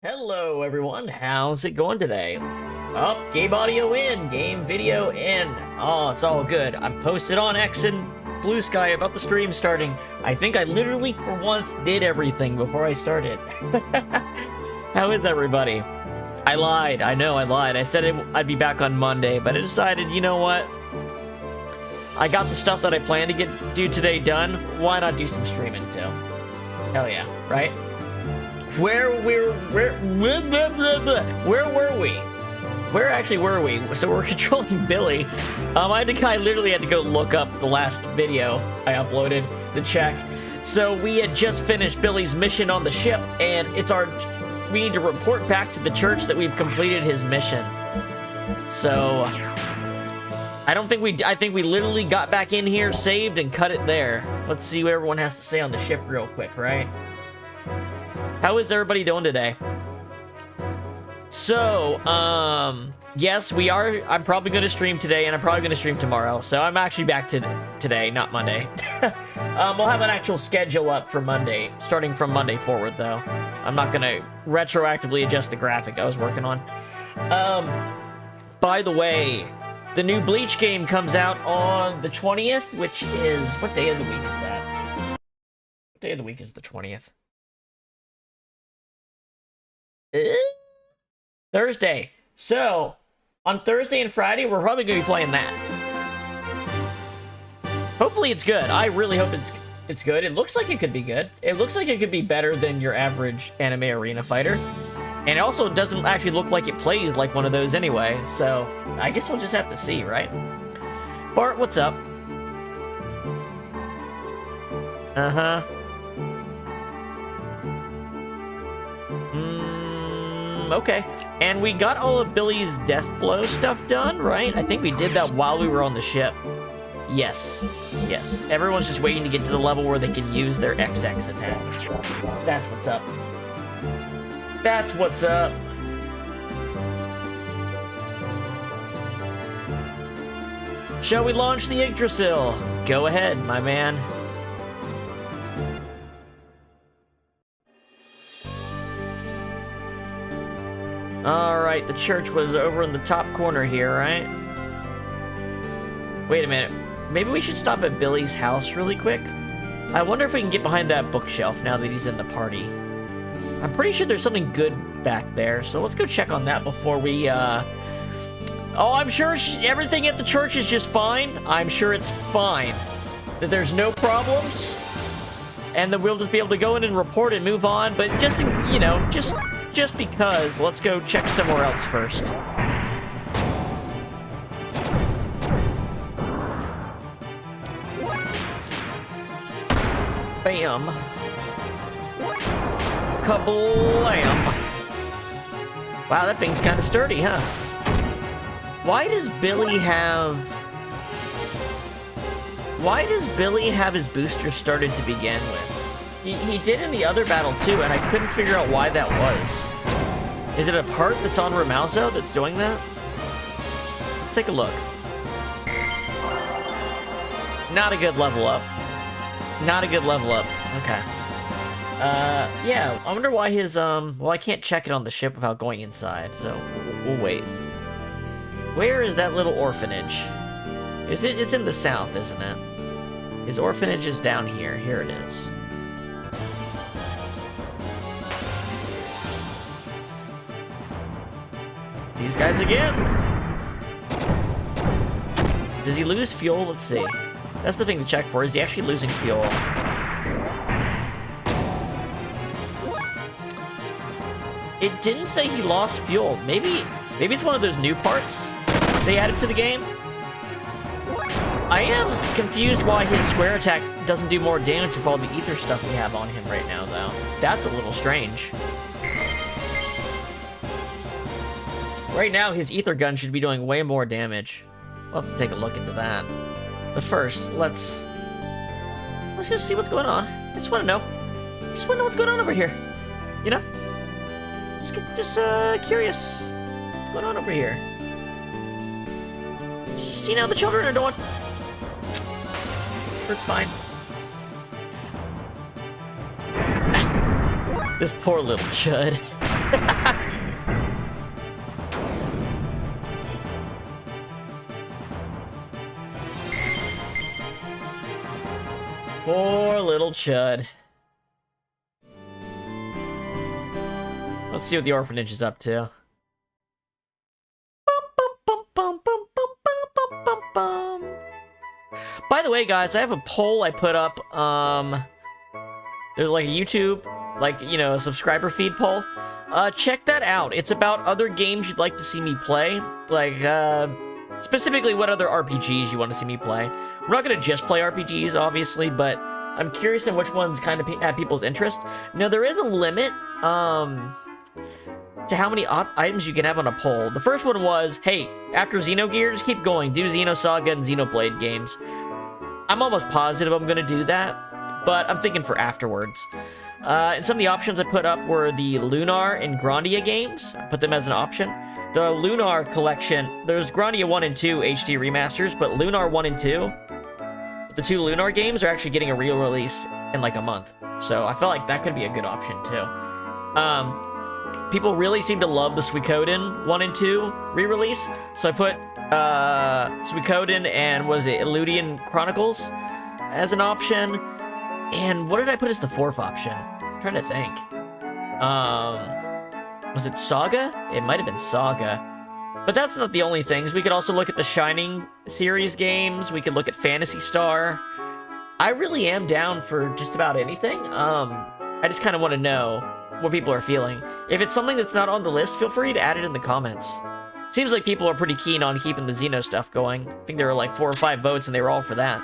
Hello everyone, how's it going today? Oh, game audio in, game video in. Oh, it's all good. I'm posted on X and Blue Sky about the stream starting. I think I literally, for once, did everything before I started. How is everybody? I lied. I know I lied. I said I'd be back on Monday, but I decided, you know what? I got the stuff that I planned to do today done. Why not do some streaming too? Hell yeah, right? Where were we? Where actually were we? So we're controlling Billy. I literally had to go look up the last video I uploaded to check. So we had just finished Billy's mission on the ship, and we need to report back to the church that we've completed his mission. So I think we literally got back in here, saved, and cut it there. Let's see what everyone has to say on the ship real quick, right? How is everybody doing today? So, yes, I'm probably going to stream today, and I'm probably going to stream tomorrow. So I'm actually back today, not Monday. We'll have an actual schedule up for Monday, starting from Monday forward, though. I'm not going to retroactively adjust the graphic I was working on. By the way, the new Bleach game comes out on the 20th, which is... What day of the week is that? What day of the week is the 20th? Thursday. So, on Thursday and Friday, we're probably going to be playing that. Hopefully it's good. I really hope it's good. It looks like it could be good. It looks like it could be better than your average anime arena fighter. And it also doesn't actually look like it plays like one of those anyway. So, I guess we'll just have to see, right? Bart, what's up? Uh-huh. Okay. And we got all of Billy's death blow stuff done, right? I think we did that while we were on the ship. Yes. Yes. Everyone's just waiting to get to the level where they can use their XX attack. That's what's up. That's what's up. Shall we launch the Yggdrasil? Go ahead, my man. Alright, the church was over in the top corner here, right? Wait a minute. Maybe we should stop at Billy's house really quick? I wonder if we can get behind that bookshelf now that he's in the party. I'm pretty sure there's something good back there, so let's go check on that before we, Oh, I'm sure everything at the church is just fine. I'm sure it's fine. That there's no problems. And that we'll just be able to go in and report and move on. But just, you know, just because, let's go check somewhere else first. Bam. Kablam. Wow, that thing's kind of sturdy, huh? Why does Billy have his booster started to begin with? He did in the other battle too, and I couldn't figure out why that was. Is it a part that's on Ramauzo that's doing that? Let's take a look. Not a good level up. Not a good level up. Okay. Yeah, I wonder why his, well, I can't check it on the ship without going inside, so we'll wait. Where is that little orphanage? It's in the south, isn't it? His orphanage is down here. Here it is. These guys again. Does he lose fuel? Let's see. That's the thing to check for. Is he actually losing fuel? It didn't say he lost fuel. Maybe it's one of those new parts they added to the game. I am confused why his square attack doesn't do more damage with all the ether stuff we have on him right now, though. That's a little strange. Right now, his ether gun should be doing way more damage. We'll have to take a look into that. But first, let's just see what's going on. I just want to know. Just want to know what's going on over here. You know? Just curious. What's going on over here? Just seeing how the children are doing. So it's fine. This poor little chud. Poor little chud. Let's see what the orphanage is up to. By the way, guys, I have a poll I put up. There's like a YouTube, like, you know, a subscriber feed poll. Check that out. It's about other games you'd like to see me play. Like, specifically what other RPGs you want to see me play. We're not going to just play RPGs, obviously, but I'm curious in which ones kind of have people's interest. Now, there is a limit, to how many items you can have on a poll. The first one was, hey, after Xenogears, keep going. Do Xenosaga and Xenoblade games. I'm almost positive I'm going to do that, but I'm thinking for afterwards. And some of the options I put up were the Lunar and Grandia games. I put them as an option. The Lunar collection, there's Grandia 1 and 2 HD remasters, but Lunar 1 and 2, the two Lunar games are actually getting a real release in like a month. So I felt like that could be a good option too. People really seem to love the Suikoden 1 and 2 re-release, so I put Suikoden and, was it, Eludian Chronicles as an option. And what did I put as the fourth option? I'm trying to think. Was it Saga? It might have been Saga. But that's not the only things. We could also look at the Shining series games. We could look at Phantasy Star. I really am down for just about anything. I just kind of want to know what people are feeling. If it's something that's not on the list, feel free to add it in the comments. Seems like people are pretty keen on keeping the Xeno stuff going. I think there were like 4 or 5 votes and they were all for that.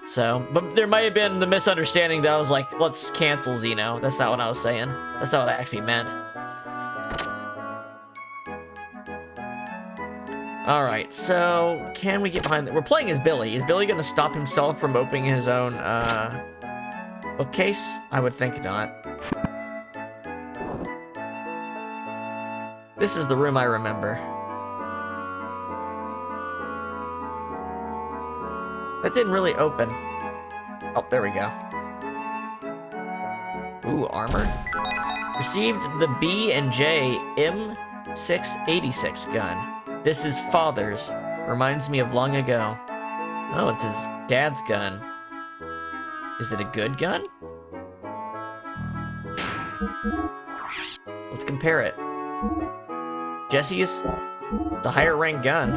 So, but there might have been the misunderstanding that I was like, let's cancel Xeno. That's not what I was saying. That's not what I actually meant. Alright, so can we get behind that? We're playing as Billy. Is Billy gonna stop himself from opening his own bookcase? I would think not. This is the room I remember. That didn't really open. Oh, there we go. Ooh, armor. Received the B&J M686 gun. This is father's. Reminds me of long ago. Oh, it's his dad's gun. Is it a good gun? Let's compare it. Jesse's, it's a higher ranked gun.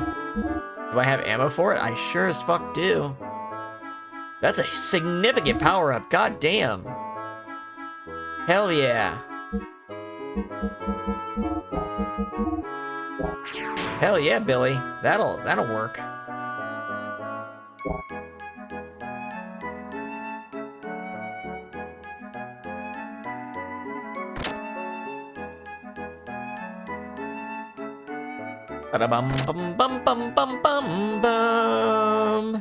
Do I have ammo for it? I sure as fuck do. That's a significant power up, god damn. Hell yeah. Hell yeah, Billy. That'll work. Ba-da-bum, bum, bum, bum, bum, bum, bum.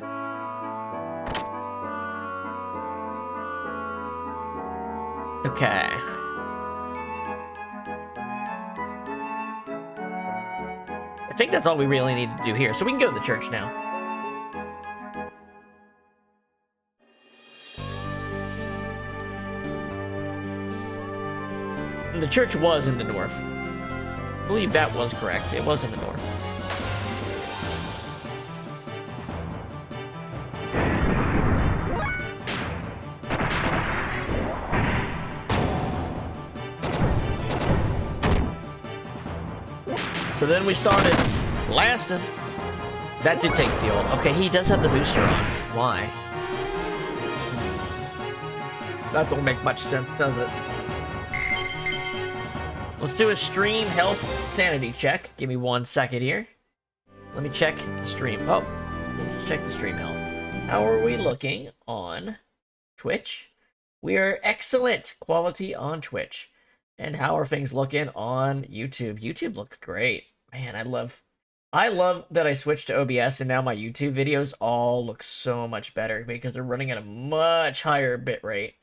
Okay. I think that's all we really need to do here, so we can go to the church now. And the church was in the north. I believe that was correct. It was in the north. So then we started blasting. That did take fuel. Okay, he does have the booster on. Why? That don't make much sense, does it? Let's do a stream health sanity check. Give me 1 second here. Let me check the stream. Oh, let's check the stream health. How are we looking on Twitch? We are excellent quality on Twitch. And how are things looking on YouTube? YouTube looks great. Man, I love that I switched to OBS and now my YouTube videos all look so much better because they're running at a much higher bitrate.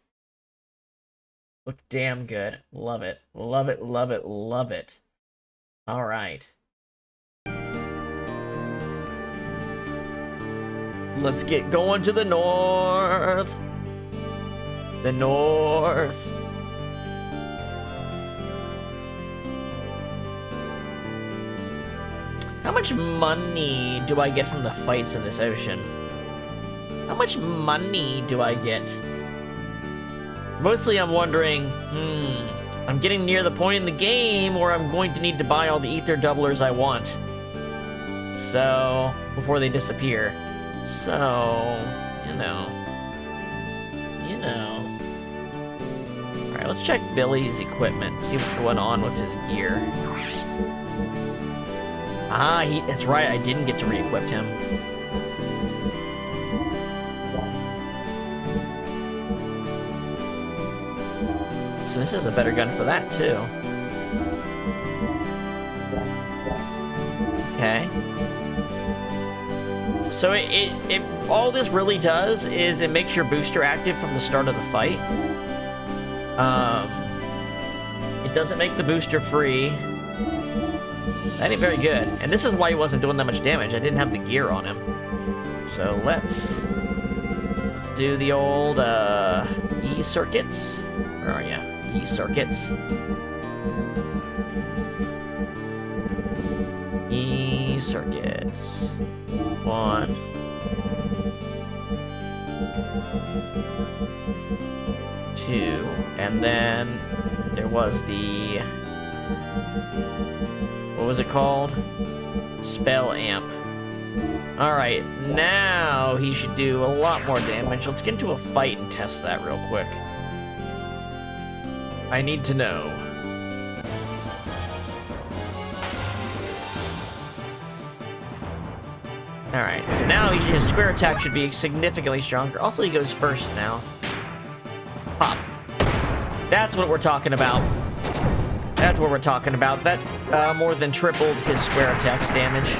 Look damn good. Love it. Love it, love it, love it. All right. Let's get going to the north. The north. How much money do I get from the fights in this ocean? How much money do I get? Mostly I'm wondering, I'm getting near the point in the game where I'm going to need to buy all the ether doublers I want. So, before they disappear. So, you know. Alright, let's check Billy's equipment, see what's going on with his gear. Ah, that's right, I didn't get to re-equip him. So this is a better gun for that, too. Okay. So it all this really does is it makes your booster active from the start of the fight. It doesn't make the booster free. That ain't very good. And this is why he wasn't doing that much damage. I didn't have the gear on him. So let's do the old E-circuits. Where are ya? E-circuits. E-circuits. 1. 2. And then there was the... what was it called? Spell amp. Alright, now he should do a lot more damage. Let's get into a fight and test that real quick. I need to know. Alright, so now his square attack should be significantly stronger. Also, he goes first now. Pop. That's what we're talking about. That's what we're talking about. That more than tripled his square attack's damage.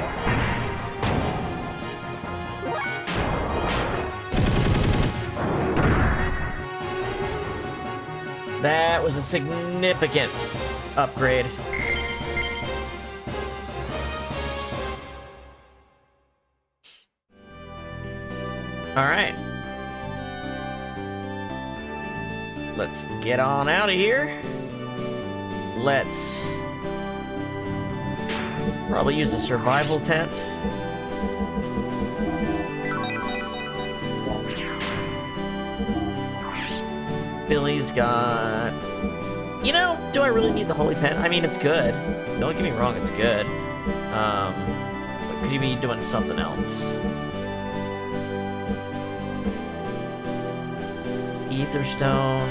That was a significant upgrade. Alright. Let's get on out of here. Let's probably use a survival tent. Billy's got... You know, do I really need the holy pen? I mean, it's good. Don't get me wrong, it's good. But could you be doing something else? Ether Stone.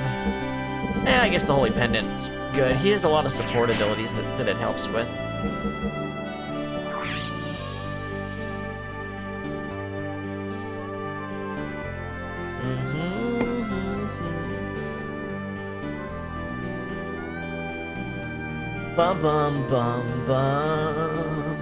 I guess the holy pendant's good. He has a lot of support abilities that it helps with. Bum bum bum bum.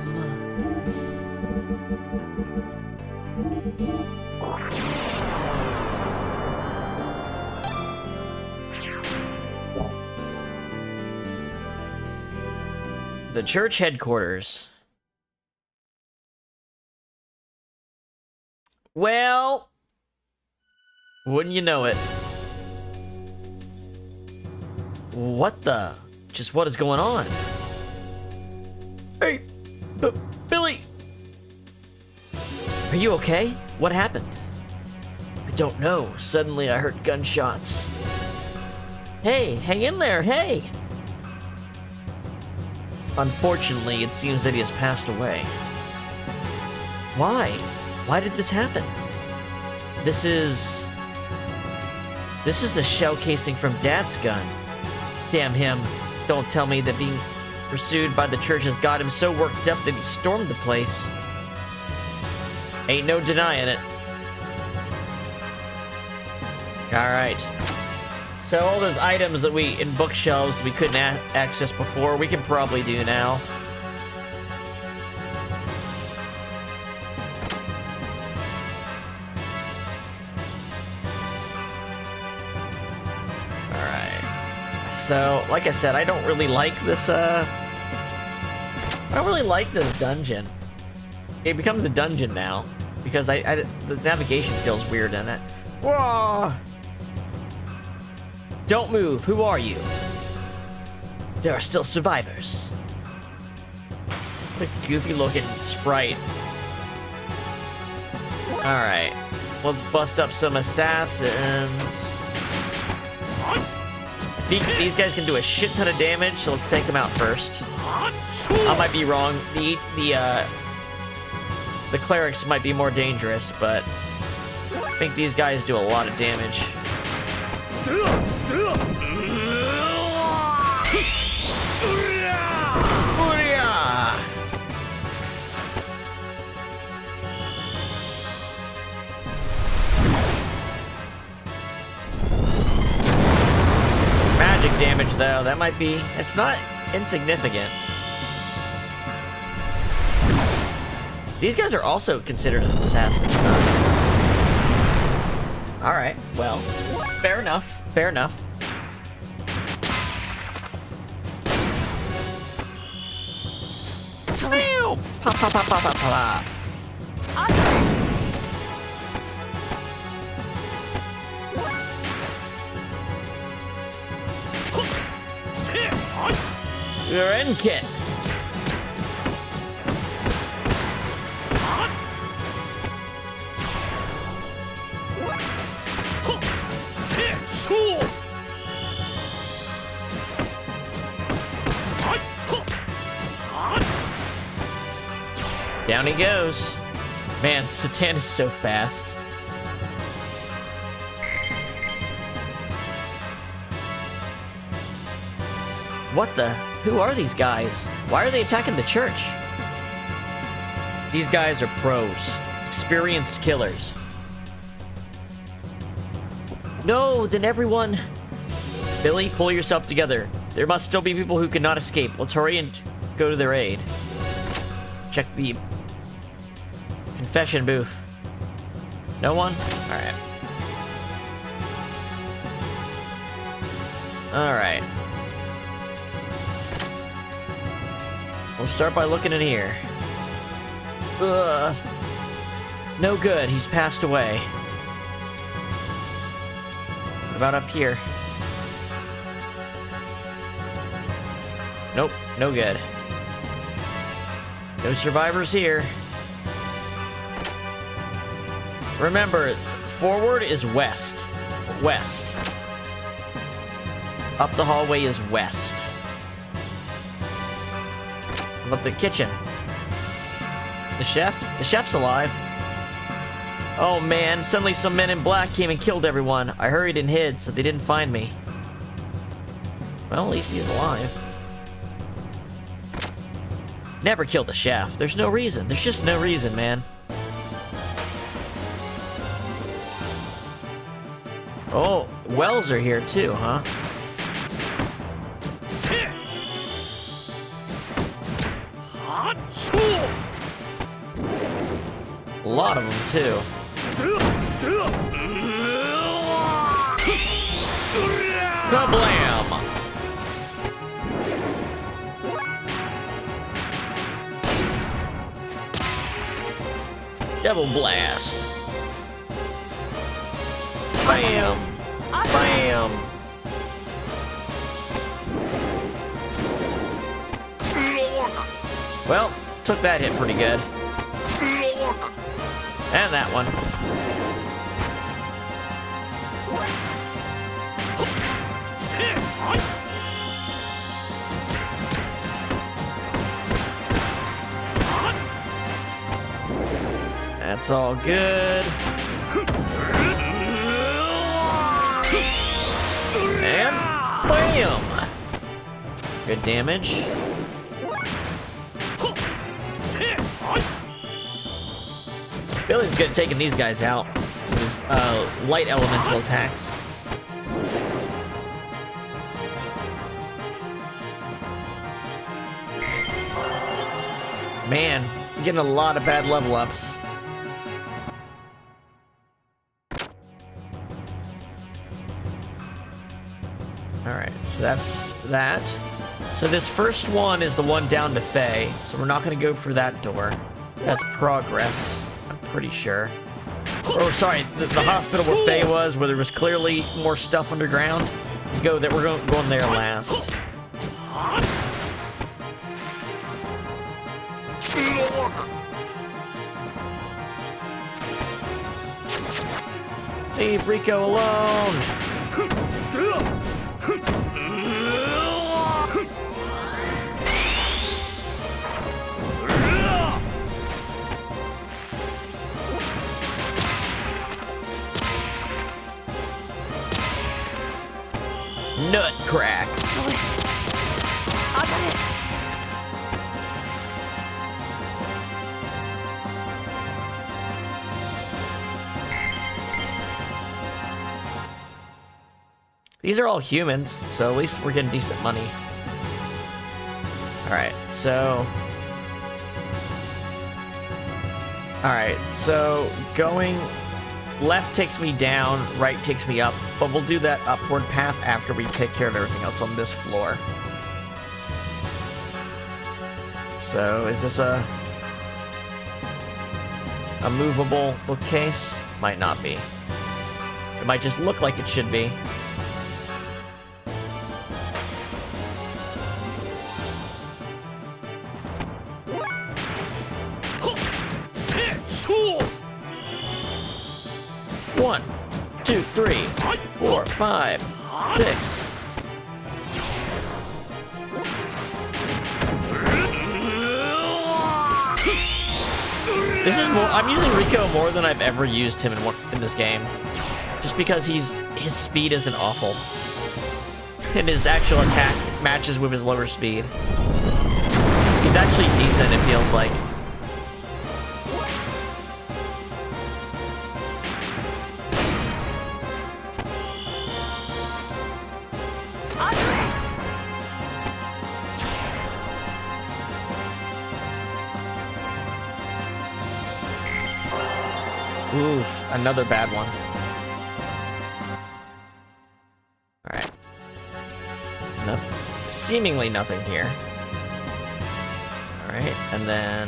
The church headquarters. Well, wouldn't you know it? What the? Just what is going on? Hey, Billy! Are you okay? What happened? I don't know. Suddenly I heard gunshots. Hey, hang in there, hey! Unfortunately, it seems that he has passed away. Why? Why did this happen? This is the shell casing from Dad's gun. Damn him. Don't tell me that being pursued by the church has got him so worked up that he stormed the place. Ain't no denying it. Alright. So all those items that in bookshelves we couldn't access before, we can probably do now. So, like I said, I don't really like this, I don't really like this dungeon. It becomes a dungeon now, because the navigation feels weird in it. Whoa! Don't move, who are you? There are still survivors. What a goofy looking sprite. Alright, let's bust up some assassins. These guys can do a shit ton of damage, so let's take them out first. I might be wrong. The clerics might be more dangerous, but I think these guys do a lot of damage. Damage though, that might be, it's not insignificant. These guys are also considered as assassins, huh? Alright, well, fair enough, fair enough. Pop, pop, pop, pop, pop, pop. You're in, kid. Down he goes. Man, Satan is so fast. What the? Who are these guys? Why are they attacking the church? These guys are pros. Experienced killers. No, then everyone... Billy, pull yourself together. There must still be people who cannot escape. Let's hurry and go to their aid. Check the... confession booth. No one? Alright. Alright. We'll start by looking in here. Ugh. No good, he's passed away. What about up here? Nope, no good. No survivors here. Remember, forward is west. West. Up the hallway is west. What about the kitchen? The chef? The chef's alive. Oh man, suddenly some men in black came and killed everyone. I hurried and hid, so they didn't find me. Well, at least he's alive. Never killed the chef. There's no reason. There's just no reason, man. Oh, wells are here too, huh? A lot of them too. Kablam! Double blast. Bam! Bam! Well, took that hit pretty good. And that one. That's all good. And bam! Good damage. Billy's good at taking these guys out with his light elemental attacks. Man, I'm getting a lot of bad level ups. Alright, so that's that. So this first one is the one down to Faye, so we're not going to go through that door. That's progress, I'm pretty sure. Or sorry, the hospital where Faye was, where there was clearly more stuff underground. We're going there last. Leave Rico alone! Nut crack. These are all humans, so at least we're getting decent money. Alright, so going left takes me down, right takes me up, but we'll do that upward path after we take care of everything else on this floor. So, is this a movable bookcase? Might not be. It might just look like it should be. One, two, three, 4, 5, 6. This is more. I'm using Rico more than I've ever used him in this game, just because his speed isn't awful, and his actual attack matches with his lower speed. He's actually decent. It feels like. Oof, another bad one. Alright. seemingly nothing here. Alright, and then...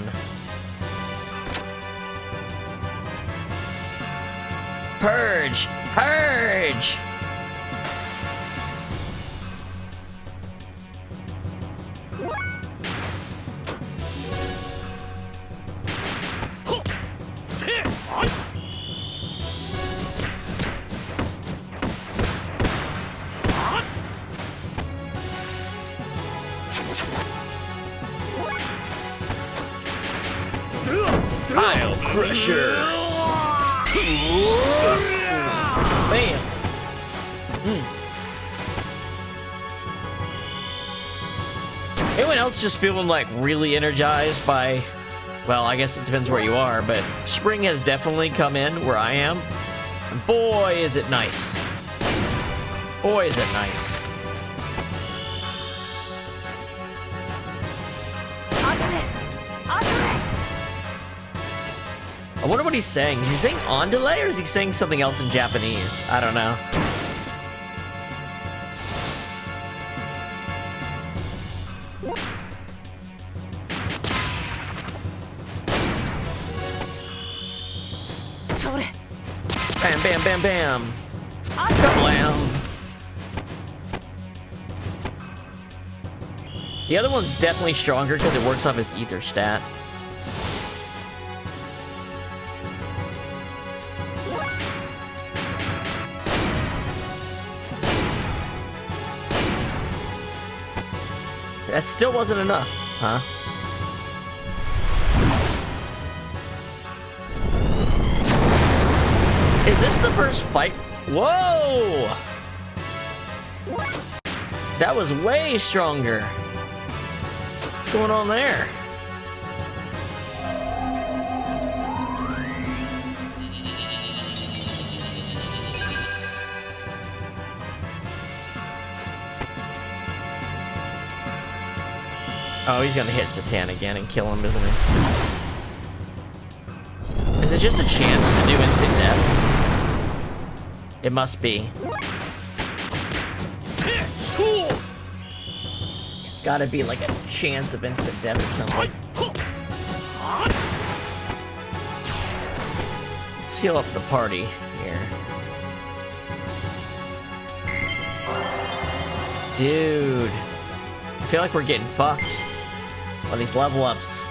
Purge! Purge! Pile Crusher! Bam! Anyone else just feeling like really energized by, well, I guess it depends where you are, but spring has definitely come in where I am. And boy, is it nice. Boy, is it nice. I wonder what he's saying. Is he saying on delay or is he saying something else in Japanese? I don't know. Bam, bam, bam, bam. Kablam. The other one's definitely stronger because it works off his ether stat. That still wasn't enough, huh? Is this the first fight? Whoa! That was way stronger. What's going on there? Oh, he's gonna hit Satan again and kill him, isn't he? Is it just a chance to do instant death? It must be. It's gotta be like a chance of instant death or something. Let's heal up the party here. Dude. I feel like we're getting fucked on these level ups.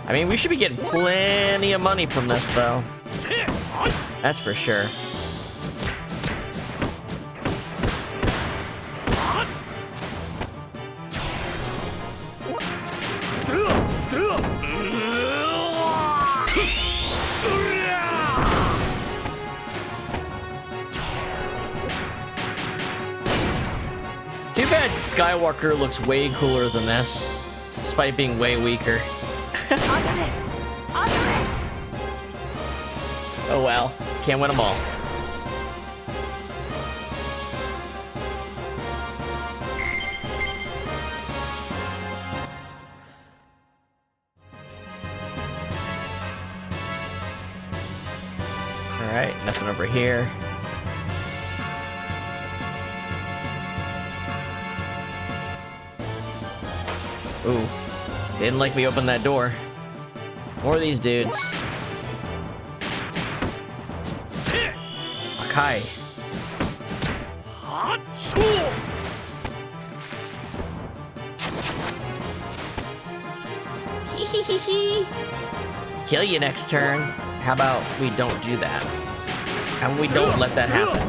I mean, we should be getting plenty of money from this, though. That's for sure. Too bad Skywalker looks way cooler than this, despite being way weaker. Oh well, can't win them all. Alright, nothing over here. Ooh, didn't like me open that door. More of these dudes. Akai. Kill you next turn. How about we don't do that? How about we don't let that happen?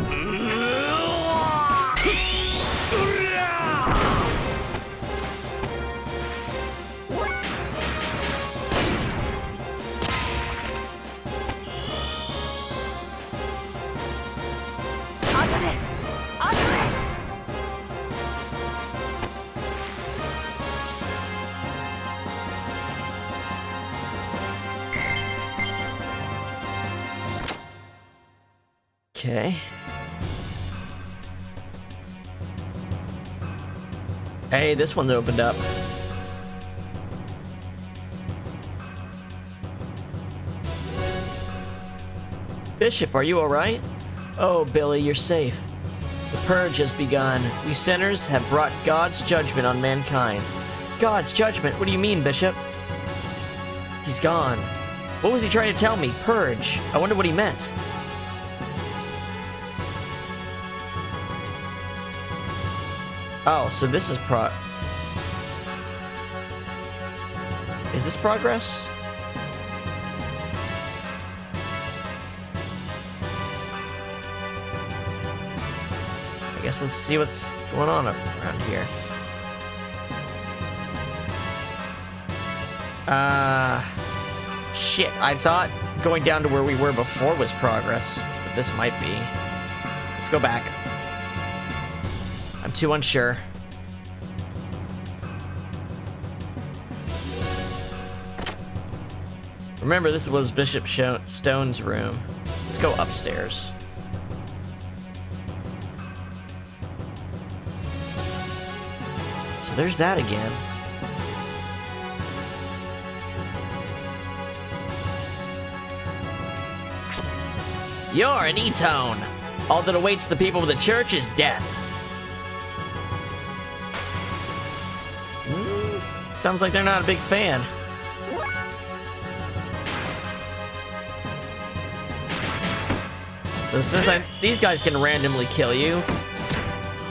Okay. Hey, this one's opened up. Bishop, are you alright? Oh, Billy, you're safe. The purge has begun. You sinners have brought God's judgment on mankind. God's judgment? What do you mean, Bishop? He's gone. What was he trying to tell me? Purge. I wonder what he meant. Oh, so this is Is this progress? I guess let's see what's going on around here. Shit, I thought going down to where we were before was progress, but this might be. Let's go back. I'm too unsure. Remember, this was Bishop Stone's room. Let's go upstairs. So there's that again. You're an E-tone. All that awaits the people of the church is death. Sounds like they're not a big fan. So since these guys can randomly kill you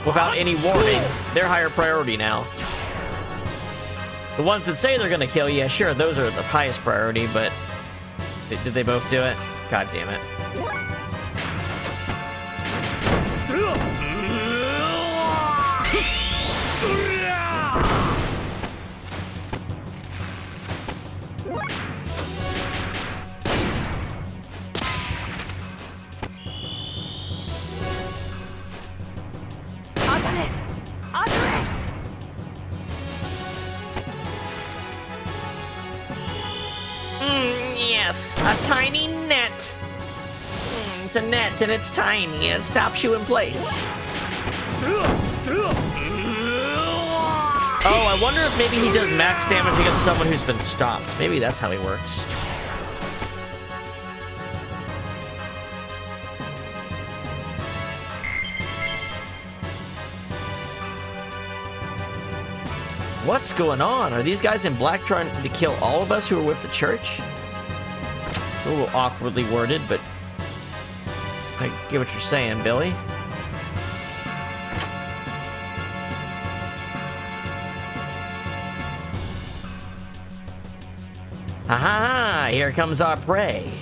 without any warning, they're higher priority now. The ones that say they're gonna kill you, yeah, sure, those are the highest priority, but did they both do it? God damn it. Yes, a tiny net. It's a net and it's tiny. It stops you in place. Oh, I wonder if maybe he does max damage against someone who's been stopped. Maybe that's how he works. What's going on? Are these guys in black trying to kill all of us who are with the church? It's a little awkwardly worded, but I get what you're saying, Billy. Ha ha! Here comes our prey.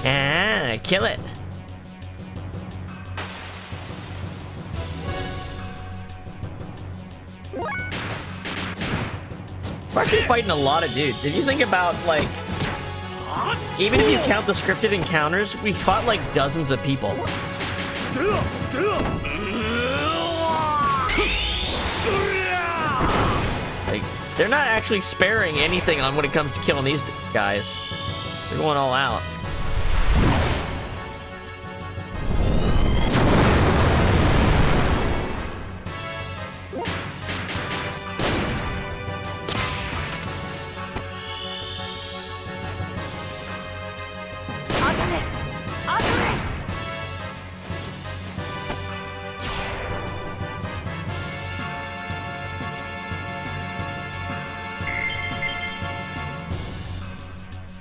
Ah, kill it. We're actually fighting a lot of dudes. If you think about, like, even if you count the scripted encounters, we fought like dozens of people. Like, they're not actually sparing anything on when it comes to killing these guys. They're going all out.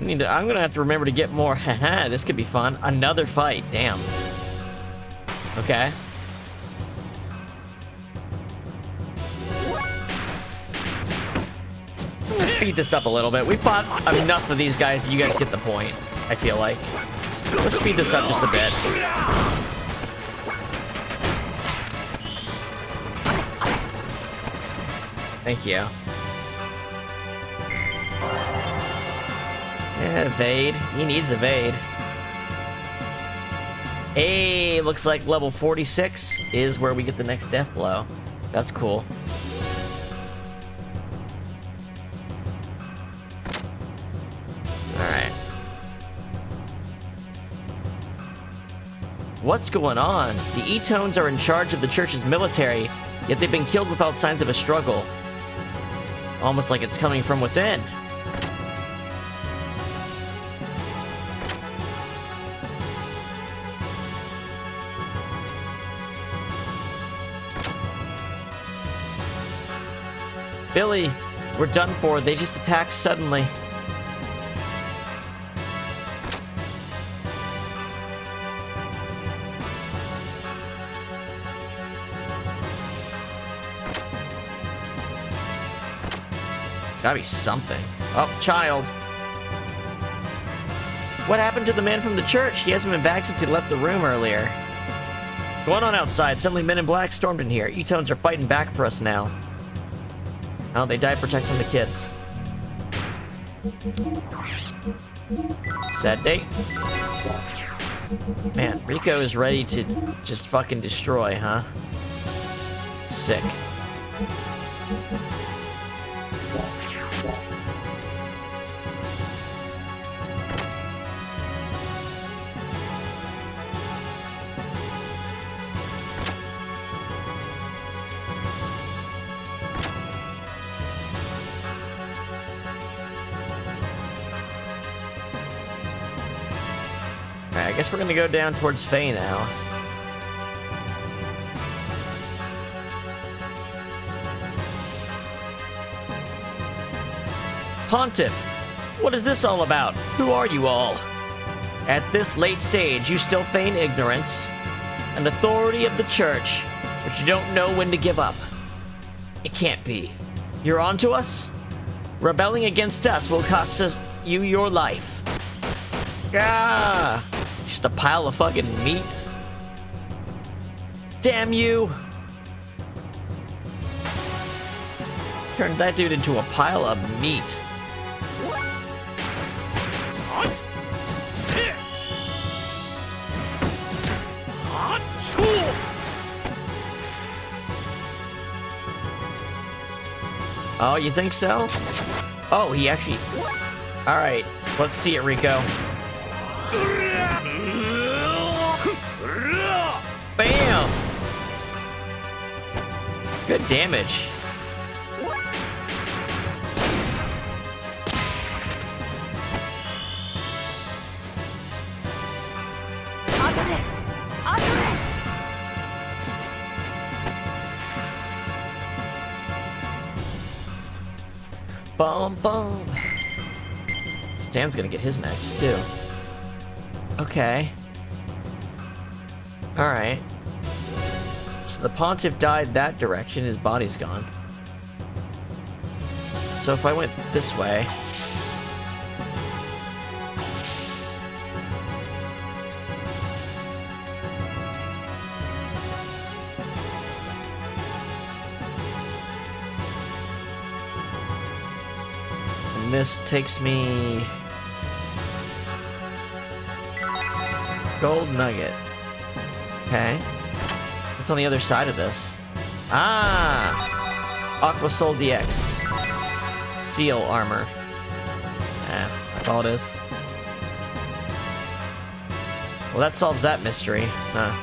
I'm gonna have to remember to get more. Haha, this could be fun. Another fight, damn. Okay. I'm gonna speed this up a little bit. We fought enough of these guys that you guys get the point, I feel like. Let's speed this up just a bit. Thank you. Yeah, evade. He needs evade. Hey, looks like level 46 is where we get the next death blow. That's cool. Alright. What's going on? The E-Tones are in charge of the church's military, yet they've been killed without signs of a struggle. Almost like it's coming from within. Billy, we're done for. They just attacked suddenly. It's gotta be something. Oh, child. What happened to the man from the church? He hasn't been back since he left the room earlier. Going on outside. Suddenly men in black stormed in here. E-Tones are fighting back for us now. Oh, they died protecting the kids. Sad date. Man, Rico is ready to just fucking destroy, huh? Sick. Alright, I guess we're gonna go down towards Faye now. Pontiff, what is this all about? Who are you all? At this late stage, you still feign ignorance, an authority of the church, but you don't know when to give up. It can't be. You're on to us? Rebelling against us will cost you your life. Ah! Just a pile of fucking meat. Damn you! Turned that dude into a pile of meat. Oh, you think so? Oh, he actually... Alright, let's see it, Rico. Bam! Good damage. Boom, boom. Stan's gonna get his next, too. Okay. Alright. So the Pontiff died that direction, his body's gone. So if I went this way... And this takes me... Gold nugget. Okay. What's on the other side of this? Ah! Aqua Soul DX. Seal armor. That's all it is. Well, that solves that mystery. Huh.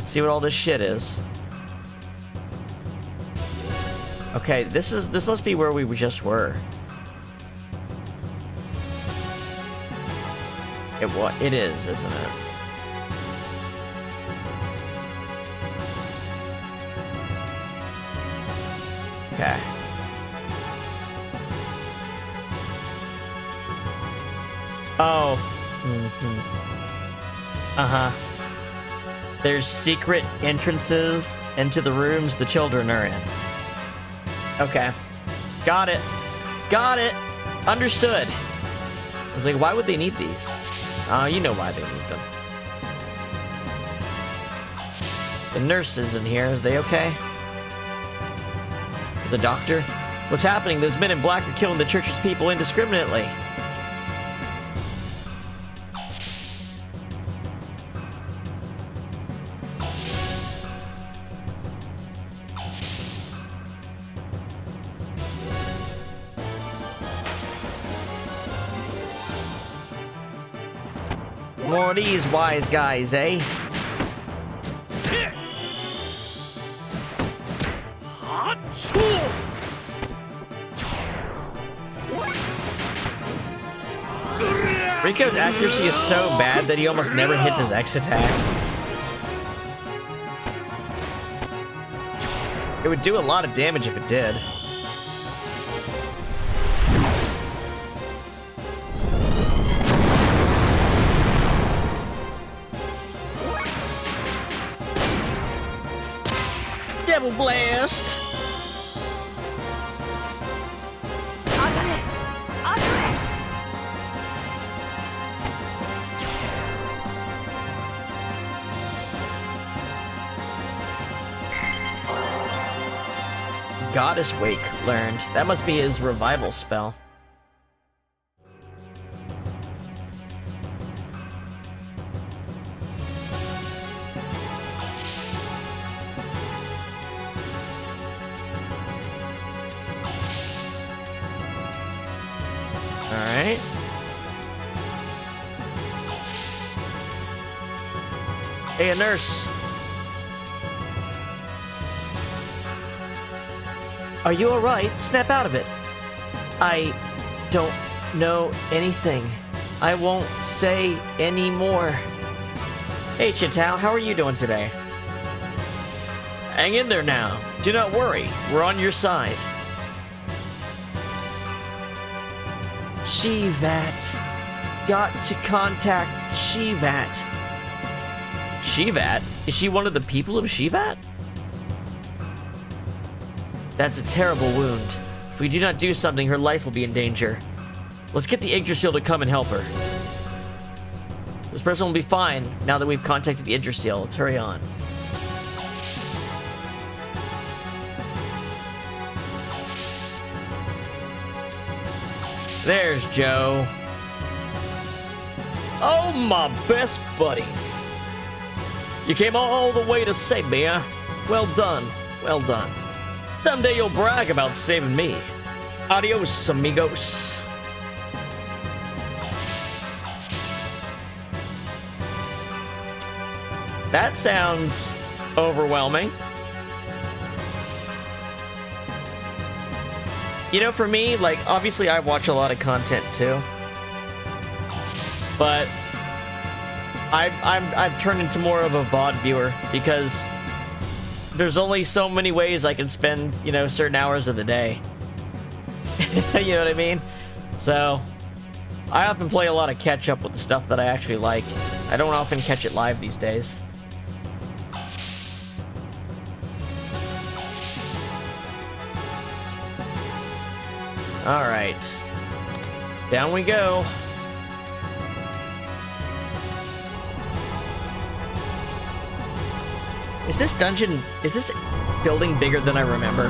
See what all this shit is. Okay, this must be where we just were. It is, isn't it? Okay. Oh. Mm-hmm. Uh-huh. There's secret entrances into the rooms the children are in. Okay. Got it. Got it. Understood. I was like, why would they need these? You know why they need them. The nurses in here, is they okay? The doctor? What's happening? Those men in black are killing the church's people indiscriminately. More of these wise guys, eh? Rico's accuracy is so bad that he almost never hits his X attack. It would do a lot of damage if it did. Devil Blast! Goddess Wake learned. That must be his revival spell. Alright. Hey, a nurse. Are you alright? Snap out of it. I don't know anything. I won't say any more. Hey, Chitao, how are you doing today? Hang in there now. Do not worry. We're on your side. Shivat. Got to contact Shivat. Shivat? Is she one of the people of Shivat? That's a terrible wound. If we do not do something, her life will be in danger. Let's get the Yggdrasil to come and help her. This person will be fine now that we've contacted the Yggdrasil. Let's hurry on. There's Joe. Oh, my best buddies. You came all the way to save me, huh? Well done. Well done. Someday you'll brag about saving me. Adios, amigos. That sounds overwhelming. You know, for me, like, obviously I watch a lot of content too. But I've turned into more of a VOD viewer because there's only so many ways I can spend, you know, certain hours of the day. You know what I mean? So, I often play a lot of catch up with the stuff that I actually like. I don't often catch it live these days. Alright. Down we go. Is this building bigger than I remember?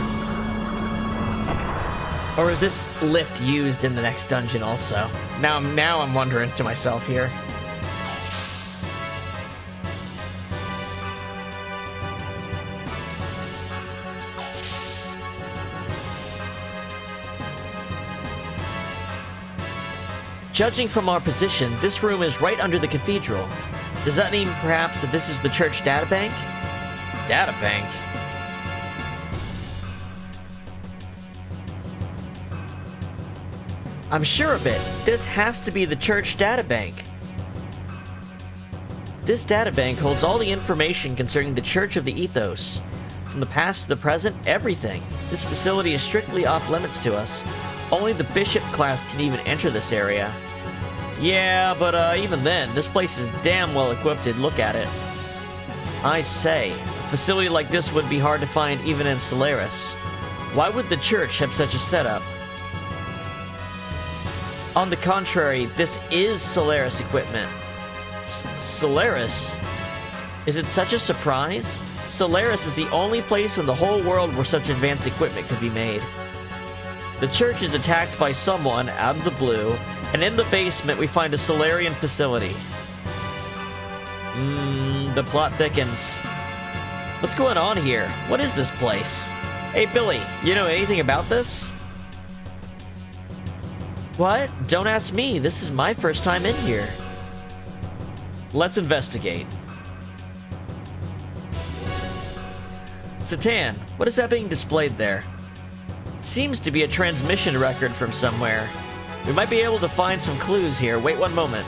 Or is this lift used in the next dungeon also? Now I'm wondering to myself here. Judging from our position, this room is right under the cathedral. Does that mean perhaps that this is the church databank? Databank? I'm sure of it. This has to be the church databank. This databank holds all the information concerning the Church of the Ethos. From the past to the present, everything. This facility is strictly off limits to us. Only the bishop class can even enter this area. Yeah, but even then, this place is damn well equipped to look at it. I say, a facility like this would be hard to find even in Solaris. Why would the church have such a setup? On the contrary, this is Solaris equipment. Solaris? Is it such a surprise? Solaris is the only place in the whole world where such advanced equipment could be made. The church is attacked by someone out of the blue, and in the basement we find a Solarian facility. The plot thickens. What's going on here? What is this place? Hey Billy, you know anything about this? What? Don't ask me. This is my first time in here. Let's investigate. Satan, what is that being displayed there? It seems to be a transmission record from somewhere. We might be able to find some clues here. Wait one moment.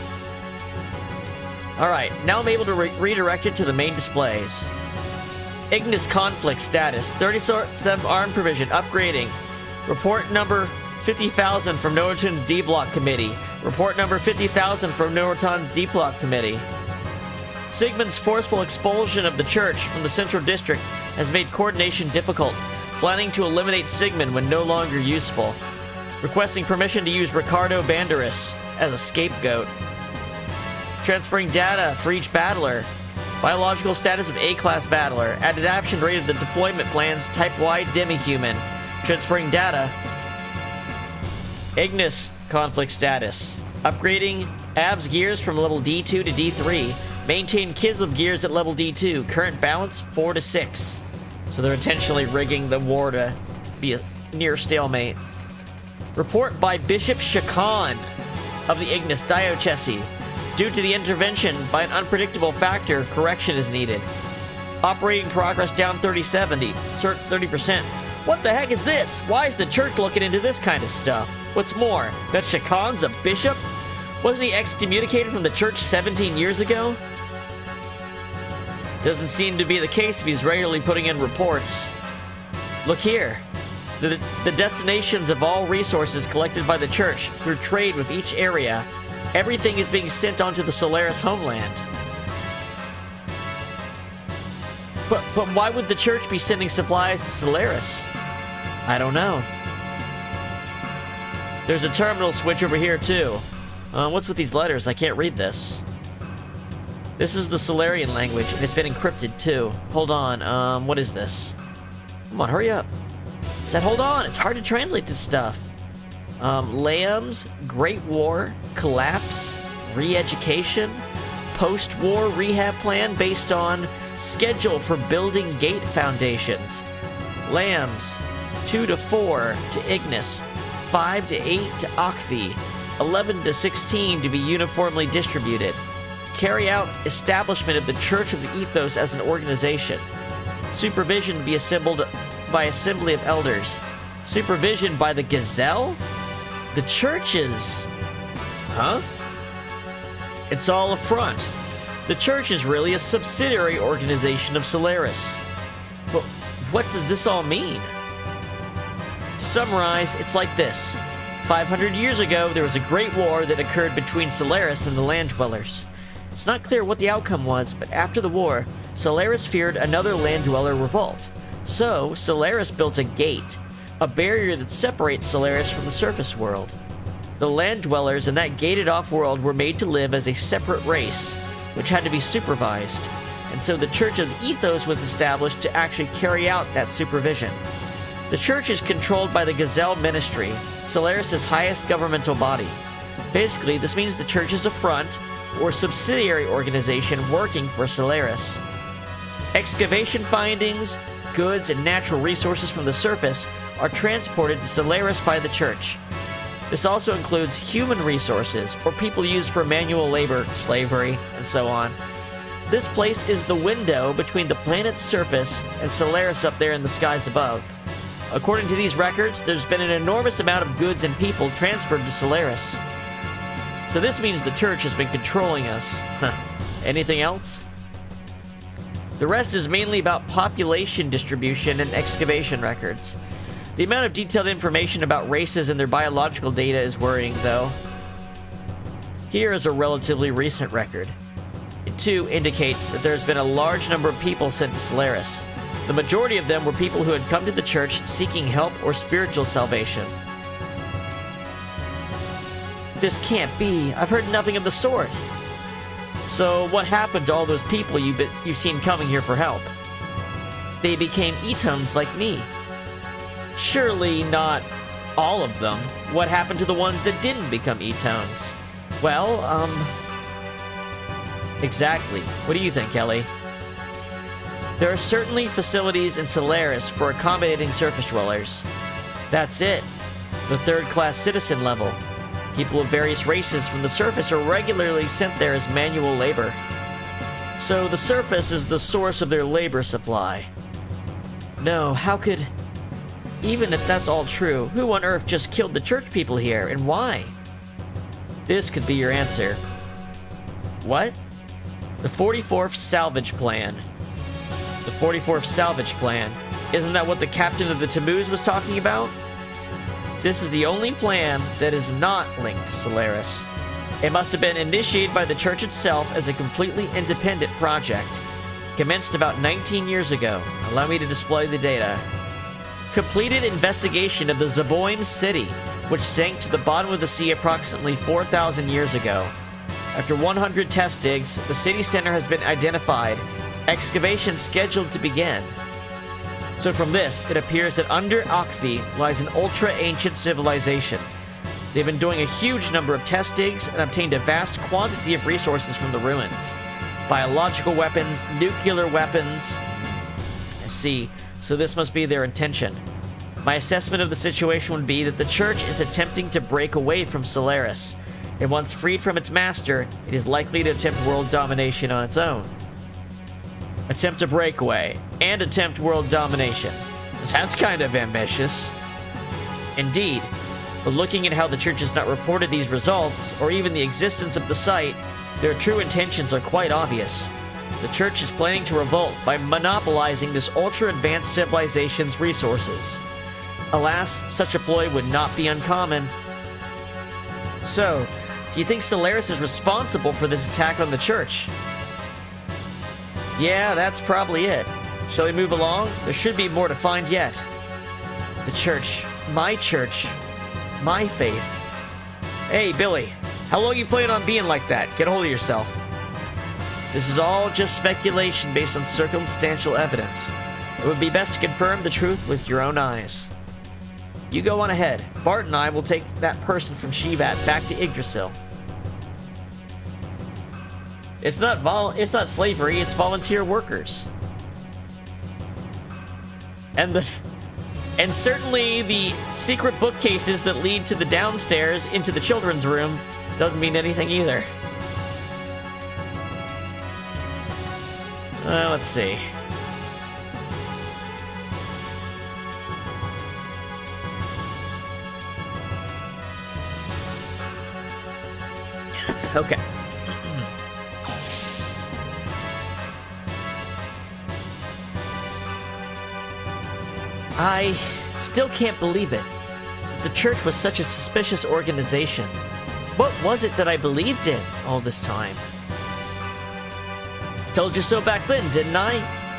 Alright, now I'm able to redirect it to the main displays. Ignis conflict status, 37 arm provision, upgrading. Report number 50,000 from Norton's D-Block Committee. Report number 50,000 from Norton's D-Block Committee. Sigmund's forceful expulsion of the church from the Central District has made coordination difficult, planning to eliminate Sigmund when no longer useful. Requesting permission to use Ricardo Banderas as a scapegoat. Transferring data for each battler. Biological status of A-class battler. Adaptation rate of the deployment plans Type Y demi-human. Transferring data. Ignis conflict status. Upgrading Abs gears from level D2 to D3. Maintain Kislev gears at level D2. Current balance 4 to 6. So they're intentionally rigging the war to be a near stalemate. Report by Bishop Shakan of the Ignis Diocese. Due to the intervention by an unpredictable factor, correction is needed. Operating progress down 30%. What the heck is this? Why is the church looking into this kind of stuff? What's more, that Shakan's a bishop? Wasn't he excommunicated from the church 17 years ago? Doesn't seem to be the case if he's regularly putting in reports. Look here. The destinations of all resources collected by the church through trade with each area. Everything is being sent onto the Solaris homeland. But why would the church be sending supplies to Solaris? I don't know. There's a terminal switch over here too. What's with these letters? I can't read this. This is the Solarian language, and it's been encrypted too. Hold on, what is this? Come on, hurry up. It said, hold on, it's hard to translate this stuff. Lambs, Great War, Collapse, Re-Education, Post-War Rehab Plan based on Schedule for Building Gate Foundations. Lambs, 2 to 4 to Ignis, 5 to 8 to Akvi, 11 to 16 to be uniformly distributed. Carry out establishment of the Church of the Ethos as an organization. Supervision to be assembled by Assembly of Elders. Supervision by the Gazelle? The churches. Huh? It's all a front. The church is really a subsidiary organization of Solaris. But what does this all mean? To summarize, it's like this. 500 years ago, there was a great war that occurred between Solaris and the Land Dwellers. It's not clear what the outcome was, but after the war, Solaris feared another Land Dweller revolt. So, Solaris built a gate, a barrier that separates Solaris from the surface world. The Land Dwellers in that gated-off world were made to live as a separate race, which had to be supervised, and so the Church of the Ethos was established to actually carry out that supervision. The church is controlled by the Gazelle Ministry, Solaris' highest governmental body. Basically, this means the church is a front, or subsidiary organization working for Solaris. Excavation findings, goods, and natural resources from the surface are transported to Solaris by the church. This also includes human resources, or people used for manual labor, slavery, and so on. This place is the window between the planet's surface and Solaris up there in the skies above. According to these records, there's been an enormous amount of goods and people transferred to Solaris. So this means the church has been controlling us. Anything else? The rest is mainly about population distribution and excavation records. The amount of detailed information about races and their biological data is worrying, though. Here is a relatively recent record. It too indicates that there's been a large number of people sent to Solaris. The majority of them were people who had come to the church seeking help or spiritual salvation. This can't be. I've heard nothing of the sort. So what happened to all those people you've seen coming here for help? They became Etones like me. Surely not all of them. What happened to the ones that didn't become Etones? Well, exactly. What do you think, Kelly? There are certainly facilities in Solaris for accommodating surface dwellers. That's it. The third-class citizen level. People of various races from the surface are regularly sent there as manual labor. So the surface is the source of their labor supply. No, how could... Even if that's all true, who on earth just killed the church people here, and why? This could be your answer. What? The 44th Salvage Plan. The 44th Salvage Plan. Isn't that what the captain of the Tammuz was talking about? This is the only plan that is not linked to Solaris. It must have been initiated by the church itself as a completely independent project. Commenced about 19 years ago. Allow me to display the data. Completed investigation of the Zeboim city, which sank to the bottom of the sea approximately 4,000 years ago. After 100 test digs, the city center has been identified. Excavation scheduled to begin. So from this, it appears that under Akfi lies an ultra-ancient civilization. They've been doing a huge number of test digs and obtained a vast quantity of resources from the ruins. Biological weapons, nuclear weapons. I see. So this must be their intention. My assessment of the situation would be that the church is attempting to break away from Solaris. And once freed from its master, it is likely to attempt world domination on its own. Attempt a breakaway, and attempt world domination. That's kind of ambitious. Indeed, but looking at how the church has not reported these results, or even the existence of the site, their true intentions are quite obvious. The church is planning to revolt by monopolizing this ultra-advanced civilization's resources. Alas, such a ploy would not be uncommon. So, do you think Solaris is responsible for this attack on the church? Yeah, that's probably it. Shall we move along? There should be more to find yet. The church, my faith. Hey, Billy, how long you planning on being like that? Get a hold of yourself. This is all just speculation based on circumstantial evidence. It would be best to confirm the truth with your own eyes. You go on ahead. Bart and I will take that person from Shivat back to Yggdrasil. It's not slavery, it's volunteer workers. And certainly the secret bookcases that lead to the downstairs into the children's room doesn't mean anything either. Let's see. Okay. I still can't believe it. The church was such a suspicious organization. What was it that I believed in all this time? Told you so back then, didn't I?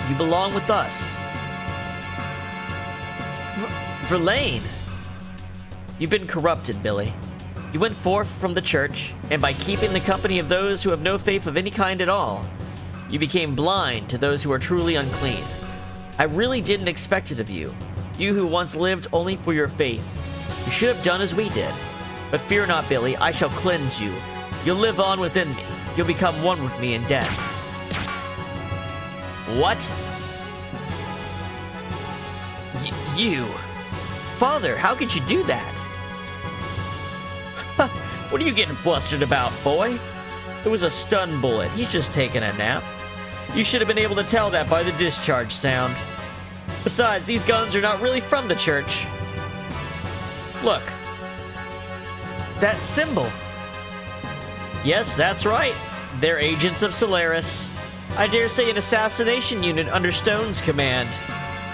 You belong with us. Verlaine! You've been corrupted, Billy. You went forth from the church, and by keeping the company of those who have no faith of any kind at all, you became blind to those who are truly unclean. I really didn't expect it of you. You who once lived only for your faith. You should have done as we did. But fear not, Billy, I shall cleanse you. You'll live on within me. You'll become one with me in death. What? You? Father, how could you do that? What are you getting flustered about, boy? It was a stun bullet. He's just taking a nap. You should have been able to tell that by the discharge sound. Besides, these guns are not really from the church. Look. That symbol. Yes, that's right. They're agents of Solaris. I dare say an assassination unit under Stone's command.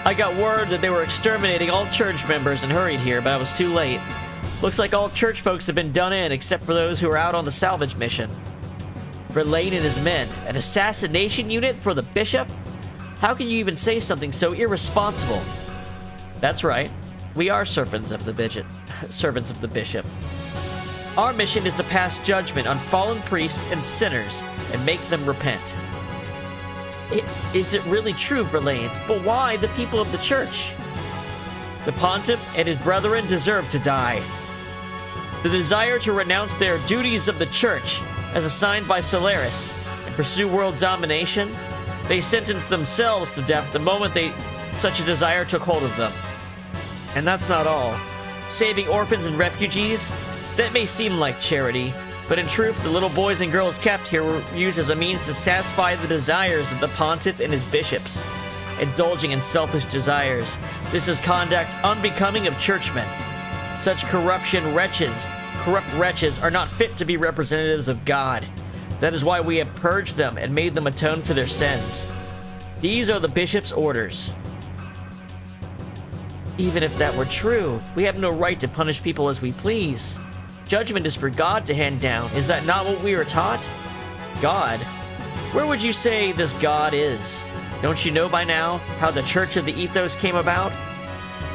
I got word that they were exterminating all church members and hurried here, but I was too late. Looks like all church folks have been done in except for those who are out on the salvage mission. Verlaine and his men, an assassination unit for the bishop? How can you even say something so irresponsible? That's right. We are servants of the bishop. Our mission is to pass judgment on fallen priests and sinners and make them repent. Is it really true, Verlaine? But why the people of the church? The pontiff and his brethren deserve to die. The desire to renounce their duties of the church, as assigned by Solaris, and pursue world domination, they sentenced themselves to death the moment such a desire took hold of them. And that's not all. Saving orphans and refugees, that may seem like charity, But in truth, the little boys and girls kept here were used as a means to satisfy the desires of the pontiff and his bishops. Indulging in selfish desires, this is conduct unbecoming of churchmen. Such corrupt wretches are not fit to be representatives of God. That is why we have purged them and made them atone for their sins. These are the bishop's orders. Even if that were true, we have no right to punish people as we please. Judgment is for God to hand down. Is that not what we were taught? God? Where would you say this God is? Don't you know by now how the Church of the Ethos came about?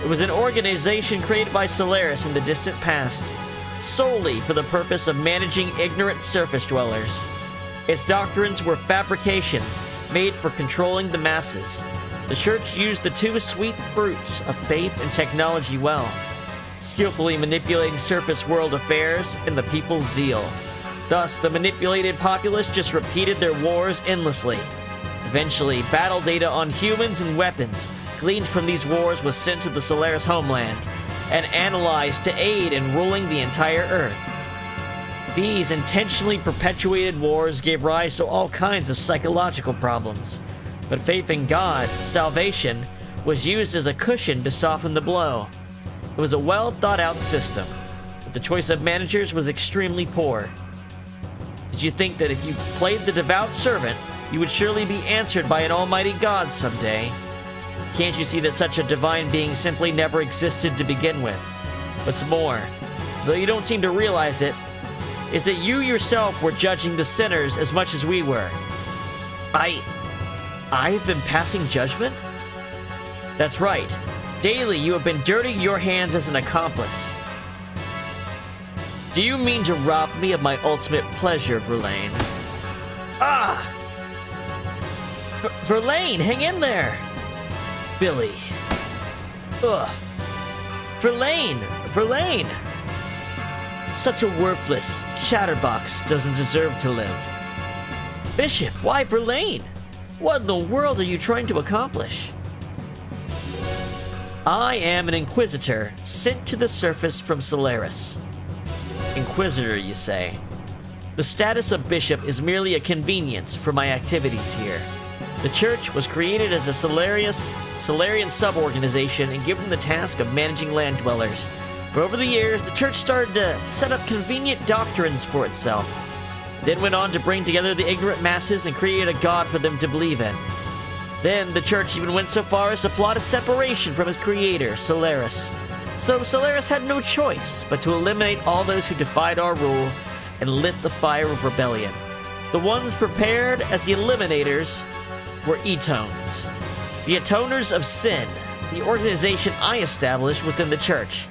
It was an organization created by Solaris in the distant past, solely for the purpose of managing ignorant surface dwellers. Its doctrines were fabrications made for controlling the masses. The Church used the two sweet fruits of faith and technology well, skillfully manipulating surface world affairs and the people's zeal. Thus, the manipulated populace just repeated their wars endlessly. Eventually, battle data on humans and weapons gleaned from these wars was sent to the Solaris homeland and analyzed to aid in ruling the entire Earth. These intentionally perpetuated wars gave rise to all kinds of psychological problems, but faith in God, salvation, was used as a cushion to soften the blow. It was a well-thought-out system, but the choice of managers was extremely poor. Did you think that if you played the devout servant, you would surely be answered by an almighty God someday? Can't you see that such a divine being simply never existed to begin with? What's more, though you don't seem to realize it, is that you yourself were judging the sinners as much as we were. I've been passing judgment? That's right. Daily, you have been dirtying your hands as an accomplice. Do you mean to rob me of my ultimate pleasure, Verlaine? Ah! Verlaine, hang in there! Billy. Ugh. Verlaine! Such a worthless chatterbox doesn't deserve to live. Bishop, why Verlaine? What in the world are you trying to accomplish? I am an Inquisitor sent to the surface from Solaris. Inquisitor, you say? The status of Bishop is merely a convenience for my activities here. The Church was created as a Solarian sub-organization and given the task of managing land dwellers. But over the years, the Church started to set up convenient doctrines for itself. Then went on to bring together the ignorant masses and create a god for them to believe in. Then the Church even went so far as to plot a separation from its creator, Solaris. So Solaris had no choice but to eliminate all those who defied our rule and lit the fire of rebellion. The ones prepared as the eliminators were Etones, the Atoners of Sin, the organization I established within the Church.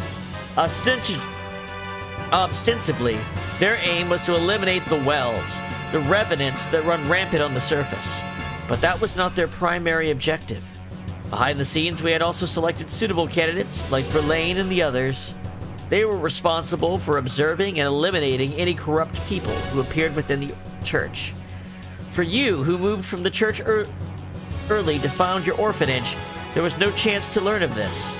Ostensibly, their aim was to eliminate the wells, the revenants that run rampant on the surface. But that was not their primary objective. Behind the scenes, we had also selected suitable candidates, like Verlaine and the others. They were responsible for observing and eliminating any corrupt people who appeared within the Church. For you, who moved from the Church early to found your orphanage, there was no chance to learn of this.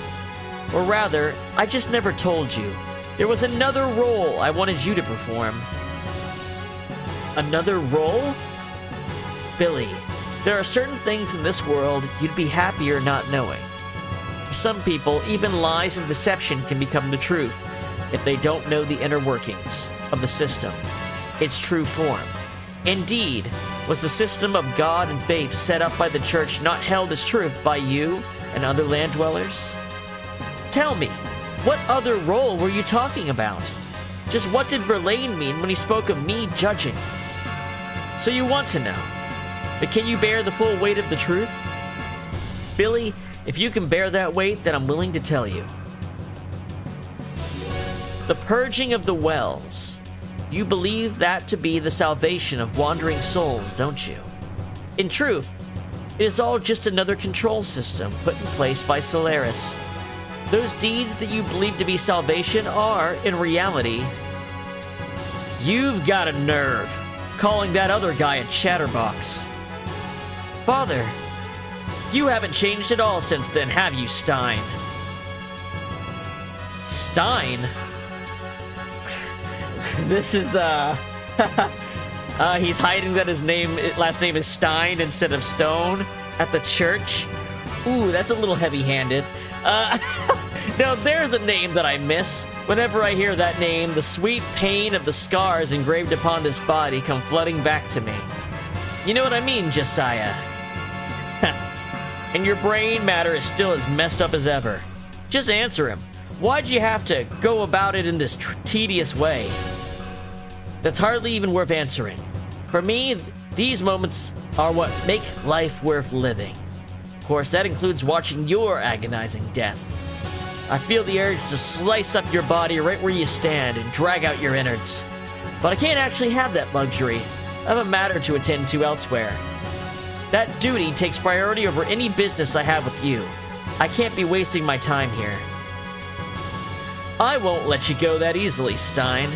Or rather, I just never told you. There was another role I wanted you to perform. Another role? Billy, there are certain things in this world you'd be happier not knowing. For some people, even lies and deception can become the truth if they don't know the inner workings of the system, its true form. Indeed, was the system of God and faith set up by the Church not held as truth by you and other land dwellers? Tell me, what other role were you talking about? Just what did Verlaine mean when he spoke of me judging? So you want to know, but can you bear the full weight of the truth? Billy, if you can bear that weight, then I'm willing to tell you. The purging of the wells. You believe that to be the salvation of wandering souls, don't you? In truth, it is all just another control system put in place by Solaris. Those deeds that you believe to be salvation are, in reality... You've got a nerve, calling that other guy a chatterbox. Father, you haven't changed at all since then, have you, Stein? Stein? This is He's hiding that his last name is Stein instead of Stone at the church. Ooh, that's a little heavy-handed. Now, there's a name that I miss. Whenever I hear that name, the sweet pain of the scars engraved upon this body come flooding back to me. You know what I mean, Josiah? And your brain matter is still as messed up as ever. Just answer him. Why'd you have to go about it in this tedious way? That's hardly even worth answering. For me, these moments are what make life worth living. Of course, that includes watching your agonizing death. I feel the urge to slice up your body right where you stand and drag out your innards. But I can't actually have that luxury. I have a matter to attend to elsewhere. That duty takes priority over any business I have with you. I can't be wasting my time here. I won't let you go that easily, Stein.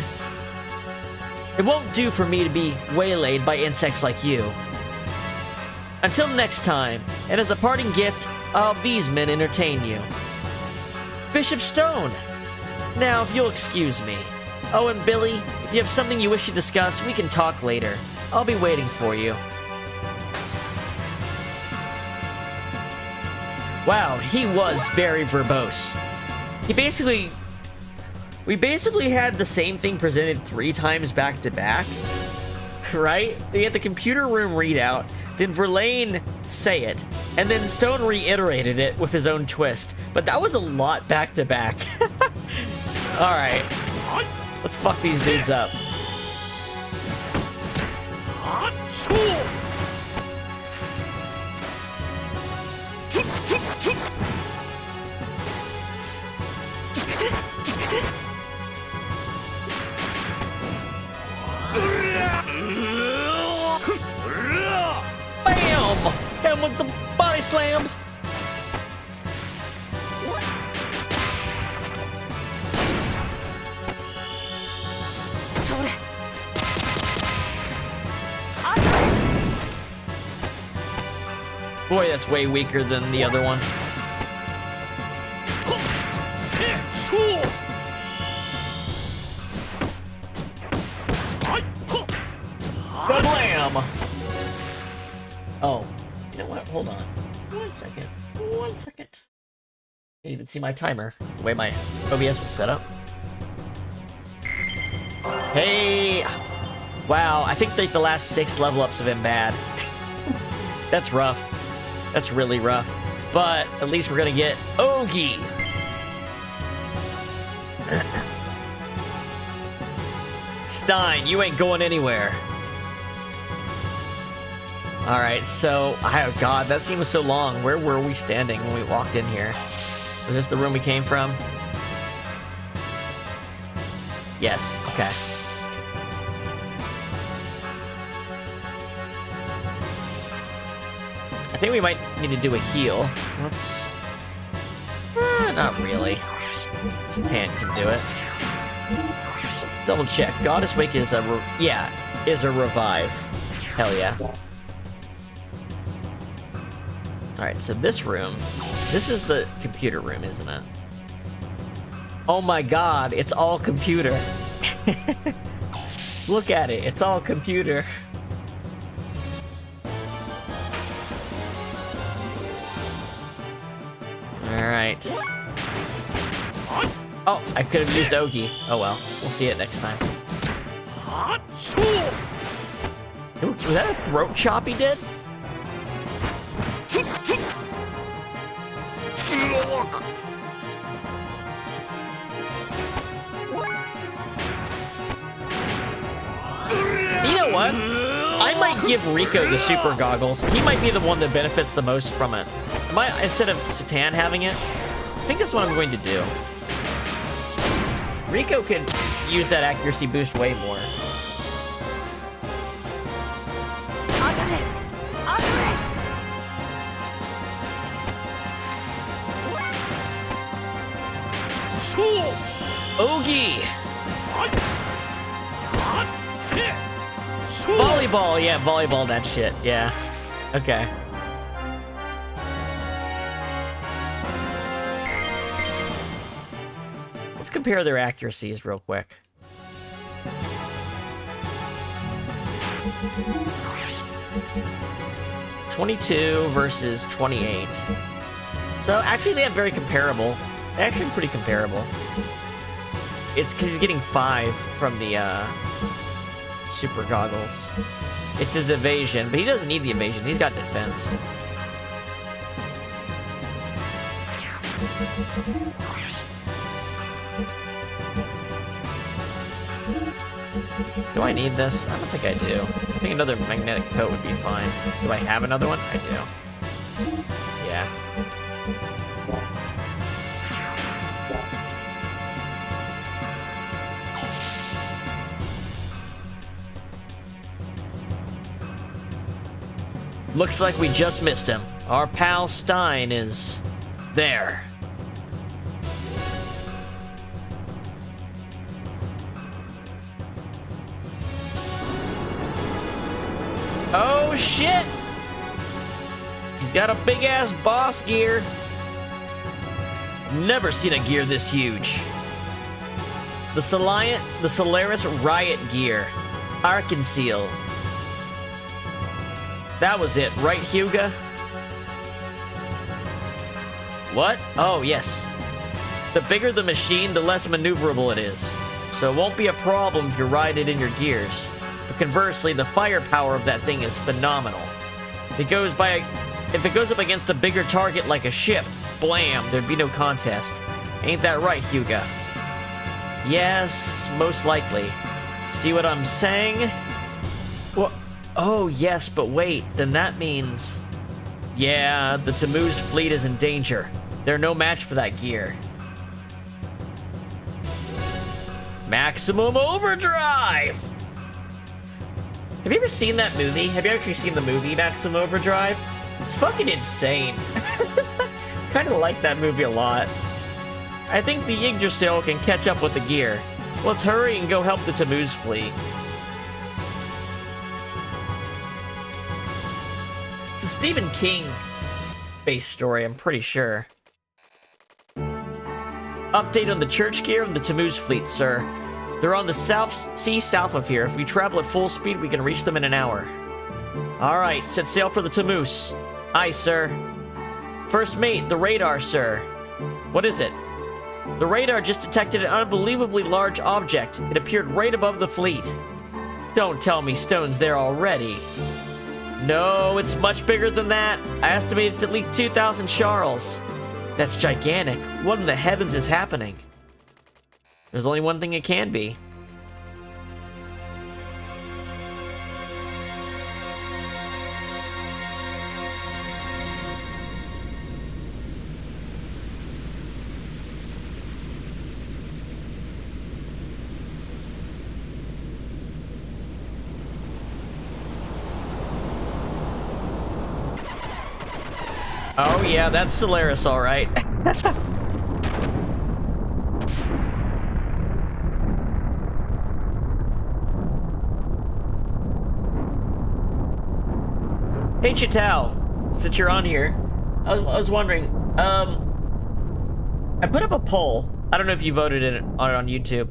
It won't do for me to be waylaid by insects like you. Until next time, and as a parting gift, I'll have these men entertain you. Bishop Stone! Now, if you'll excuse me. Oh, and Billy, if you have something you wish to discuss, we can talk later. I'll be waiting for you. Wow, he was very verbose. We basically had the same thing presented 3 times back to back, right? We had the computer room readout, then Verlaine say it, and then Stone reiterated it with his own twist. But that was a lot back to back. Alright, let's fuck these dudes up. Bam! Hit him with the body slam! Boy, that's way weaker than the other one. Blam! Oh, you know what? Hold on. 1 second. 1 second. Can't even see my timer. The way my OBS was set up. Hey! Wow, I think like the last 6 level ups have been bad. That's rough. That's really rough. But at least we're gonna get Ogie! Stein, you ain't going anywhere. Alright, so... Oh god, that scene was so long. Where were we standing when we walked in here? Was this the room we came from? Yes, okay. I think we might need to do a heal. Let's... not really. Satan can do it. Let's double check. Goddess Wake is a... is a revive. Hell yeah. Alright, so this room... This is the computer room, isn't it? Oh my god, it's all computer. Look at it, it's all computer. Alright. Oh, I could have used Ogie. Oh well, we'll see it next time. Ooh, was that a throat chop he did? You know what? I might give Rico the super goggles. He might be the one that benefits the most from it. Instead of Satan having it, I think that's what I'm going to do. Rico could use that accuracy boost way more. Ogie! Volleyball, yeah, volleyball that shit, yeah. Okay. Let's compare their accuracies real quick. $22 versus $28. So actually they have very comparable. Actually pretty comparable. It's because he's getting 5 from the super goggles. It's his evasion, but he doesn't need the evasion. He's got defense. Do I need this? I don't think I do. I think another magnetic coat would be fine. Do I have another one? I do. Yeah. Looks like we just missed him. Our pal Stein is there. Oh shit! He's got a big ass boss gear. Never seen a gear this huge. The Solaris Riot gear. Arkanseal. That was it, right, Hyuga? What? Oh, yes. The bigger the machine, the less maneuverable it is. So it won't be a problem if you ride it in your gears. But conversely, the firepower of that thing is phenomenal. If it goes up against a bigger target like a ship, blam, there'd be no contest. Ain't that right, Hyuga? Yes, most likely. See what I'm saying? What? Oh, yes, but wait, then that means... Yeah, the Tammuz fleet is in danger. They're no match for that gear. Maximum Overdrive! Have you ever seen that movie? Have you actually seen the movie Maximum Overdrive? It's fucking insane. Kind of like that movie a lot. I think the Yggdrasil can catch up with the gear. Let's hurry and go help the Tammuz fleet. It's a Stephen King-based story, I'm pretty sure. Update on the church gear of the Tammuz fleet, sir. They're on the south of here. If we travel at full speed, we can reach them in an hour. Alright, set sail for the Tammuz. Aye, sir. First mate, the radar, sir. What is it? The radar just detected an unbelievably large object. It appeared right above the fleet. Don't tell me Stone's there already. No, it's much bigger than that. I estimate it's at least 2,000 Charles. That's gigantic. What in the heavens is happening? There's only one thing it can be. Oh yeah, that's Solaris, all right. Hey Chital, since you're on here, I was wondering, I put up a poll, I don't know if you voted on YouTube,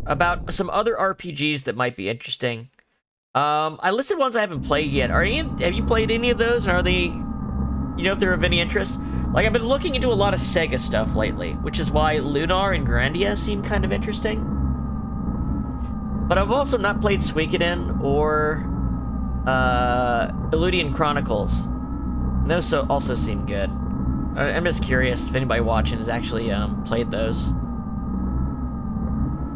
about some other RPGs that might be interesting. I listed ones I haven't played yet. Have you played any of those, and are they, you know, if they're of any interest? Like, I've been looking into a lot of Sega stuff lately, which is why Lunar and Grandia seem kind of interesting. But I've also not played Suikoden or Illudian Chronicles. And those also seem good. I'm just curious if anybody watching has actually played those.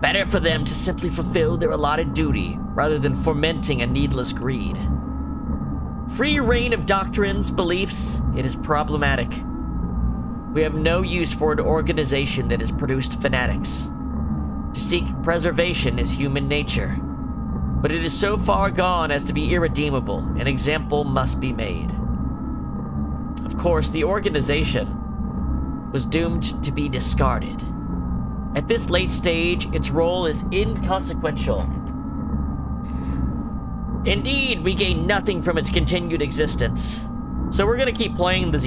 Better for them to simply fulfill their allotted duty rather than fomenting a needless greed. Free reign of doctrines, beliefs, it is problematic. We have no use for an organization that has produced fanatics. To seek preservation is human nature. But it is so far gone as to be irredeemable. An example must be made. Of course, the organization was doomed to be discarded. At this late stage, its role is inconsequential. Indeed, we gain nothing from its continued existence. So we're gonna keep playing the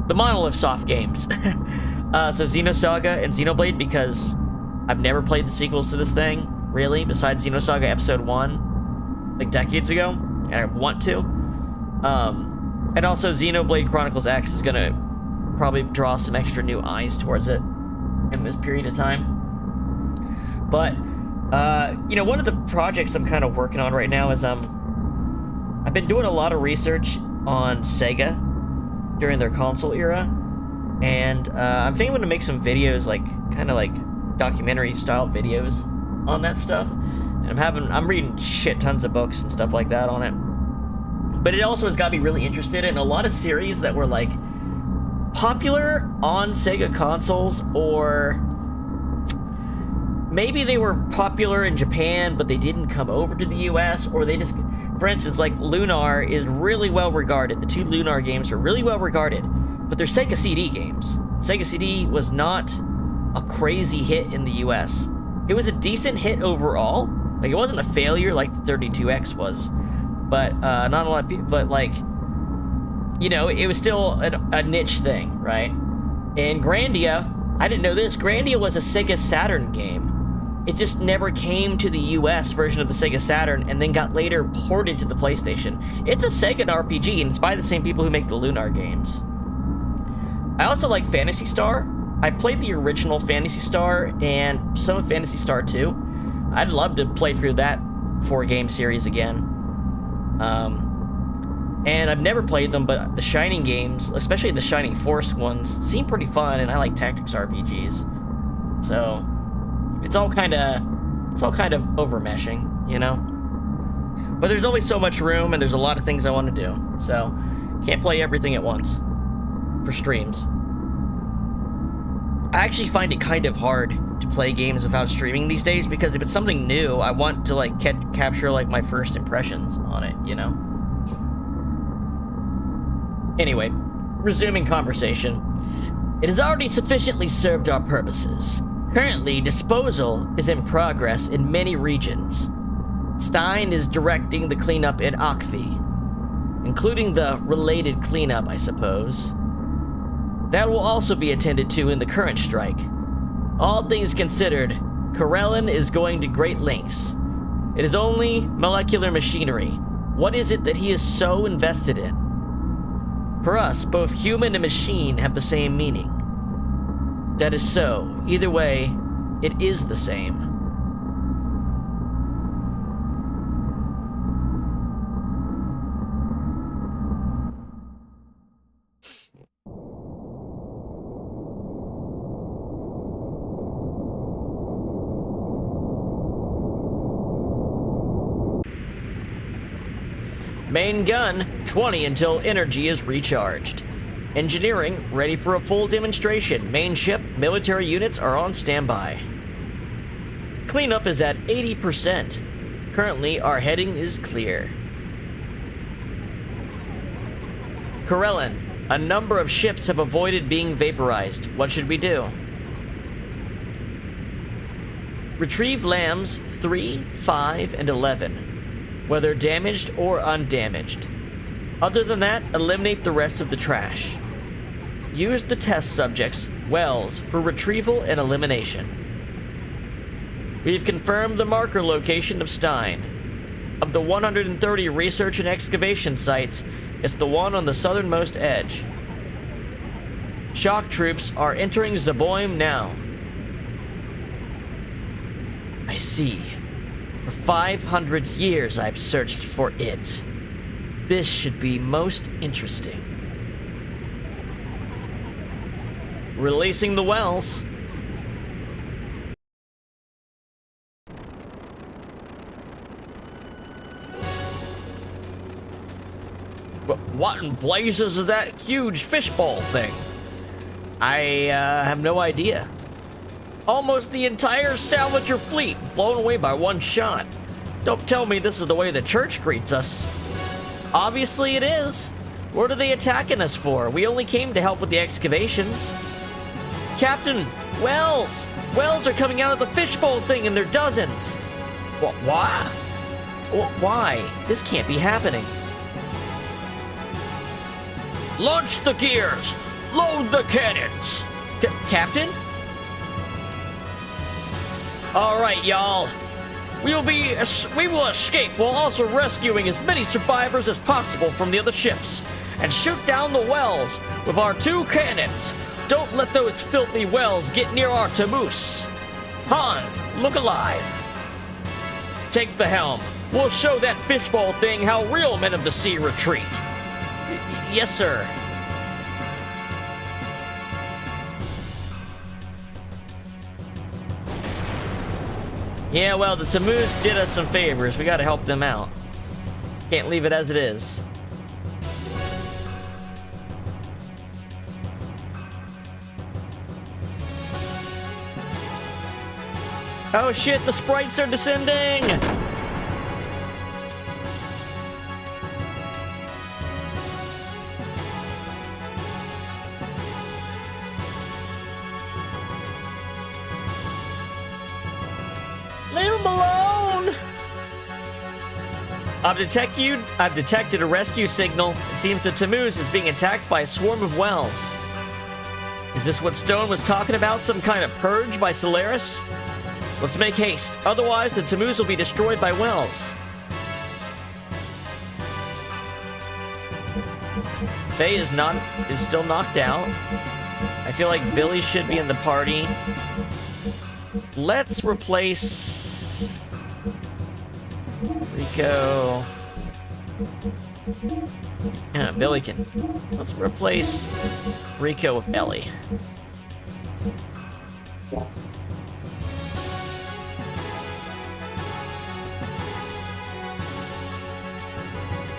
the Monolith Soft games. So Xenosaga and Xenoblade, because I've never played the sequels to this thing, really, besides Xenosaga Episode 1. like decades ago, and I want to. And also Xenoblade Chronicles X is gonna probably draw some extra new eyes towards it in this period of time. But you know, one of the projects I'm kind of working on right now is I've been doing a lot of research on Sega during their console era, and I'm thinking I'm gonna make some videos, like kind of like documentary style videos on that stuff. And I'm reading shit tons of books and stuff like that on it. But it also has got me really interested in a lot of series that were like popular on Sega consoles, or maybe they were popular in Japan, but they didn't come over to the US, or they just, for instance, like Lunar is really well regarded. The two Lunar games are really well regarded, but they're Sega CD games. Sega CD was not a crazy hit in the US. It was a decent hit overall. Like, it wasn't a failure like the 32X was, but not a lot of people, but like, you know, it was still a niche thing, right? And Grandia, I didn't know this, Grandia was a Sega Saturn game. It just never came to the US version of the Sega Saturn and then got later ported to the PlayStation. It's a Sega RPG, and it's by the same people who make the Lunar games. I also like Phantasy Star. I played the original Phantasy Star and some of Phantasy Star 2. I'd love to play through that 4-game series again. And I've never played them, but the Shining games, especially the Shining Force ones, seem pretty fun, and I like tactics RPGs. So it's all kind of overmeshing, you know? But there's only so much room, and there's a lot of things I want to do. So can't play everything at once for streams. I actually find it kind of hard to play games without streaming these days, because if it's something new, I want to like capture like my first impressions on it, you know? Anyway, resuming conversation. It has already sufficiently served our purposes. Currently, disposal is in progress in many regions. Stein is directing the cleanup in Akfi, including the related cleanup, I suppose. That will also be attended to in the current strike. All things considered, Karelin is going to great lengths. It is only molecular machinery. What is it that he is so invested in? For us, both human and machine have the same meaning. That is so. Either way, it is the same. Main gun, 20 until energy is recharged. Engineering, ready for a full demonstration. Main ship, military units are on standby. Cleanup is at 80%. Currently, our heading is clear. Karelin, a number of ships have avoided being vaporized. What should we do? Retrieve lambs 3, 5, and 11. Whether damaged or undamaged. Other than that, eliminate the rest of the trash. Use the test subjects, Wells, for retrieval and elimination. We've confirmed the marker location of Stein. Of the 130 research and excavation sites, it's the one on the southernmost edge. Shock troops are entering Zeboim now. I see. For 500 years I've searched for it. This should be most interesting. Releasing the wells. But what in blazes is that huge fishbowl thing? I have no idea. Almost the entire Salvager fleet blown away by one shot. Don't tell me this is the way the church greets us. Obviously it is. What are they attacking us for? We only came to help with the excavations. Captain, Wells! Wells are coming out of the fishbowl thing in their dozens. Why? Why? This can't be happening. Launch the gears! Load the cannons! Captain? All right, y'all. We will escape while also rescuing as many survivors as possible from the other ships and shoot down the wells with our 2 cannons. Don't let those filthy wells get near our Tamus. Hans, look alive. Take the helm. We'll show that fishbowl thing how real men of the sea retreat. Yes, sir. Yeah, well, the Tamus did us some favors. We gotta help them out. Can't leave it as it is. Oh shit, the sprites are descending! Leave him alone! I've detected a rescue signal. It seems the Tamus is being attacked by a swarm of wells. Is this what Stone was talking about? Some kind of purge by Solaris? Let's make haste. Otherwise, the Tamus will be destroyed by wells. Faye is still knocked out. I feel like Billy should be in the party. Let's replace Rico. Yeah, Billy can. Let's replace Rico with Ellie.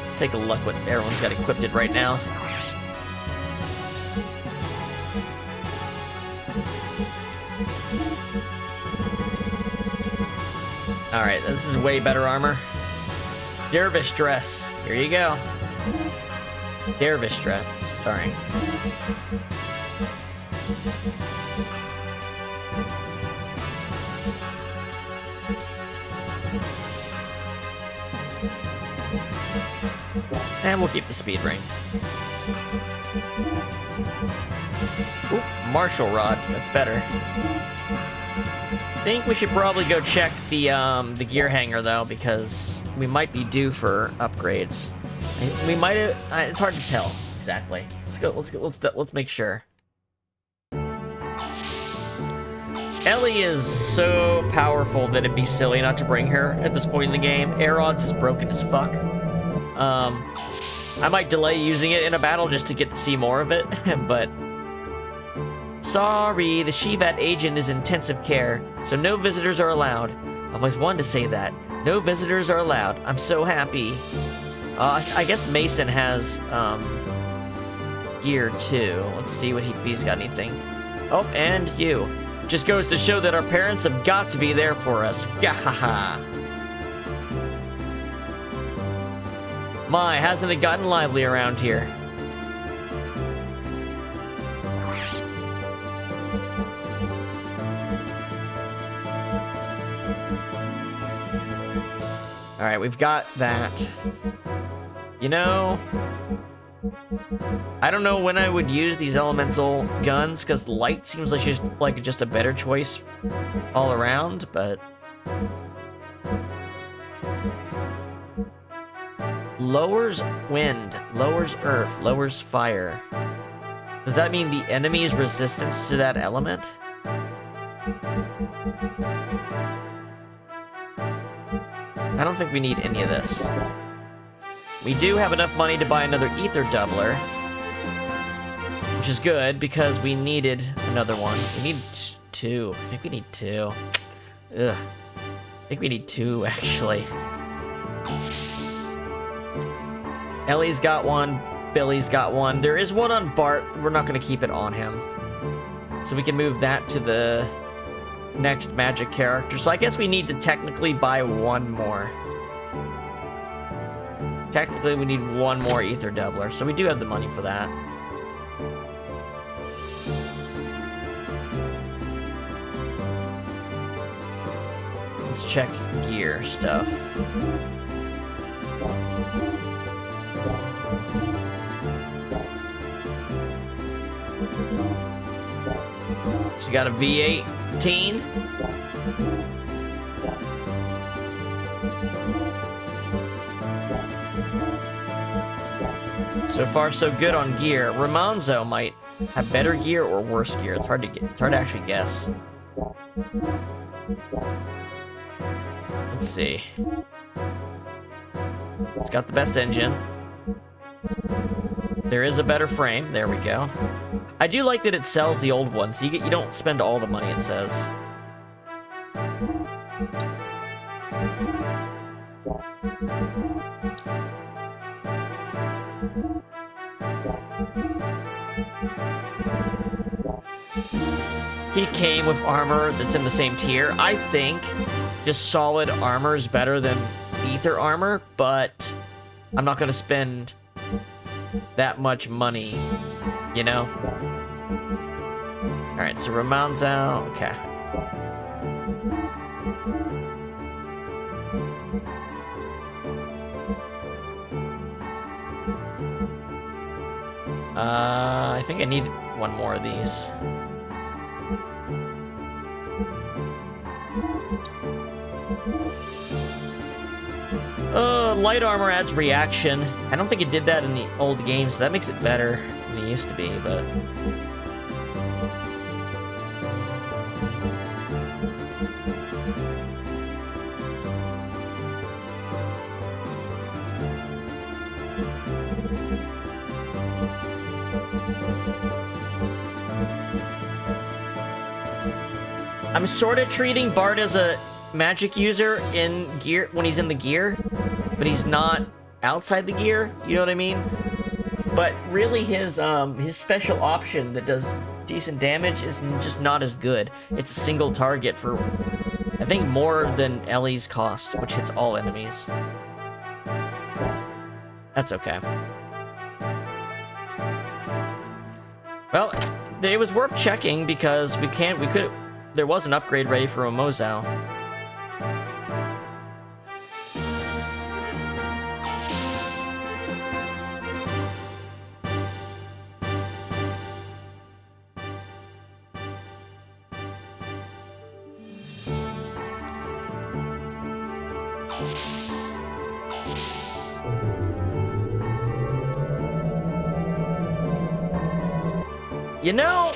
Let's take a look what everyone's got equipped right now. Alright, this is way better armor. Dervish dress. Here you go. Dervish dress. Starring. And we'll keep the speed ring. Ooh, martial rod. That's better. I think we should probably go check the gear hanger though, because we might be due for upgrades. We might have. It's hard to tell exactly. Let's make sure. Ellie is so powerful that it'd be silly not to bring her at this point in the game. Air odds is broken as fuck. I might delay using it in a battle just to get to see more of it, but. Sorry, the Shivat agent is intensive care, so no visitors are allowed. I always wanted to say that. No visitors are allowed. I'm so happy. I guess Mason has gear too. Let's see if he's got anything. Oh, and you. Just goes to show that our parents have got to be there for us. Gahaha. My, hasn't it gotten lively around here? Alright, we've got that. You know, I don't know when I would use these elemental guns, because light seems like just a better choice all around, but... Lowers wind, lowers earth, lowers fire. Does that mean the enemy's resistance to that element? I don't think we need any of this. We do have enough money to buy another ether doubler, which is good because we needed another one. We need 2. I think we need 2. Ugh. I think we need 2, actually. Ellie's got one. Billy's got one. There is one on Bart. We're not going to keep it on him. So we can move that to the next magic character. So I guess we need to technically buy one more. Technically, we need one more ether doubler. So we do have the money for that. Let's check gear stuff. She's got a V18. So far, so good on gear. Ramonzo might have better gear or worse gear. It's hard to actually guess. Let's see. It's got the best engine. There is a better frame. There we go. I do like that it sells the old ones, so you don't spend all the money, it says. He came with armor that's in the same tier. I think just solid armor is better than ether armor, but I'm not going to spend that much money, you know? Alright, so Ramon's out. Okay. I think I need one more of these. Light armor adds reaction. I don't think it did that in the old games, so that makes it better than it used to be, but... I'm sort of treating Bart as a magic user in gear when he's in the gear, but he's not outside the gear, you know what I mean? But really his special option that does decent damage is just not as good. It's a single target for, I think, more than Ellie's cost, which hits all enemies. That's okay. Well, it was worth checking because there was an upgrade ready for Omozao. You know,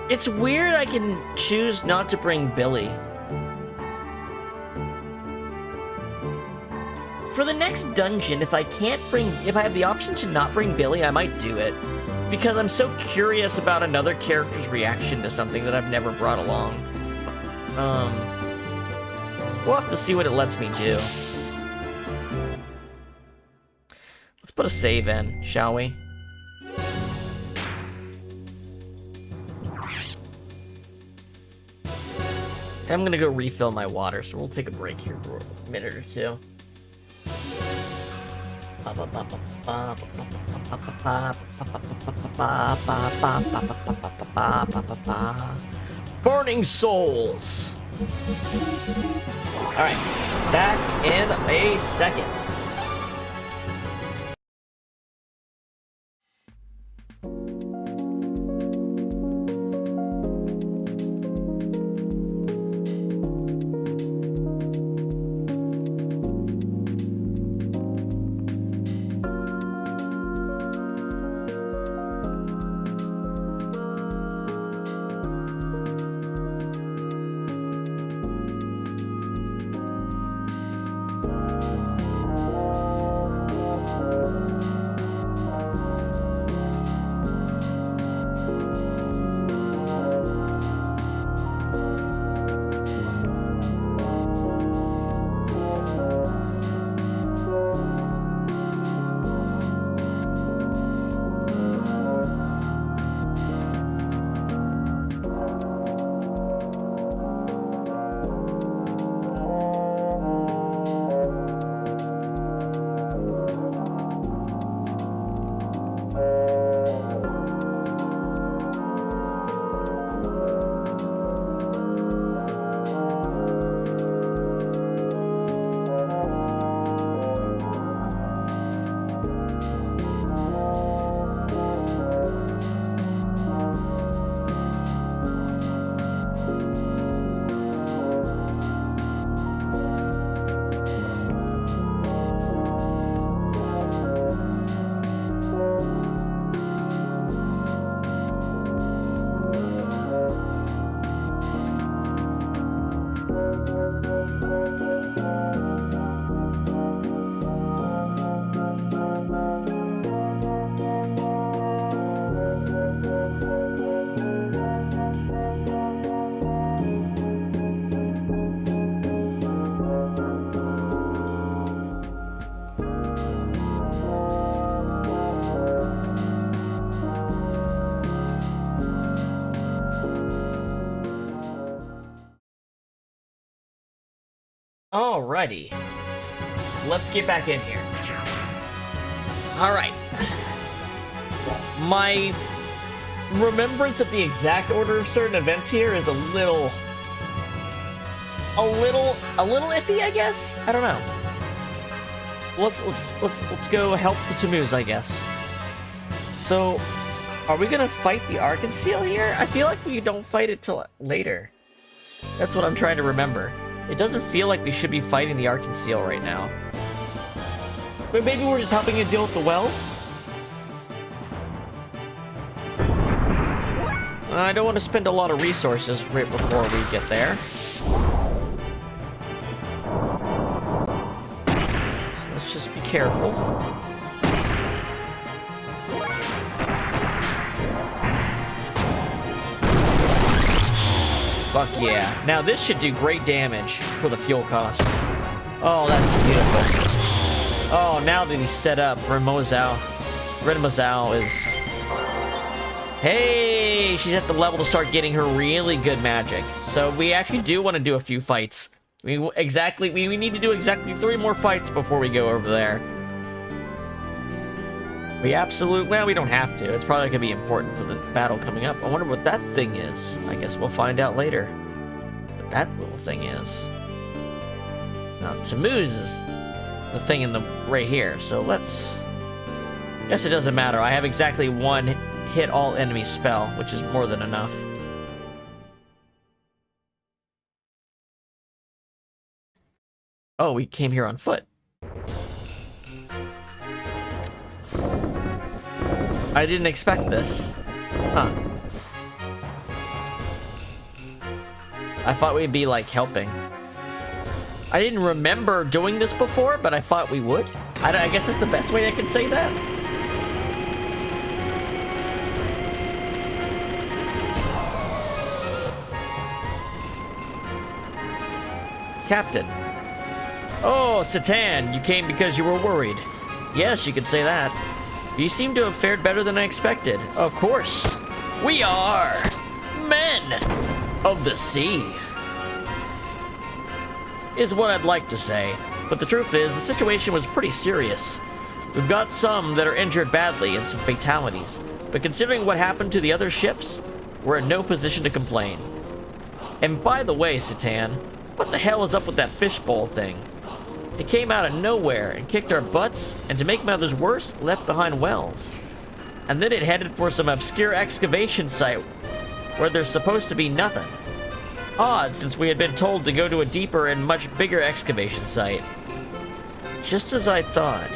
it's weird I can choose not to bring Billy. For the next dungeon, if I have the option to not bring Billy, I might do it. Because I'm so curious about another character's reaction to something that I've never brought along. We'll have to see what it lets me do. Let's put a save in, shall we? I'm gonna go refill my water, so we'll take a break here for a minute or two. Burning Souls! Alright, back in a second. Alrighty. Let's get back in here. Alright. My remembrance of the exact order of certain events here is a little iffy, I guess? I don't know. Let's go help the Tammuz, I guess. So, are we gonna fight the Arkansil here? I feel like we don't fight it till later. That's what I'm trying to remember. It doesn't feel like we should be fighting the Arkansil right now. But maybe we're just helping it deal with the wells? I don't want to spend a lot of resources right before we get there. So let's just be careful. Fuck yeah. Now this should do great damage for the fuel cost. Oh, that's beautiful. Oh, now that he's set up, Renmozao is... Hey, she's at the level to start getting her really good magic. So we actually do want to do a few fights. We need to do exactly 3 more fights before we go over there. Well, we don't have to. It's probably going to be important for the battle coming up. I wonder what that thing is. I guess we'll find out later what that little thing is. Now, Tammuz is the thing in the right here, so let's... Guess it doesn't matter. I have exactly 1 hit all enemies spell, which is more than enough. Oh, we came here on foot. I didn't expect this. Huh. I thought we'd be, like, helping. I didn't remember doing this before, but I thought we would. I guess that's the best way I can say that. Captain. Oh, Satan, you came because you were worried. Yes, you could say that. You seem to have fared better than I expected. Of course. We are men of the sea, is what I'd like to say. But the truth is, the situation was pretty serious. We've got some that are injured badly and some fatalities. But considering what happened to the other ships, we're in no position to complain. And by the way, Satan, what the hell is up with that fishbowl thing? It came out of nowhere and kicked our butts, and to make matters worse, left behind wells. And then it headed for some obscure excavation site where there's supposed to be nothing. Odd, since we had been told to go to a deeper and much bigger excavation site. Just as I thought.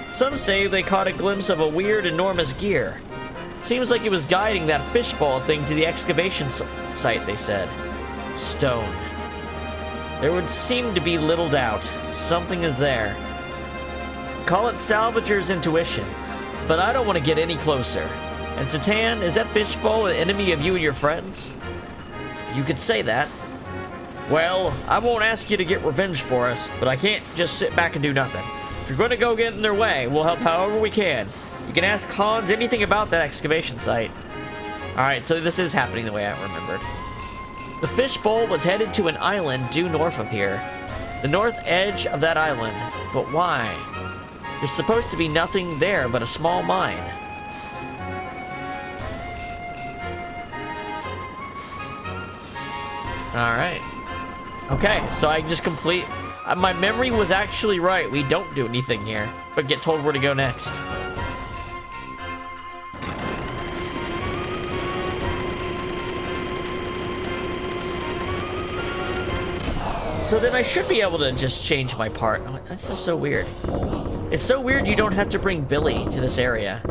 Some say they caught a glimpse of a weird, enormous gear. Seems like it was guiding that fishbowl thing to the excavation site, they said. Stone. There would seem to be little doubt. Something is there. Call it Salvager's intuition, but I don't want to get any closer. And Satan, is that fishbowl an enemy of you and your friends? You could say that. Well, I won't ask you to get revenge for us, but I can't just sit back and do nothing. If you're going to go get in their way, we'll help however we can. You can ask Hans anything about that excavation site. Alright, so this is happening the way I remembered. The fishbowl was headed to an island due north of here. The north edge of that island. But why? There's supposed to be nothing there but a small mine. Alright. Okay, so I just complete... my memory was actually right. We don't do anything here, but get told where to go next. So then I should be able to just change my part. Oh, that's just so weird. It's so weird you don't have to bring Billy to this area.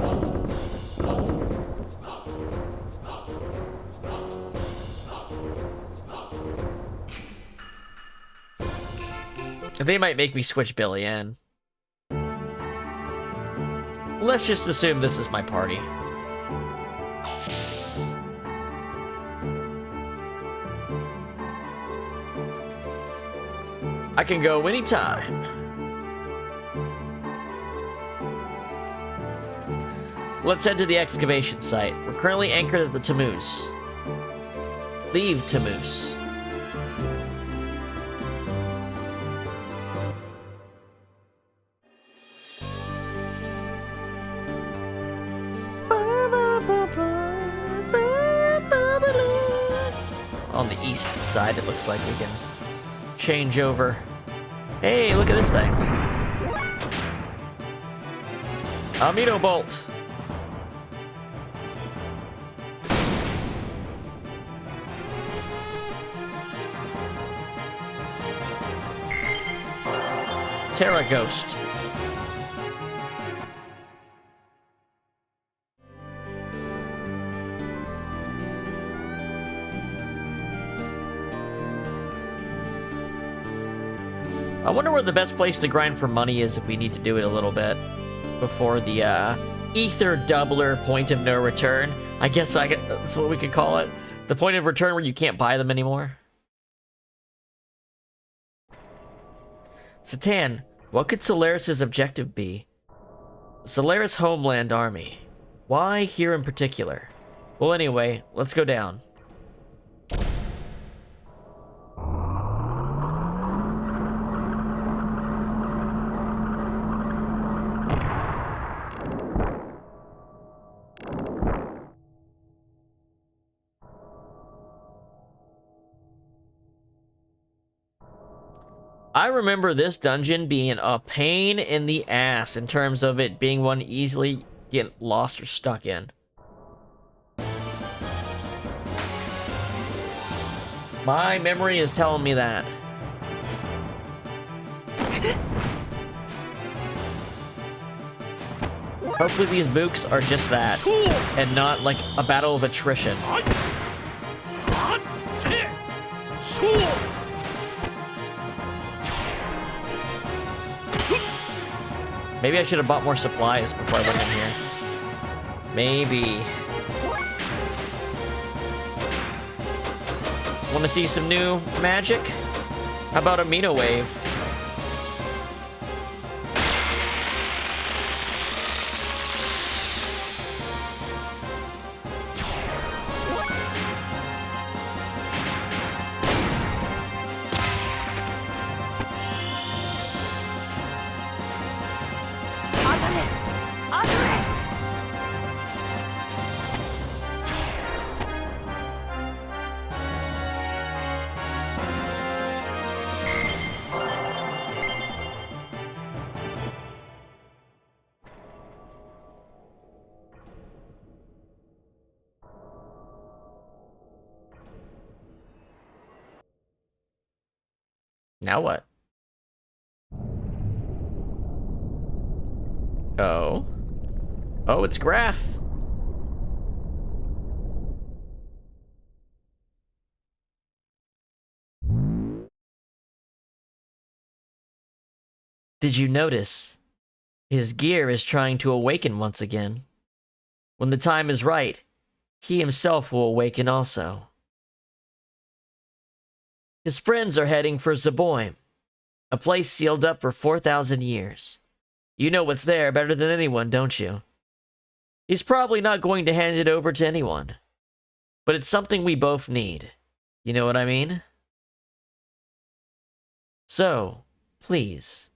They might make me switch Billy in. Let's just assume this is my party. I can go anytime. Let's head to the excavation site. We're currently anchored at the Tammuz. Leave Tammuz. on the east side, it looks like we can change over. Hey, look at this thing. Amino Bolt. Terra Ghost. I wonder where the best place to grind for money is if we need to do it a little bit before the Ether Doubler point of no return. I guess that's what we could call it. The point of return where you can't buy them anymore. Satan, what could Solaris' objective be? Solaris Homeland Army. Why here in particular? Well, anyway, let's go down. I remember this dungeon being a pain in the ass in terms of it being one easily get lost or stuck in. My memory is telling me that. Hopefully these books are just that, and not like a battle of attrition. Maybe I should have bought more supplies before I went in here. Maybe. Want to see some new magic? How about Amino Wave? Now what? Oh. Oh, it's Graph. Did you notice? His gear is trying to awaken once again. When the time is right, he himself will awaken also. His friends are heading for Zeboim, a place sealed up for 4,000 years. You know what's there better than anyone, don't you? He's probably not going to hand it over to anyone, but it's something we both need. You know what I mean? So, please.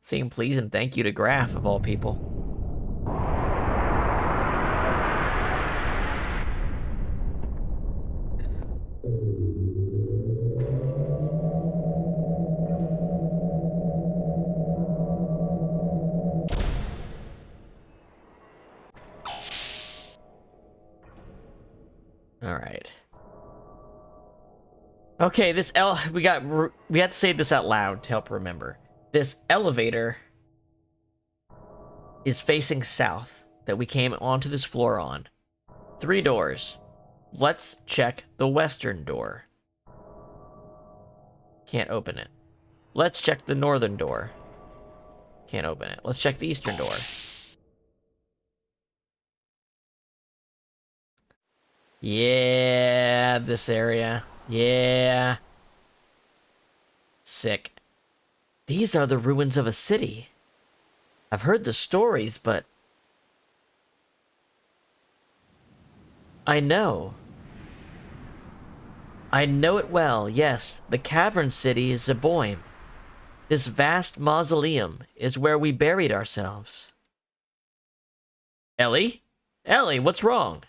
Saying please and thank you to Graph, of all people. All right. Okay, we have to say this out loud to help remember. This elevator is facing south that we came onto this floor on. 3 doors. Let's check the western door. Can't open it. Let's check the northern door. Can't open it. Let's check the eastern door. Yeah, this area. Yeah. Sick. These are the ruins of a city. I've heard the stories, but... I know. I know it well, yes. The cavern city is Zeboim. This vast mausoleum is where we buried ourselves. Ellie? Ellie, what's wrong?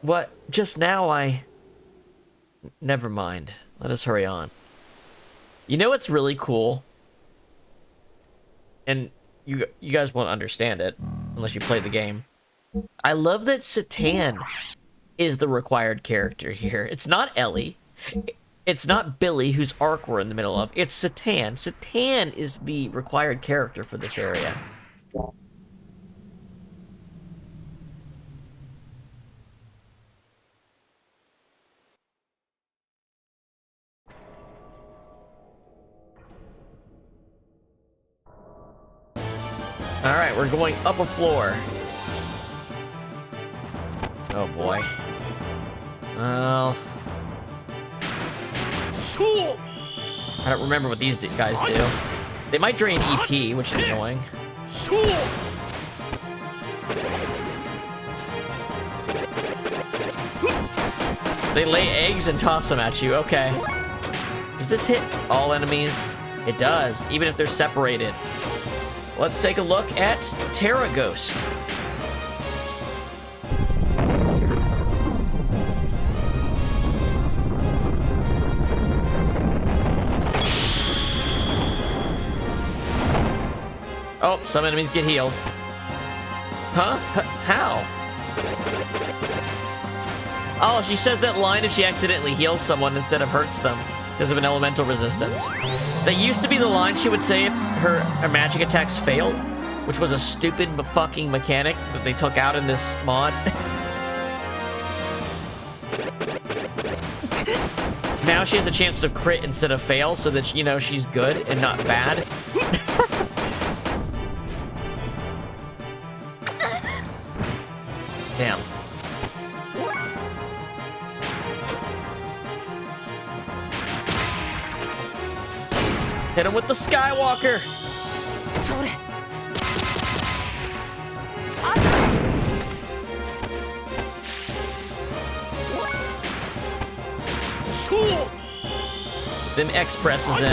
What? Just now Never mind. Let us hurry on. You know what's really cool? And you guys won't understand it unless you play the game. I love that Satan is the required character here. It's not Ellie. It's not Billy, whose arc we're in the middle of. It's Satan. Satan is the required character for this area. Alright, we're going up a floor. Oh boy. Well... I don't remember what these guys do. They might drain EP, which is annoying. They lay eggs and toss them at you, okay. Does this hit all enemies? It does, even if they're separated. Let's take a look at Terra Ghost. Oh, some enemies get healed. Huh? How? Oh, she says that line if she accidentally heals someone instead of hurts them because of an elemental resistance. That used to be the line she would say if her magic attacks failed, which was a stupid fucking mechanic that they took out in this mod. Now she has a chance to crit instead of fail so that, you know, she's good and not bad. Damn. Hit him with the Skywalker. Then X presses in.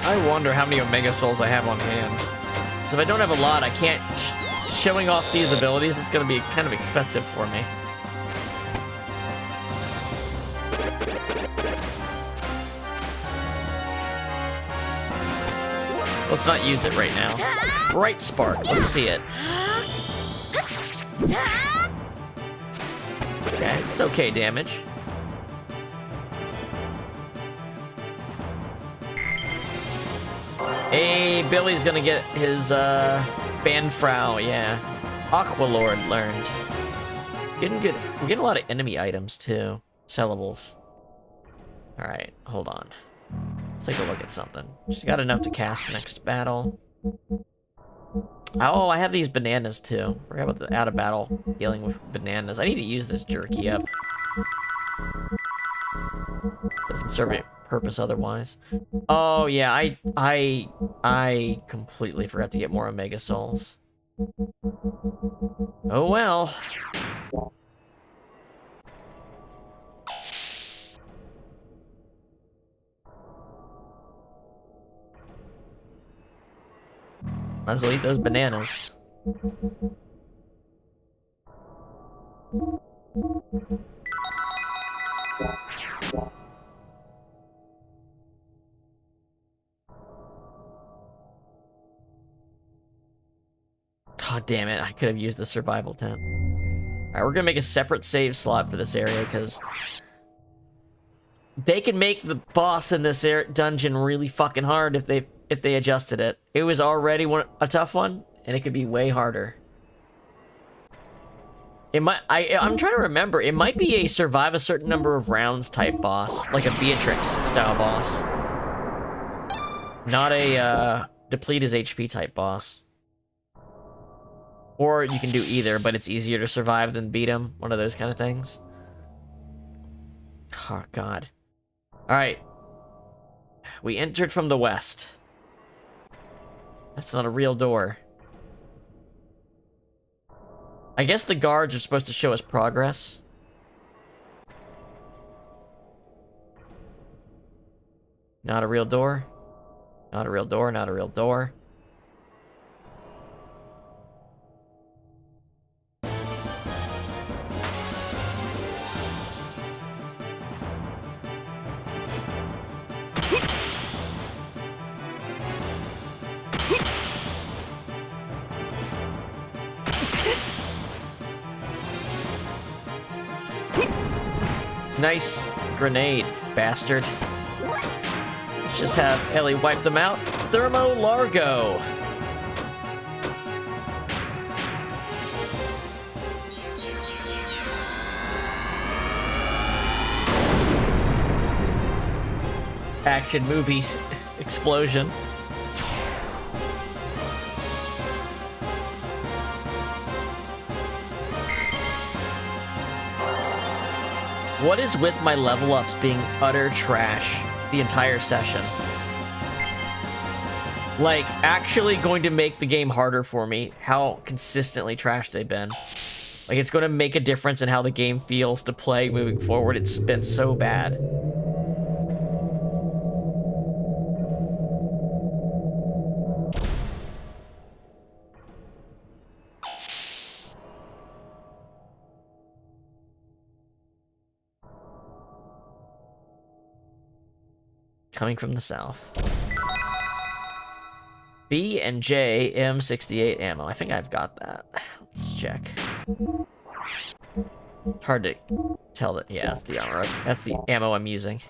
I wonder how many Omega Souls I have on hand. So if I don't have a lot, I can't... Showing off these abilities is going to be kind of expensive for me. Let's not use it right now. Bright Spark, let's see it. Okay, it's okay damage. Hey, Billy's gonna get his, Banfrau, yeah. Aqualord learned. Getting good. We're getting a lot of enemy items, too. Sellables. Alright, hold on. Let's take a look at something. She's got enough to cast next battle. Oh, I have these bananas, too. Forgot about the out-of-battle healing with bananas. I need to use this jerky up. Doesn't serve a purpose otherwise. Oh yeah, I completely forgot to get more Omega Souls. Oh well. Might as well eat those bananas. God damn it, I could have used the survival tent. Alright, we're gonna make a separate save slot for this area, because they can make the boss in this dungeon really fucking hard if they adjusted it. It was already a tough one, and it could be way harder. It might, I'm trying to remember, it might be a survive a certain number of rounds type boss, like a Beatrix style boss. Not a deplete his HP type boss. Or you can do either, but it's easier to survive than beat him. One of those kind of things. Oh, God. Alright. We entered from the west. That's not a real door. I guess the guards are supposed to show us progress. Not a real door. Not a real door, not a real door. Nice grenade, bastard. Let's just have Ellie wipe them out. Thermo Largo. Action movies explosion. What is with my level ups being utter trash the entire session? Like, actually going to make the game harder for me, how consistently trash they've been. Like, it's going to make a difference in how the game feels to play moving forward. It's been so bad. Coming from the south. B and J M68 ammo. I think I've got that. Let's check. It's hard to tell that. Yeah, that's the ammo. That's the ammo I'm using.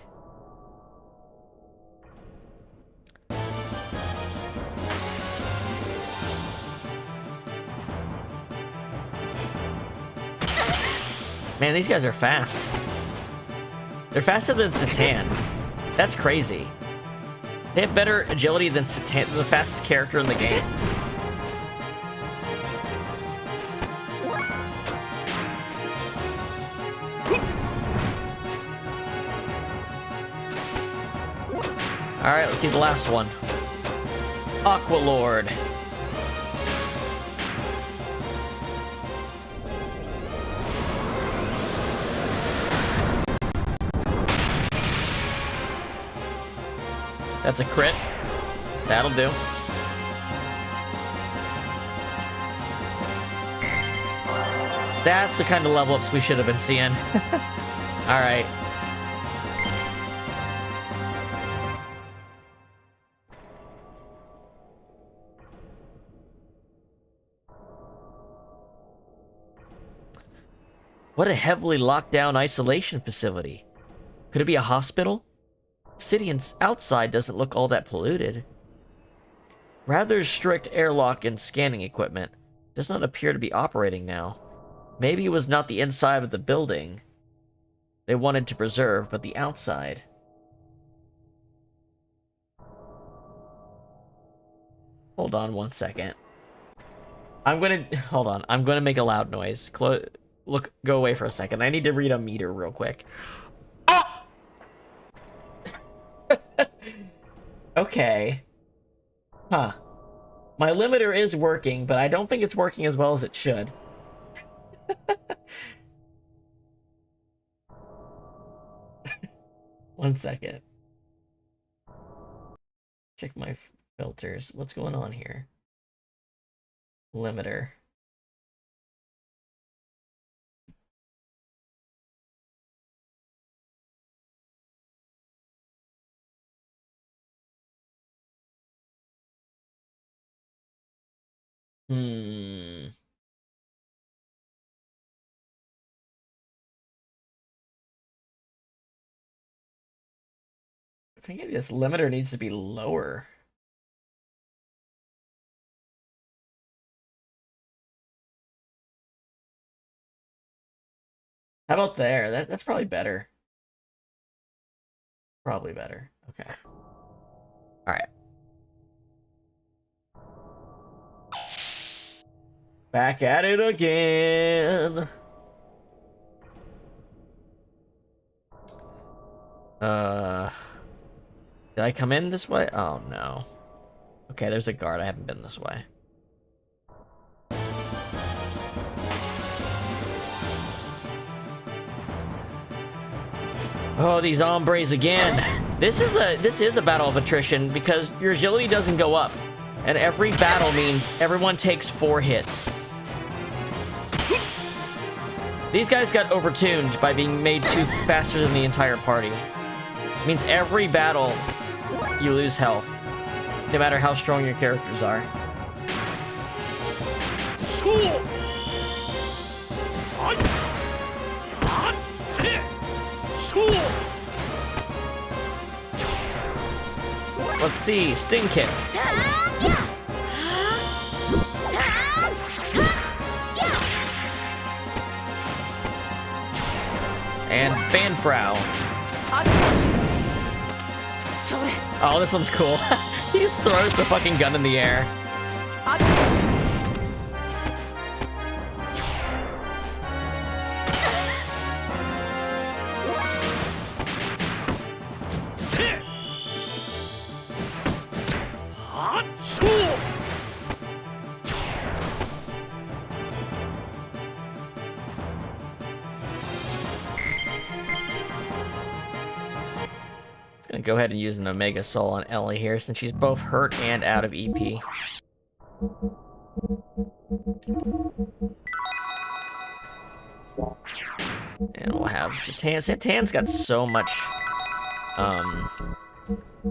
Man, these guys are fast. They're faster than Satan. That's crazy. They have better agility than Satan, the fastest character in the game. Alright, let's see the last one. Aqua Lord. That's a crit. That'll do. That's the kind of level ups we should have been seeing. Alright. What a heavily locked down isolation facility. Could it be a hospital? The city outside doesn't look all that polluted. Rather strict airlock and scanning equipment does not appear to be operating now. Maybe it was not the inside of the building they wanted to preserve, but the outside. Hold on one second. Hold on. I'm gonna make a loud noise. Go away for a second. I need to read a meter real quick. Okay. Huh. My limiter is working, but I don't think it's working as well as it should. One second. Check my filters. What's going on here? Limiter. I think this limiter needs to be lower. How about there? That's probably better. Probably better. Okay. All right. Back at it again. Did I come in this way? Oh no. Okay, there's a guard. I haven't been this way. Oh, these hombres again. This is a battle of attrition because your agility doesn't go up. And every battle means everyone takes 4 hits. These guys got overtuned by being made faster than the entire party. It means every battle, you lose health. No matter how strong your characters are. Let's see, Sting Kick. And Banfrau. Oh, this one's cool. He just throws the fucking gun in the air. Gonna go ahead and use an Omega Soul on Ellie here since she's both hurt and out of EP. And we'll have Satan. Satan's got so much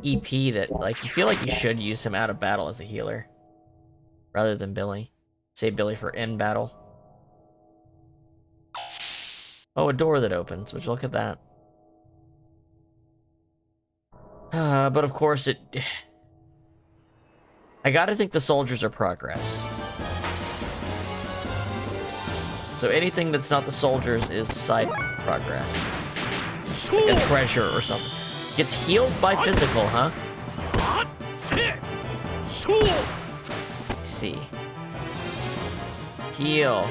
EP that like you feel like you should use him out of battle as a healer rather than Billy. Save Billy for in battle. Oh, a door that opens. Would you look at that? But of course I gotta think the soldiers are progress. So anything that's not the soldiers is side progress. Like a treasure or something. Gets healed by physical, huh? Let's see. Heal.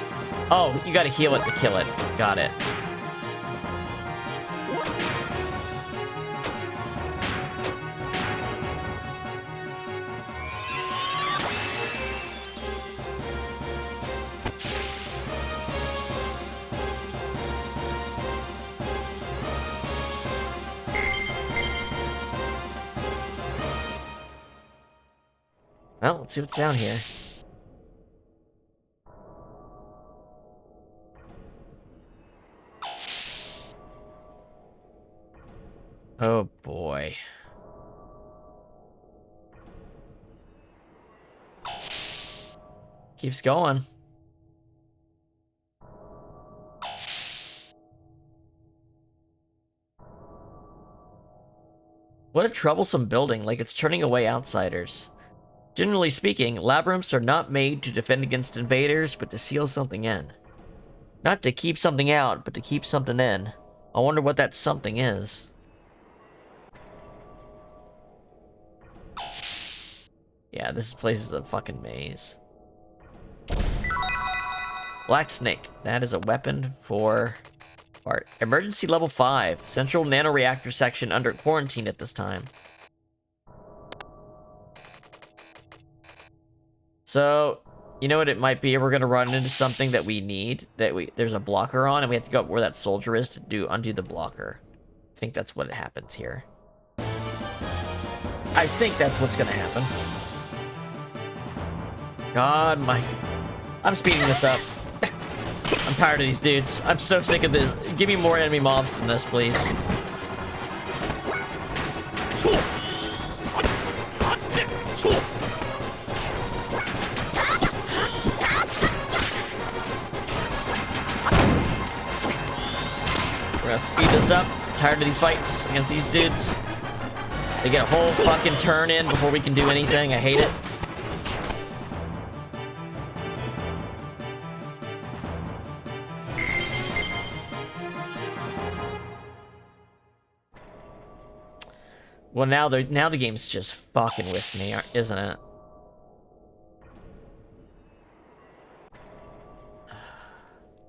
Oh, you gotta heal it to kill it. Got it. Well, let's see what's down here. Oh boy. Keeps going. What a troublesome building, like it's turning away outsiders. Generally speaking, labyrinths are not made to defend against invaders, but to seal something in. Not to keep something out, but to keep something in. I wonder what that something is. Yeah, this place is a fucking maze. Black Snake. That is a weapon for... Art. Emergency level 5. Central nanoreactor section under quarantine at this time. So, you know what it might be? We're gonna run into something that we need, there's a blocker on, and we have to go up where that soldier is to undo the blocker. I think that's what happens here. I think that's what's gonna happen. God, I'm speeding this up. I'm tired of these dudes. I'm so sick of this. Give me more enemy mobs than this, please. We're gonna speed this up. I'm tired of these fights against these dudes. They get a whole fucking turn in before we can do anything. I hate it. Well, now the game's just fucking with me, isn't it?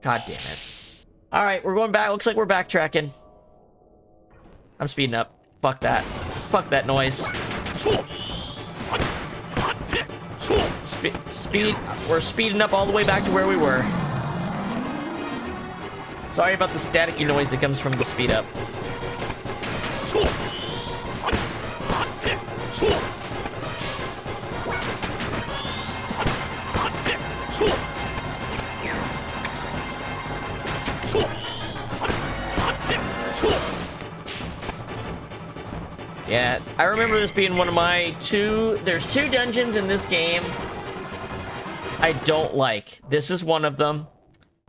God damn it. Alright, we're going back. Looks like we're backtracking. I'm speeding up. Fuck that. Fuck that noise. Speed. We're speeding up all the way back to where we were. Sorry about the staticky noise that comes from the speed up. Yeah, I remember this being one of my there's two dungeons in this game I don't like. This is one of them,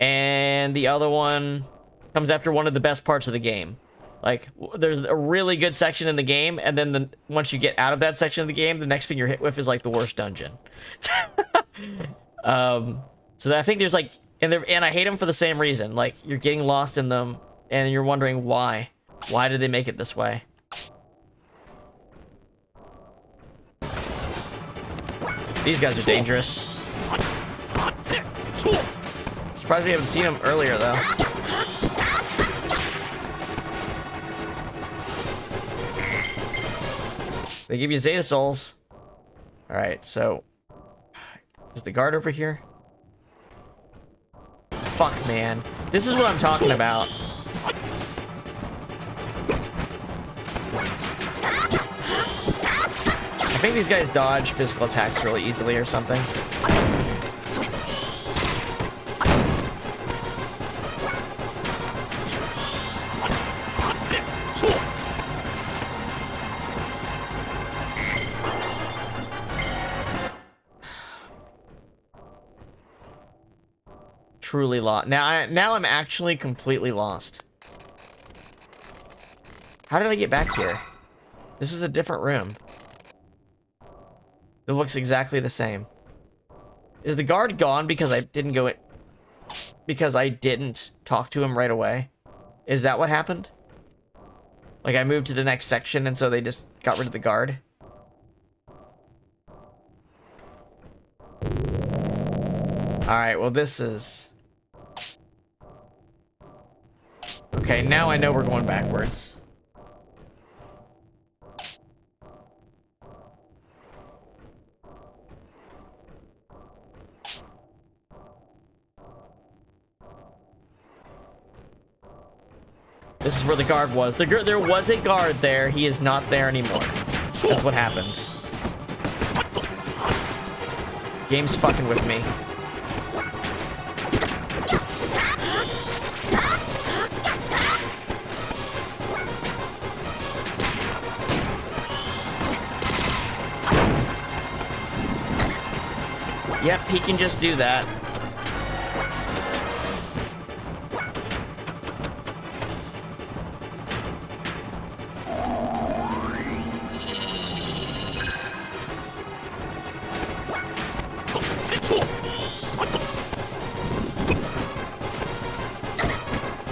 and the other one comes after one of the best parts of the game. Like, there's a really good section in the game, and then once you get out of that section of the game, the next thing you're hit with is like the worst dungeon. So I think there's like, and I hate them for the same reason. Like, you're getting lost in them, and you're wondering why. Why did they make it this way? These guys are dangerous. Surprised we haven't seen them earlier, though. They give you Zeta Souls. Alright, so... is the guard over here? Fuck, man. This is what I'm talking about. I think these guys dodge physical attacks really easily or something. Truly lost. Now I'm actually completely lost. How did I get back here? This is a different room. It looks exactly the same. Is the guard gone because I didn't go in? Because I didn't talk to him right away? Is that what happened? Like, I moved to the next section and so they just got rid of the guard? Alright, well this is... okay, now I know we're going backwards. This is where the guard was. There was a guard there. He is not there anymore. That's what happened. Game's fucking with me. Yep, he can just do that.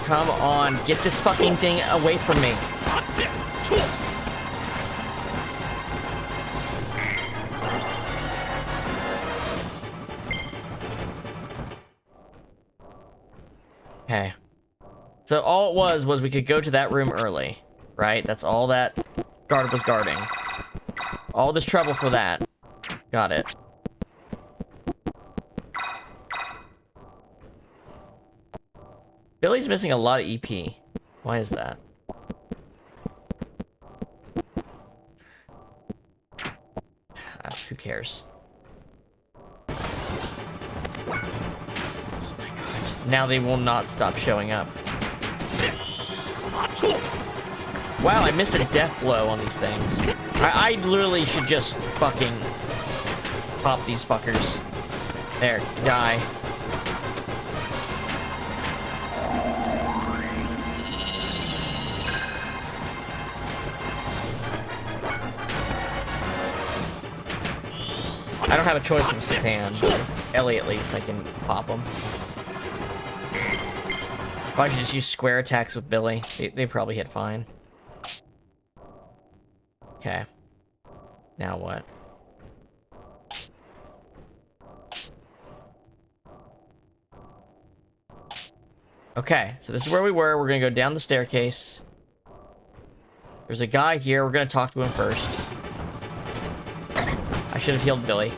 Come on, get this fucking thing away from me. Okay. So all it was we could go to that room early, right? That's all that guard was guarding. All this trouble for that. Got it. Billy's missing a lot of EP. Why is that? Who cares? Oh my god. Now they will not stop showing up. Wow, I missed a death blow on these things. I literally should just fucking pop these fuckers. There, die. I don't have a choice from Satan, but Ellie at least, I can pop him. If I should just use square attacks with Billy, they probably hit fine. Okay. Now what? Okay, so this is where we were. We're gonna go down the staircase. There's a guy here. We're gonna talk to him first. I should have healed Billy.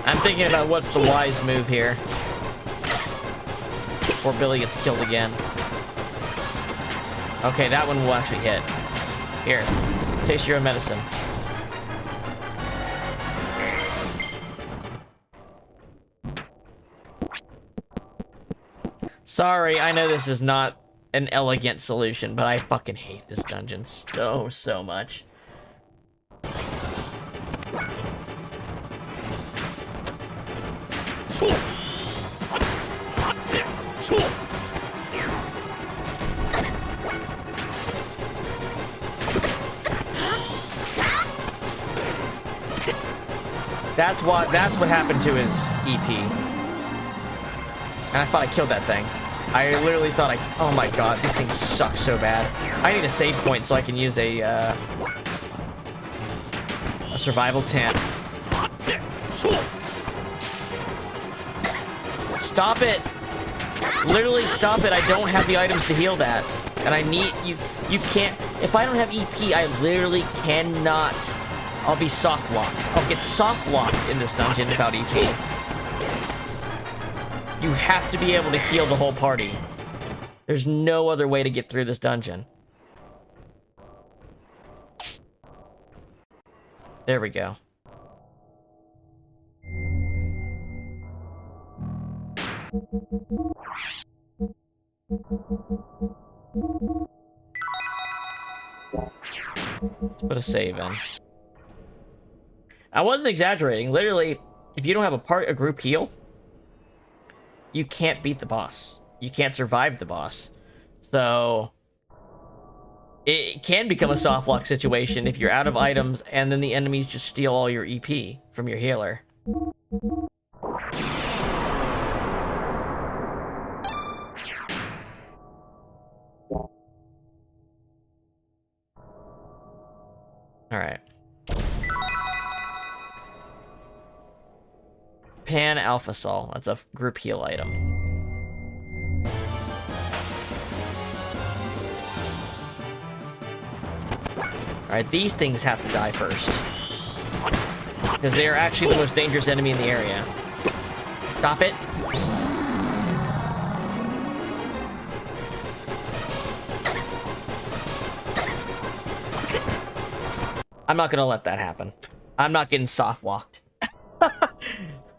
I'm thinking about what's the wise move here. before Billy gets killed again. Okay, that one will actually hit. Here, taste your own medicine. Sorry, I know this is not an elegant solution, but I fucking hate this dungeon so much. That's what happened to his EP. And I thought I killed that thing. I literally thought oh my god, these things suck so bad. I need a save point so I can use a survival tent. Stop it! Literally stop it, I don't have the items to heal that. And I need, you can't, if I don't have EP, I literally cannot, I'll be soft locked. I'll get soft locked in this dungeon without EP. You have to be able to heal the whole party. There's no other way to get through this dungeon. There we go. Let's put a save in. I wasn't exaggerating. Literally, if you don't have a group heal, you can't beat the boss. You can't survive the boss. So it can become a soft lock situation if you're out of items and then the enemies just steal all your EP from your healer. Alright. Pan Alpha Sol. That's a group heal item. Alright, these things have to die first. Because they are actually the most dangerous enemy in the area. Stop it. I'm not gonna let that happen. I'm not getting soft walked.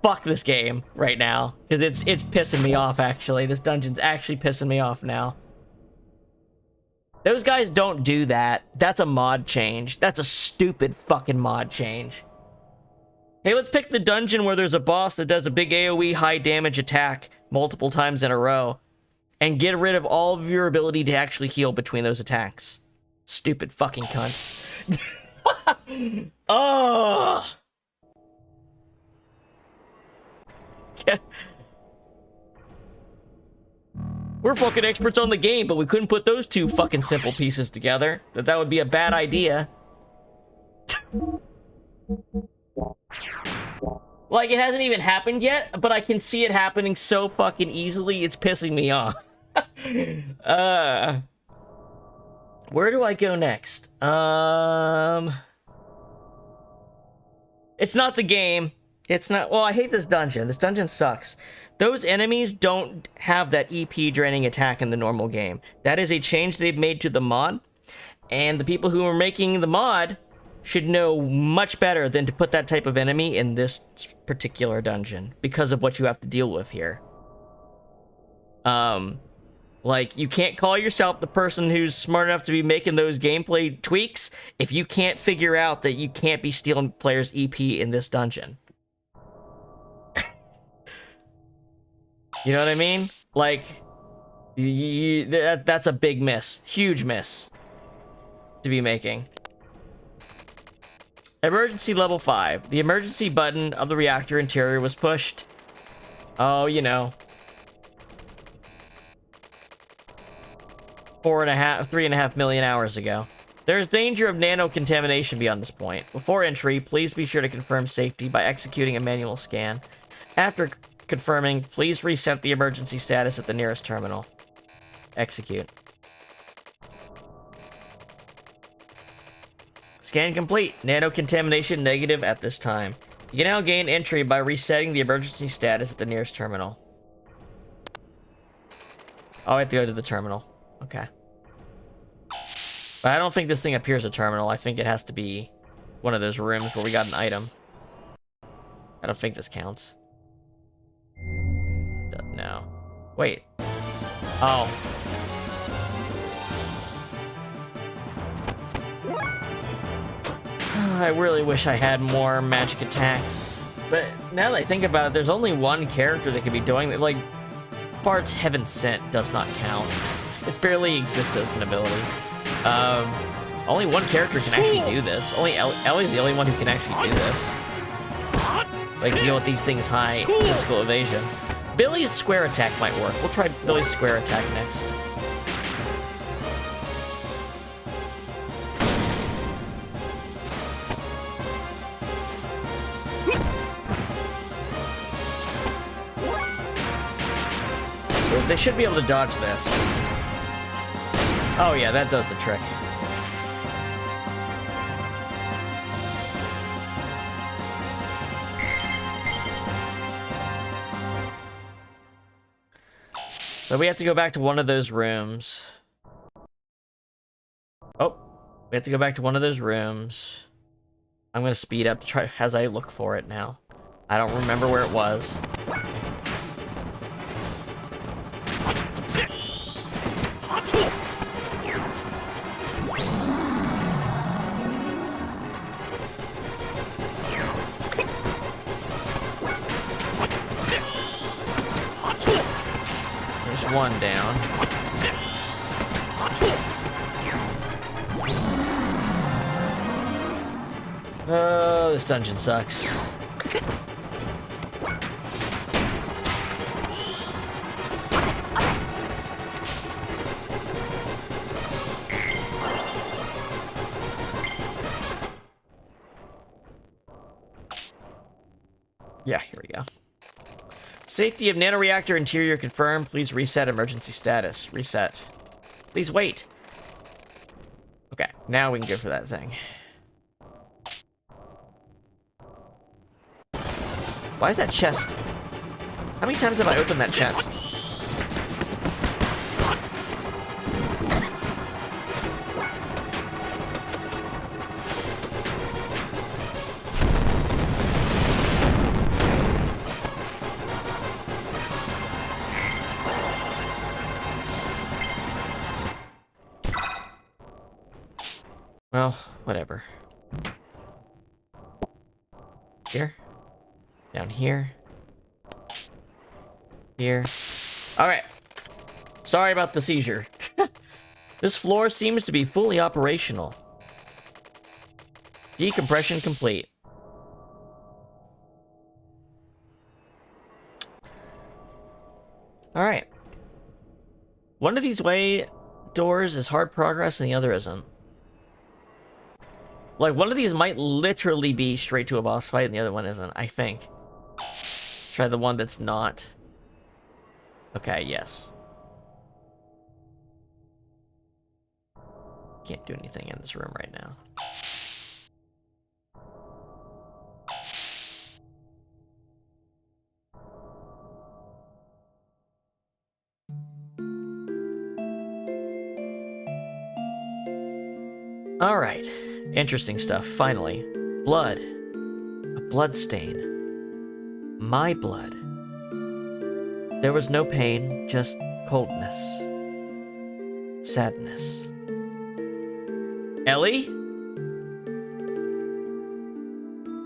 Fuck this game right now. Because it's pissing me off, actually. This dungeon's actually pissing me off now. Those guys don't do that. That's a mod change. That's a stupid fucking mod change. Hey, let's pick the dungeon where there's a boss that does a big AoE high damage attack multiple times in a row. And get rid of all of your ability to actually heal between those attacks. Stupid fucking cunts. Oh! We're fucking experts on the game, but we couldn't put those two fucking simple pieces together. That would be a bad idea. Like, it hasn't even happened yet, but I can see it happening so fucking easily, it's pissing me off. Where do I go next? It's not the game. It's not... Well, I hate this dungeon. This dungeon sucks. Those enemies don't have that EP draining attack in the normal game. That is a change they've made to the mod. And the people who are making the mod should know much better than to put that type of enemy in this particular dungeon. Because of what you have to deal with here. Like, you can't call yourself the person who's smart enough to be making those gameplay tweaks if you can't figure out that you can't be stealing players' EP in this dungeon. You know what I mean? Like, that's a big miss. Huge miss to be making. Emergency level 5. The emergency button of the reactor interior was pushed. Oh, you know. 3.5 million hours ago. There is danger of nano-contamination beyond this point. Before entry, please be sure to confirm safety by executing a manual scan. After confirming, please reset the emergency status at the nearest terminal. Execute. Scan complete. Nano-contamination negative at this time. You can now gain entry by resetting the emergency status at the nearest terminal. Oh, I have to go to the terminal. Okay. But I don't think this thing appears a terminal. I think it has to be one of those rooms where we got an item. I don't think this counts. No. Wait. Oh. I really wish I had more magic attacks. But now that I think about it, there's only one character that could be doing it. Like, Bart's Heaven Sent does not count. It barely exists as an ability. Only one character can actually do this. Only Ellie's the only one who can actually do this. Like, deal with these things high physical evasion. Billy's square attack might work. We'll try Billy's square attack next. So they should be able to dodge this. Oh yeah, that does the trick. So we have to go back to one of those rooms. Oh, we have to go back to one of those rooms. I'm gonna speed up to try as I look for it now. I don't remember where it was. There's one down. Oh, this dungeon sucks. Yeah, here we go. Safety of nanoreactor interior confirmed. Please reset emergency status. Reset. Please wait. Okay, now we can go for that thing. Why is that chest? How many times have I opened that chest? Well, whatever. Here. Down here. Here. Alright. Sorry about the seizure. This floor seems to be fully operational. Decompression complete. Alright. One of these way doors is hard progress and the other isn't. Like, one of these might literally be straight to a boss fight and the other one isn't, I think. Let's try the one that's not. Okay, yes. Can't do anything in this room right now. All right. Interesting stuff, finally. Blood. A blood stain. My blood. There was no pain, just coldness. Sadness. Ellie?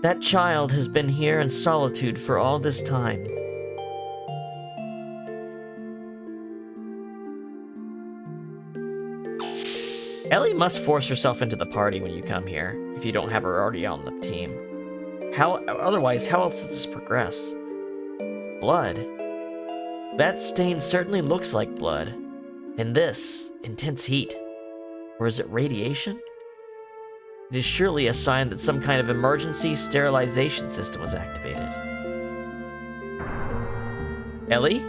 That child has been here in solitude for all this time. Ellie must force herself into the party when you come here, if you don't have her already on the team. Otherwise, how else does this progress? Blood. That stain certainly looks like blood. And this, intense heat. Or is it radiation? It is surely a sign that some kind of emergency sterilization system was activated. Ellie?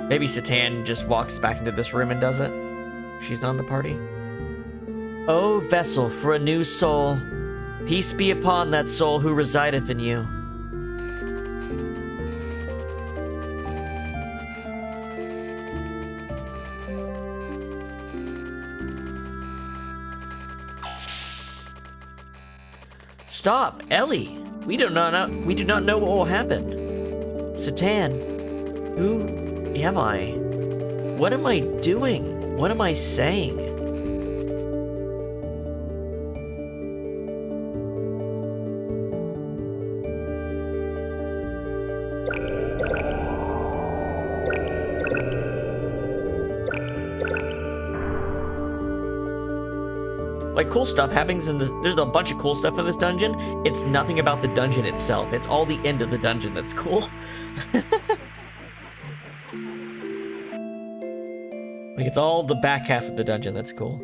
Maybe Satan just walks back into this room and does it. She's not in the party. O vessel for a new soul, peace be upon that soul who resideth in you. Stop, Ellie. We do not know what will happen. Satan, who am I? What am I doing? What am I saying? Like, cool stuff happens in this. There's a bunch of cool stuff in this dungeon. It's nothing about the dungeon itself. It's all the end of the dungeon that's cool. Like, it's all the back half of the dungeon that's cool.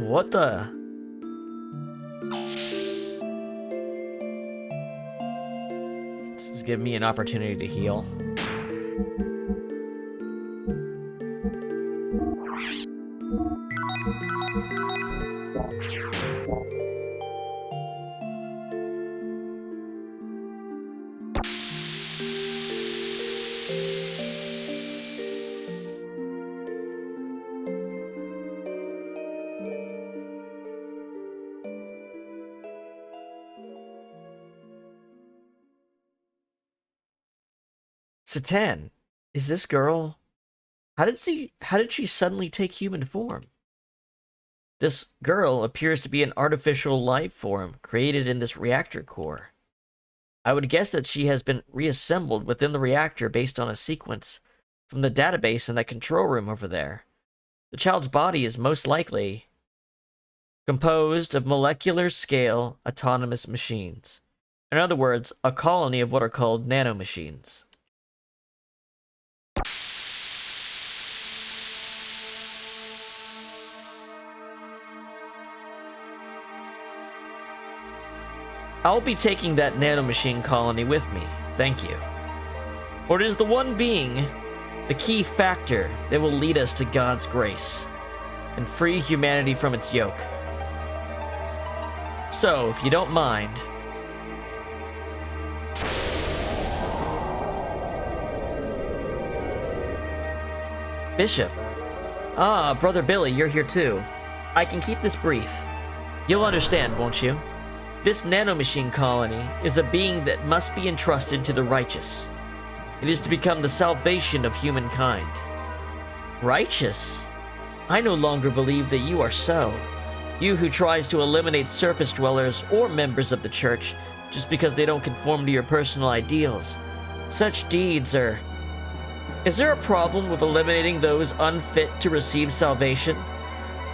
What the? This is giving me an opportunity to heal. Satan, is this girl? How did she suddenly take human form? This girl appears to be an artificial life form created in this reactor core. I would guess that she has been reassembled within the reactor based on a sequence from the database in that control room over there. The child's body is most likely composed of molecular scale autonomous machines. In other words, a colony of what are called nanomachines. I'll be taking that nanomachine colony with me, thank you. For it is the one being, the key factor that will lead us to God's grace and free humanity from its yoke. So, if you don't mind, Bishop. Ah, Brother Billy, you're here too. I can keep this brief. You'll understand, won't you? This nanomachine colony is a being that must be entrusted to the righteous. It is to become the salvation of humankind. Righteous? I no longer believe that you are so. You who tries to eliminate surface dwellers or members of the church just because they don't conform to your personal ideals. Such deeds are... Is there a problem with eliminating those unfit to receive salvation?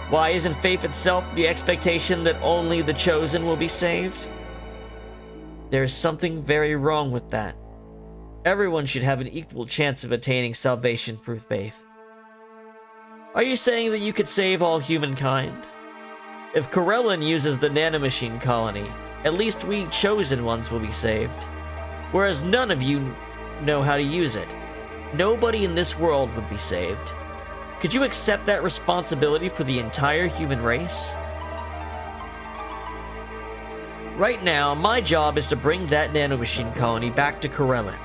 Why isn't faith itself the expectation that only the chosen will be saved? There is something very wrong with that. Everyone should have an equal chance of attaining salvation through faith. Are you saying that you could save all humankind? If Corellin uses the nanomachine colony, at least we chosen ones will be saved. Whereas none of you know how to use it. Nobody in this world would be saved. Could you accept that responsibility for the entire human race? Right now, my job is to bring that nanomachine colony back to Corellin.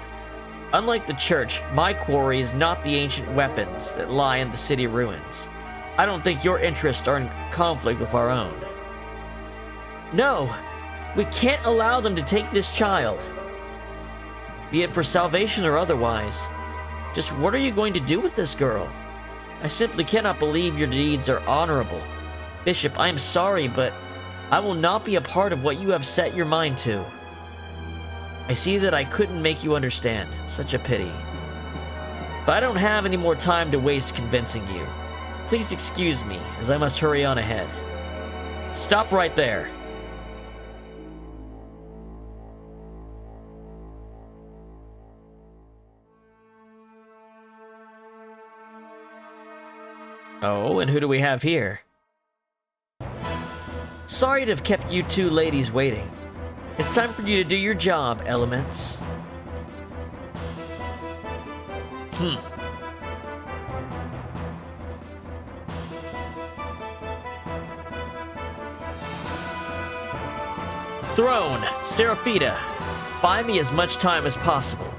Unlike the church, my quarry is not the ancient weapons that lie in the city ruins. I don't think your interests are in conflict with our own. No, we can't allow them to take this child. Be it for salvation or otherwise. Just what are you going to do with this girl? I simply cannot believe your deeds are honorable. Bishop, I am sorry, but I will not be a part of what you have set your mind to. I see that I couldn't make you understand. Such a pity. But I don't have any more time to waste convincing you. Please excuse me, as I must hurry on ahead. Stop right there. Oh, and who do we have here? Sorry to have kept you two ladies waiting. It's time for you to do your job, Elements. Throne, Seraphita, buy me as much time as possible.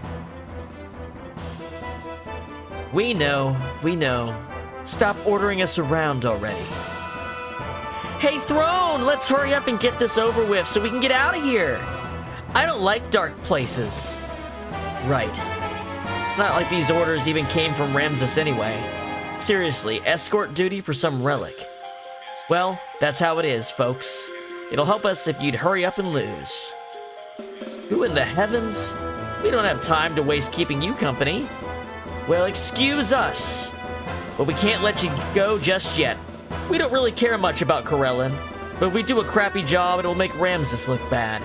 We know. Stop ordering us around already. Hey, Throne, let's hurry up and get this over with so we can get out of here. I don't like dark places. Right. It's not like these orders even came from Ramses anyway. Seriously, escort duty for some relic. Well, that's how it is, folks. It'll help us if you'd hurry up and lose. Who in the heavens? We don't have time to waste keeping you company. Well, excuse us, but we can't let you go just yet. We don't really care much about Corellin, but if we do a crappy job, it'll make Ramses look bad.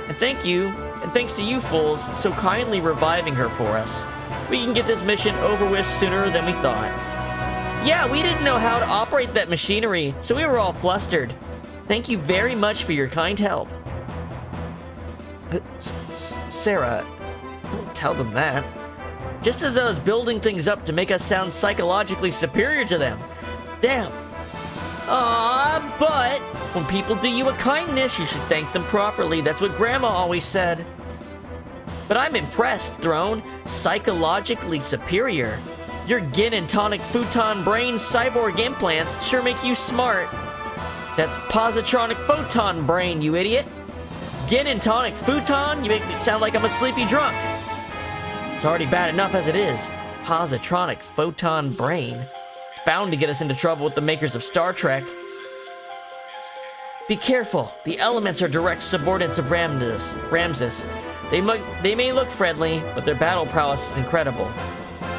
And thank you, and thanks to you fools so kindly reviving her for us. We can get this mission over with sooner than we thought. Yeah, we didn't know how to operate that machinery, so we were all flustered. Thank you very much for your kind help. Sarah, don't tell them that. Just as I was building things up to make us sound psychologically superior to them. Damn. But when people do you a kindness, you should thank them properly. That's what Grandma always said. But I'm impressed, Throne. Psychologically superior. Your Gin and Tonic Futon Brain cyborg implants sure make you smart. That's Positronic Photon Brain, you idiot. Gin and Tonic Futon? You make me sound like I'm a sleepy drunk. It's already bad enough as it is. Positronic Photon Brain. It's bound to get us into trouble with the makers of Star Trek. Be careful. The elements are direct subordinates of Ramses. They may look friendly, but their battle prowess is incredible.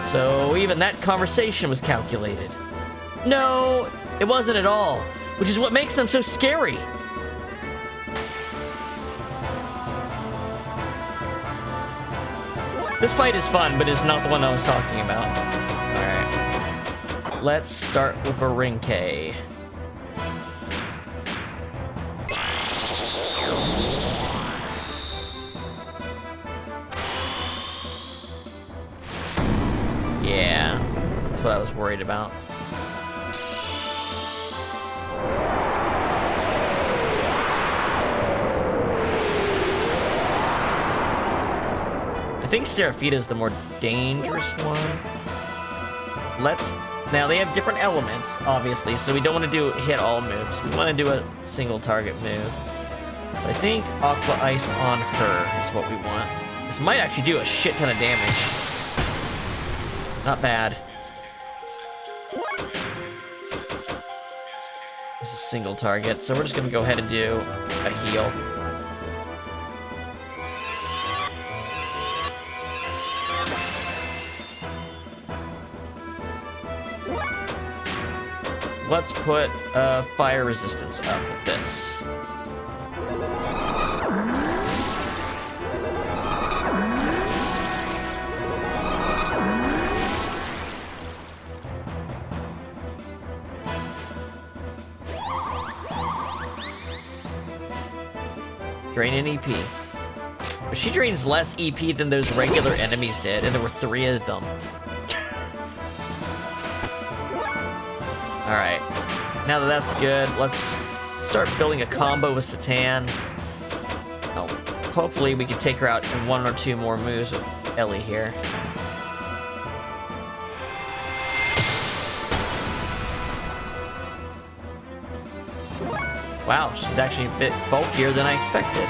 So even that conversation was calculated. No, it wasn't at all, which is what makes them so scary. This fight is fun, but it's not the one I was talking about. Alright. Let's start with a Ring-K. Yeah, that's what I was worried about. I think Seraphita's the more dangerous one. Now they have different elements, obviously, so we don't want to do hit all moves. We want to do a single target move. So I think Aqua Ice on her is what we want. This might actually do a shit ton of damage. Not bad. This is a single target, so we're just gonna go ahead and do a heal. Let's put fire resistance up with this. Drain an EP. But she drains less EP than those regular enemies did, and there were 3 of them. Alright. Now that that's good, let's start building a combo with Satan. Oh, hopefully we can take her out in 1 or 2 more moves with Ellie here. Wow, she's actually a bit bulkier than I expected.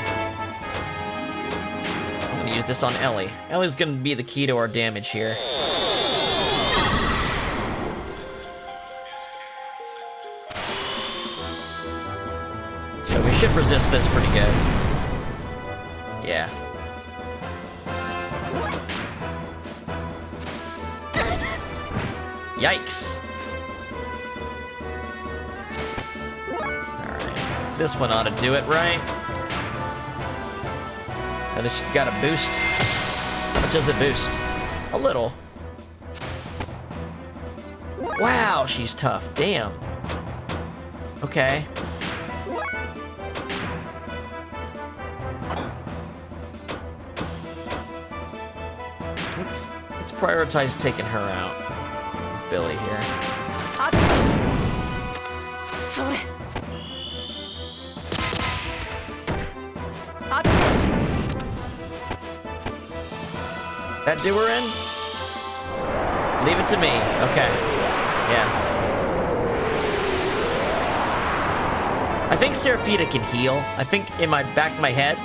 I'm gonna use this on Ellie. Ellie's gonna be the key to our damage here. So we should resist this pretty good. Yeah. Yikes. This one ought to do it, right? And she's got a boost. How much does it boost? A little. Wow, she's tough. Damn. Okay. Let's prioritize taking her out. Billy here. That do her in? Leave it to me. Okay. Yeah. I think Seraphita can heal. I think in my back of my head,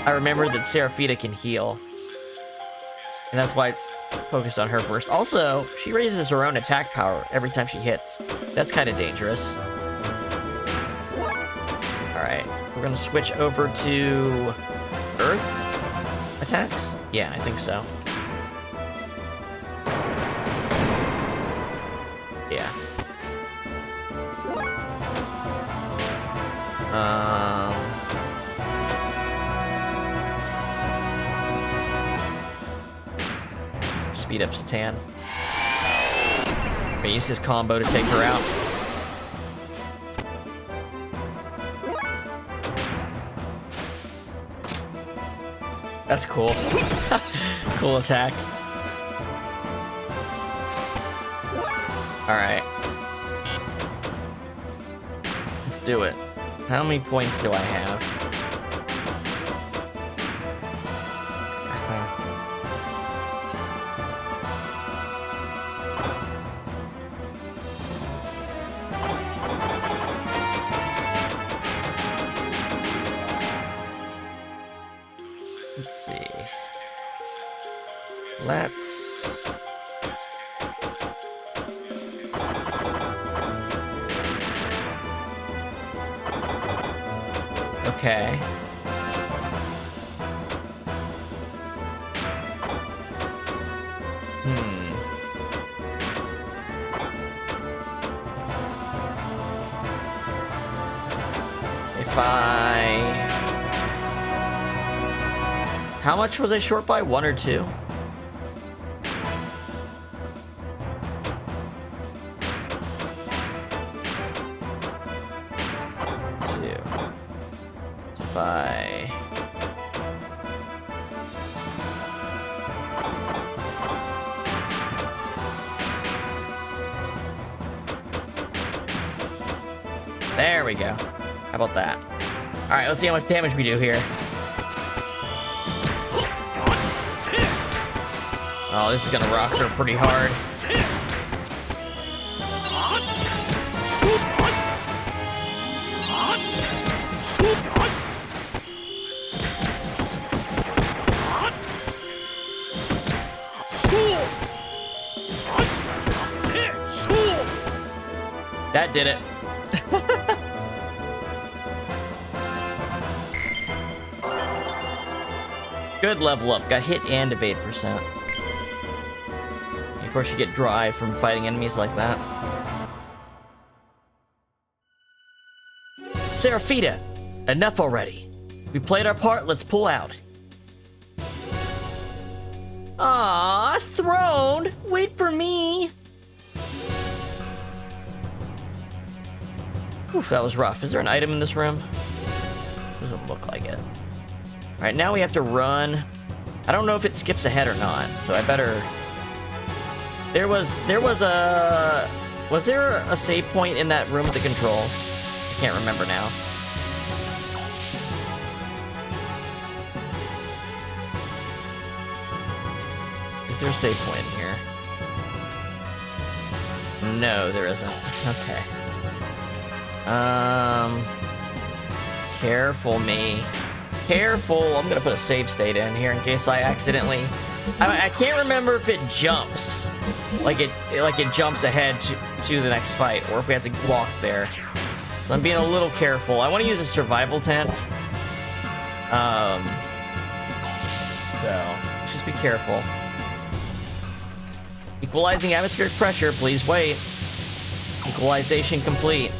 I remember that Seraphita can heal. And that's why I focused on her first. Also, she raises her own attack power every time she hits. That's kind of dangerous. Alright, we're gonna switch over to Earth attacks? Yeah, I think so. Yeah. Speed up Satan. But use his combo to take her out. That's cool. Cool attack. Alright. Let's do it. How many points do I have? Let's see. Let's... Okay. If I... How much was I short by? 1 or 2? If I... There we go. How about that? Alright, let's see how much damage we do here. Oh, this is gonna rock her pretty hard. That did it. Good level up. Got hit and evade %. Of course, you get dry from fighting enemies like that. Seraphita, enough already. We played our part, let's pull out. Ah, Throne, wait for me. Oof, that was rough. Is there an item in this room? Doesn't look like it. Alright, now we have to run. I don't know if it skips ahead or not, so I better... Was there a save point in that room with the controls? I can't remember now. Is there a save point in here? No, there isn't. Okay. Careful me. Careful. I'm gonna put a save state in here in case I accidentally... I can't remember if it jumps. Like it jumps ahead to the next fight, or if we have to walk there. So I'm being a little careful. I want to use a survival tent. So, just be careful. Equalizing atmospheric pressure, please wait. Equalization complete.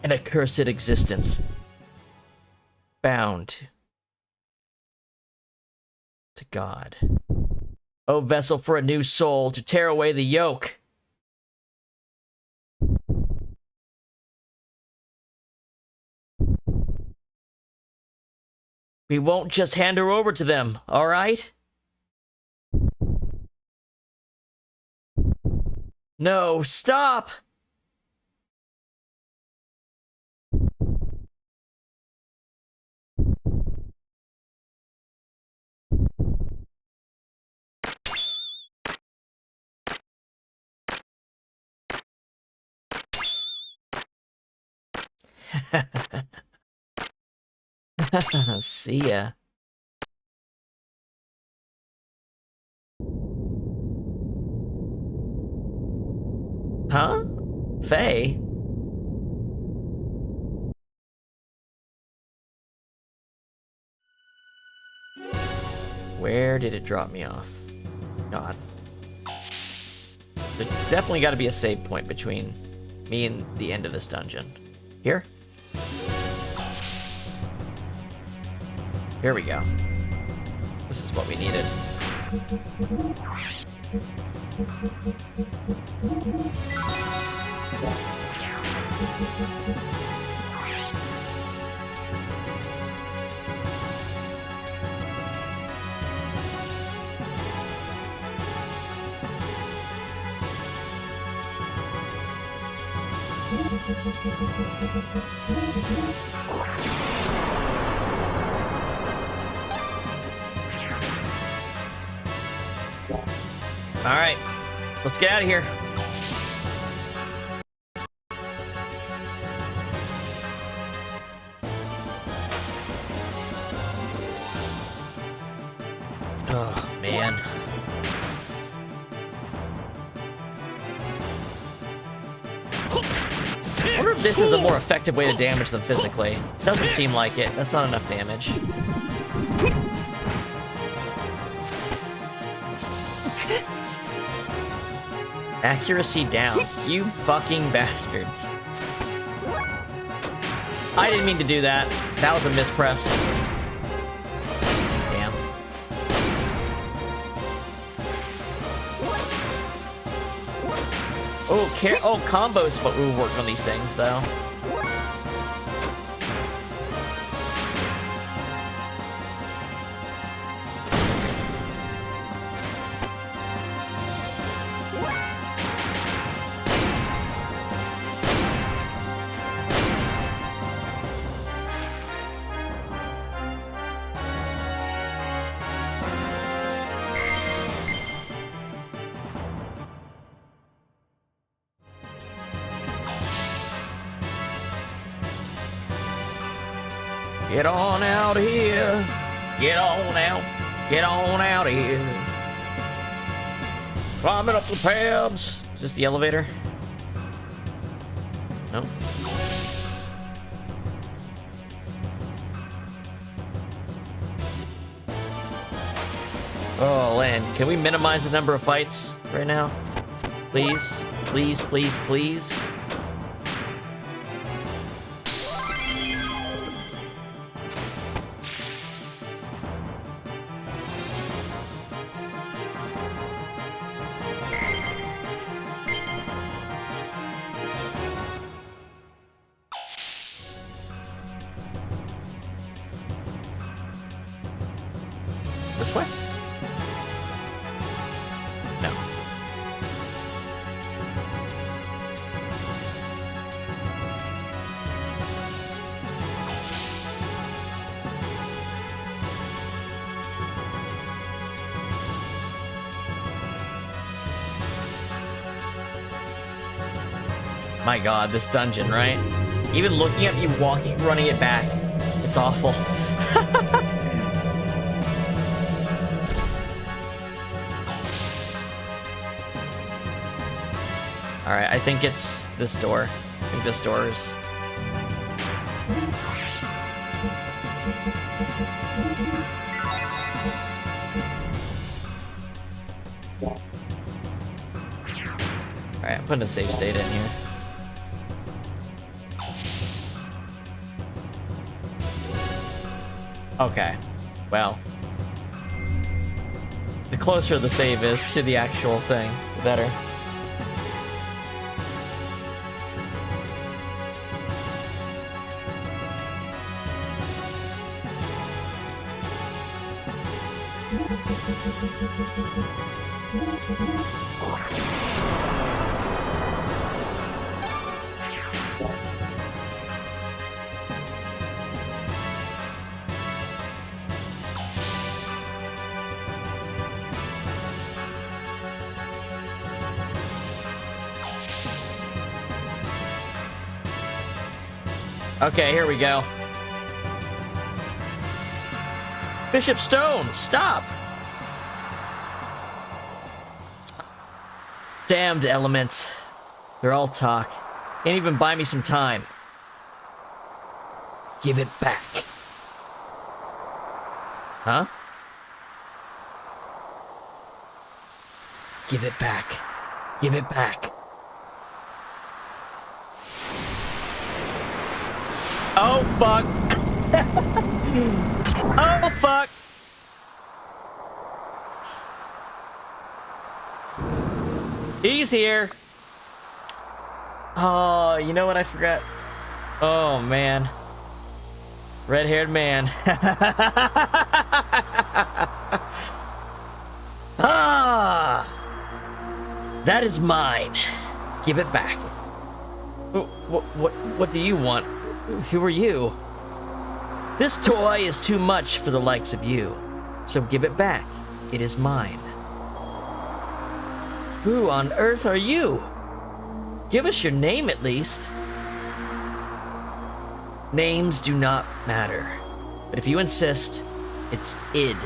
An accursed existence. Bound to God. O vessel for a new soul to tear away the yoke. We won't just hand her over to them, all right? No, stop! See ya. Huh? Faye? Where did it drop me off? God. There's definitely got to be a save point between me and the end of this dungeon. Here? Here we go. This is what we needed. All right, let's get out of here. Oh, man. I wonder if this is a more effective way to damage them physically. Doesn't seem like it. That's not enough damage. Accuracy down. You fucking bastards. I didn't mean to do that. That was a mispress. Damn. Oh, combos what will work on these things, though. Get on out of here. Get on out. Get on out of here. Climbing up the pabs. Is this the elevator? No. Oh, land. Can we minimize the number of fights right now? Please? Please, please, please? This way? No. My god, this dungeon, right? Even looking at me walking, running it back, it's awful. Alright, I think it's this door. I think this door is... Alright, I'm putting a save state in here. Okay, well. The closer the save is to the actual thing, the better. Okay, here we go. Bishop Stone, stop! Damned elements. They're all talk. Can't even buy me some time. Give it back. Huh? Give it back. Give it back. Oh, fuck. Oh, fuck. He's here. Oh, you know what I forgot? Oh, man. Red-haired man. Ah! That is mine. Give it back. What do you want? Who are you? This toy is too much for the likes of you, so give it back. It is mine. Who on earth are you? Give us your name at least. Names do not matter, but if you insist, it's id.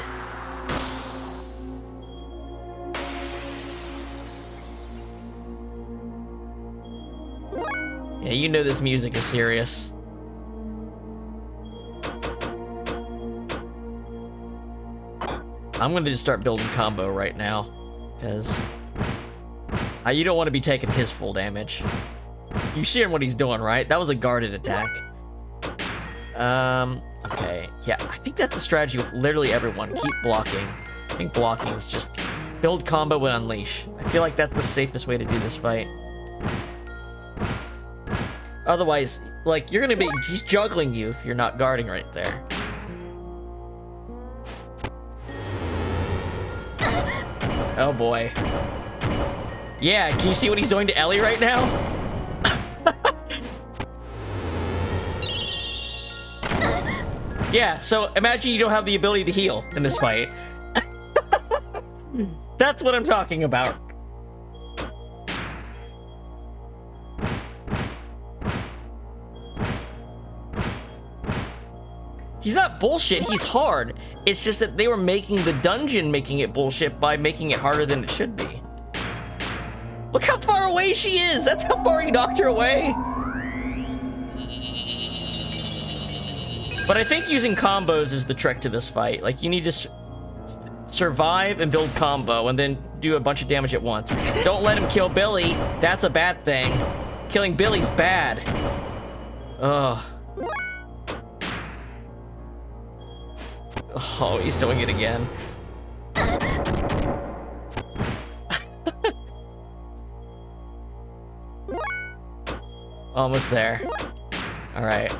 Yeah, you know this music is serious. I'm gonna just start building combo right now, because you don't want to be taking his full damage. You see what he's doing, right? That was a guarded attack. Okay. Yeah, I think that's the strategy with literally everyone. Keep blocking. I think blocking is just build combo and unleash. I feel like that's the safest way to do this fight. Otherwise, like, you're gonna be... He's juggling you if you're not guarding right there. Oh, boy. Yeah, can you see what he's doing to Ellie right now? Yeah, so imagine you don't have the ability to heal in this fight. That's what I'm talking about. He's not bullshit, he's hard. It's just that they were making the dungeon making it bullshit by making it harder than it should be. Look how far away she is! That's how far he knocked her away! But I think using combos is the trick to this fight. Like, you need to survive and build combo, and then do a bunch of damage at once. Don't let him kill Billy. That's a bad thing. Killing Billy's bad. Ugh. Oh, he's doing it again. Almost there. Alright.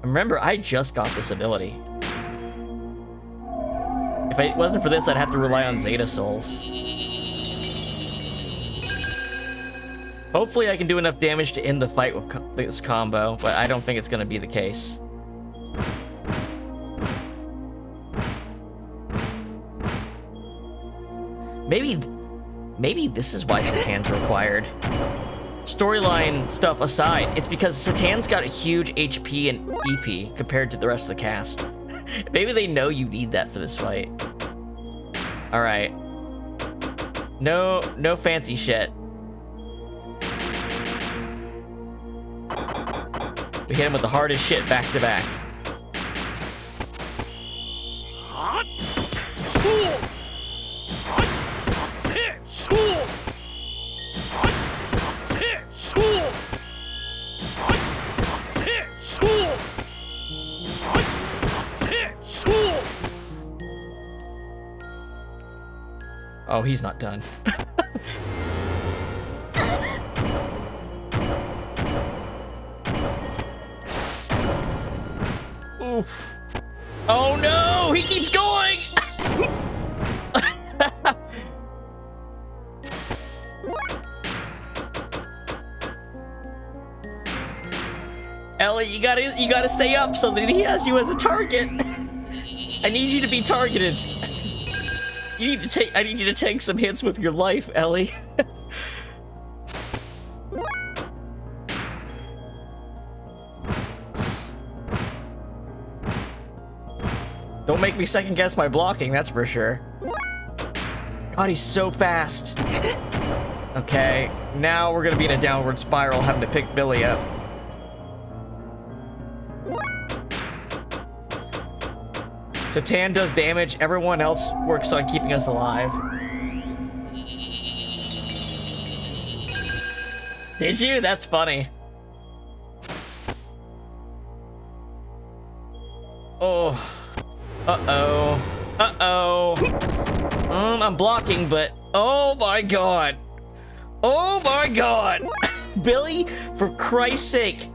Remember, I just got this ability. If it wasn't for this, I'd have to rely on Zeta Souls. Hopefully I can do enough damage to end the fight with this combo, but I don't think it's going to be the case. Maybe this is why Satan's required. Storyline stuff aside, it's because Satan's got a huge HP and EP compared to the rest of the cast. Maybe they know you need that for this fight. Alright. No fancy shit. We hit him with the hardest shit back to back. Oh, he's not done. Oof. Oh no, he keeps going! Ellie, you gotta stay up so that he has you as a target. I need you to be targeted. I need you to take some hits with your life, Ellie. Don't make me second guess my blocking, that's for sure. God, he's so fast. Okay, now we're gonna be in a downward spiral, having to pick Billy up. Satan does damage, everyone else works on keeping us alive. Did you? That's funny. Oh. Uh-oh. Uh-oh. I'm blocking, but... Oh my god. Oh my god. Billy, for Christ's sake.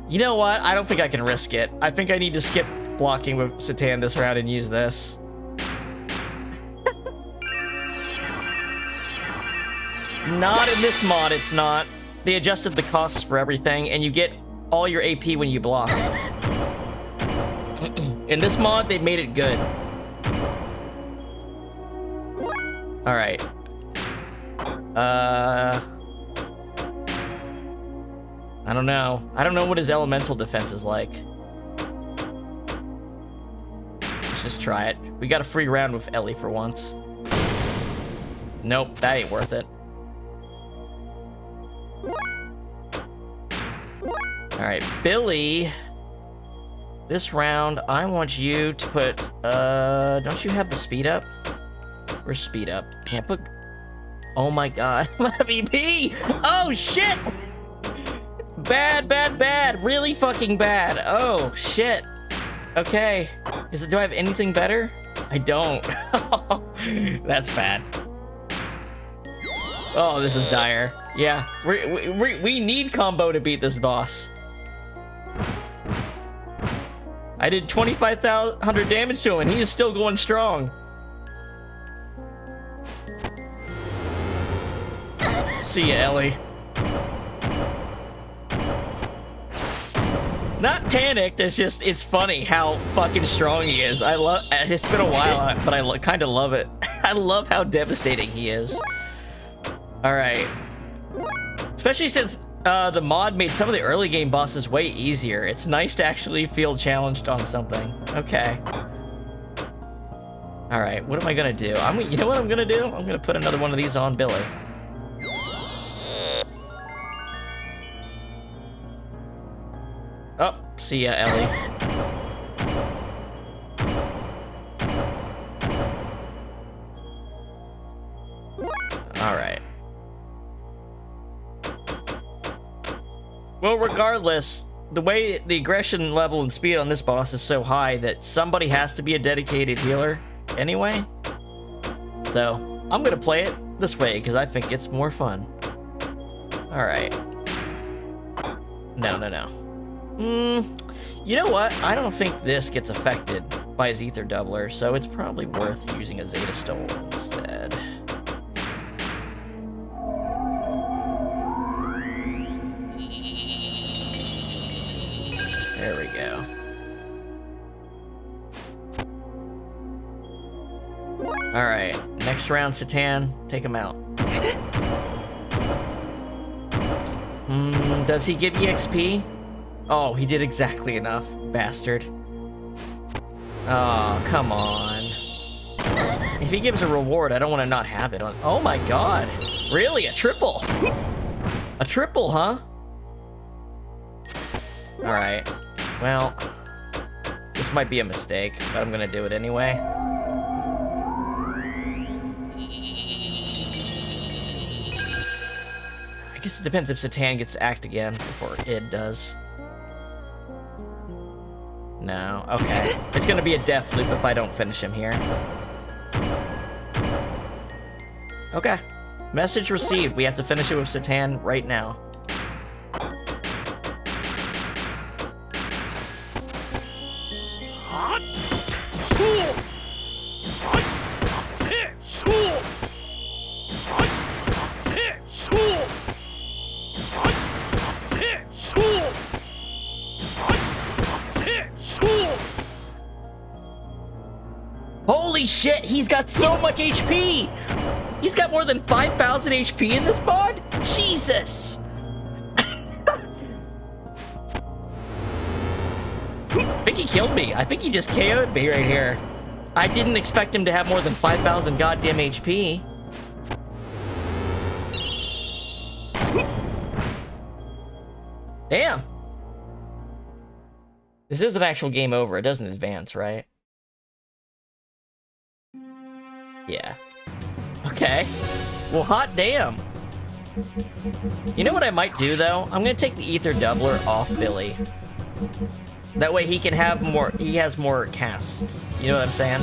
You know what? I don't think I can risk it. I think I need to skip blocking with Satan this round and use this. Not in this mod, it's not. They adjusted the costs for everything, and you get all your AP when you block. In this mod, they made it good. Alright. I don't know. I don't know what his elemental defense is like. Let's just try it. We got a free round with Ellie for once. Nope, that ain't worth it. Alright, Billy. This round, I want you to put, don't you have the speed up? Where's speed up? Can't put... Oh my god, MVP! Oh shit! Bad, bad, bad. Really fucking bad. Oh, shit. Okay. Do I have anything better? I don't. That's bad. Oh, this is dire. Yeah, we need combo to beat this boss. I did 2,500 damage to him, and he is still going strong. See ya, Ellie. Not panicked, it's just, it's funny how fucking strong he is. I love, it's been a while, but I kind of love it. I love how devastating he is. Alright. Especially since the mod made some of the early game bosses way easier. It's nice to actually feel challenged on something. Okay. Alright, what am I gonna do? You know what I'm gonna do? I'm gonna put another one of these on Billy. Oh, see ya, Ellie. Alright. Well, regardless, the way the aggression level and speed on this boss is so high that somebody has to be a dedicated healer anyway. So, I'm gonna play it this way because I think it's more fun. Alright. No, no, no. You know what? I don't think this gets affected by his ether doubler, so it's probably worth using a Zeta Stole instead. There we go. Alright, next round, Satan, take him out. Does he give EXP? Oh, he did exactly enough, bastard. Oh, come on. If he gives a reward, I don't want to not have it on. Oh my god. Really? A triple? A triple, huh? Alright. Well, this might be a mistake, but I'm gonna do it anyway. I guess it depends if Satan gets act again before Id does. No, okay. It's gonna be a death loop if I don't finish him here. Okay. Message received. We have to finish it with Satan right now. Holy shit, he's got so much HP! He's got more than 5,000 HP in this mod? Jesus! I think he killed me. I think he just KO'd me right here. I didn't expect him to have more than 5,000 goddamn HP. Damn. This is an actual game over. It doesn't advance, right? Yeah. Okay. Well, hot damn. You know what I might do, though? I'm gonna take the Ether Doubler off Billy. That way he can have more, he has more casts. You know what I'm saying?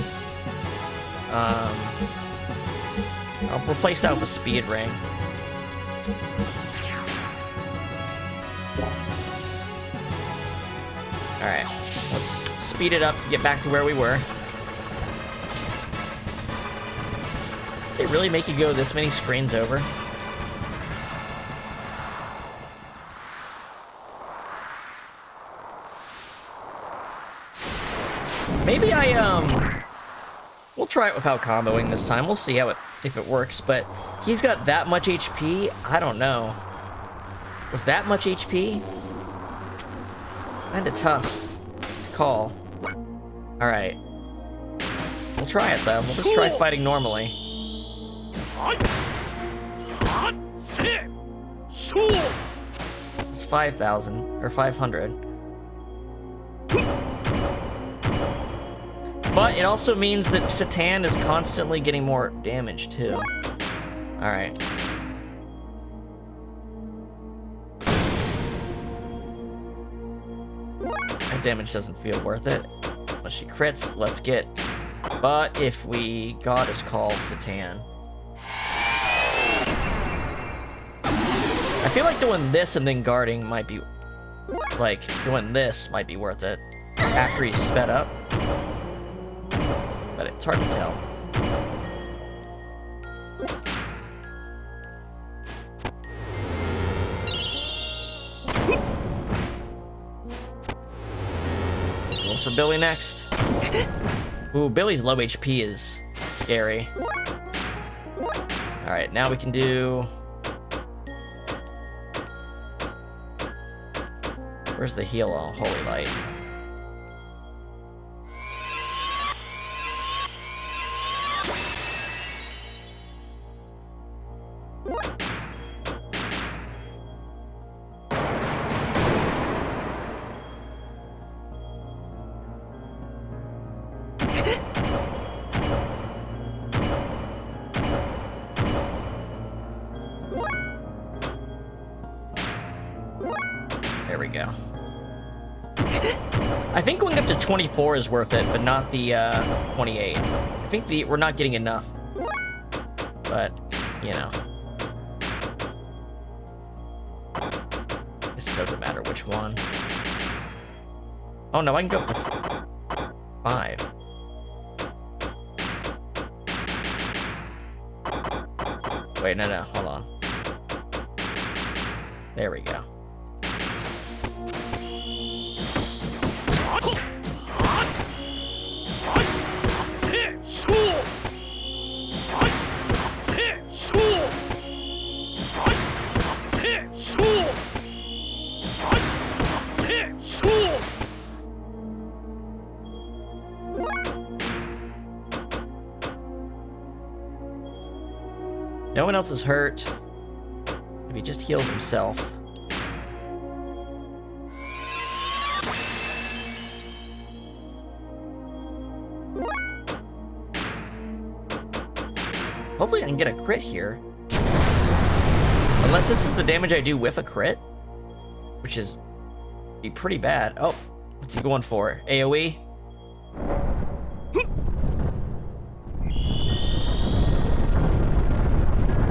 I'll replace that with a Speed Ring. Alright, let's speed it up to get back to where we were. They really make you go this many screens over? Maybe we'll try it without comboing this time. We'll see how if it works, but he's got that much HP, I don't know. With that much HP? Kinda tough call. Alright. We'll try it though. We'll just try fighting normally. It's 5,000 or 500. But it also means that Satan is constantly getting more damage too. Alright. That damage doesn't feel worth it. Unless she crits, let's get. But if we Goddess Call Satan. I feel like doing this and then guarding might be... Like, doing this might be worth it. After he's sped up. But it's hard to tell. Going for Billy next. Ooh, Billy's low HP is scary. Alright, now we can do... Where's the heal all? Holy Light. There we go. I think going up to 24 is worth it, but not the 28. I think we're not getting enough. But, you know. I guess it doesn't matter which one. Oh no, I can go up to 5. Wait, no, hold on. There we go. No one else is hurt. If he just heals himself. Hopefully I can get a crit here. Unless this is the damage I do with a crit. Which is be pretty bad. Oh, what's he going for? AoE?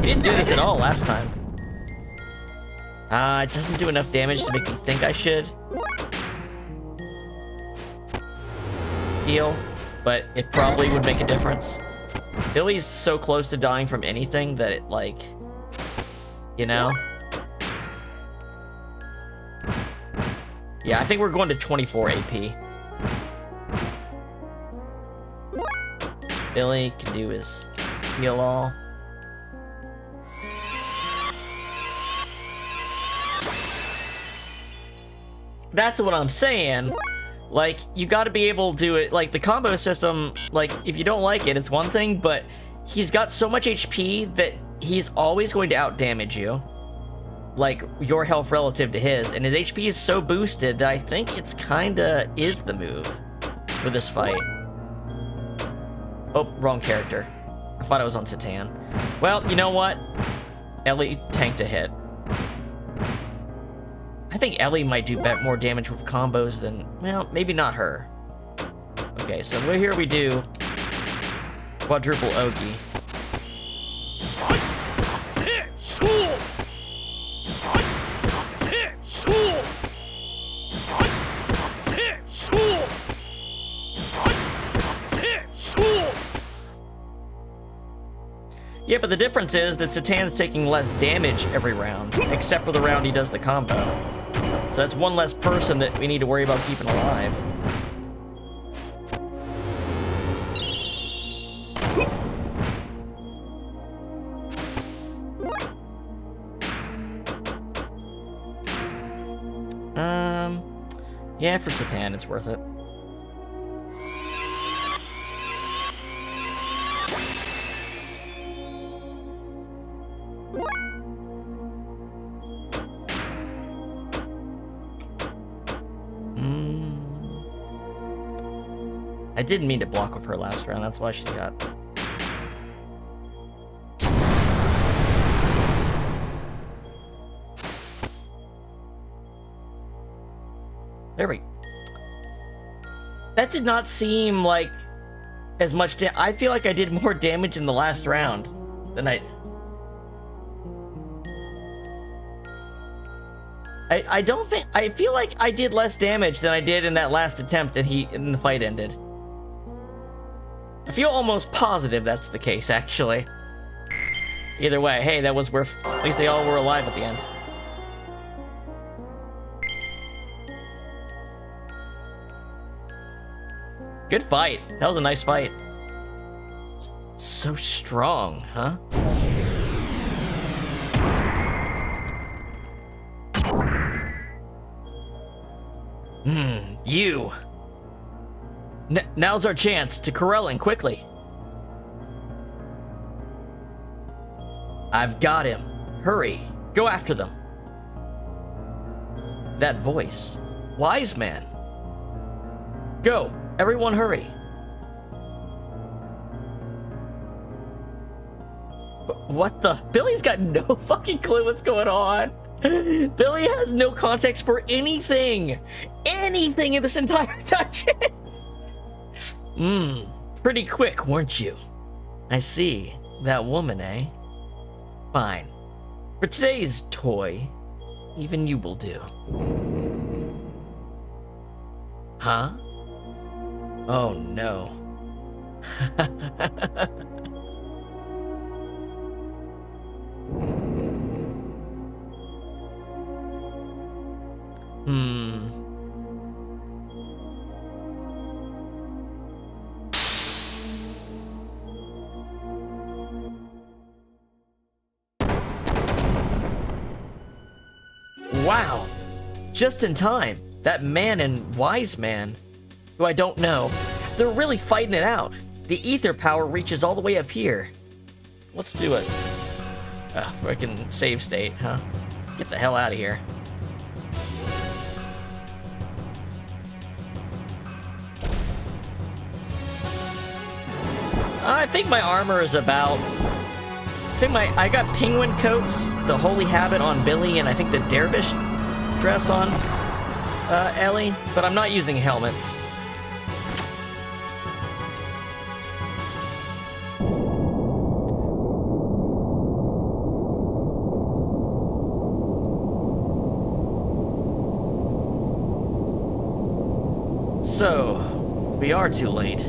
He didn't do this at all last time. It doesn't do enough damage to make me think I should heal, but it probably would make a difference. Billy's so close to dying from anything that it, like, you know? Yeah, I think we're going to 24 AP. Billy can do his heal all. That's what I'm saying. Like, you gotta be able to do it. Like, the combo system, like, if you don't like it, it's one thing, but he's got so much HP that he's always going to outdamage you. Like, your health relative to his, and his HP is so boosted that I think it's kinda is the move for this fight. Oh, wrong character. I thought I was on Satan. Well, you know what? Ellie tanked a hit. I think Ellie might do more damage with combos than... Well, maybe not her. Okay, so here we do quadruple Ogi. Yeah, but the difference is that Satan's taking less damage every round, except for the round he does the combo. So that's one less person that we need to worry about keeping alive. Yeah, for Satan, it's worth it. I didn't mean to block with her last round, that's why she's got... There we go. That did not seem like as much I feel like I did more damage in the last round than I don't think... I feel like I did less damage than I did in that last attempt that in the fight ended. I feel almost positive that's the case, actually. Either way, hey, that was worth... At least they all were alive at the end. Good fight. That was a nice fight. So strong, huh? You. Now's our chance to corral him quickly. I've got him. Hurry. Go after them. That voice. Wise man. Go. Everyone hurry. What the? Billy's got no fucking clue what's going on. Billy has no context for anything. Anything in this entire dungeon. Pretty quick, weren't you? I see. That woman, eh? Fine. For today's toy, even you will do. Huh? Oh no. Wow. Just in time. That man and wise man, who I don't know, they're really fighting it out. The ether power reaches all the way up here. Let's do it. Freaking save state, huh? Get the hell out of here. I think my armor is about... I got penguin coats, the holy habit on Billy, and I think the dervish dress on Ellie, but I'm not using helmets. So, we are too late.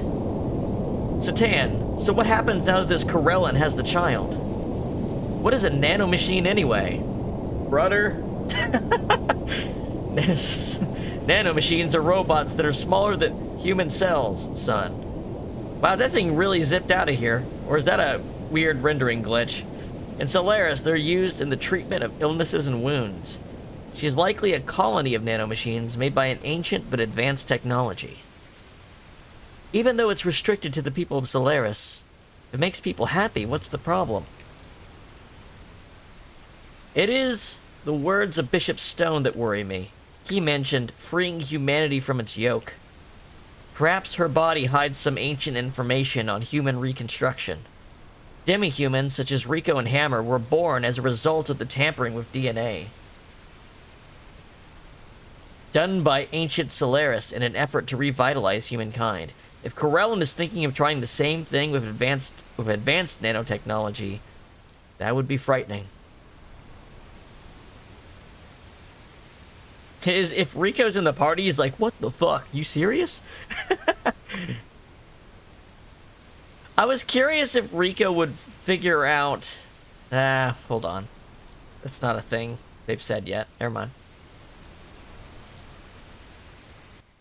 Satan, so what happens now that this Corellan has the child? What is a nanomachine anyway? Brother? Nanomachines are robots that are smaller than human cells, son. Wow, that thing really zipped out of here. Or is that a weird rendering glitch? In Solaris, they're used in the treatment of illnesses and wounds. She's likely a colony of nanomachines made by an ancient but advanced technology. Even though it's restricted to the people of Solaris, if it makes people happy, what's the problem? It is the words of Bishop Stone that worry me. He mentioned freeing humanity from its yoke. Perhaps her body hides some ancient information on human reconstruction. Demi-humans such as Rico and Hammer were born as a result of the tampering with DNA. Done by ancient Solaris in an effort to revitalize humankind. If Corellin is thinking of trying the same thing with advanced nanotechnology, that would be frightening. If Rico's in the party, he's like, what the fuck? You serious? I was curious if Rico would figure out... hold on. That's not a thing they've said yet. Never mind.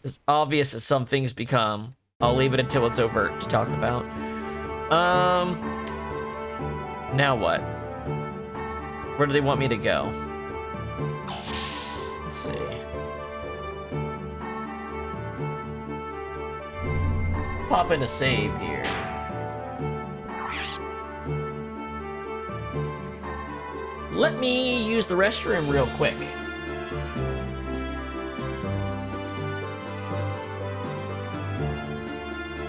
As obvious as some things become, I'll leave it until it's overt to talk about. Now what? Where do they want me to go? Let's see. Pop in a save here. Let me use the restroom real quick.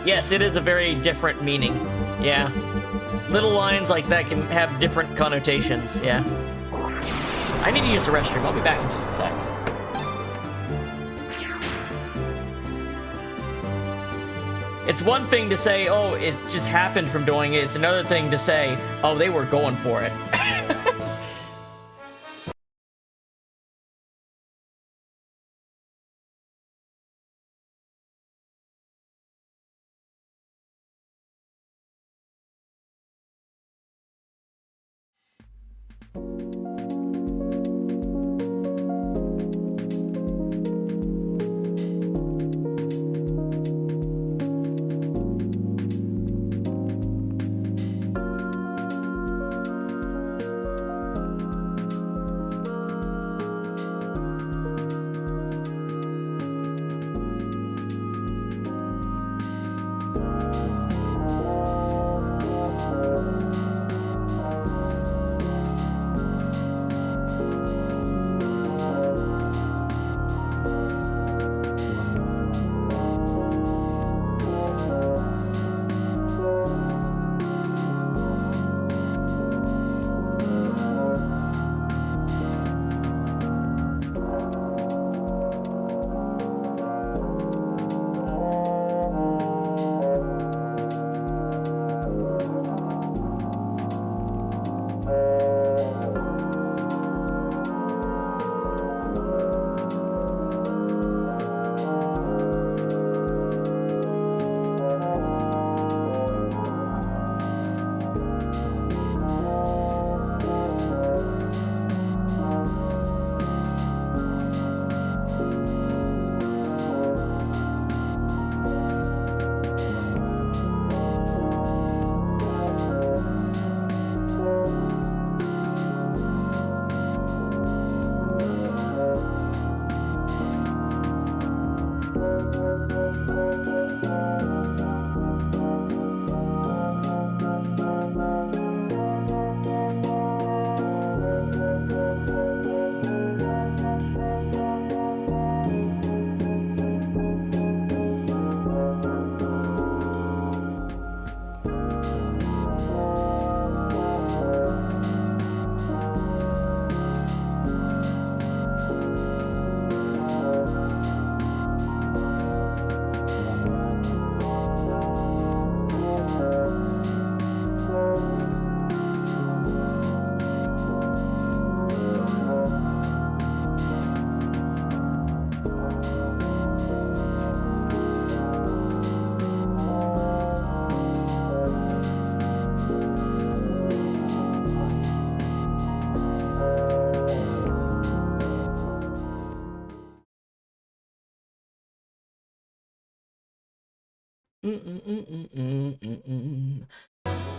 Yes, it is a very different meaning. Yeah. Little lines like that can have different connotations, yeah. I need to use the restroom. I'll be back in just a sec. It's one thing to say, oh, it just happened from doing it. It's another thing to say, oh, they were going for it.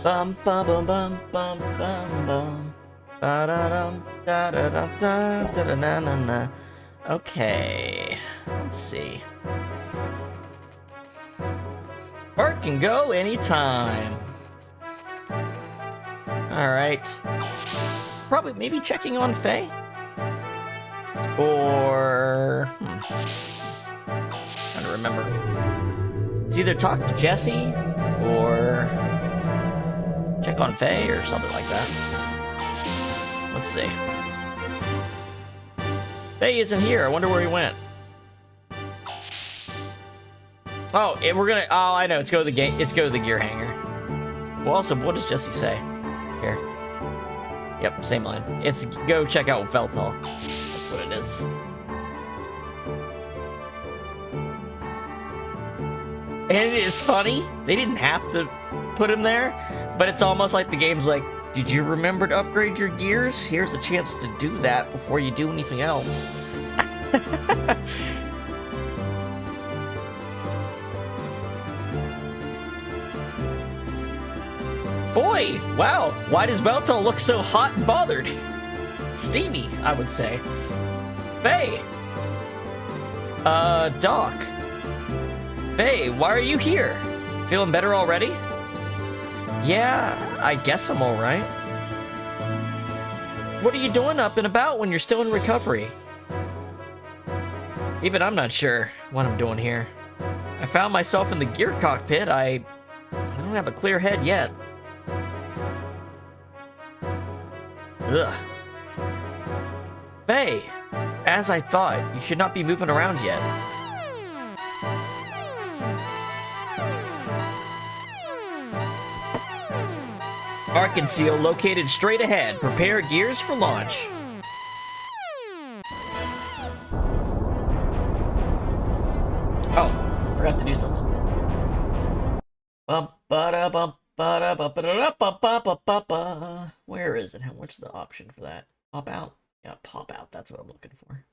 Bum bum bum bum bum bum bum. Da-da-dum, da-da-dum, da-da-da-na-na-na. Okay, let's see. Bart can go anytime. Alright. Probably maybe checking on Faye? Or... trying to remember. It's either talk to Jesse, or... check on Faye, or something like that. Let's see. Faye isn't here. I wonder where he went. Oh, we're gonna... oh, I know. Let's go to the gear hanger. Well, also, what does Jesse say? Here. Yep, same line. It's go check out Veltal. That's what it is. And it's funny. They didn't have to put him there, but it's almost like the game's like, did you remember to upgrade your gears? Here's a chance to do that before you do anything else. Boy, wow, why does Beltal look so hot and bothered? Steamy, I would say. Faye. Doc. Faye, why are you here? Feeling better already? Yeah, I guess I'm alright. What are you doing up and about when you're still in recovery? Even I'm not sure what I'm doing here. I found myself in the gear cockpit. I don't have a clear head yet. Ugh. Faye, as I thought, you should not be moving around yet. Arc Seal located straight ahead. Prepare gears for launch. Oh, forgot to do something. Where is it? What's the option for that? Pop out? Yeah, pop out. That's what I'm looking for.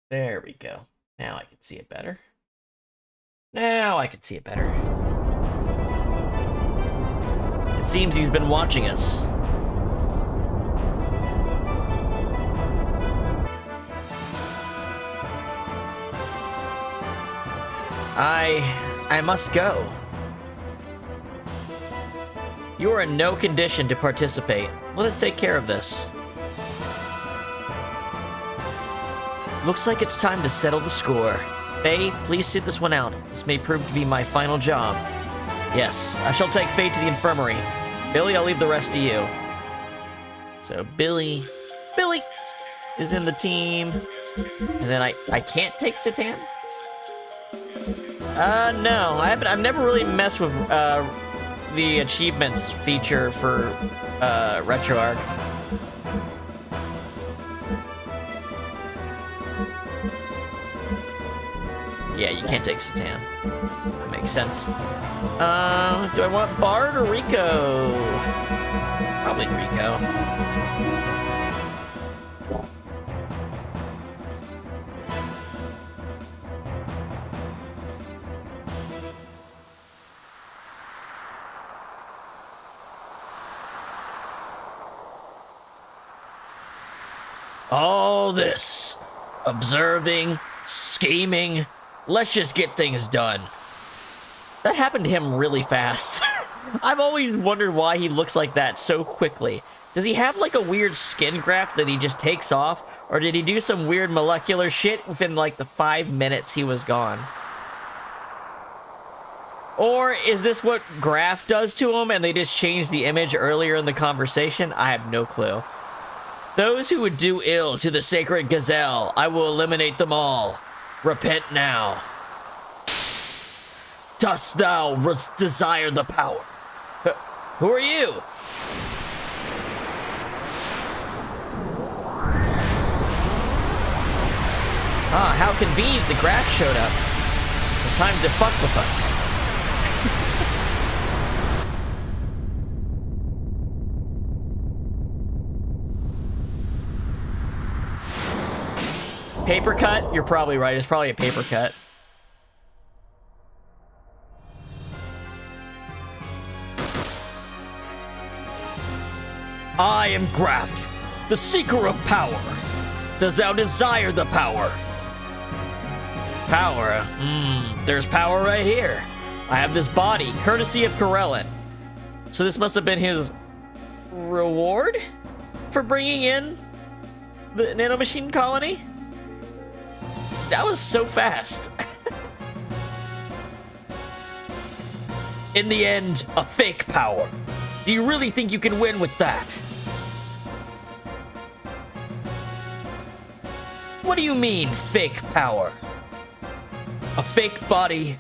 There we go. Now I can see it better. Now I can see it better. It seems he's been watching us. I must go. You are in no condition to participate. Let us take care of this. Looks like it's time to settle the score. Faye, please sit this one out. This may prove to be my final job. Yes, I shall take Faye to the infirmary. Billy, I'll leave the rest to you. So Billy is in the team. And then I can't take Satan? No, I've never really messed with the achievements feature for RetroArch. Yeah, you can't take Satan. That makes sense. Do I want Bard or Rico? Probably Rico. All this observing, scheming, let's just get things done. That happened to him really fast. I've always wondered why he looks like that so quickly. Does he have like a weird skin graft that he just takes off? Or did he do some weird molecular shit within like the 5 minutes he was gone? Or is this what graft does to him and they just changed the image earlier in the conversation? I have no clue. Those who would do ill to the sacred gazelle, I will eliminate them all. Repent now. Dost thou desire the power? Who are you? Ah, how convenient the graph showed up. The time to fuck with us. Paper cut? You're probably right. It's probably a paper cut. I am Graft, the seeker of power. Does thou desire the power? Power? There's power right here. I have this body, courtesy of Corellin. So this must have been his reward for bringing in the nanomachine colony? That was so fast. In the end, a fake power. Do you really think you can win with that? What do you mean, fake power? A fake body,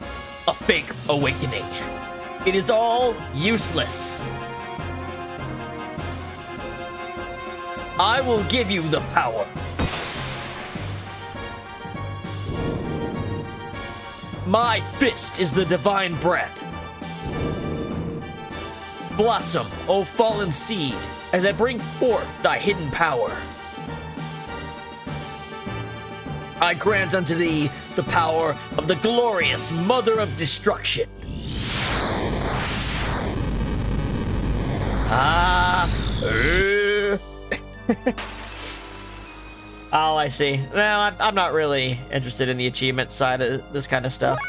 a fake awakening. It is all useless. I will give you the power. My fist is the divine breath. Blossom, O fallen seed, as I bring forth thy hidden power. I grant unto thee the power of the glorious Mother of Destruction. Oh, I see. No, I'm not really interested in the achievement side of this kind of stuff.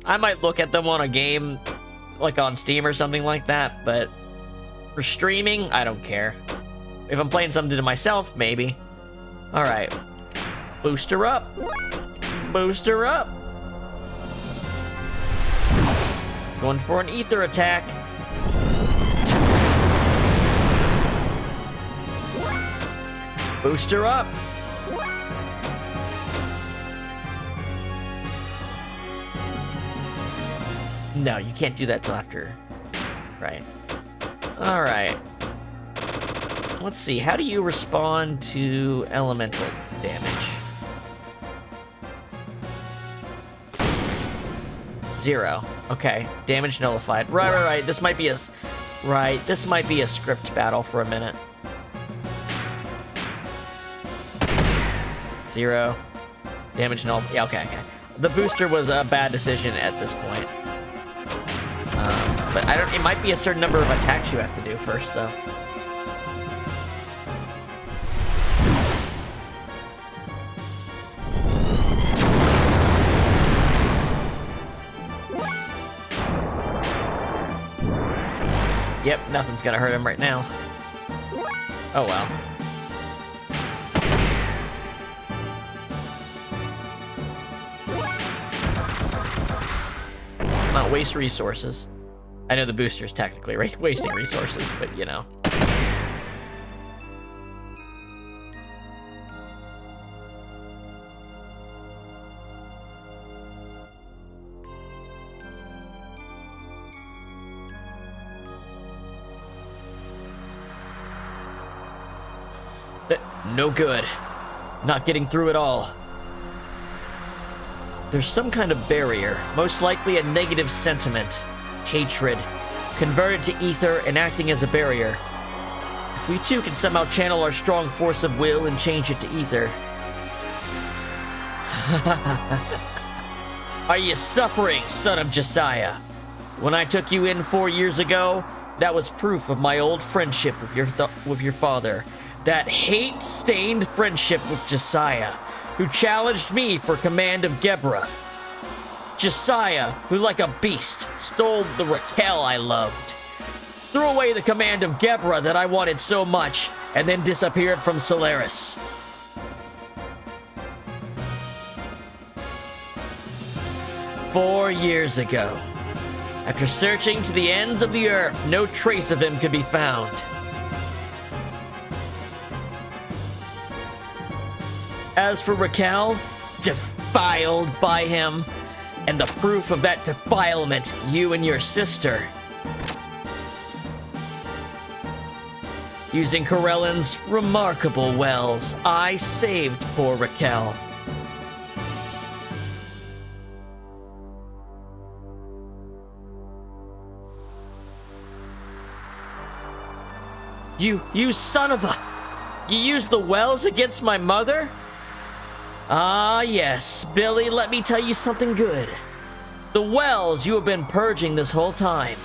I might look at them on a game, like on Steam or something like that, but for streaming, I don't care. If I'm playing something to myself, maybe. All right. Booster up. Booster up. Going for an ether attack. Booster up. No, you can't do that till after. Right. All right. Let's see. How do you respond to elemental damage? 0. Okay. Damage nullified. Right. This might be a script battle for a minute. 0. Damage null. Yeah, okay. The booster was a bad decision at this point. But I don't. It might be a certain number of attacks you have to do first, though. Yep, nothing's gonna hurt him right now. Oh well. Let's not waste resources. I know the booster's technically wasting resources, but you know. No good. Not getting through at all. There's some kind of barrier, most likely a negative sentiment, hatred, converted to ether and acting as a barrier. If we too can somehow channel our strong force of will and change it to ether. Are you suffering, son of Josiah? When I took you in 4 years ago, that was proof of my old friendship with your father. That hate-stained friendship with Josiah, who challenged me for command of Gebra. Josiah, who like a beast, stole the Raquel I loved. Threw away the command of Gebra that I wanted so much, and then disappeared from Solaris. "4 years ago. After searching to the ends of the earth, no trace of him could be found. As for Raquel, defiled by him, and the proof of that defilement, you and your sister. Using Corellin's remarkable wells, I saved poor Raquel. You son of a... You used the wells against my mother? Ah, yes, Billy, let me tell you something good. The wells you have been purging this whole time,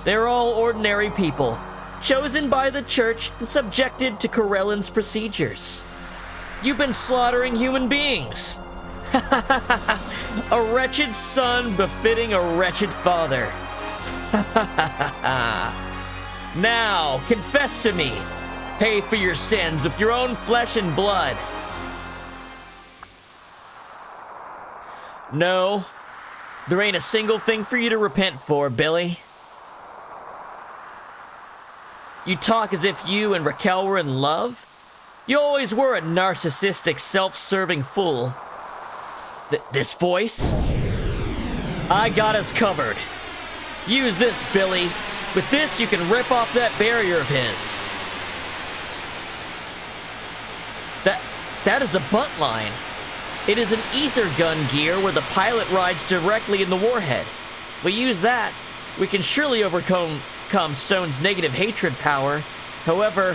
they're all ordinary people, chosen by the church and subjected to Corellan's procedures. You've been slaughtering human beings. A wretched son befitting a wretched father. Now, confess to me. Pay for your sins with your own flesh and blood. No, there ain't a single thing for you to repent for, Billy. You talk as if you and Raquel were in love? You always were a narcissistic, self-serving fool. This voice? I got us covered. Use this, Billy. With this, you can rip off that barrier of his. That is a butt line. It is an ether gun gear where the pilot rides directly in the warhead. If we use that, we can surely overcome Stone's negative hatred power. However,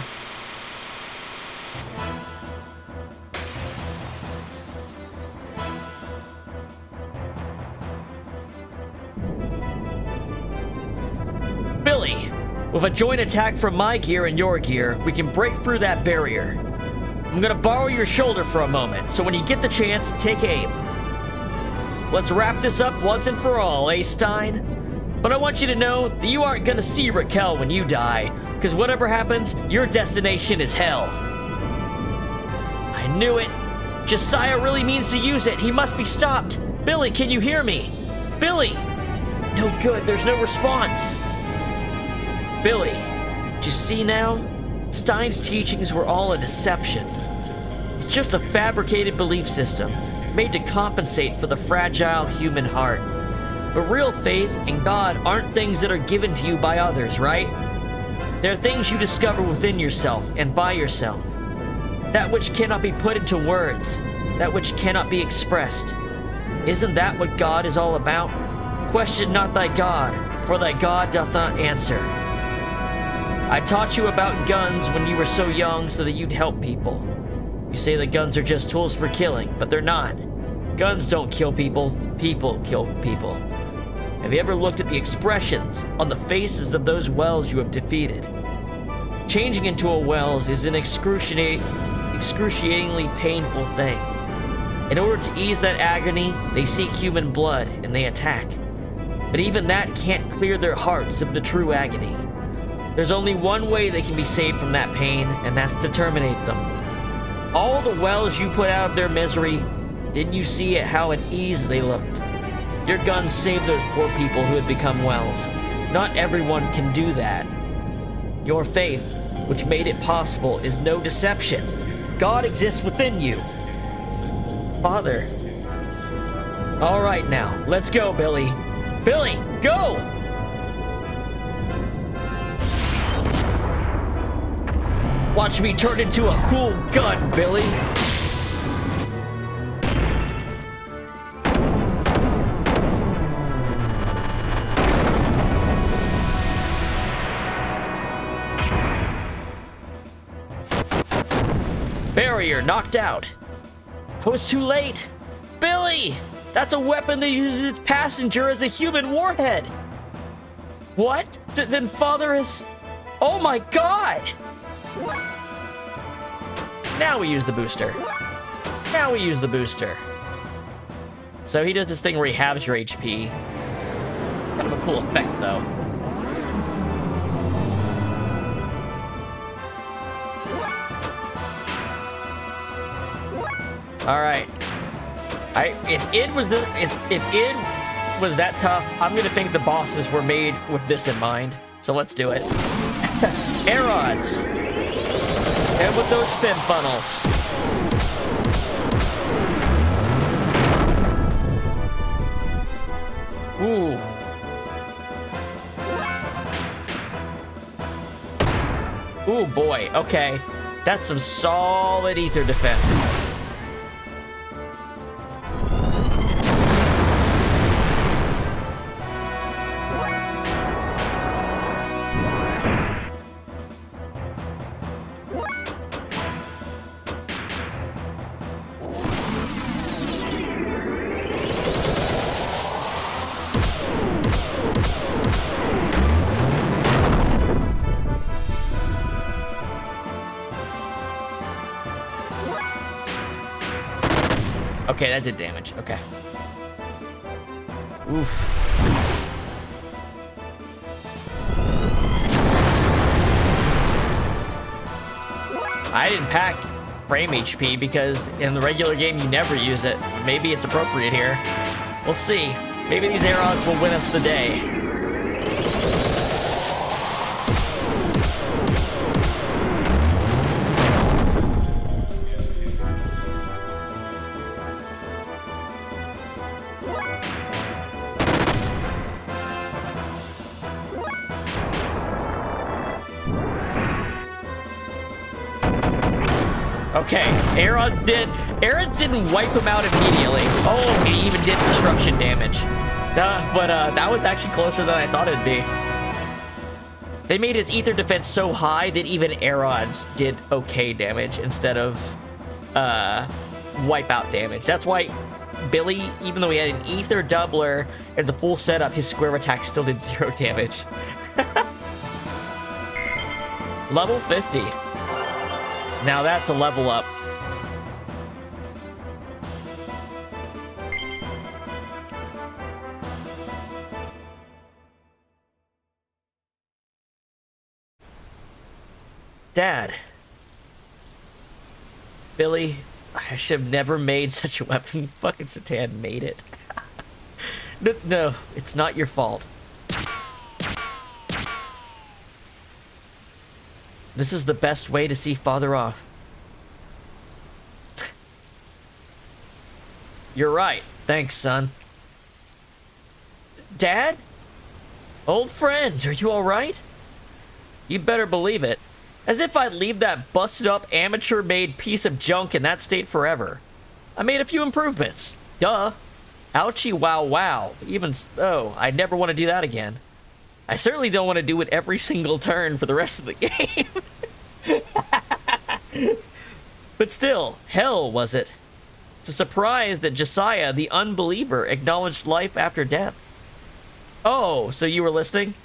Billy, with a joint attack from my gear and your gear, we can break through that barrier. I'm gonna borrow your shoulder for a moment, so when you get the chance, take aim. Let's wrap this up once and for all, eh, Stein? But I want you to know that you aren't gonna see Raquel when you die, because whatever happens, your destination is hell. I knew it. Josiah really means to use it. He must be stopped. Billy, can you hear me? Billy! No good, there's no response. Billy, do you see now? Stein's teachings were all a deception. It's just a fabricated belief system, made to compensate for the fragile human heart. But real faith and God aren't things that are given to you by others, right? They're things you discover within yourself and by yourself. That which cannot be put into words, that which cannot be expressed. Isn't that what God is all about? Question not thy God, for thy God doth not answer. I taught you about guns when you were so young so that you'd help people. You say that guns are just tools for killing, but they're not. Guns don't kill people, people kill people. Have you ever looked at the expressions on the faces of those Wells you have defeated? Changing into a Wells is an excruciatingly painful thing. In order to ease that agony, they seek human blood and they attack. But even that can't clear their hearts of the true agony. There's only one way they can be saved from that pain, and that's to terminate them. All the Wells you put out of their misery, didn't you see at how at ease they looked? Your guns saved those poor people who had become Wells. Not everyone can do that. Your faith, which made it possible, is no deception. God exists within you. Father. All right now, let's go, Billy. Billy, go! Watch me turn into a cool gun, Billy. Barrier knocked out. I was too late. Billy! That's a weapon that uses its passenger as a human warhead. What? Then Father is... Oh my God! Now we use the booster. Now we use the booster. So he does this thing where he halves your HP. Kind of a cool effect, though. All right. If id was that tough, I'm gonna think the bosses were made with this in mind. So let's do it. Air rods. And with those fin funnels. Ooh. Ooh, boy. Okay. That's some solid ether defense. Okay, that did damage. Okay. Oof. I didn't pack frame HP because in the regular game you never use it. Maybe it's appropriate here. We'll see. Maybe these Aerods will win us the day. Okay, Aerods didn't wipe him out immediately. Oh, he even did destruction damage. But that was actually closer than I thought it'd be. They made his ether defense so high that even Aerods did okay damage instead of wipeout damage. That's why Billy, even though he had an ether doubler and the full setup, his square attack still did 0 damage. Level 50. Now that's a level up. Dad. Billy, I should have never made such a weapon. Fucking Satan made it. No, it's not your fault. This is the best way to see Father off. You're right. Thanks, son. Dad? Old friend, are you alright? You better believe it. As if I'd leave that busted-up, amateur-made piece of junk in that state forever. I made a few improvements. Duh. Ouchie wow wow. Even so, I'd never want to do that again. I certainly don't want to do it every single turn for the rest of the game. But still, hell was it. It's a surprise that Josiah, the unbeliever, acknowledged life after death. Oh, so you were listening?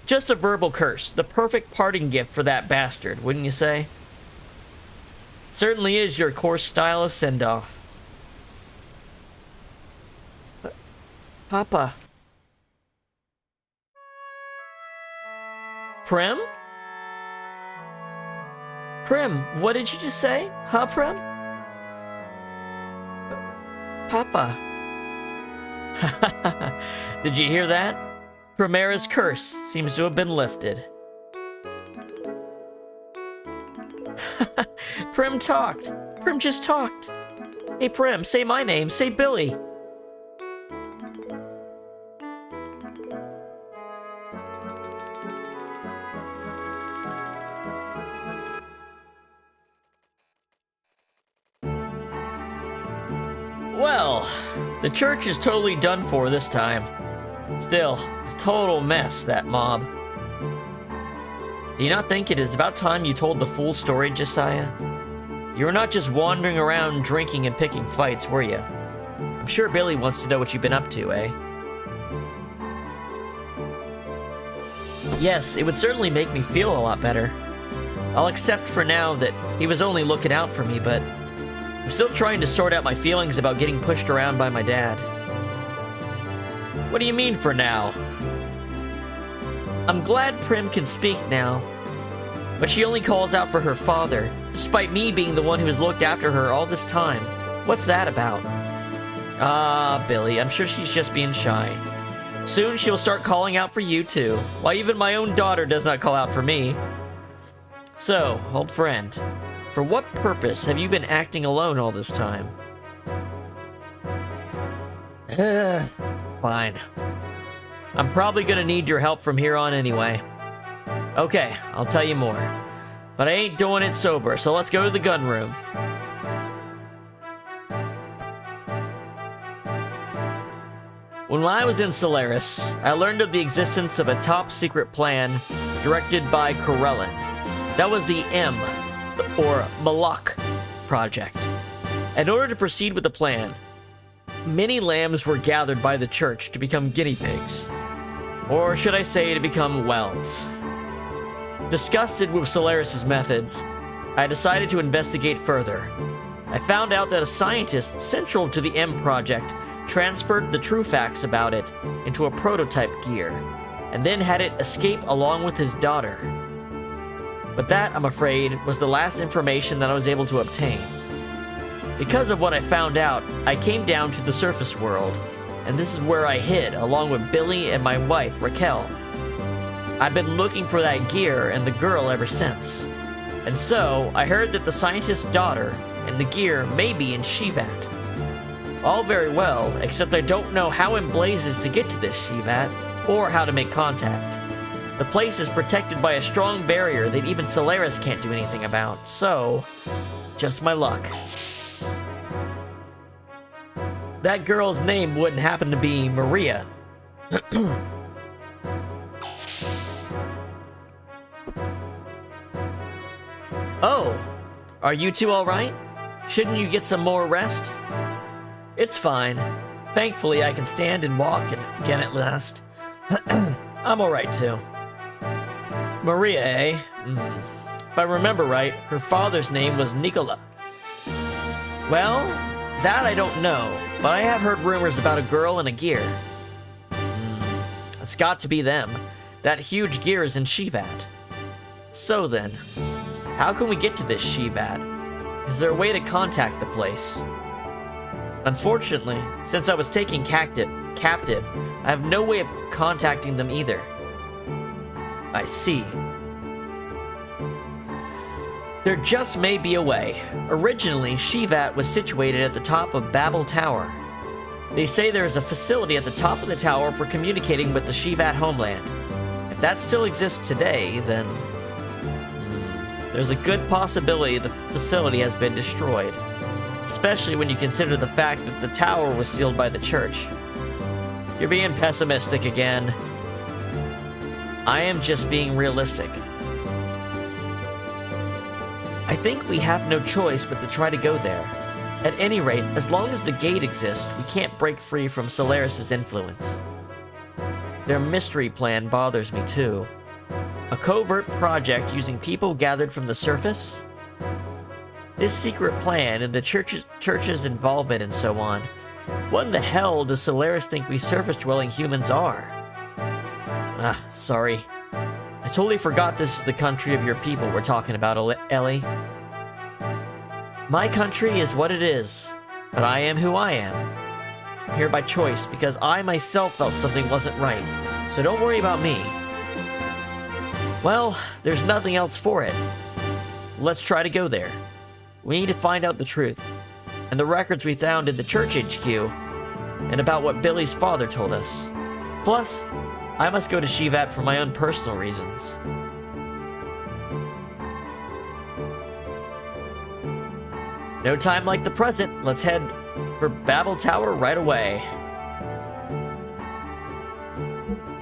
Just a verbal curse, the perfect parting gift for that bastard, wouldn't you say? Certainly is your coarse style of send-off. Papa. Prem? Prem, what did you just say? Huh, Prem? Papa. Did you hear that? Primera's curse seems to have been lifted. Prem talked. Prem just talked. Hey, Prem, say my name. Say Billy. Well, the church is totally done for this time. Still, a total mess, that mob. Do you not think it is about time you told the full story, Josiah? You were not just wandering around drinking and picking fights, were you? I'm sure Billy wants to know what you've been up to, eh? Yes, it would certainly make me feel a lot better. I'll accept for now that he was only looking out for me, but I'm still trying to sort out my feelings about getting pushed around by my dad. What do you mean for now? I'm glad Prim can speak now, but she only calls out for her father, despite me being the one who has looked after her all this time. What's that about? Ah, Billy, I'm sure she's just being shy. Soon she'll start calling out for you too. Why, even my own daughter does not call out for me. So, old friend, for what purpose have you been acting alone all this time? Fine. I'm probably gonna need your help from here on anyway. Okay, I'll tell you more. But I ain't doing it sober, so let's go to the gun room. When I was in Solaris, I learned of the existence of a top-secret plan directed by Corellin. That was the M, or Malak, project. In order to proceed with the plan, many lambs were gathered by the church to become guinea pigs. Or should I say to become wells. Disgusted with Solaris' methods, I decided to investigate further. I found out that a scientist central to the M project transferred the true facts about it into a prototype gear, and then had it escape along with his daughter. But that, I'm afraid, was the last information that I was able to obtain. Because of what I found out, I came down to the surface world, and this is where I hid, along with Billy and my wife, Raquel. I've been looking for that gear and the girl ever since. And so, I heard that the scientist's daughter and the gear may be in Shivat. All very well, except I don't know how in blazes to get to this Shivat, or how to make contact. The place is protected by a strong barrier that even Solaris can't do anything about, so just my luck. That girl's name wouldn't happen to be Maria. Oh, are you two all right? Shouldn't you get some more rest? It's fine. Thankfully, I can stand and walk again at last. I'm all right too. Maria, eh? If I remember right, her father's name was Nikola. Well, that I don't know, but I have heard rumors about a girl and a gear. It's got to be them. That huge gear is in Shivat. So then, how can we get to this Shivat? Is there a way to contact the place? Unfortunately, since I was taken captive, I have no way of contacting them either. I see. There just may be a way. Originally, Shivat was situated at the top of Babel Tower. They say there is a facility at the top of the tower for communicating with the Shivat homeland. If that still exists today, then there's a good possibility the facility has been destroyed. Especially when you consider the fact that the tower was sealed by the church. You're being pessimistic again. I am just being realistic. I think we have no choice but to try to go there. At any rate, as long as the gate exists, we can't break free from Solaris' influence. Their mystery plan bothers me too. A covert project using people gathered from the surface? This secret plan and the church's involvement and so on. What in the hell does Solaris think we surface-dwelling humans are? Sorry. I totally forgot this is the country of your people we're talking about, Ellie. My country is what it is, but I am who I am. I'm here by choice because I myself felt something wasn't right, so don't worry about me. Well, there's nothing else for it. Let's try to go there. We need to find out the truth, and the records we found in the church HQ, and about what Billy's father told us. Plus, I must go to Shivat for my own personal reasons. No time like the present. Let's head for Babel Tower right away.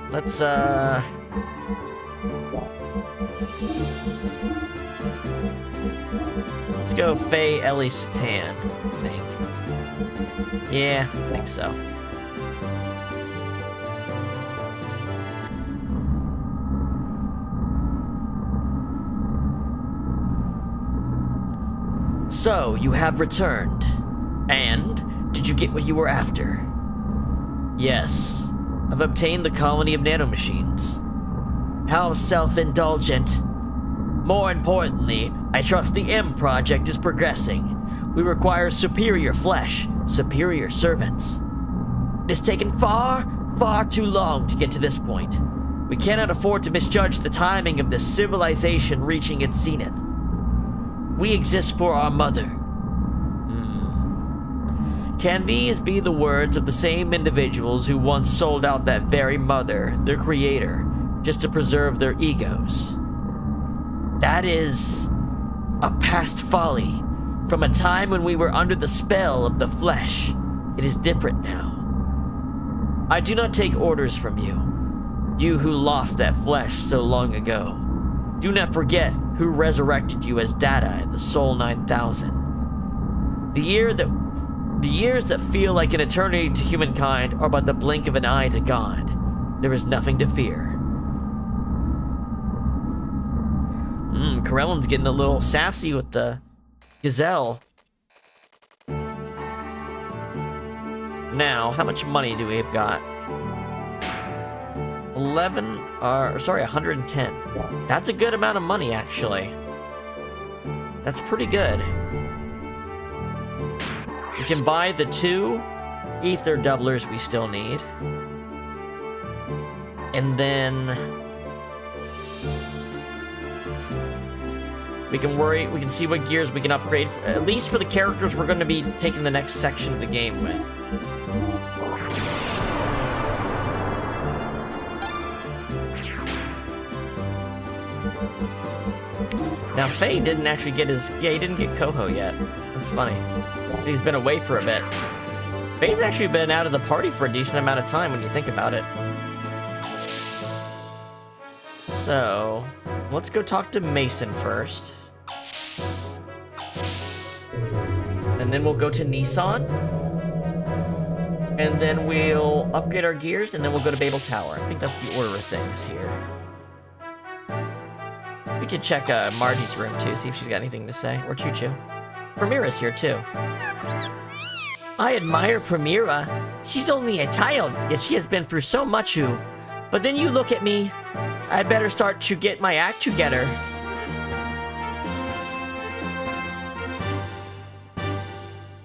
Let's go Faye Ellie Satan, I think. Yeah, I think so. So, you have returned. And, did you get what you were after? Yes. I've obtained the colony of nanomachines. How self-indulgent. More importantly, I trust the M project is progressing. We require superior flesh, superior servants. It has taken far, far too long to get to this point. We cannot afford to misjudge the timing of this civilization reaching its zenith. We exist for our mother. Can these be the words of the same individuals who once sold out that very mother, their creator, just to preserve their egos? That is a past folly from a time when we were under the spell of the flesh. It is different now. I do not take orders from you, you who lost that flesh so long ago. Do not forget who resurrected you as Data in the Soul 9000. The years that feel like an eternity to humankind are but the blink of an eye to God. There is nothing to fear. Corellan's getting a little sassy with the gazelle. now, how much money do we have got? 110. That's a good amount of money, actually. That's pretty good. We can buy the 2 ether doublers we still need. And then we can see what gears we can upgrade, at least for the characters we're going to be taking the next section of the game with. Now, Faye didn't actually get his... Yeah, he didn't get Coho yet. That's funny. He's been away for a bit. Faye's actually been out of the party for a decent amount of time when you think about it. So, let's go talk to Mason first. And then we'll go to Nissan. And then we'll upgrade our gears, and then we'll go to Babel Tower. I think that's the order of things here. We could check Margie's room, too, see if she's got anything to say. Or Choo-Choo. Primira's here, too. I admire Primira. She's only a child, yet she has been through so much. But then you look at me. I'd better start to get my act together.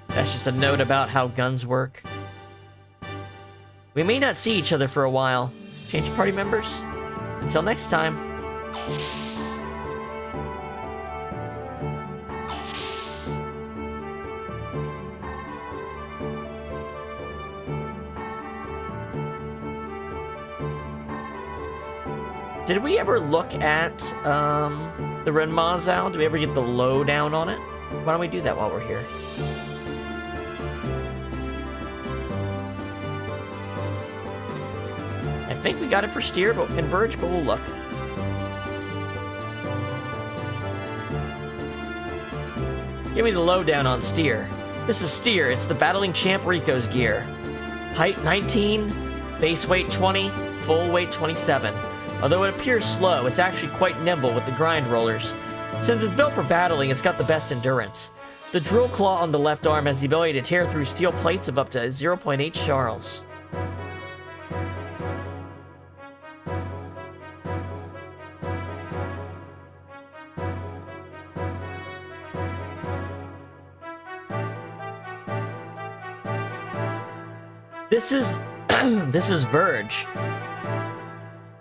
That's just a note about how guns work. We may not see each other for a while. Change party members? Until next time. Did we ever look at the Renmazal? Did we ever get the lowdown on it? Why don't we do that while we're here? I think we got it for Steer and Verge, but we'll look. Give me the lowdown on Steer. This is Steer. It's the Battling Champ Rico's gear. Height 19, base weight 20, full weight 27. Although it appears slow, it's actually quite nimble with the grind rollers. Since it's built for battling, it's got the best endurance. The drill claw on the left arm has the ability to tear through steel plates of up to 0.8 Charles. This is Verge.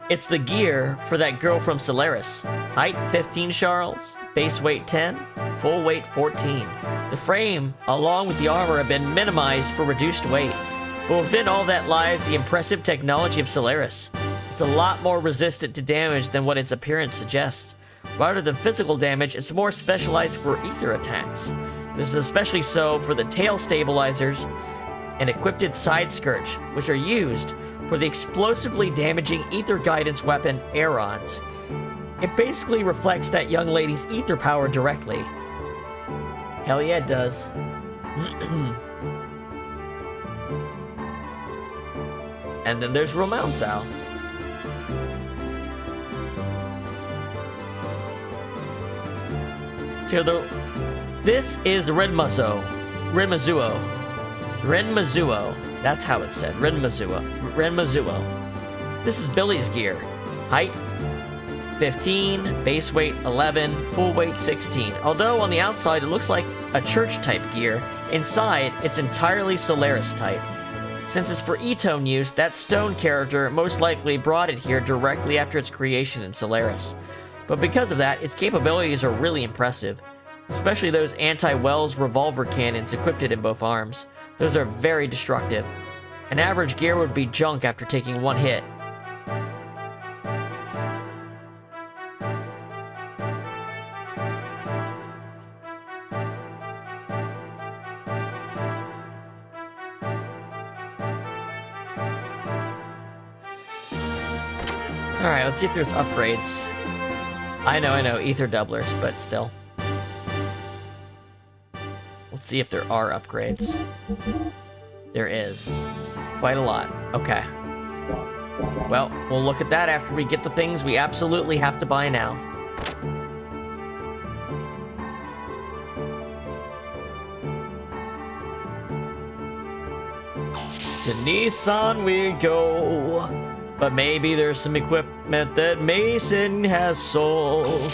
It's the gear for that girl from Solaris. Height 15 Charles, base weight 10, full weight 14. The frame, along with the armor, have been minimized for reduced weight. But within all that lies the impressive technology of Solaris. It's a lot more resistant to damage than what its appearance suggests. Rather than physical damage, it's more specialized for ether attacks. This is especially so for the tail stabilizers and equipped side skirts, which are used for the explosively damaging ether guidance weapon, Aerons. It basically reflects that young lady's ether power directly. Hell yeah, it does. And then there's Romansao. So this is the Renmazuo. That's how it's said. Renmazuo. This is Billy's gear. Height 15, base weight 11, full weight 16. Although on the outside it looks like a church type gear, inside it's entirely Solaris type. Since it's for E-Tone use, that stone character most likely brought it here directly after its creation in Solaris. But because of that, its capabilities are really impressive. Especially those anti-Wells revolver cannons equipped in both arms. Those are very destructive. An average gear would be junk after taking one hit. Alright, let's see if there's upgrades. I know, ether doublers, but still. Let's see if there are upgrades. There is. Quite a lot. Okay. Well, we'll look at that after we get the things we absolutely have to buy now. To Nissan we go. But maybe there's some equipment that Mason has sold.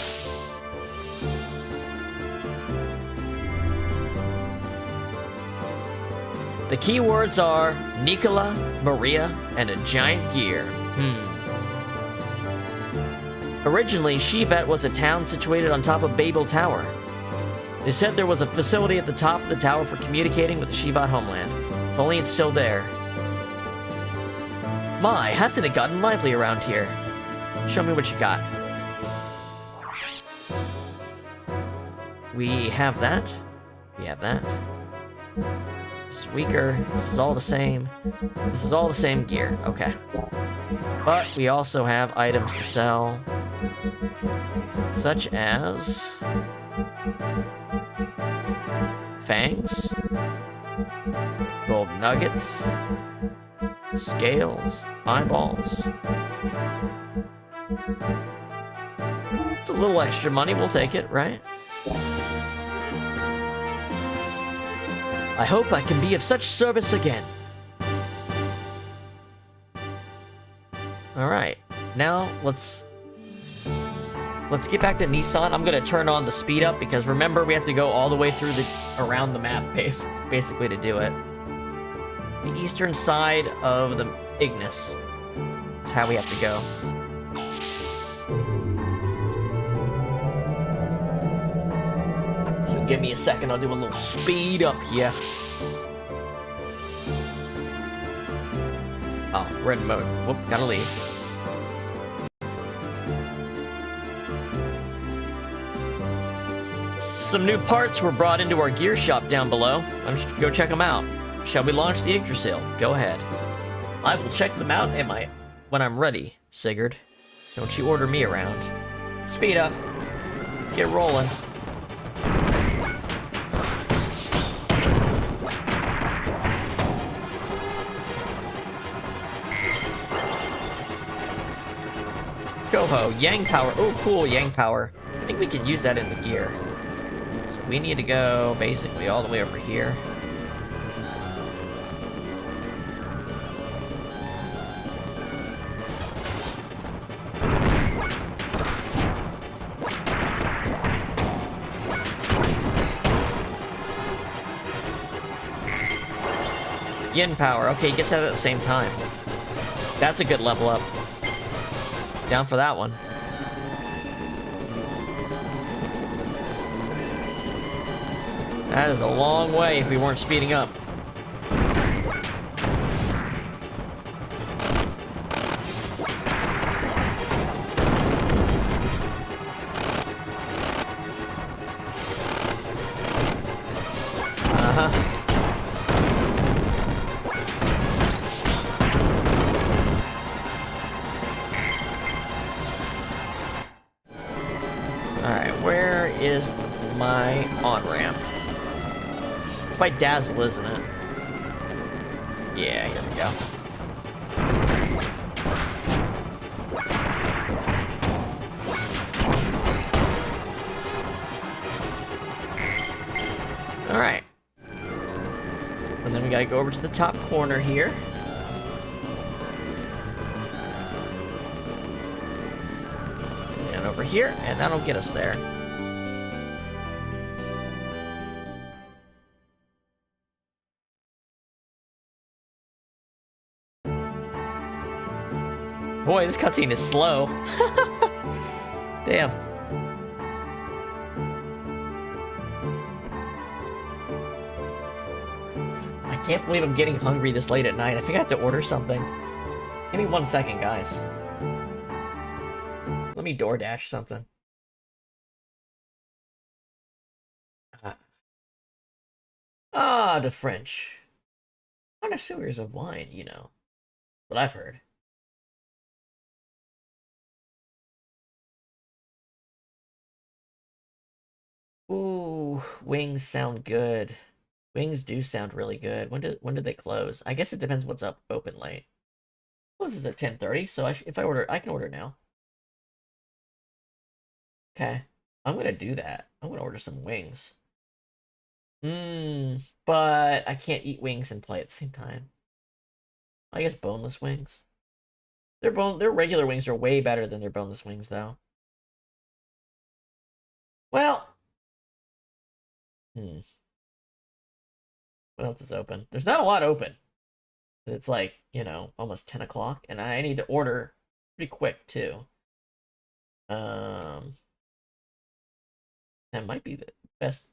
The keywords are Nicola, Maria, and a giant gear. Originally, Shivet was a town situated on top of Babel Tower. They said there was a facility at the top of the tower for communicating with the Shivat homeland. If only it's still there. My, hasn't it gotten lively around here? Show me what you got. We have that. We have that. This is weaker. This is all the same. This is all the same gear. Okay. But we also have items to sell. Such as... fangs. Gold nuggets. Scales. Eyeballs. It's a little extra money. We'll take it, right? I hope I can be of such service again. Alright, now let's get back to Nissan. I'm gonna turn on the speed up because remember we have to go all the way through around the map basically to do it. The eastern side of the Ignis is how we have to go. So give me a second, I'll do a little speed up here. Oh, we're in mode. Whoop, gotta leave. Some new parts were brought into our gear shop down below. I'm just gonna go check them out. Shall we launch the Yggdrasil? Go ahead. I will check them out when I'm ready, Sigurd. Don't you order me around. Speed up. Let's get rolling. Goho, Yang Power. Oh, cool, Yang Power. I think we can use that in the gear. So we need to go basically all the way over here. Yin Power. Okay, he gets that at the same time. That's a good level up. Down for that one. That is a long way if we weren't speeding up. Alright, where is my on-ramp? It's by Dazzle, isn't it? Yeah, here we go. Alright. And then we gotta go over to the top corner here. Over here, and that'll get us there. Boy, this cutscene is slow. Damn. I can't believe I'm getting hungry this late at night. I think I have to order something. Give me 1 second, guys. Let me DoorDash something. The French. Connoisseurs of wine, you know. What I've heard. Ooh, wings sound good. Wings do sound really good. When did they close? I guess it depends what's up open late. Well, this is at 10:30, so if I order, I can order now. Okay, I'm gonna do that. I'm gonna order some wings. But I can't eat wings and play at the same time. I guess boneless wings. Their regular wings are way better than their boneless wings, though. Well, what else is open? There's not a lot open. It's like, almost 10 o'clock, and I need to order pretty quick, too. That might be the best.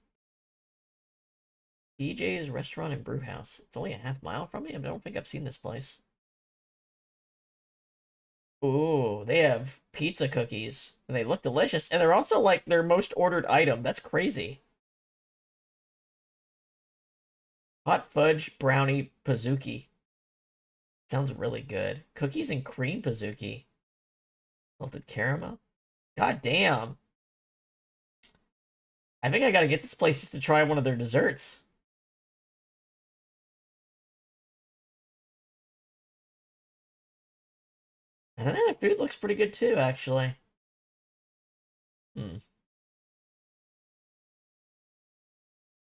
BJ's Restaurant and Brew House. It's only a half-mile from me. I don't think I've seen this place. Ooh, they have pizza cookies, and they look delicious, and they're also like their most ordered item. That's crazy. Hot fudge brownie pizookie. Sounds really good. Cookies and cream pizookie. Melted caramel. God damn. I think I gotta get this place just to try one of their desserts. And the food looks pretty good too, actually.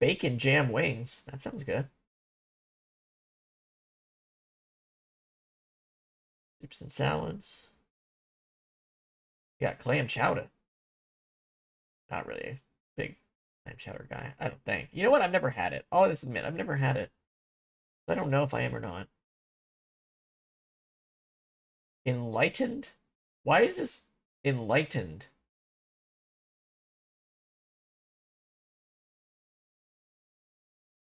Bacon jam wings. That sounds good. Soups and salads. Yeah, clam chowder. Not really a big clam chowder guy, I don't think. You know what? I've never had it. I'll just admit, I've never had it. I don't know if I am or not. Enlightened? Why is this enlightened?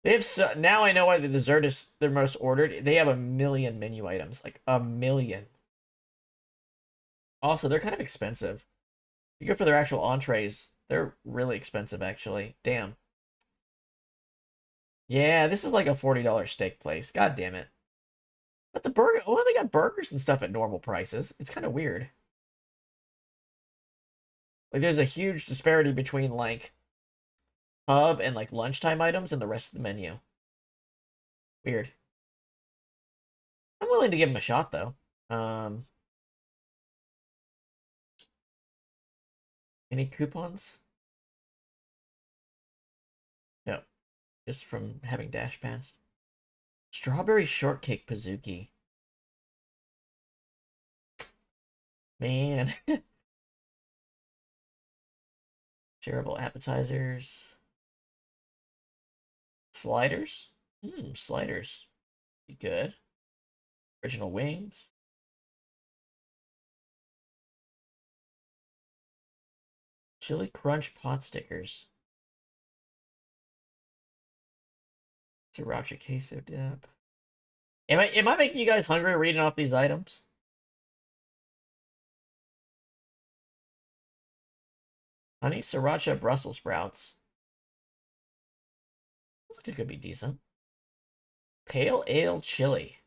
They have now I know why the dessert is their most ordered. They have a million menu items, like a million. Also, they're kind of expensive. You go for their actual entrees, they're really expensive, actually. Damn. Yeah, this is like a $40 steak place. God damn it. But the burger, well, they got burgers and stuff at normal prices. It's kind of weird. Like, there's a huge disparity between, like, pub and, like, lunchtime items and the rest of the menu. Weird. I'm willing to give them a shot, though. Any coupons? No. Just from having Dash Pass. Strawberry shortcake pizookie. Man. Shareable appetizers. Sliders? Sliders. Be good. Original wings. Chili Crunch pot stickers. Sriracha queso dip. Am I making you guys hungry reading off these items? Honey sriracha Brussels sprouts. Looks like it could be decent. Pale ale chili.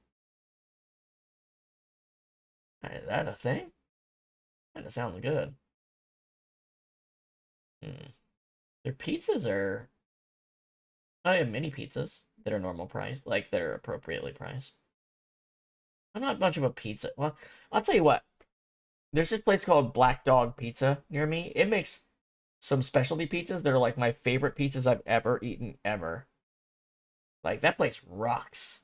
Is that a thing? That sounds good. Their pizzas are... I have mini pizzas that are normal price, like they're appropriately priced. I'm not much of a pizza. Well, I'll tell you what. There's this place called Black Dog Pizza near me. It makes some specialty pizzas that are like my favorite pizzas I've ever eaten ever. Like, that place rocks.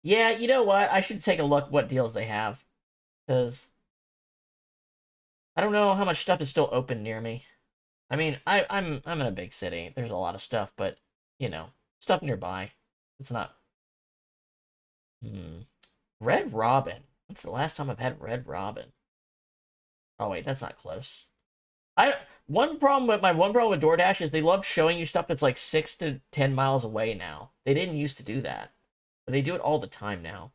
Yeah, you know what? I should take a look what deals they have. Because I don't know how much stuff is still open near me. I mean, I'm in a big city. There's a lot of stuff, but stuff nearby. It's not. Red Robin. When's the last time I've had Red Robin? Oh wait, that's not close. One problem with DoorDash is they love showing you stuff that's like 6 to 10 miles away now. They didn't used to do that, but they do it all the time now.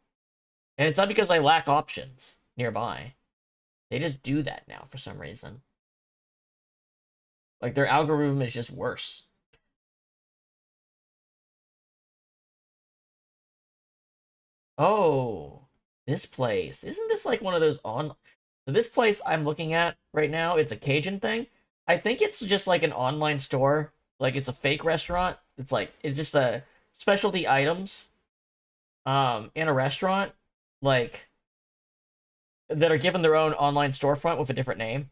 And it's not because I lack options nearby. They just do that now for some reason. Like, their algorithm is just worse. Oh, this place. Isn't this like one of those on... So this place I'm looking at right now, it's a Cajun thing. I think it's just like an online store. Like, it's a fake restaurant. It's just a specialty items in a restaurant, like, that are given their own online storefront with a different name,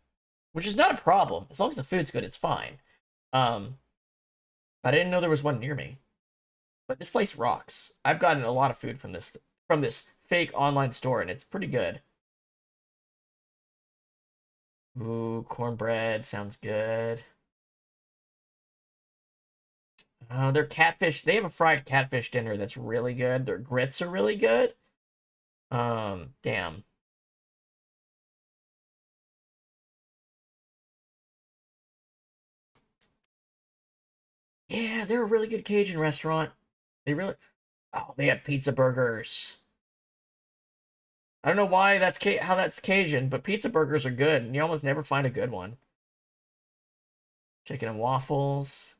which is not a problem. As long as the food's good, it's fine. I didn't know there was one near me. But this place rocks. I've gotten a lot of food from this fake online store, and it's pretty good. Ooh, cornbread sounds good. Their catfish. They have a fried catfish dinner that's really good. Their grits are really good. Damn. Yeah, they're a really good Cajun restaurant. They really. Oh, they have pizza burgers. I don't know why how that's Cajun, but pizza burgers are good, and you almost never find a good one. Chicken and waffles.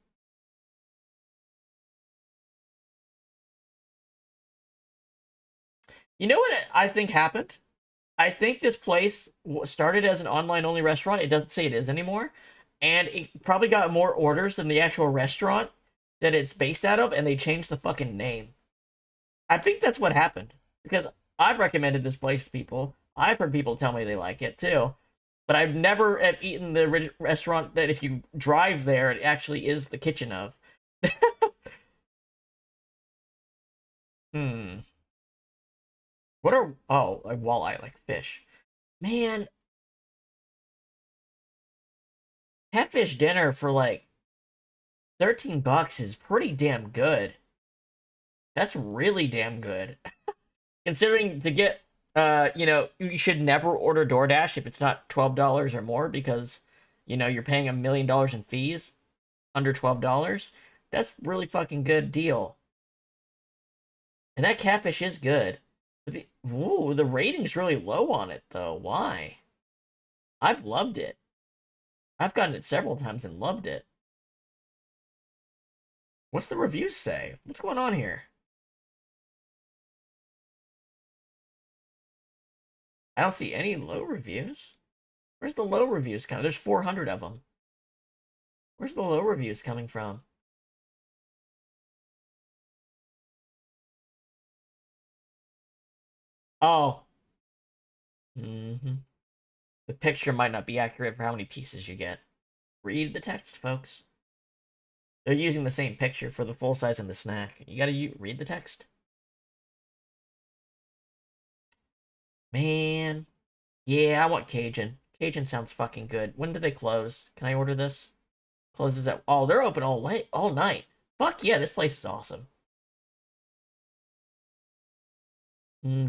You know what I think happened? I think this place started as an online only restaurant. It doesn't say it is anymore. And it probably got more orders than the actual restaurant that it's based out of, and they changed the fucking name. I think that's what happened. Because I've recommended this place to people. I've heard people tell me they like it too. But I've never have eaten the restaurant that if you drive there, it actually is the kitchen of. Hmm. What are like walleye, like fish? Man, catfish dinner for like $13 is pretty damn good. That's really damn good. Considering to get you should never order DoorDash if it's not $12 or more because you're paying $1 million in fees under $12. That's really fucking good deal. And that catfish is good. But the rating's really low on it though. Why? I've loved it. I've gotten it several times and loved it. What's the reviews say? What's going on here? I don't see any low reviews. Where's the low reviews coming? There's 400 of them. Where's the low reviews coming from? Oh. Mm-hmm. The picture might not be accurate for how many pieces you get. Read the text, folks. They're using the same picture for the full size and the snack. You gotta read the text. Man. Yeah, I want Cajun. Cajun sounds fucking good. When do they close? Can I order this? Closes at... Oh, they're open all late, all night. Fuck yeah, this place is awesome.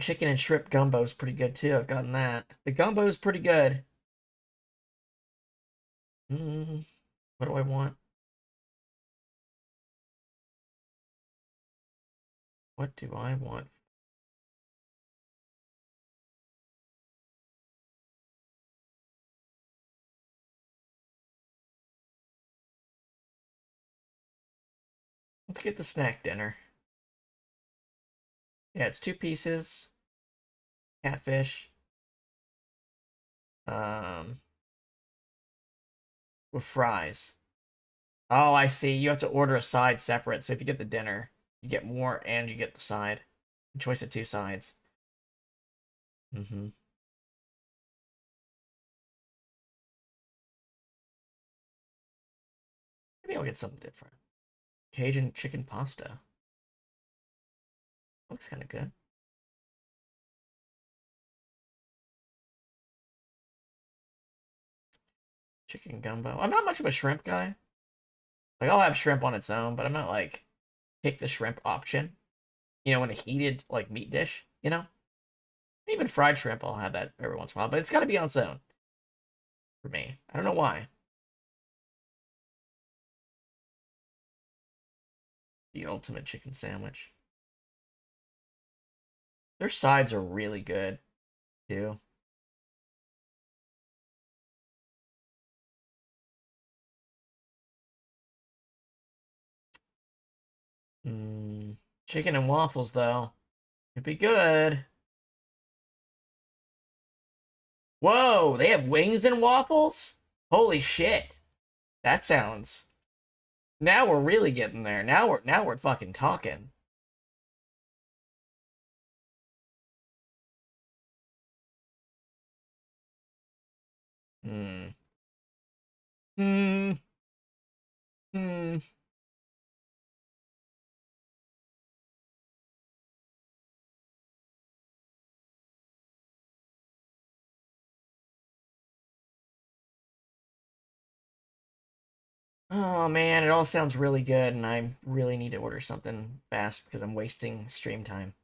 Chicken and shrimp gumbo is pretty good too. I've gotten that. The gumbo is pretty good. What do I want? What do I want? Let's get the snack dinner. Yeah, it's 2 pieces. Catfish. Um, with fries. Oh, I see. You have to order a side separate. So if you get the dinner, you get more and you get the side. A choice of 2 sides. Mm-hmm. Maybe I'll get something different. Cajun chicken pasta. Looks kind of good. Chicken gumbo. I'm not much of a shrimp guy. Like, I'll have shrimp on its own, but I'm not like, pick the shrimp option. In a heated, like, meat dish, Even fried shrimp, I'll have that every once in a while, but it's got to be on its own for me. I don't know why. The ultimate chicken sandwich. Their sides are really good, too. Chicken and waffles, though. Could be good. Whoa, they have wings and waffles? Holy shit. That sounds... Now we're really getting there. Now we're fucking talking. Hmm. Hmm. Hmm. Oh man, it all sounds really good, and I really need to order something fast because I'm wasting stream time.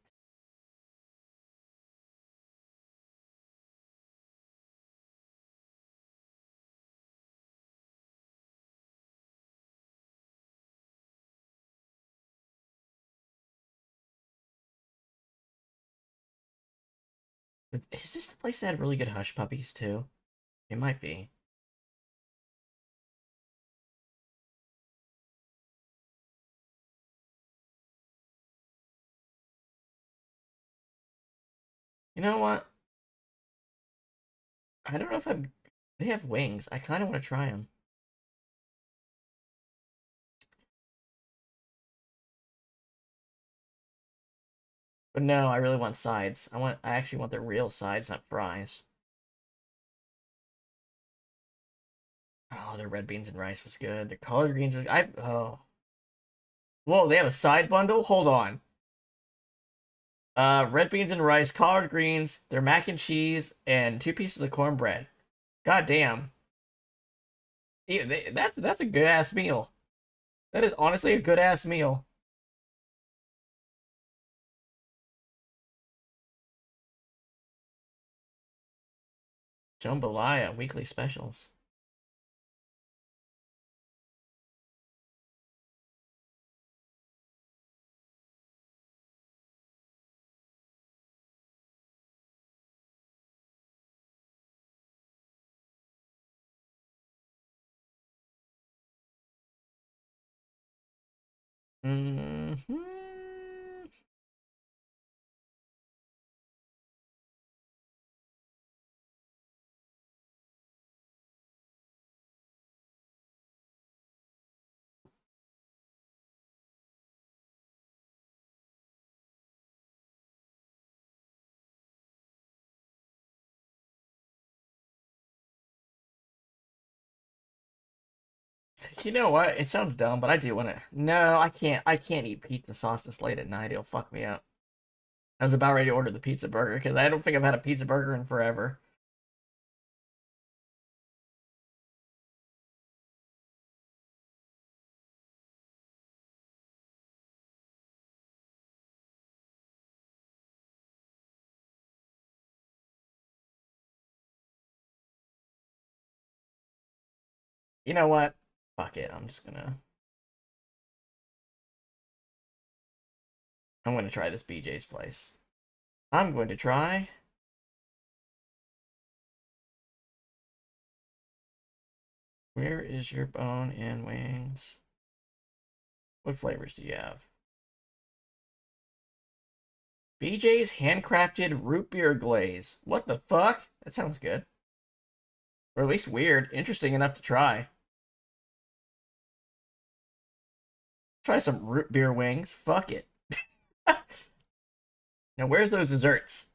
Is this the place that had really good hush puppies too? It might be. You know what? I don't know if I'm. They have wings. I kind of want to try them. But no, I really want sides. I actually want the real sides, not fries. Oh, their red beans and rice was good. Their collard greens was oh. Whoa, they have a side bundle? Hold on. Red beans and rice, collard greens, their mac and cheese, and 2 pieces of cornbread. God damn. Yeah, that's a good ass meal. That is honestly a good ass meal. Jambalaya weekly specials. Hmm. You know what? It sounds dumb, but I do want to. No, I can't. I can't eat pizza sauce this late at night. It'll fuck me up. I was about ready to order the pizza burger because I don't think I've had a pizza burger in forever. You know what? Fuck it. I'm gonna try this BJ's place. I'm going to try. Where is your bone and wings? What flavors do you have? BJ's handcrafted root beer glaze. What the fuck? That sounds good. Or at least weird. Interesting enough to try. Try some root beer wings. Fuck it. Now, where's those desserts?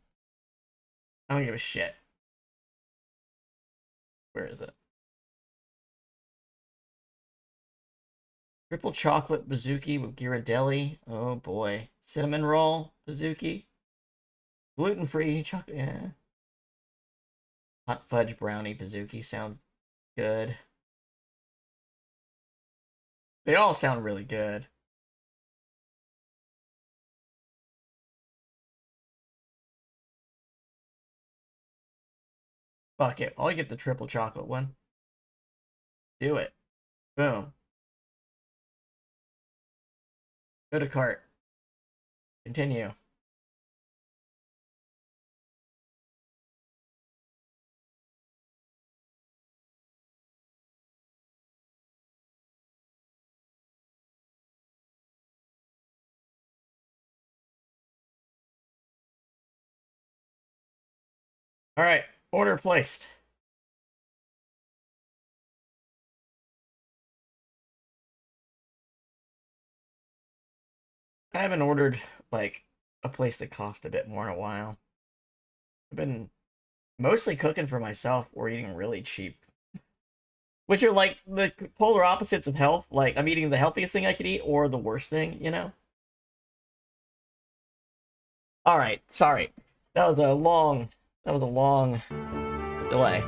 I don't give a shit. Where is it? Triple chocolate bazooki with Ghirardelli. Oh boy. Cinnamon roll bazooki. Gluten-free chocolate. Yeah. Hot fudge brownie bazooki sounds good. They all sound really good. Fuck it. I'll get the triple chocolate one. Do it. Boom. Go to cart. Continue. All right. Order placed. I haven't ordered like a place that cost a bit more in a while. I've been mostly cooking for myself or eating really cheap, which are like the polar opposites of health. Like I'm eating the healthiest thing I could eat or the worst thing, you know? All right, sorry. That was a long delay.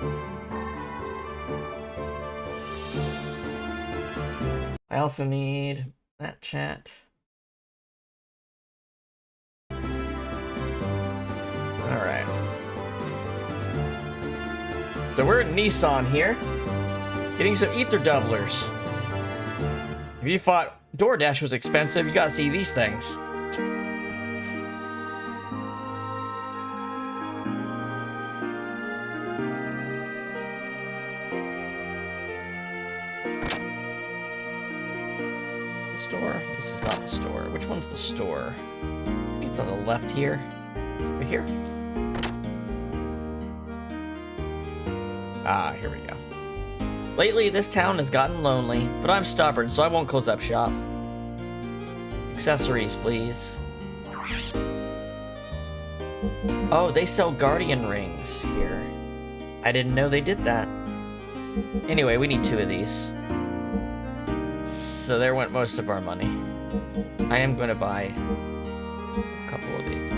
I also need that chat. Alright. So we're at Nissan here. Getting some ether doublers. If you thought DoorDash was expensive, you gotta see these things. The store? This is not the store. Which one's the store? I think it's on the left here. Right here? Ah, here we go. Lately, this town has gotten lonely, but I'm stubborn, so I won't close up shop. Accessories, please. Oh, they sell guardian rings here. I didn't know they did that. Anyway, we need 2 of these. So there went most of our money. I am going to buy a couple of these.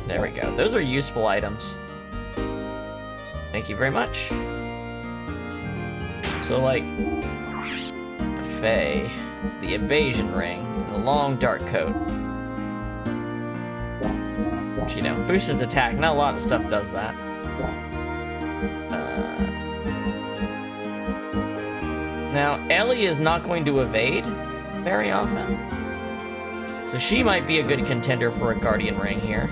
There we go. Those are useful items. Thank you very much. So, like, Faye, it's the evasion ring, the long dark coat. Which, you know, boosts his attack. Not a lot of stuff does that. Now, Ellie is not going to evade very often. So she might be a good contender for a guardian ring here.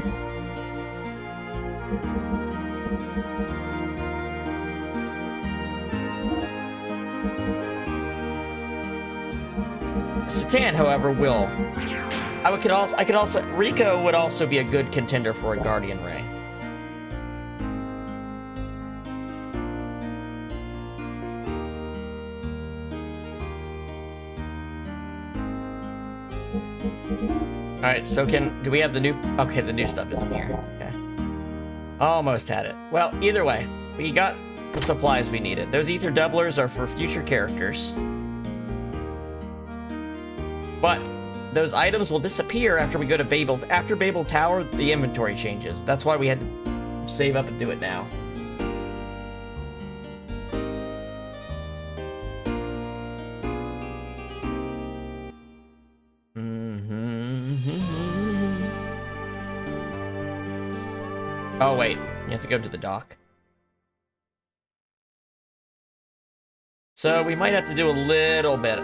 Satan, however, will. I could also Rico would also be a good contender for a guardian ring. All right, so do we have the new? Okay, the new stuff isn't here. Okay, almost had it. Well, either way, we got the supplies we needed. Those ether doublers are for future characters. But those items will disappear after we go to Babel. After Babel Tower, the inventory changes. That's why we had to save up and do it now. Oh, wait. You have to go to the dock. So we might have to do a little bit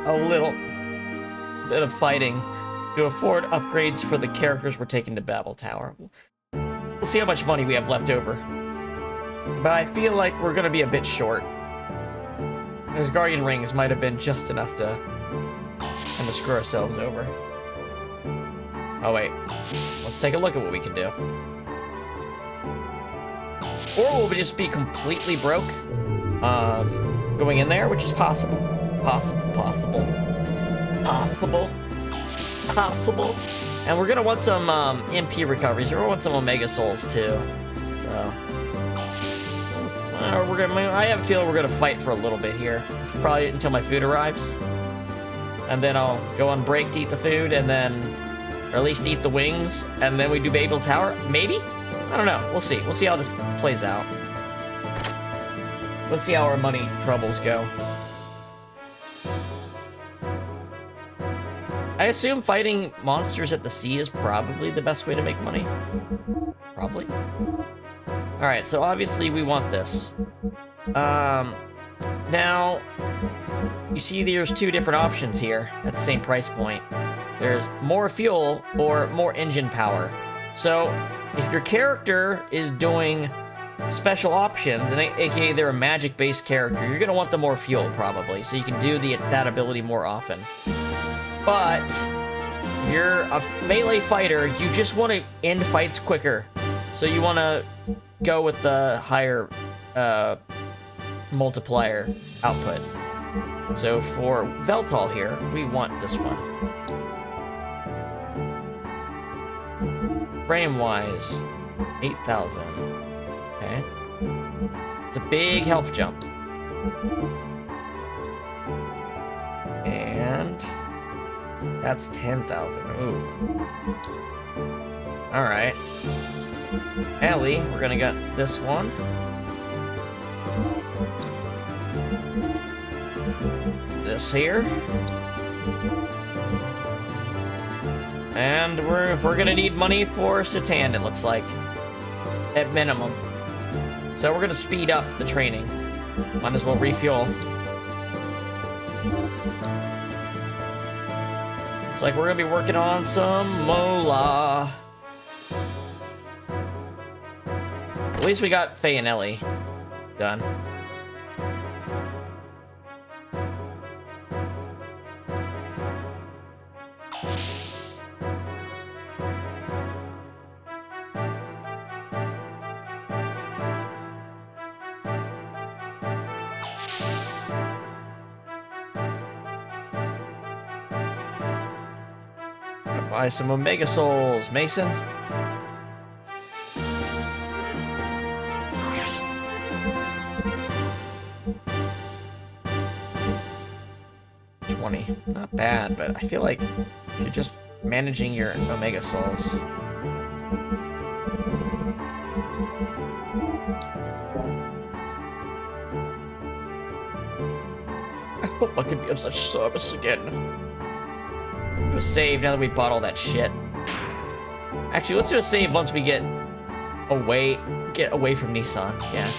of fighting to afford upgrades for the characters we're taking to Babel Tower. We'll see how much money we have left over. But I feel like we're gonna be a bit short. Those guardian rings might have been just enough to kind of screw ourselves over. Oh wait, let's take a look at what we can do. Or will we just be completely broke going in there, which is possible. Possible. And we're gonna want some MP recoveries. We're gonna want some Omega Souls too. So I have a feeling we're gonna fight for a little bit here, probably until my food arrives, and then I'll go on break to eat the food, and then, or at least eat the wings, and then we do Babel Tower. Maybe? I don't know. We'll see. We'll see how this plays out. Let's see how our money troubles go. I assume fighting monsters at the sea is probably the best way to make money. Probably. Alright, so obviously we want this. Now, you see there's 2 different options here at the same price point. There's more fuel or more engine power. So, if your character is doing special options, and aka they're a magic-based character, you're gonna want the more fuel probably, so you can do that ability more often. But if you're a melee fighter, you just want to end fights quicker, so you want to go with the higher multiplier output. So for Veltal here, we want this one. Frame-wise, 8,000. Okay. It's a big health jump. And That's 10,000. Ooh. Alright. Ellie, we're gonna get this one. This here. And we're gonna need money for Satan, it looks like. At minimum. So we're gonna speed up the training. Might as well refuel. It's like we're gonna be working on some Mola. At least we got Faye and Ellie done. Buy some Omega Souls, Mason. Not bad, but I feel like you're just managing your Omega Souls. I hope I can be of such service again. Do a save now that we bought all that shit. Actually, let's do a save once we get away from Nissan. Yeah.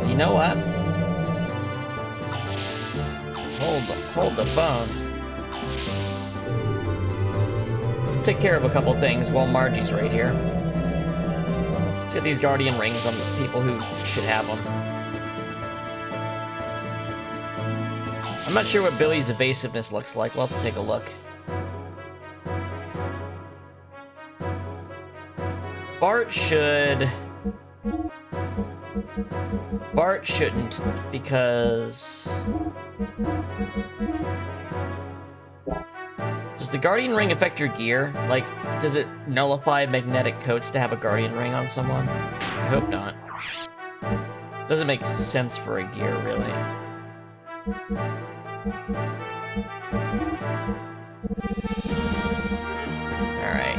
You know what? Hold the phone. Let's take care of a couple things while Margie's right here. Let's get these guardian rings on the people who should have them. I'm not sure what Billy's evasiveness looks like. We'll have to take a look. Bart shouldn't, because... Does the Guardian Ring affect your gear? Like, does it nullify magnetic coats to have a Guardian Ring on someone? I hope not. Doesn't make sense for a gear, really. Alright.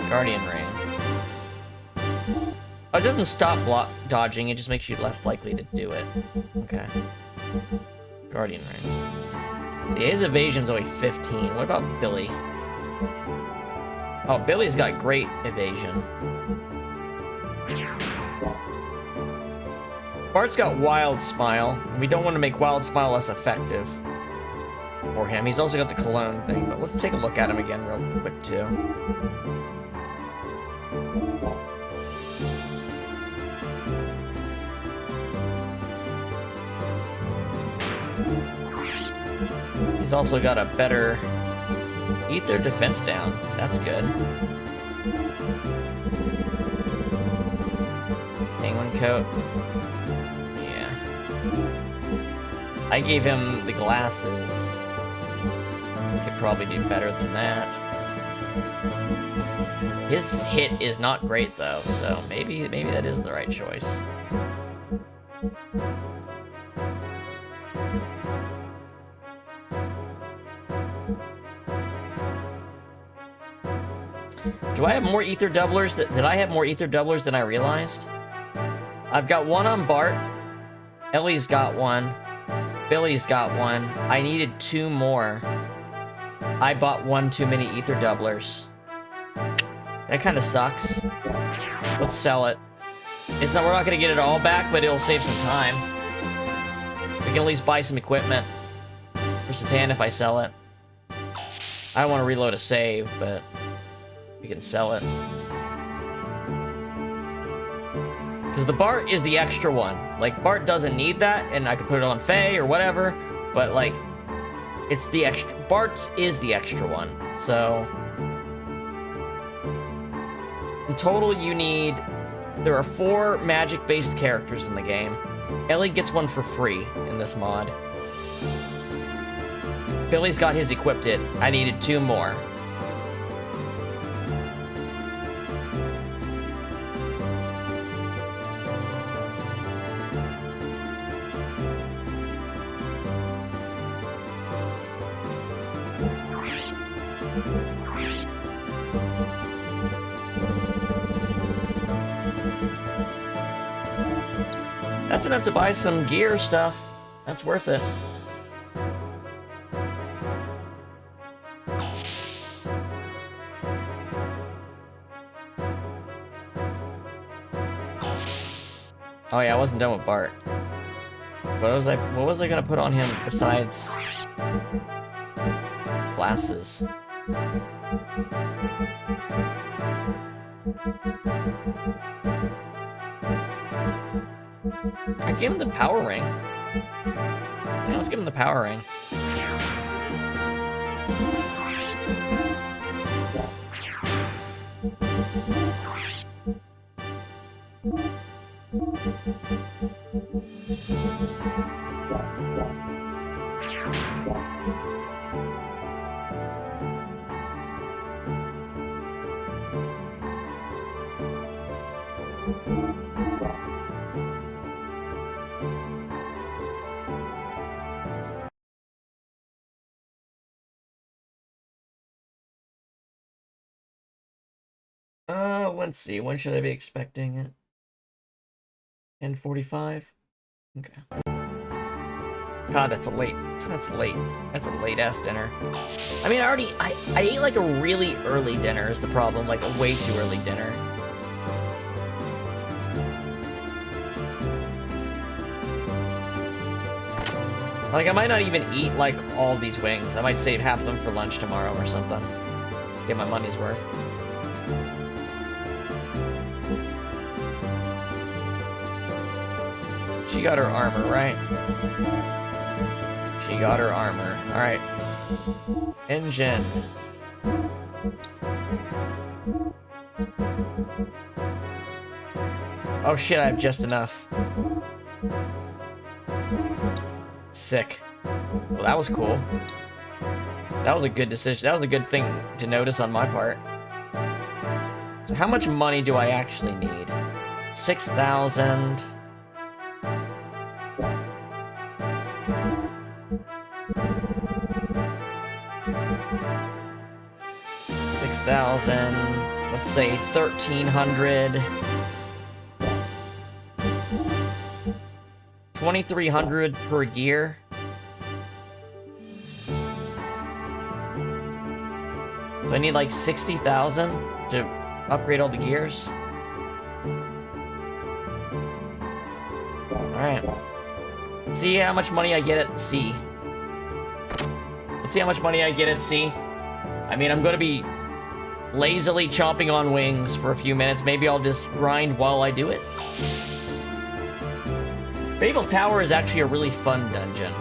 Guardian Ring. Oh, it doesn't stop dodging, it just makes you less likely to do it. Okay. Guardian Ring. See, his evasion's only 15. What about Billy? Oh, Billy's got great evasion. Bart's got Wild Smile. We don't want to make Wild Smile less effective for him. He's also got the cologne thing, but let's take a look at him again real quick, too. He's also got a better ether defense down. That's good. Penguin coat. Yeah. I gave him the glasses. He could probably do better than that. His hit is not great though, so maybe that is the right choice. Do I have more ether doublers? Did I have more ether doublers than I realized? I've got one on Bart. Ellie's got one. Billy's got one. I needed 2 more. I bought 1 too many ether doublers. That kind of sucks. Let's sell it. We're not gonna get it all back, but it'll save some time. We can at least buy some equipment for Satan if I sell it. I don't want to reload a save, but we can sell it. Because the Bart is the extra one. Like, Bart doesn't need that, and I could put it on Faye or whatever, but, like, it's the extra... Bart's is the extra one. So, in total, you need... There are 4 magic-based characters in the game. Ellie gets one for free in this mod. Billy's got his equipped it. I needed 2 more. That's enough to buy some gear stuff. That's worth it. Oh yeah, I wasn't done with Bart. What was I gonna put on him besides glasses? I gave him the power ring. Yeah, let's give him the power ring. Let's see. When should I be expecting it? 10:45. Okay. God, that's late. That's late. That's a late ass dinner. I mean, I ate like a really early dinner is the problem, like a way too early dinner. Like I might not even eat like all these wings. I might save half of them for lunch tomorrow or something. Get my money's worth. She got her armor, right? She got her armor. Alright. Engine. Oh shit, I have just enough. Sick. Well, that was cool. That was a good decision. That was a good thing to notice on my part. So how much money do I actually need? 6,000... 6,000, let's say 1,300, 2,300 per gear. Do I need like 60,000 to upgrade all the gears? Alright. Let's see how much money I get at C. Let's see how much money I get at C. I mean, I'm gonna be lazily chomping on wings for a few minutes. Maybe I'll just grind while I do it. Babel Tower is actually a really fun dungeon.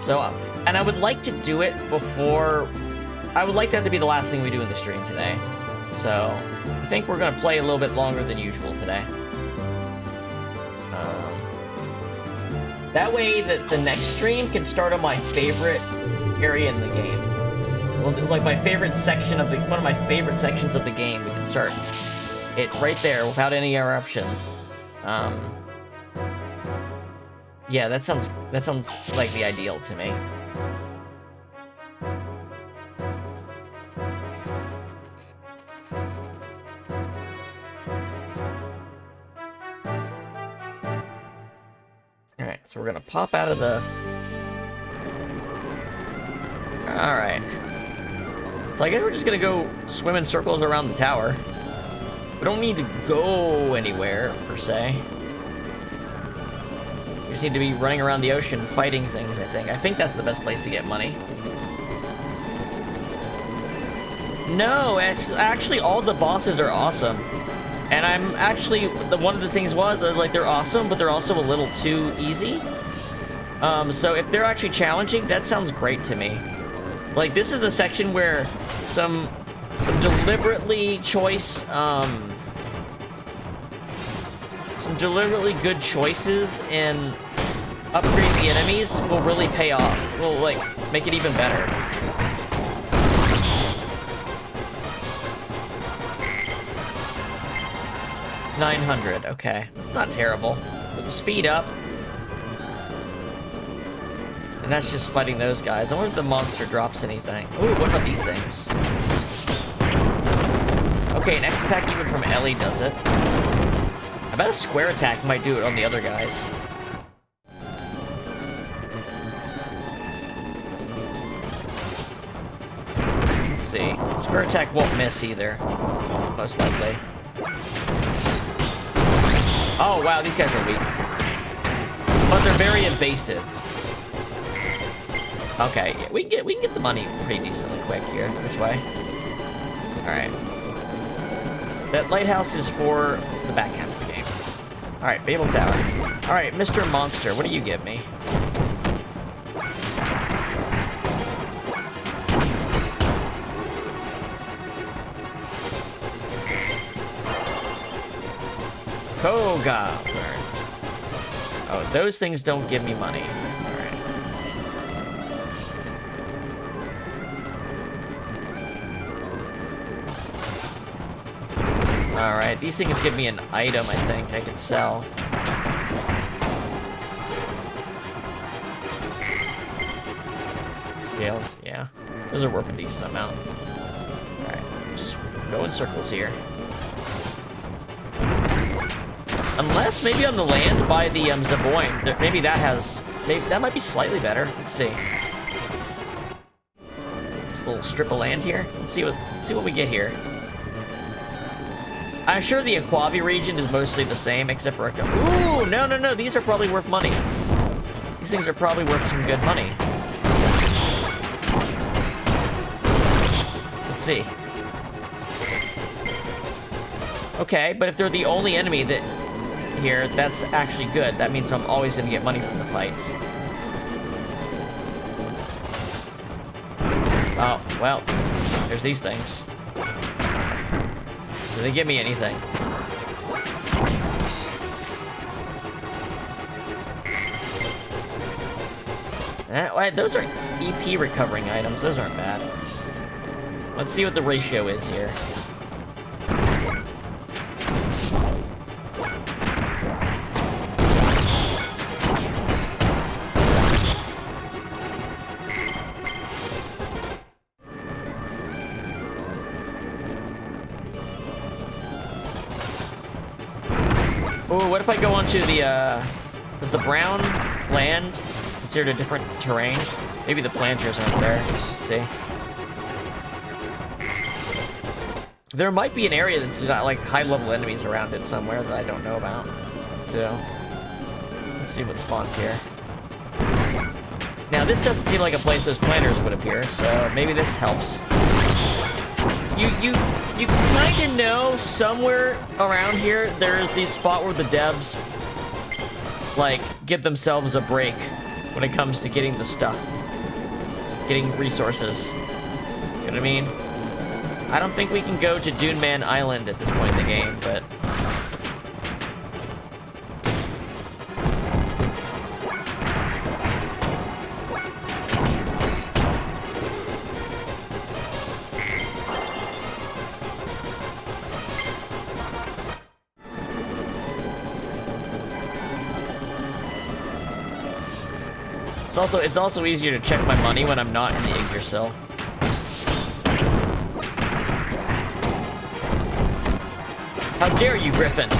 So, and I would like to do it before... I would like that to be the last thing we do in the stream today. So, I think we're gonna play a little bit longer than usual today. That way, the next stream can start on my favorite area in the game. Well, like my favorite section of one of my favorite sections of the game. We can start it right there without any interruptions. Yeah, that sounds like the ideal to me. All right, so we're gonna pop out of the. All right. So I guess we're just gonna go swim in circles around the tower. We don't need to go anywhere, per se. We just need to be running around the ocean fighting things, I think. I think that's the best place to get money. No, actually all the bosses are awesome. And I'm actually, one of the things was, I was like, they're awesome, but they're also a little too easy. So if they're actually challenging, that sounds great to me. Like, this is a section where some deliberately some deliberately good choices in upgrading the enemies will really pay off. Will, like, make it even better. $900, okay. That's not terrible. With the speed up. And that's just fighting those guys. I wonder if the monster drops anything. Ooh, what about these things? Okay, an X attack even from Ellie does it. I bet a square attack might do it on the other guys. Let's see. Square attack won't miss either. Most likely. Oh, wow, these guys are weak. But they're very evasive. Okay, yeah, we can get the money pretty decently quick here, this way. Alright. That lighthouse is for the back half of the game. Alright, Babel Tower. Alright, Mr. Monster, what do you give me? Koga. Oh, those things don't give me money. Alright, these things give me an item, I think, I can sell. Scales, yeah. Those are worth a decent amount. Alright, just go in circles here. Unless, maybe on the land by the Zeboim, maybe that has... Maybe that might be slightly better. Let's see. This little strip of land here. Let's see what we get here. I'm sure the Aquavi region is mostly the same, except for ooh, no, these are probably worth money. These things are probably worth some good money. Let's see. Okay, but if they're the only enemy that here, that's actually good. That means I'm always gonna get money from the fights. Oh, well, there's these things. Do they give me anything? Those are EP recovering items. Those aren't bad. Let's see what the ratio is here. Ooh, what if I go onto the, is the brown land considered a different terrain? Maybe the planters aren't there. Let's see. There might be an area that's got, like, high-level enemies around it somewhere that I don't know about. So, let's see what spawns here. Now, this doesn't seem like a place those planters would appear, so maybe this helps. You kind of know somewhere around here there's the spot where the devs, like, give themselves a break when it comes to getting the stuff. Getting resources. You know what I mean? I don't think we can go to Dune Man Island at this point in the game, but... It's also easier to check my money when I'm not in the Yggdrasil. How dare you, Griffin?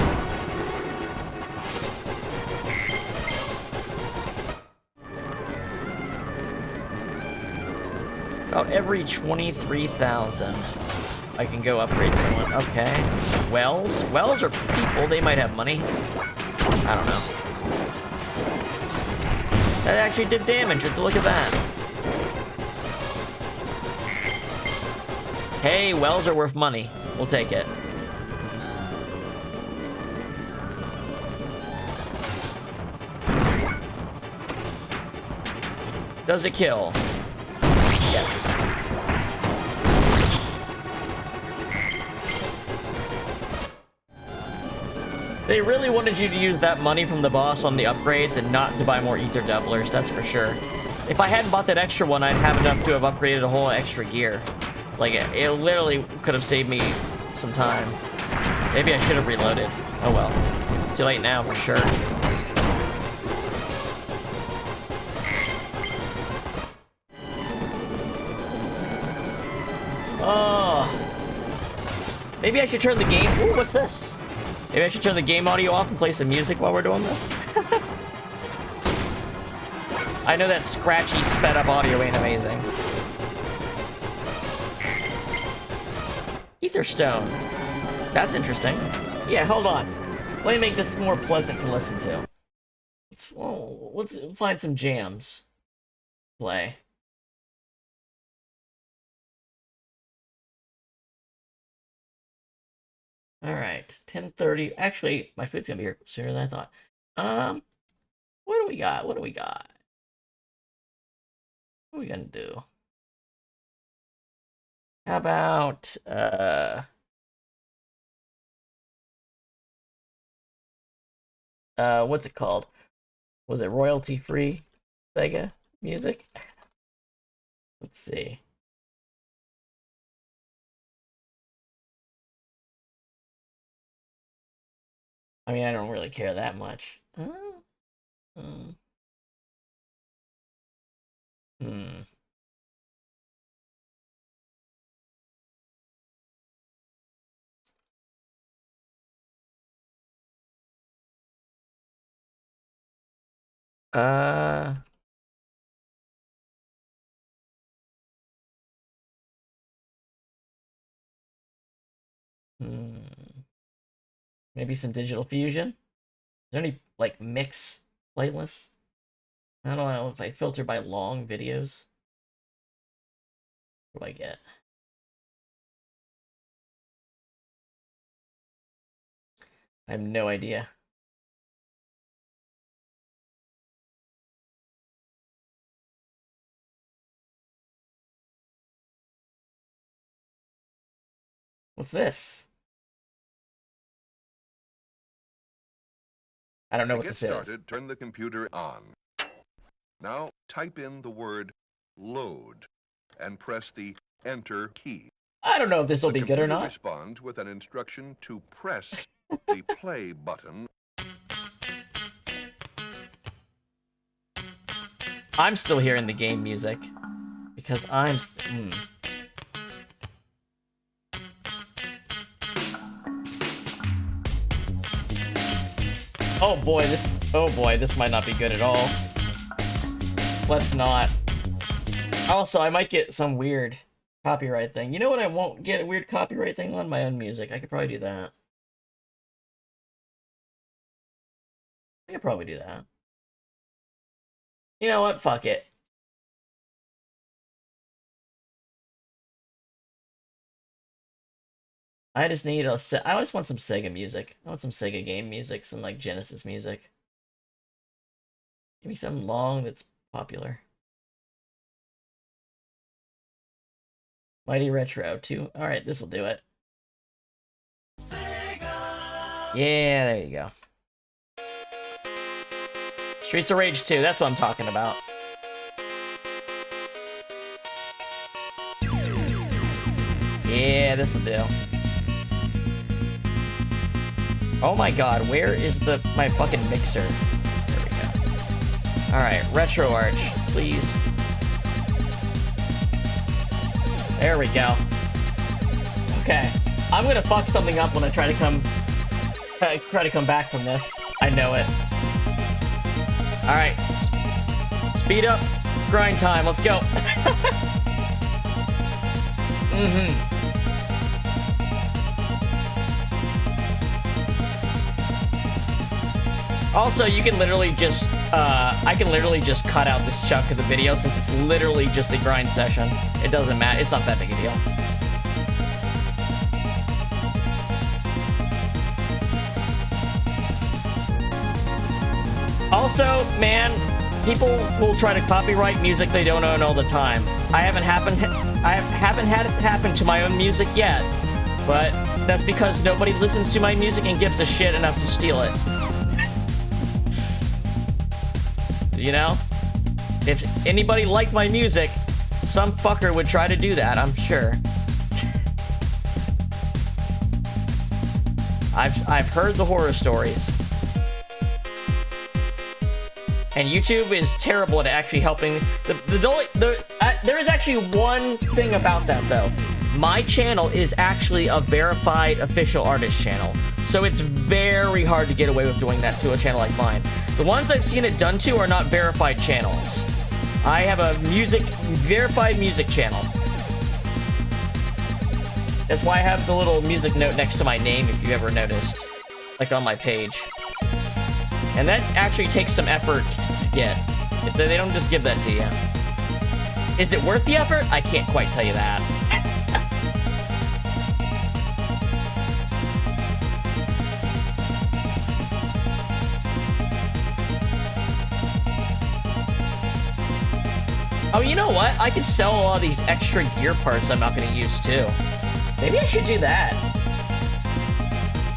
About every 23,000, I can go upgrade someone. Okay. Wells? Wells are people. They might have money. I don't know. That actually did damage. Would you look at that? Hey, wells are worth money. We'll take it. Does it kill? Yes. They really wanted you to use that money from the boss on the upgrades and not to buy more ether doublers, that's for sure. If I hadn't bought that extra one, I'd have enough to have upgraded a whole extra gear. Like, it literally could have saved me some time. Maybe I should have reloaded. Oh well. Too late now, for sure. Oh. Maybe I should turn the game... Ooh, what's this? Maybe I should turn the game audio off and play some music while we're doing this. I know that scratchy, sped up audio ain't amazing. Etherstone. That's interesting. Yeah, hold on. Let me make this more pleasant to listen to. Let's find some jams. Play. Alright, 10:30. Actually, my food's gonna be here sooner than I thought. What do we got? What do we got? What are we gonna do? How about, what's it called? Was it royalty-free Sega music? Let's see. I mean, I don't really care that much. Hmm. Uh. Maybe some Digital Fusion? Is there any, like, mix playlists? I don't know if I filter by long videos. What do I get? I have no idea. What's this? I don't know what this is. Turn the computer on. Now type in the word load and press the enter key. I don't know if this will be good or not. Responds with an instruction to press the play button. I'm still hearing the game music because I'm Oh boy, this might not be good at all. Let's not. Also, I might get some weird copyright thing. You know what I won't get a weird copyright thing on? My own music. I could probably do that. I could probably do that. You know what? Fuck it. I just need I just want some Sega music. I want some Sega game music, some like Genesis music. Give me something long that's popular. Mighty Retro 2. Alright, this'll do it. Sega! Yeah, there you go. Streets of Rage 2, that's what I'm talking about. Yeah, this'll do. Oh my god, where is my fucking mixer? There we go. Alright, Retro Arch, please. There we go. Okay. I'm gonna fuck something up when I try to come back from this. I know it. Alright. Speed up. Grind time. Let's go. Also, you can literally just, I can literally just cut out this chunk of the video since it's literally just a grind session. It doesn't matter. It's not that big a deal. Also, man, people will try to copyright music they don't own all the time. I haven't had it happen to my own music yet, but that's because nobody listens to my music and gives a shit enough to steal it. You know? If anybody liked my music, some fucker would try to do that, I'm sure. I've heard the horror stories. And YouTube is terrible at actually helping. There is actually one thing about that, though. my channel is actually a verified official artist channel. So it's very hard to get away with doing that to a channel like mine. The ones I've seen it done to are not verified channels. I have a verified music channel. That's why I have the little music note next to my name, if you ever noticed. Like on my page. And that actually takes some effort to get. They don't just give that to you. Is it worth the effort? I can't quite tell you that. Oh, you know what? I could sell a lot of these extra gear parts I'm not going to use, too. Maybe I should do that.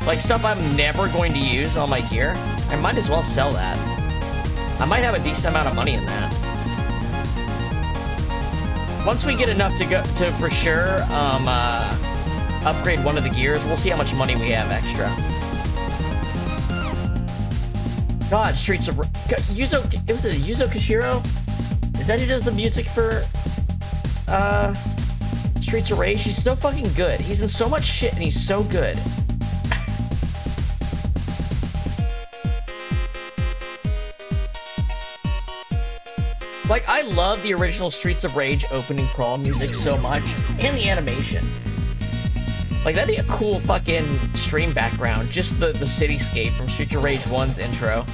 Like, stuff I'm never going to use on my gear. I might as well sell that. I might have a decent amount of money in that. Once we get enough to go to, for sure, upgrade one of the gears, we'll see how much money we have extra. God, Streets of... Yuzo... It was a Yuzo Koshiro? Is that who does the music for, Streets of Rage? He's so fucking good. He's in so much shit, and he's so good. Like, I love the original Streets of Rage opening crawl music so much, and the animation. Like, that'd be a cool fucking stream background, just the cityscape from Streets of Rage 1's intro.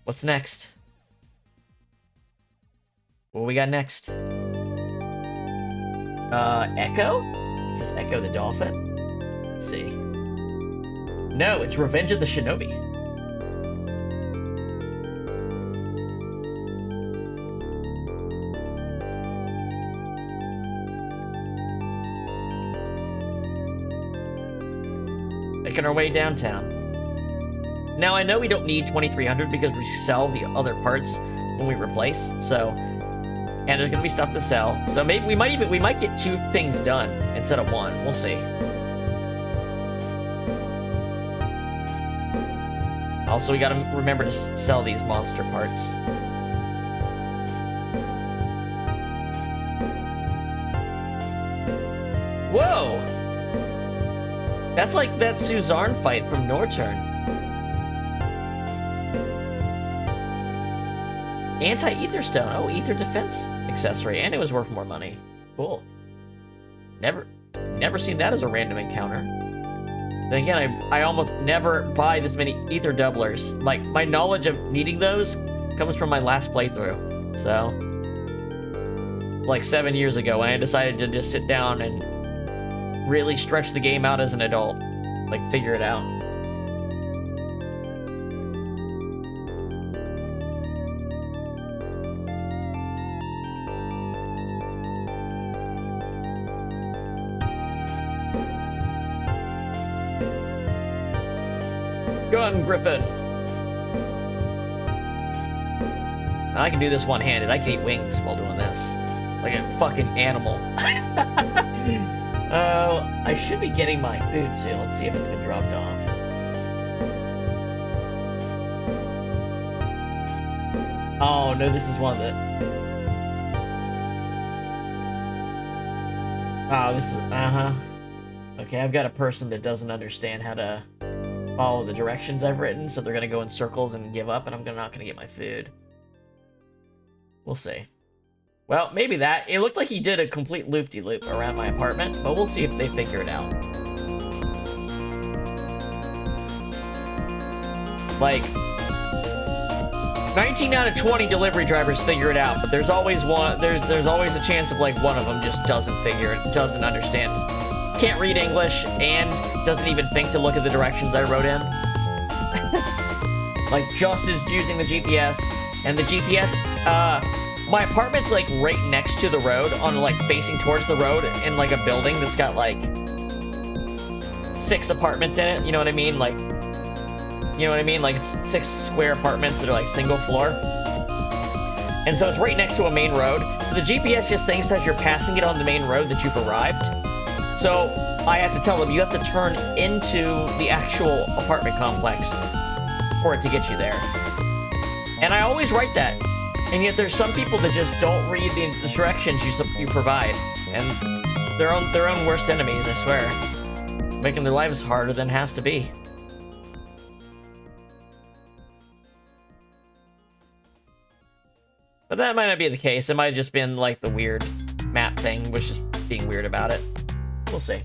What's next? What we got next? Echo? Is this Echo the Dolphin? Let's see. No, it's Revenge of the Shinobi. Making our way downtown. Now, I know we don't need 2300 because we sell the other parts when we replace, so... And there's gonna be stuff to sell. So maybe we might get 2 things done instead of 1. We'll see. Also, we gotta remember to sell these monster parts. Whoa! That's like that Suzarn fight from Norturn. Anti-ether stone. Oh, ether defense accessory, and it was worth more money. Cool. Never seen that as a random encounter. Then again, I almost never buy this many ether doublers. Like, my knowledge of needing those comes from my last playthrough. So, like 7 years ago, when I decided to just sit down and really stretch the game out as an adult. Like, figure it out. Gun Griffin. I can do this one-handed. I can eat wings while doing this. Like a fucking animal. I should be getting my food soon. Let's see if it's been dropped off. Oh, no, this is one of the... Oh, this is... Uh-huh. Okay, I've got a person that doesn't understand how to follow the directions I've written, so they're gonna go in circles and give up, and I'm not gonna get my food. We'll see. Well, maybe that. It looked like he did a complete loop-de-loop around my apartment, but we'll see if they figure it out. Like, 19 out of 20 delivery drivers figure it out, but there's always one. There's always a chance of like one of them just doesn't understand, can't read English, and doesn't even think to look at the directions I wrote in. Like, just is using the GPS, and the GPS, my apartment's like right next to the road, on like facing towards the road in like a building that's got like 6 apartments in it, you know what I mean? Like, you know what I mean? Like, it's 6 square apartments that are like single floor. And so it's right next to a main road. So the GPS just thinks as you're passing it on the main road that you've arrived. So I have to tell them, you have to turn into the actual apartment complex for it to get you there. And I always write that. And yet there's some people that just don't read the directions you provide. And they're their own worst enemies, I swear. Making their lives harder than it has to be. But that might not be the case. It might have just been like the weird map thing was just being weird about it. We'll see.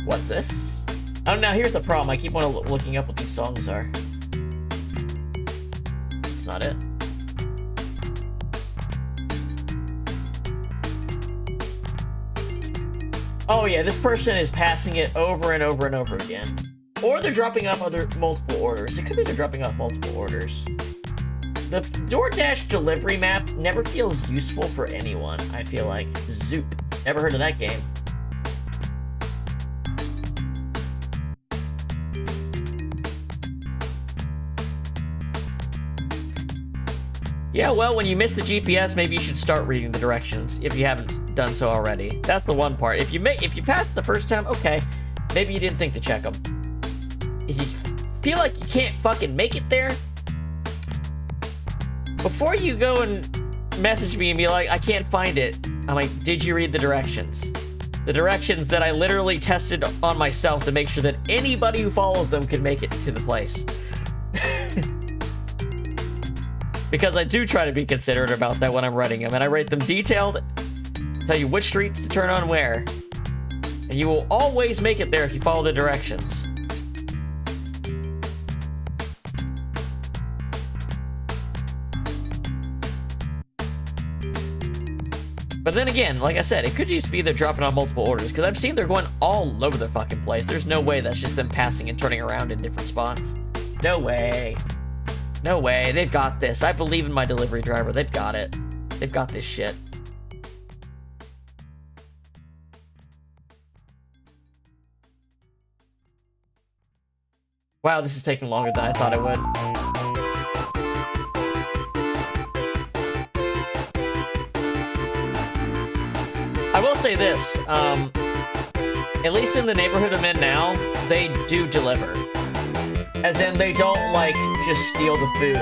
What's this? Oh, now here's the problem. I keep on looking up what these songs are. That's not it. Oh yeah, this person is passing it over and over and over again. Or they're dropping off multiple orders. It could be they're dropping off multiple orders. The DoorDash delivery map never feels useful for anyone, I feel like. Zoop. Never heard of that game. Yeah, well, when you miss the GPS, maybe you should start reading the directions if you haven't done so already. That's the one part. If you pass the first time, okay, maybe you didn't think to check them. If you feel like you can't fucking make it there, before you go and message me and be like, I can't find it, I'm like, did you read the directions? The directions that I literally tested on myself to make sure that anybody who follows them could make it to the place. Because I do try to be considerate about that when I'm writing them, and I write them detailed, tell you which streets to turn on where, and you will always make it there if you follow the directions. But then again, like I said, it could just be they're dropping on multiple orders, because I've seen they're going all over the fucking place. There's no way that's just them passing and turning around in different spots. No way. No way, they've got this. I believe in my delivery driver. They've got it. They've got this shit. Wow, this is taking longer than I thought it would. I will say this, at least in the neighborhood I'm in now, they do deliver. As in, they don't, like, just steal the food.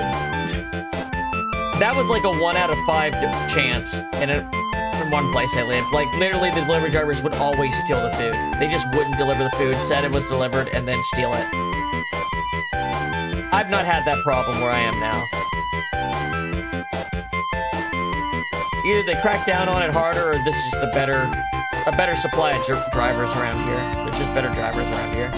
That was like a 1 out of 5 chance in one place I lived. Like, literally, the delivery drivers would always steal the food. They just wouldn't deliver the food, said it was delivered, and then steal it. I've not had that problem where I am now. Either they crack down on it harder, or this is just a better supply of drivers around here. There's just better drivers around here.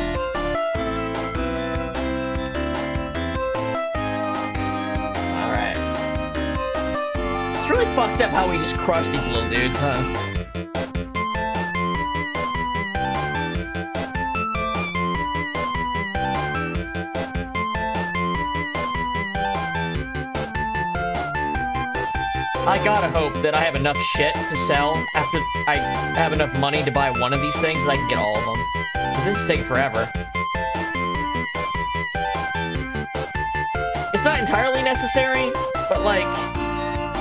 It's really fucked up how we just crush these little dudes, huh? I gotta hope that I have enough shit to sell after I have enough money to buy one of these things that I can get all of them. But this is taking forever. It's not entirely necessary, but like...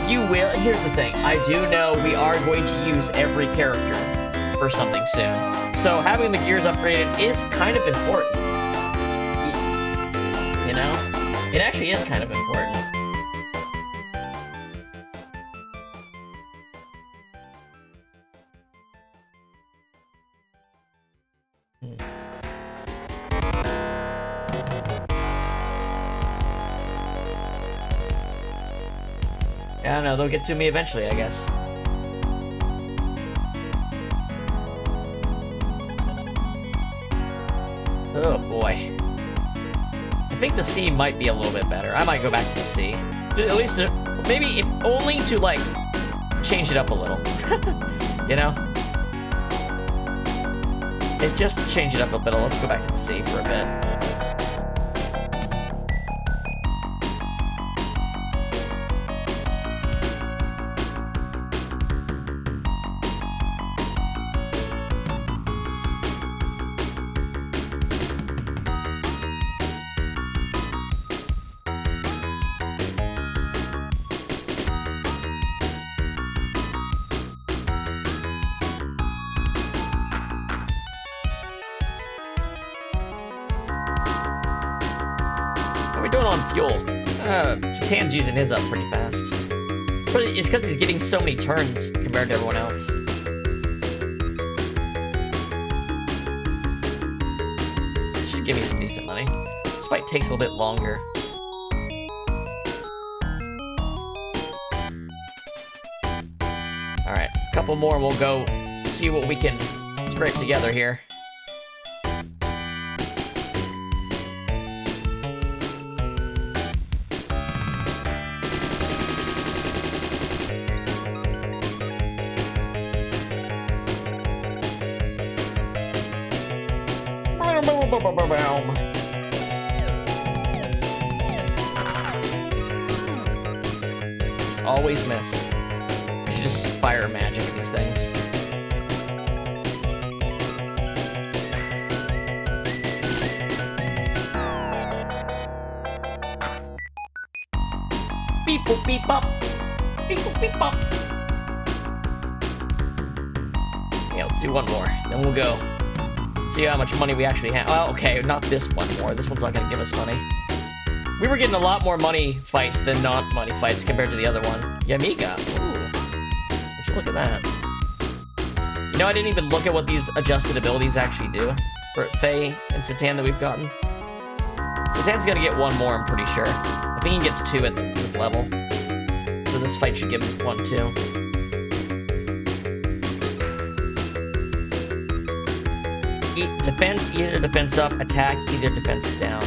You will. Here's the thing. I do know we are going to use every character for something soon. So having the gears upgraded is kind of important. You know? It actually is kind of important. I don't know, they'll get to me eventually, I guess. Oh boy. I think the C might be a little bit better. I might go back to the C. At least, maybe if only to, like, change it up a little. You know? Just to change it up a bit, let's go back to the C for a bit. Doing on fuel. Satan's using his up pretty fast. But it's because he's getting so many turns compared to everyone else. Should give me some decent money. This fight takes a little bit longer. Alright, a couple more and we'll go see what we can scrape together here. Just always miss. I should just fire magic at these things. Beep boop beep bop. Beep boop beep bop. Yeah, let's do one more. Then we'll go. See how much money we actually have. Well, okay, not this one more. This one's not gonna give us money. We were getting a lot more money fights than not money fights compared to the other one. Yamiga. Ooh. Would you look at that? You know, I didn't even look at what these adjusted abilities actually do for Faye and Satan that we've gotten. Satan's gonna get one more, I'm pretty sure. I think he gets 2 at this level. So this fight should give him 1 too. Defense, either defense up, attack, either defense down.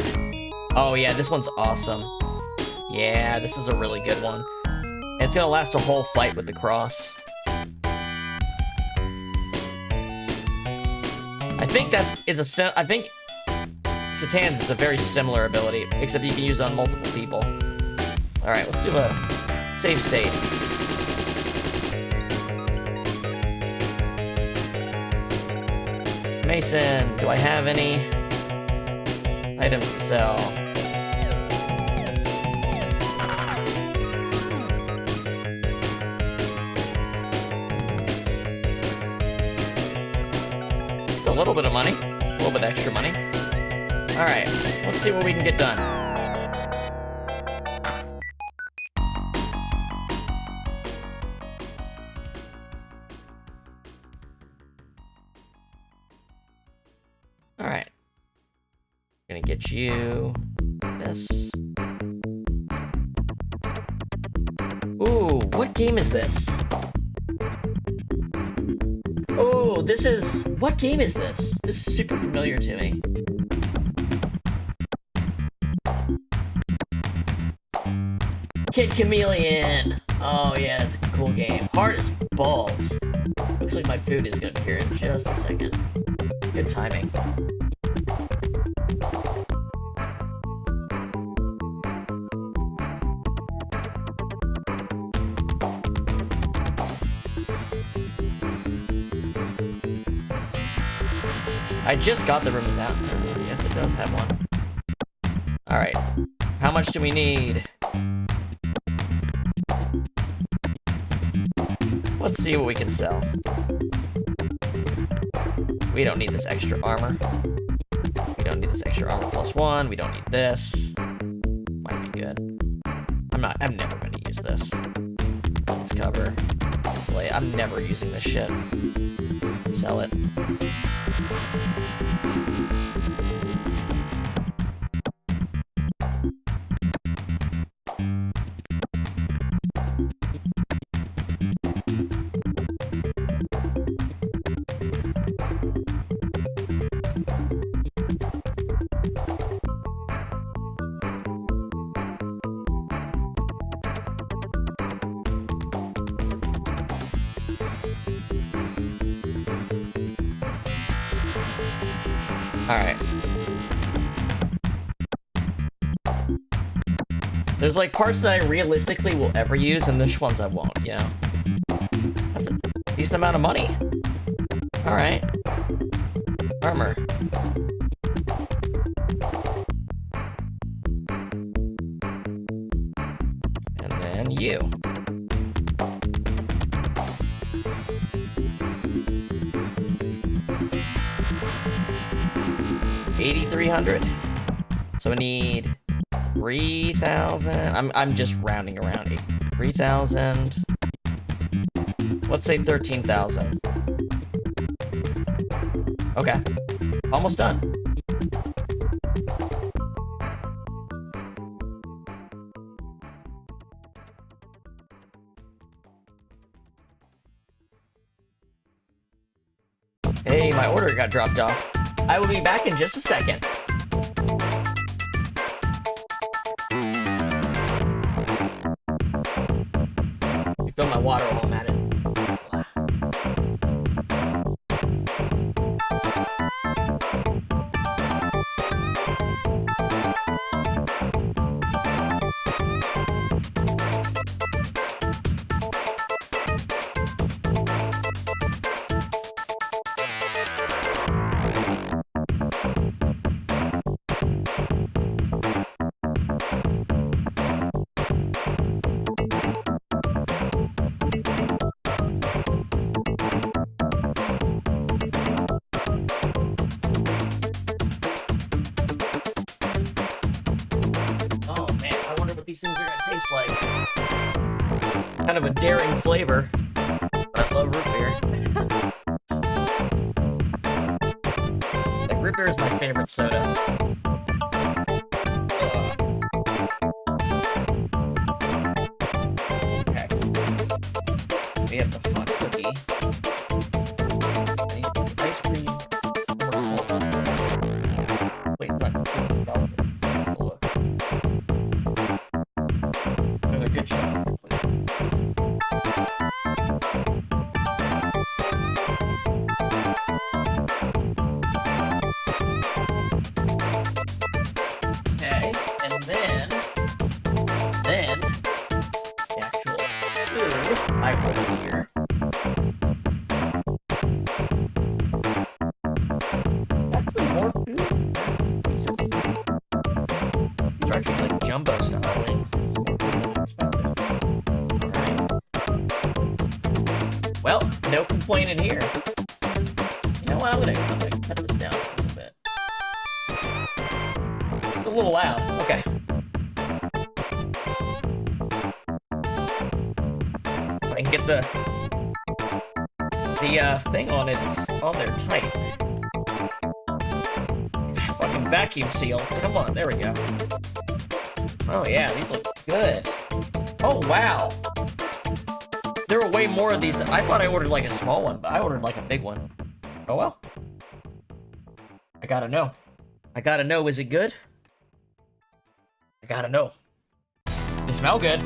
Oh yeah, this one's awesome. Yeah, this is a really good one. And it's gonna last a whole fight with the cross. I think that is I think Satan's is a very similar ability, except you can use it on multiple people. Alright, let's do a save state. Mason, do I have any items to sell? It's a little bit of money, a little bit extra money. All right, let's see what we can get done. Alright. Gonna get you this. Ooh, what game is this? Oh, this is... What game is this? This is super familiar to me. Kid Chameleon! Oh yeah, it's a cool game. Hard as balls. Looks like my food is gonna appear in just a second. Good timing. I just got the room is out. Yes, it does have one. Alright. How much do we need? Let's see what we can sell. We don't need this extra armor. We don't need this extra armor +1. We don't need this. Might be good. I'm never gonna use this. Let's cover. Let's lay. I'm never using this shit. Sell it. Alright. There's like parts that I realistically will ever use, and there's ones I won't, you know? That's a decent amount of money. Alright. Armor. And then you. $8,300. So I need 3,000. I'm just rounding around. 3,000. Let's say 13,000. Okay. Almost done. Hey, my order got dropped off. I will be back in just a second. Refill my water while I'm at it. These things are gonna taste like. Kind of a daring flavor, but I love root beer. Like, root beer is my favorite soda. Okay. We have the hot cookie. I need the ice cream. Wait, it's not cookie. Good shot. Okay, and then the actual food I ordered here. Actually, more food. These are actually like jumbo style wings. This is more food than I expected. Well, no complaining here. You know what? I'm gonna cut this down a little bit. It's a little loud. Okay. If I can get the thing on it on there tight. Fucking vacuum sealed. Come on, there we go. Oh yeah, these look good. Oh wow. There were way more of these. I thought I ordered like a small one, but I ordered like a big one. Oh well. I gotta know. I gotta know, is it good? I gotta know. They smell good.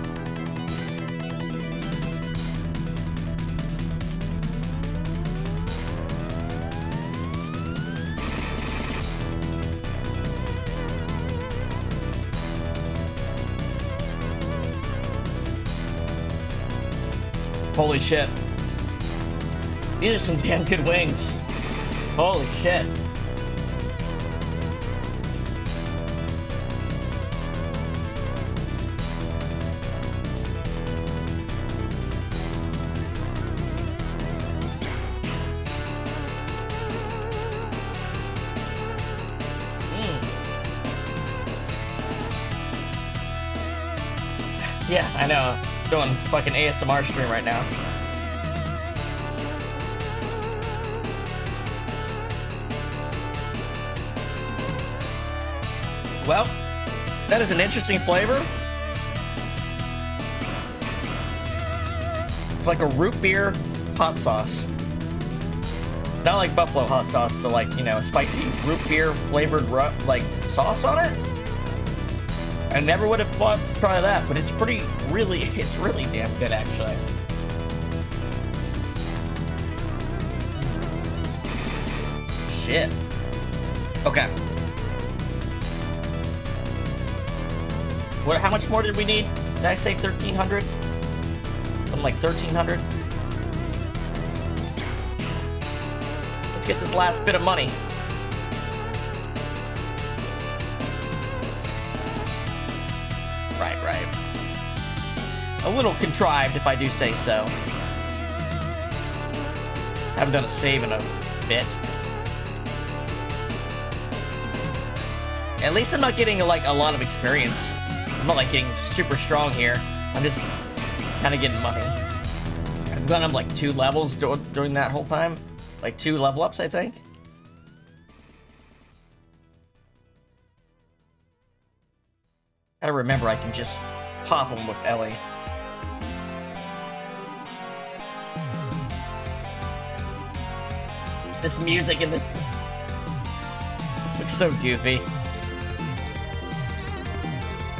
Holy shit. These are some damn good wings. Holy shit. Yeah, I know. Doing fucking ASMR stream right now. Well, that is an interesting flavor. It's like a root beer hot sauce. Not like buffalo hot sauce, but like, you know, spicy root beer flavored like sauce on it. I never would have thought to try that, but it's really damn good, actually. Shit. Okay. How much more did we need? Did I say 1,300? Something like 1,300? Let's get this last bit of money. Right. A little contrived, if I do say so. Haven't done a save in a bit. At least I'm not getting, like, a lot of experience. I'm not like getting super strong here. I'm just kind of getting money. I've gone up like 2 levels during that whole time. Like 2 level ups, I think. Gotta remember I can just pop them with Ellie. This music and this looks so goofy.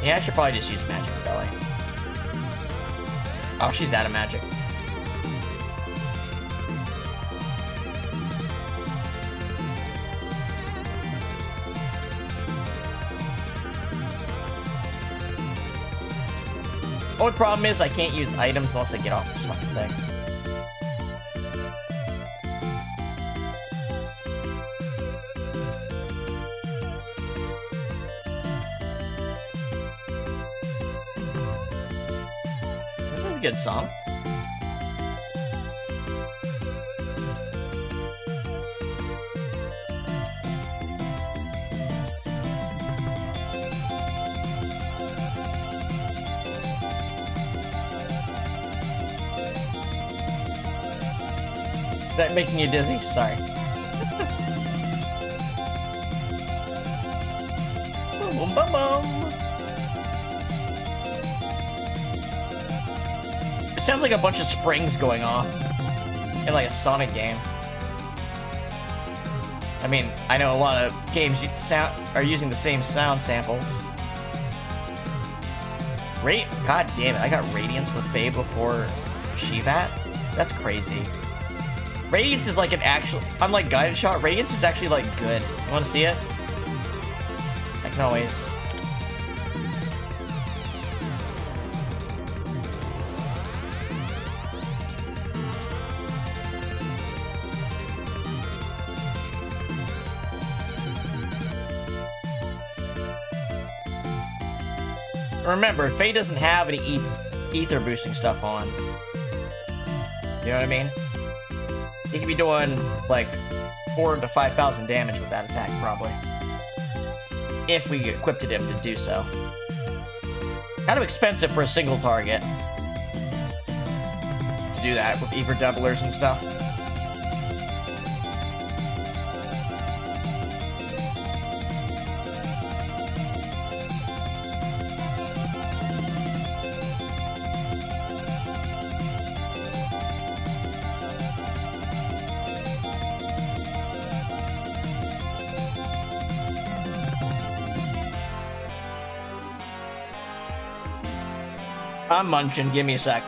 Yeah, I should probably just use magic with Ellie. Oh, she's out of magic. Only problem is I can't use items unless I get off this fucking thing. This is a good song. Is that making you dizzy? Sorry. Boom, boom, boom. It sounds like a bunch of springs going off in like a Sonic game. I mean, I know a lot of games are using the same sound samples. God damn it! I got Radiance with Faye before Shivat. That's crazy. Radiance is like an actual, unlike Guided Shot, Radiance is actually like good. You want to see it? I can always. Remember, Faye doesn't have any ether boosting stuff on. You know what I mean? He could be doing like 4,000 to 5,000 damage with that attack, probably. If we equipped him to do so. Kind of expensive for a single target. To do that with ether doublers and stuff. I'm munching, give me a sec.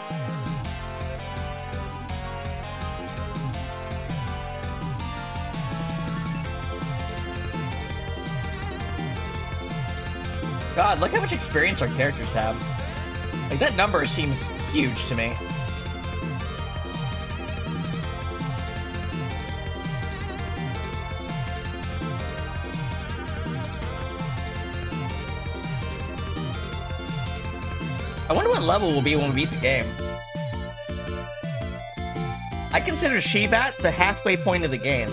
God, look how much experience our characters have. Like, that number seems huge to me. I wonder what level we'll be when we beat the game. I consider Shivat the halfway point of the game.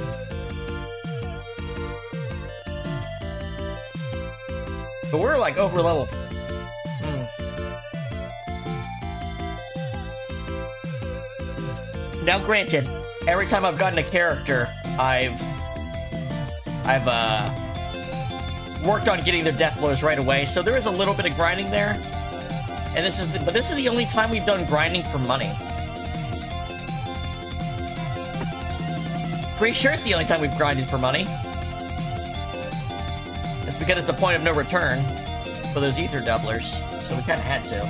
But we're like over level. Now granted, every time I've gotten a character, I've worked on getting their death blows right away, so there is a little bit of grinding there. And this is the only time we've done grinding for money. Pretty sure it's the only time we've grinded for money. It's because it's a point of no return for those ether doublers, so we kind of had to.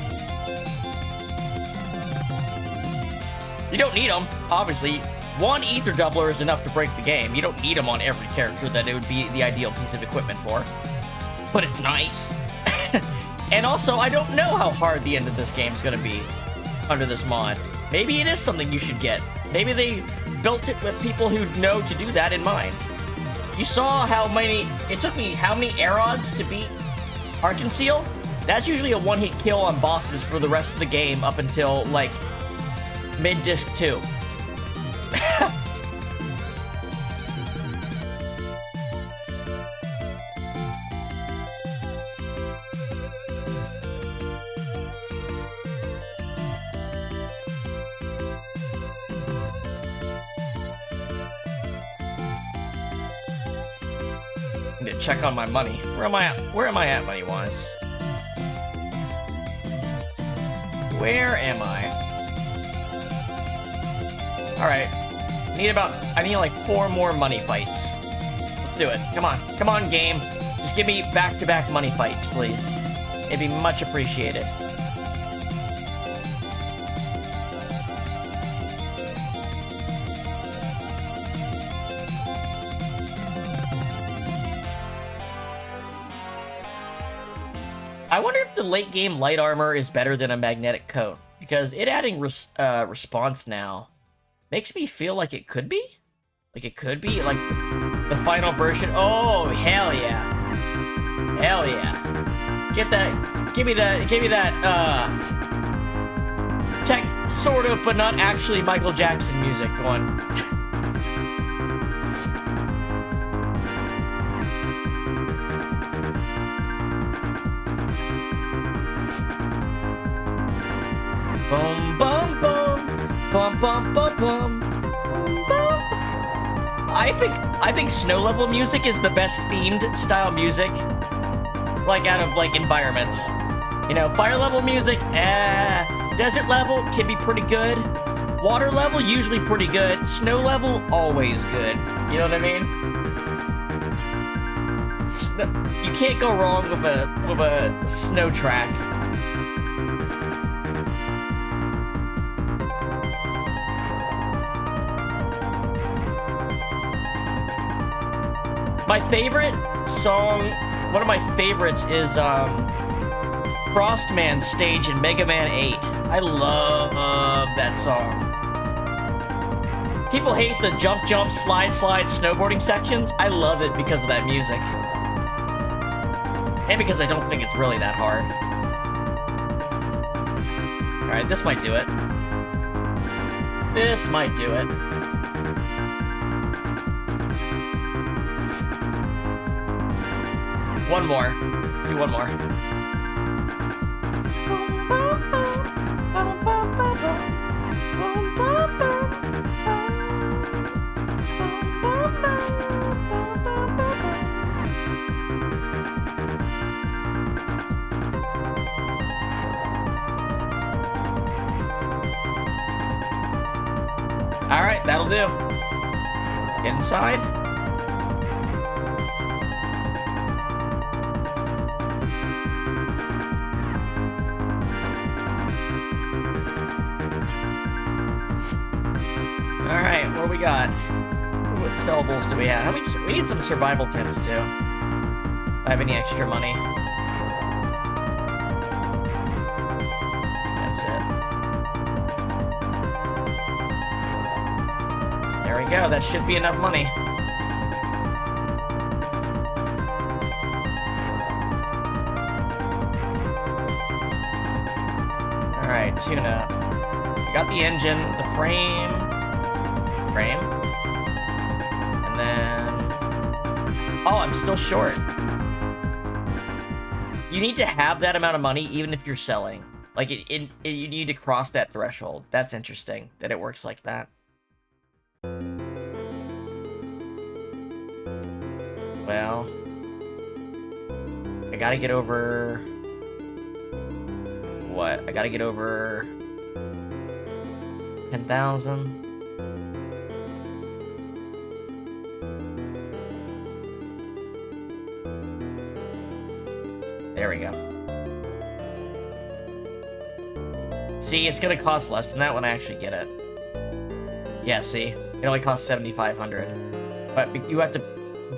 You don't need them, obviously. One ether doubler is enough to break the game. You don't need them on every character that it would be the ideal piece of equipment for. But it's nice. And also, I don't know how hard the end of this game is going to be under this mod. Maybe it is something you should get. Maybe they built it with people who know to do that in mind. You saw how many... It took me how many Aerods to beat Arkanseal? That's usually a one-hit kill on bosses for the rest of the game up until, like, mid-disc 2. Need to check on my money. Where am I at? Where am I at money-wise? Where am I? Alright. I need like 4 more money fights. Let's do it. Come on. Come on, game. Just give me back-to-back money fights, please. It'd be much appreciated. I wonder if the late game light armor is better than a magnetic coat, because it adding response now makes me feel like it could be. Like it could be like the final version. Oh hell yeah, hell yeah! Get that, give me that tech sort of, but not actually Michael Jackson music going. Boom, boom, boom, bum, bum, bum, bum, bum. I think snow level music is the best themed style music, like out of like environments. You know, fire level music, desert level can be pretty good. Water level usually pretty good. Snow level always good. You know what I mean? You can't go wrong with a snow track. My favorite song, one of my favorites is Frostman's stage in Mega Man 8. I love that song. People hate the jump, jump, slide, slide snowboarding sections. I love it because of that music. And because I don't think it's really that hard. Alright, this might do it. This might do it. One more. Do one more. All right, that'll do. Inside. What we got? What sellables do we have? How many? We need some survival tents too. If I have any extra money. That's it. There we go. That should be enough money. All right, tune up. We got the engine, the frame. And then... Oh, I'm still short. You need to have that amount of money even if you're selling. Like, you need to cross that threshold. That's interesting that it works like that. Well... I gotta get over... What? I gotta get over... 10,000... There we go. See, it's gonna cost less than that when I actually get it. Yeah, see? It only costs 7,500. But you have to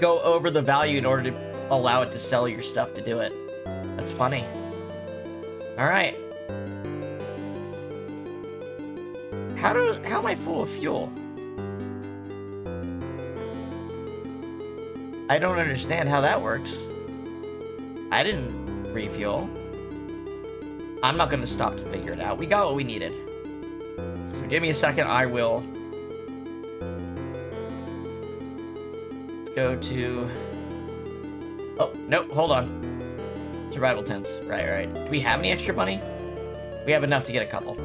go over the value in order to allow it to sell your stuff to do it. That's funny. Alright. How am I full of fuel? I don't understand how that works. I didn't refuel. I'm not gonna stop to figure it out. We got what we needed. So give me a second, I will. Let's go to... Oh, no, hold on. Survival tents. Right. Do we have any extra money? We have enough to get a couple.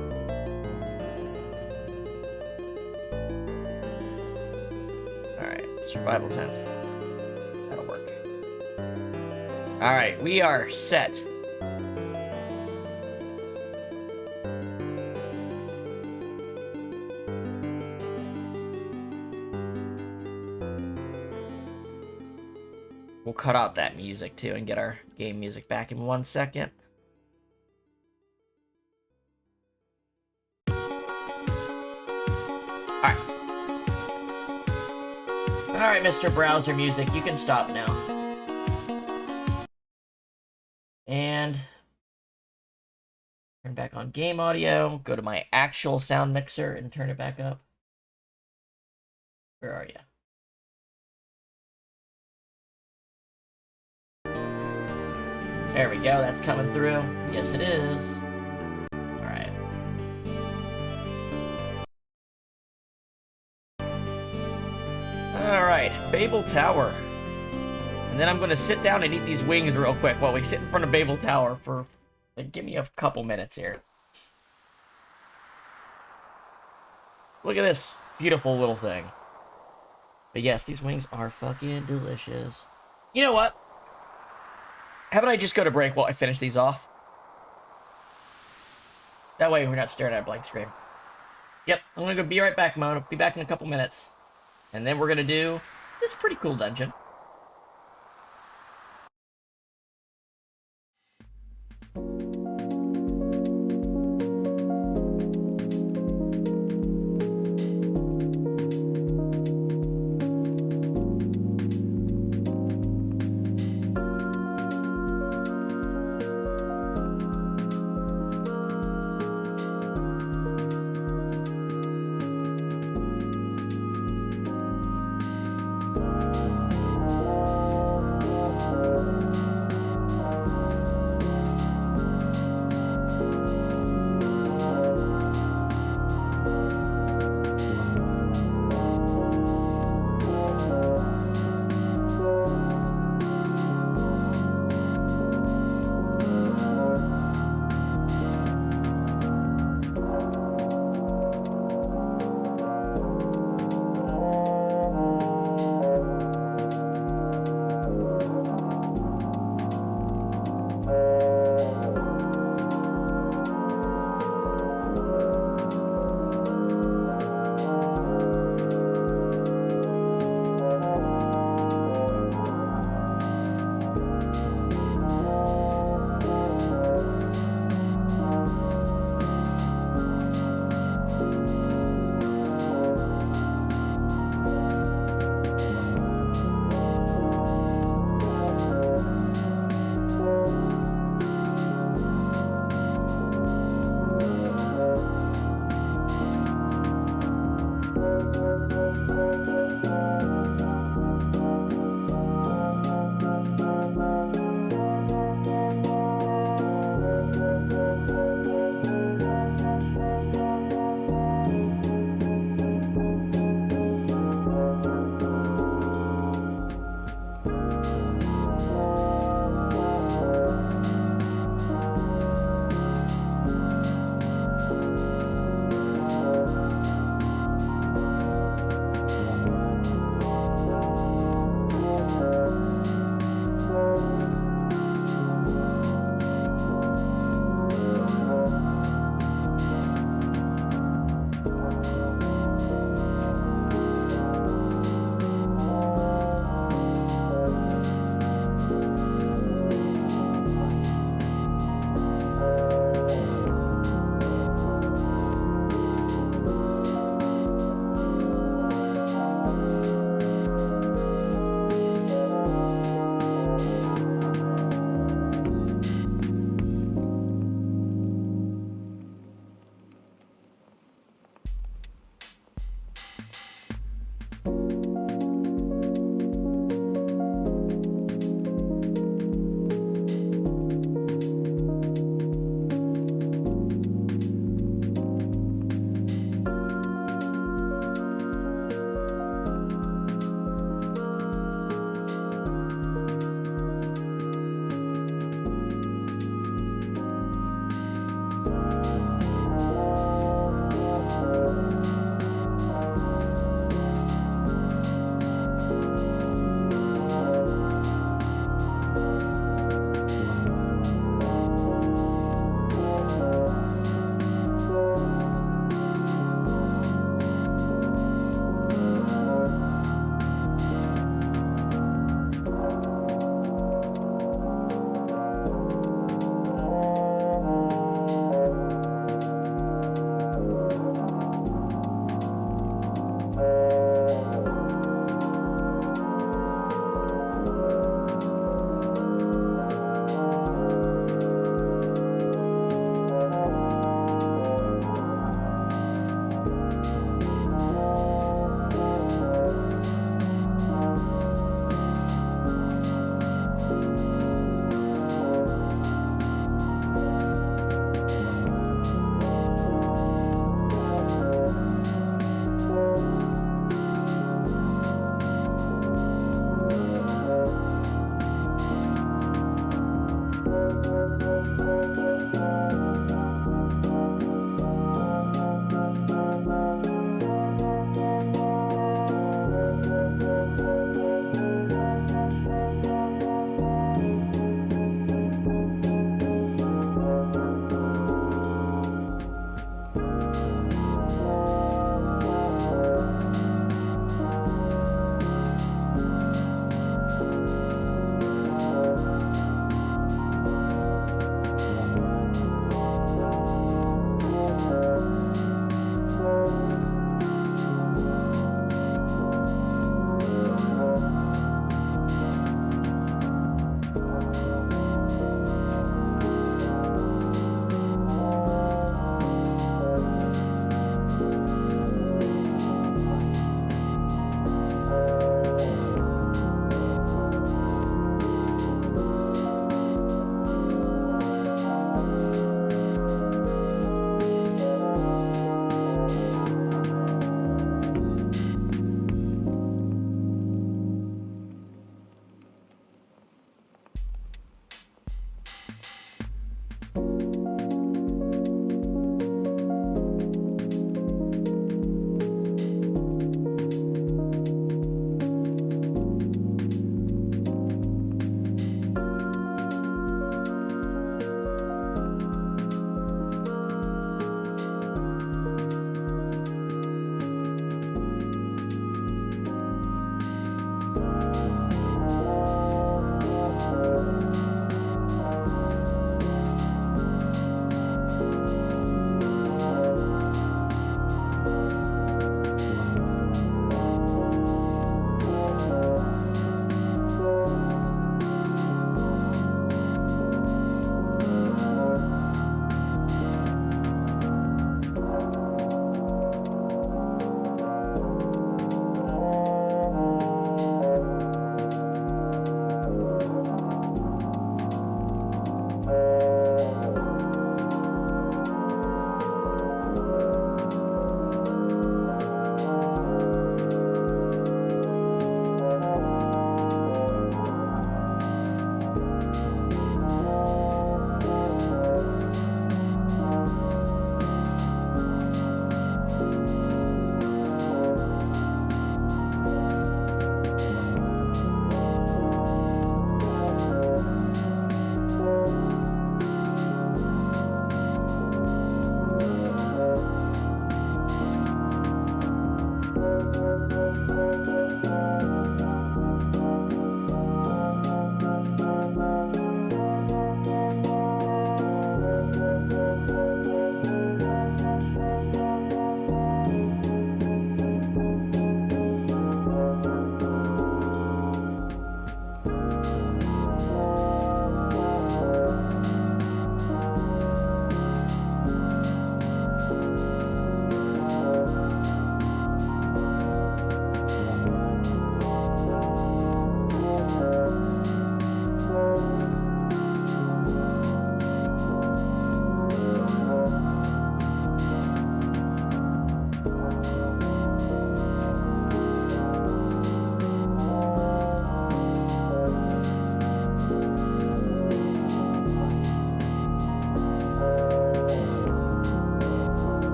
Alright, survival tent. That'll work. Alright, we are set. We'll cut out that music too and get our game music back in 1 second. Alright. Alright, Mr. Browser Music, you can stop now. And turn back on game audio, go to my actual sound mixer and turn it back up. Where are you? There we go, that's coming through. Yes, it is. Alright. Alright, Babel Tower. And then I'm going to sit down and eat these wings real quick while we sit in front of Babel Tower for... Like, give me a couple minutes here. Look at this beautiful little thing. But yes, these wings are fucking delicious. You know what? How about I just go to break while I finish these off? That way we're not staring at a blank screen. Yep, I'm gonna go be right back, Mo. I'll be back in a couple minutes. And then we're gonna do this pretty cool dungeon.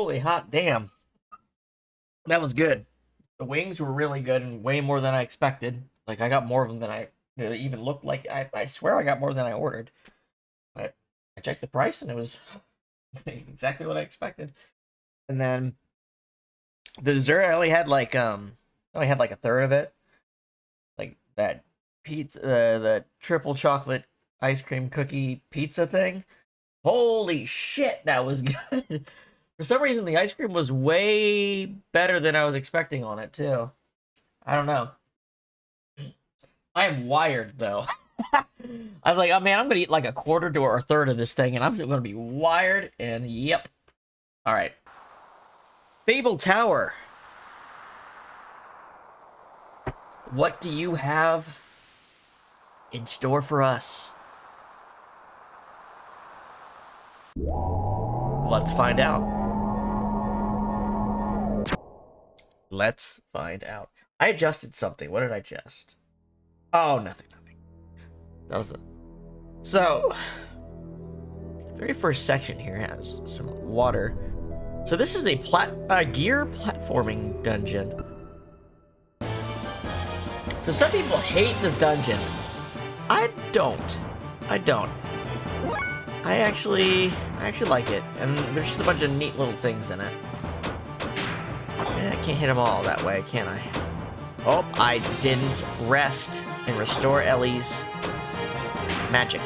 Holy hot damn. That was good. The wings were really good and way more than I expected. Like, I got more of them than I it even looked like. I swear I got more than I ordered. But I checked the price and it was exactly what I expected. And then the dessert, I only had like a third of it. Like that pizza, the triple chocolate ice cream cookie pizza thing. Holy shit, that was good. For some reason, the ice cream was way better than I was expecting on it, too. I don't know. I am wired, though. I was like, oh man, I'm going to eat like a quarter to or a third of this thing, and I'm going to be wired, and yep. All right. Fable Tower. What do you have in store for us? Let's find out. Let's find out. I adjusted something. What did I adjust? Oh, nothing. That was it. So, the very first section here has some water. So this is a gear platforming dungeon. So some people hate this dungeon. I don't. I actually like it, and there's just a bunch of neat little things in it. I can't hit them all that way, can I? Oh, I didn't rest and restore Ellie's magic.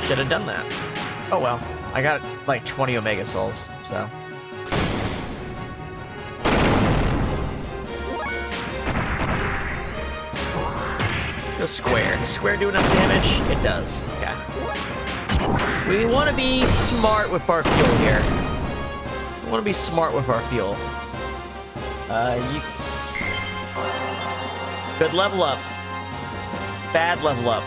Should have done that. Oh well, I got like 20 Omega Souls, so. Let's go square. Does square do enough damage? It does. Okay. We want to be smart with our fuel here. We want to be smart with our fuel. Good level up. Bad level up.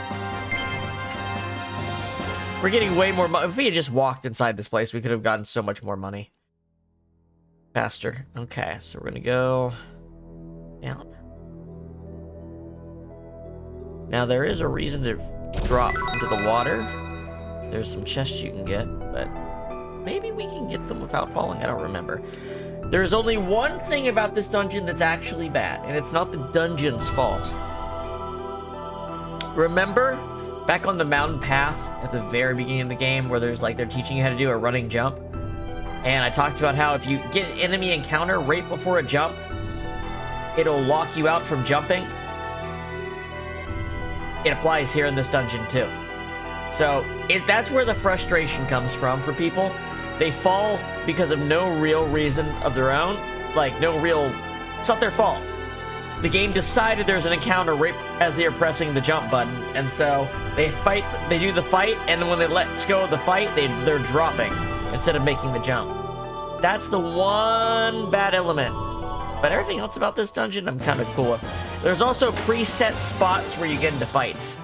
We're getting way more money. If we had just walked inside this place, we could have gotten so much more money. Faster. Okay, so we're gonna go down. Now there is a reason to drop into the water. There's some chests you can get, but maybe we can get them without falling. I don't remember. There's only one thing about this dungeon that's actually bad, and it's not the dungeon's fault. Remember back on the mountain path at the very beginning of the game where there's like they're teaching you how to do a running jump? And I talked about how if you get an enemy encounter right before a jump, it'll lock you out from jumping. It applies here in this dungeon too. So that's where the frustration comes from for people. They fall because of no real reason of their own. Like, it's not their fault. The game decided there's an encounter right as they're pressing the jump button, and so they do the fight, and when they let go of the fight, they're dropping instead of making the jump. That's the one bad element. But everything else about this dungeon, I'm kind of cool with. There's also preset spots where you get into fights.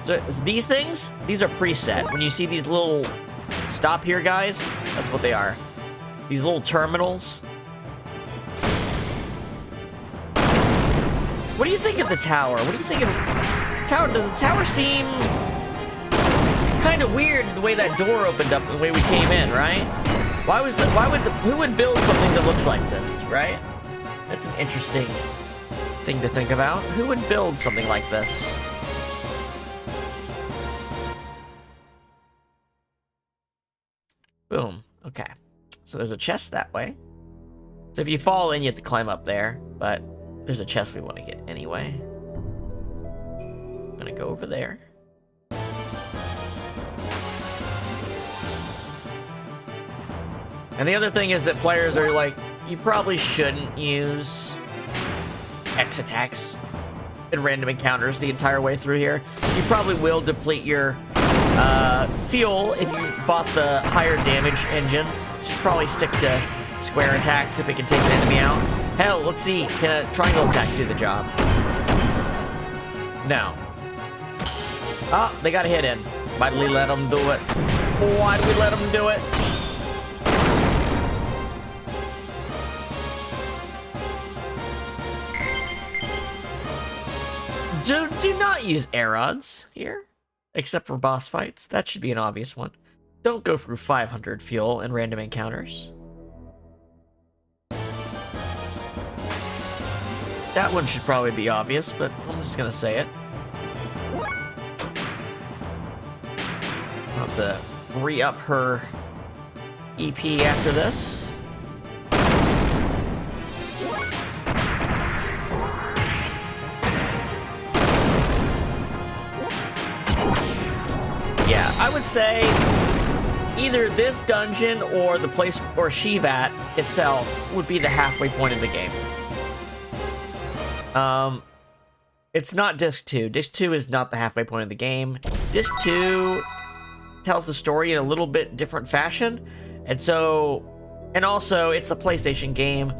So these things, these are preset. When you see these little stop here guys, that's what they are. These little terminals. What do you think of the tower? What do you think of tower? Does the tower seem kind of weird the way that door opened up, the way we came in, right? Who would build something that looks like this, right? That's an interesting thing to think about. Who would build something like this? Boom. Okay. So there's a chest that way. So if you fall in, you have to climb up there, but there's a chest we want to get anyway. I'm gonna go over there. And the other thing is that players are like, you probably shouldn't use X attacks and random encounters the entire way through here. You probably will deplete your fuel if you bought the higher damage engines. You should probably stick to square attacks if it can take an enemy out. Hell, let's see, can a triangle attack do the job? No. Oh, they got a hit in. Why'd we let them do it? Why'd we let them do it? Do not use air odds here, except for boss fights. That should be an obvious one. Don't go through 500 fuel in random encounters. That one should probably be obvious, but I'm just gonna say it. I'll have to re-up her EP after this. Yeah, I would say either this dungeon or the place, or Shivat itself would be the halfway point of the game. It's not Disc 2. Disc 2 is not the halfway point of the game. Disc 2 tells the story in a little bit different fashion, and also it's a PlayStation game.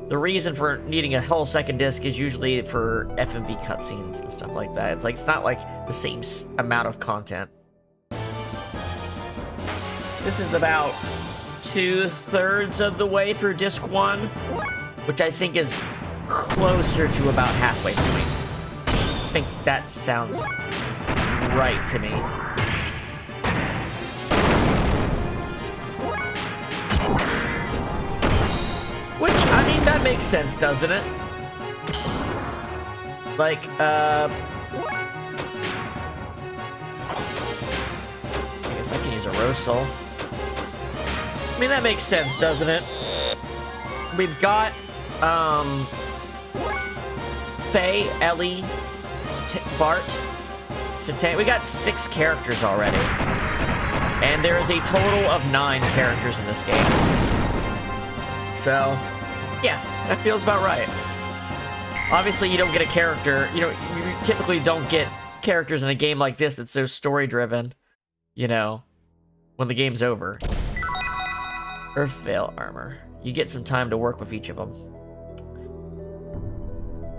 The reason for needing a whole second disc is usually for FMV cutscenes and stuff like that. It's not like the same amount of content. This is about 2/3 of the way through Disc 1, which I think is closer to about halfway point. I think that sounds right to me. Which, I mean, that makes sense, doesn't it? Like, I guess I can use a Rosal. I mean, that makes sense, doesn't it? We've got, Faye, Ellie, Bart, Satan. We got 6 characters already. And there is a total of 9 characters in this game. So, yeah, that feels about right. Obviously, you don't get a character, you typically don't get characters in a game like this that's so story-driven, when the game's over. Earthveil armor. You get some time to work with each of them.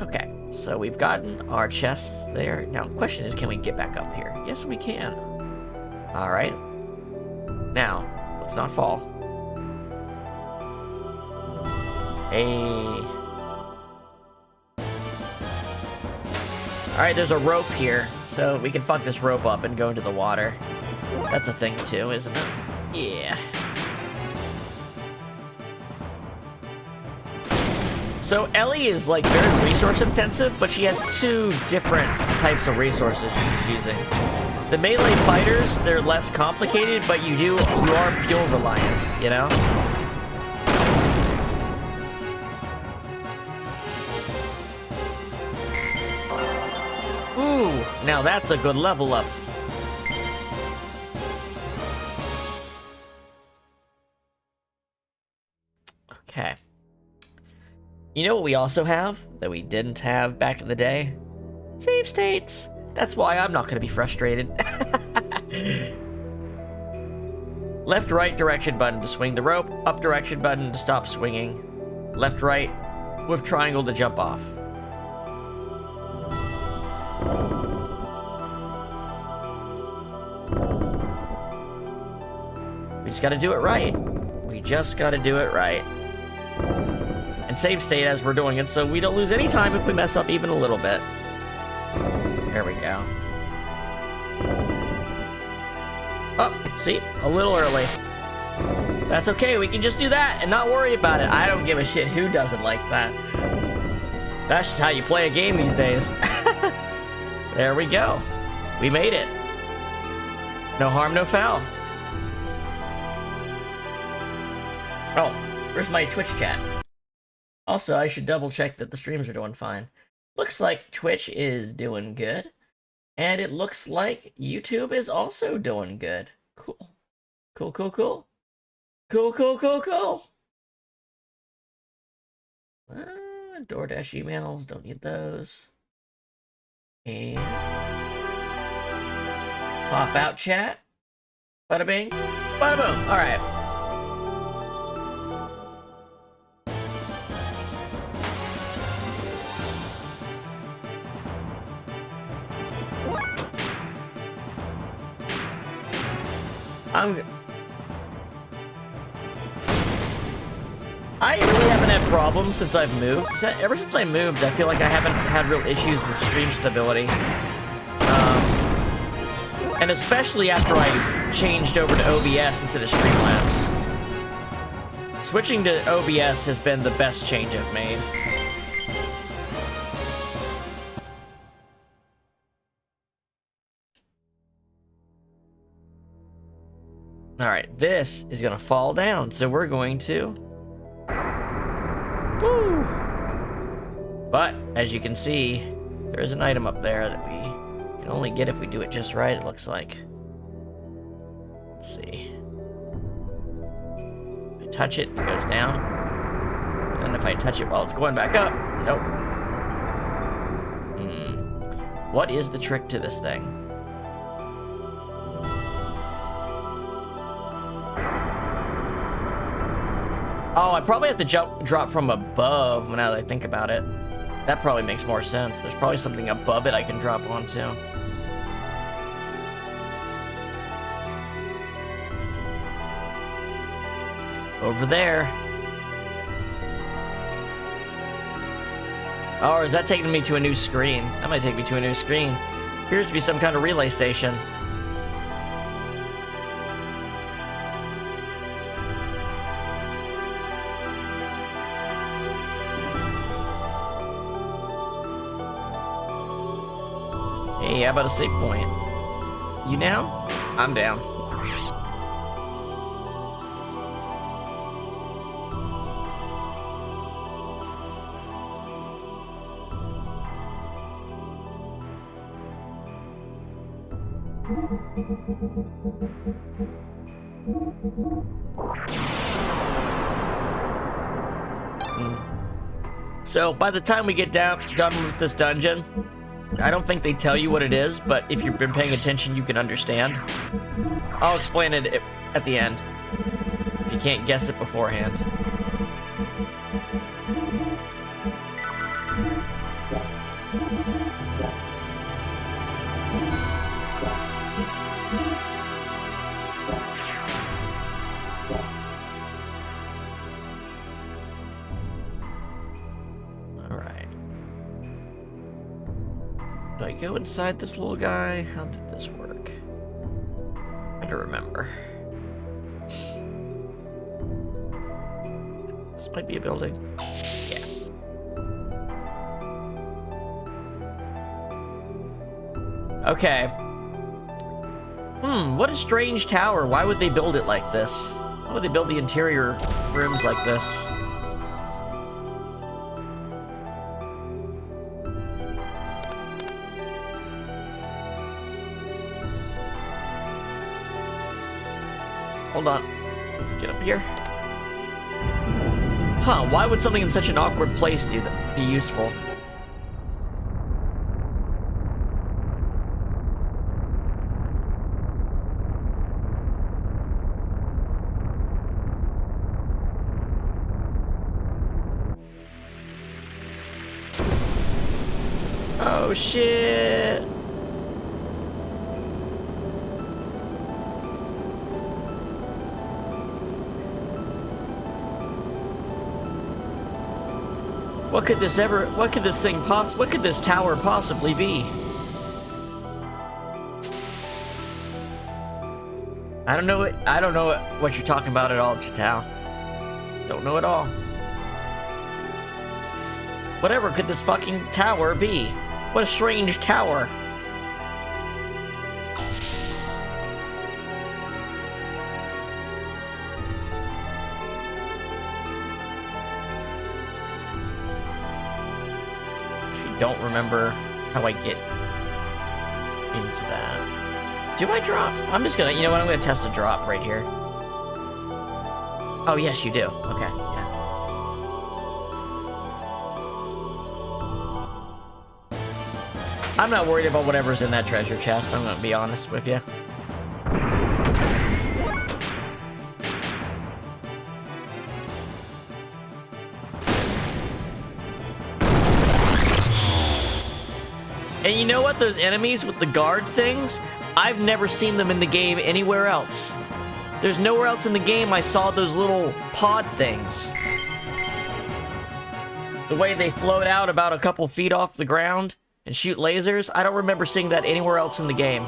Okay, so we've gotten our chests there. Now, the question is, can we get back up here? Yes, we can. All right. Now, let's not fall. Hey. All right, there's a rope here, so we can fuck this rope up and go into the water. That's a thing too, isn't it? Yeah. So Ellie is like very resource intensive, but she has 2 different types of resources she's using. The melee fighters, they're less complicated, but you are fuel reliant, Ooh, now that's a good level up. Okay. You know what we also have that we didn't have back in the day? Save states. That's why I'm not going to be frustrated. Left, right direction button to swing the rope. Up direction button to stop swinging. Left, right with triangle to jump off. We just got to do it right. We just got to do it right. And save state as we're doing it, so we don't lose any time if we mess up even a little bit. There we go. Oh, see? A little early. That's okay, we can just do that and not worry about it. I don't give a shit who doesn't like that. That's just how you play a game these days. There we go. We made it. No harm, no foul. Oh, where's my Twitch chat? Also, I should double check that the streams are doing fine. Looks like Twitch is doing good. And it looks like YouTube is also doing good. Cool. Cool, cool, cool. Cool, cool, cool, cool. DoorDash emails, don't need those. And pop out chat. Bada bing, bada boom. Alright. I really haven't had problems since I've moved. Ever since I moved, I feel like I haven't had real issues with stream stability. And especially after I changed over to OBS instead of Streamlabs. Switching to OBS has been the best change I've made. Alright, this is gonna fall down, so we're going to... Woo! But, as you can see, there is an item up there that we can only get if we do it just right, it looks like. Let's see. If I touch it, it goes down. But then if I touch it while it's going back up, nope. What is the trick to this thing? Oh, I probably have to drop from above now that I think about it. That probably makes more sense. There's probably something above it I can drop onto. Over there. Oh, or is that taking me to a new screen? That might take me to a new screen. Appears to be some kind of relay station. Hey, how about a save point? You down? I'm down. So, by the time we get done with this dungeon, I don't think they tell you what it is, but if you've been paying attention, you can understand. I'll explain it at the end, if you can't guess it beforehand. Do I go inside this little guy? How did this work? I don't remember. This might be a building. Yeah. Okay. What a strange tower. Why would they build it like this? Why would they build the interior rooms like this? Hold on. Let's get up here. Huh, why would something in such an awkward place be useful? Oh shit! What could this tower possibly be? I don't know what you're talking about at all, Chitao. Don't know at all. Whatever could this fucking tower be? What a strange tower. Don't remember how I get into that. Do I drop? I'm just gonna, you know what, I'm gonna test a drop right here. Oh, yes, you do. Okay, yeah. I'm not worried about whatever's in that treasure chest, I'm gonna be honest with you. And you know what? Those enemies with the guard things, I've never seen them in the game anywhere else. There's nowhere else in the game I saw those little pod things. The way they float out about a couple feet off the ground and shoot lasers, I don't remember seeing that anywhere else in the game.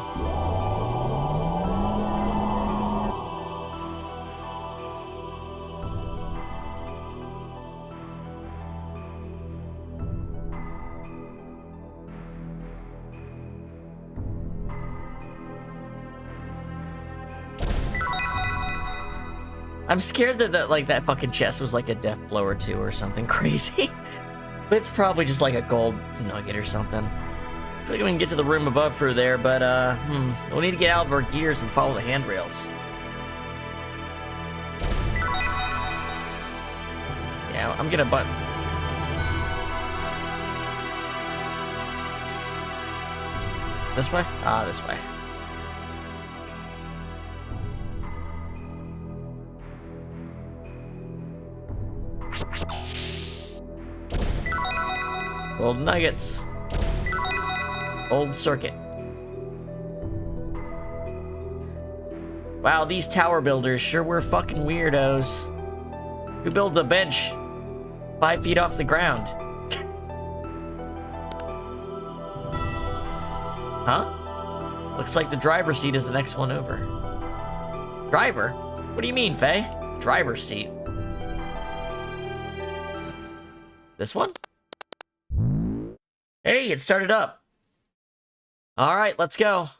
I'm scared that like that fucking chest was like a death blow or two or something crazy. But it's probably just like a gold nugget or something. Looks like we can get to the room above through there, but we'll need to get out of our gears and follow the handrails. Yeah, I'm gonna button. This way? Ah, this way. Gold nuggets. Old circuit. Wow, these tower builders sure were fucking weirdos. Who builds a bench 5 feet off the ground? Huh? Looks like the driver's seat is the next one over. Driver? What do you mean, Faye? Driver's seat. This one? Hey, it started up. All right, let's go.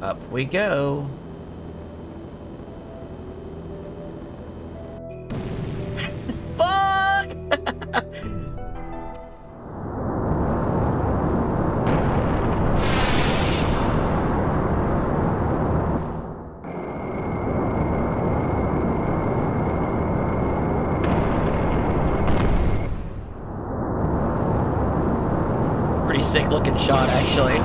Up we go. Fuck! Pretty sick looking shot, actually.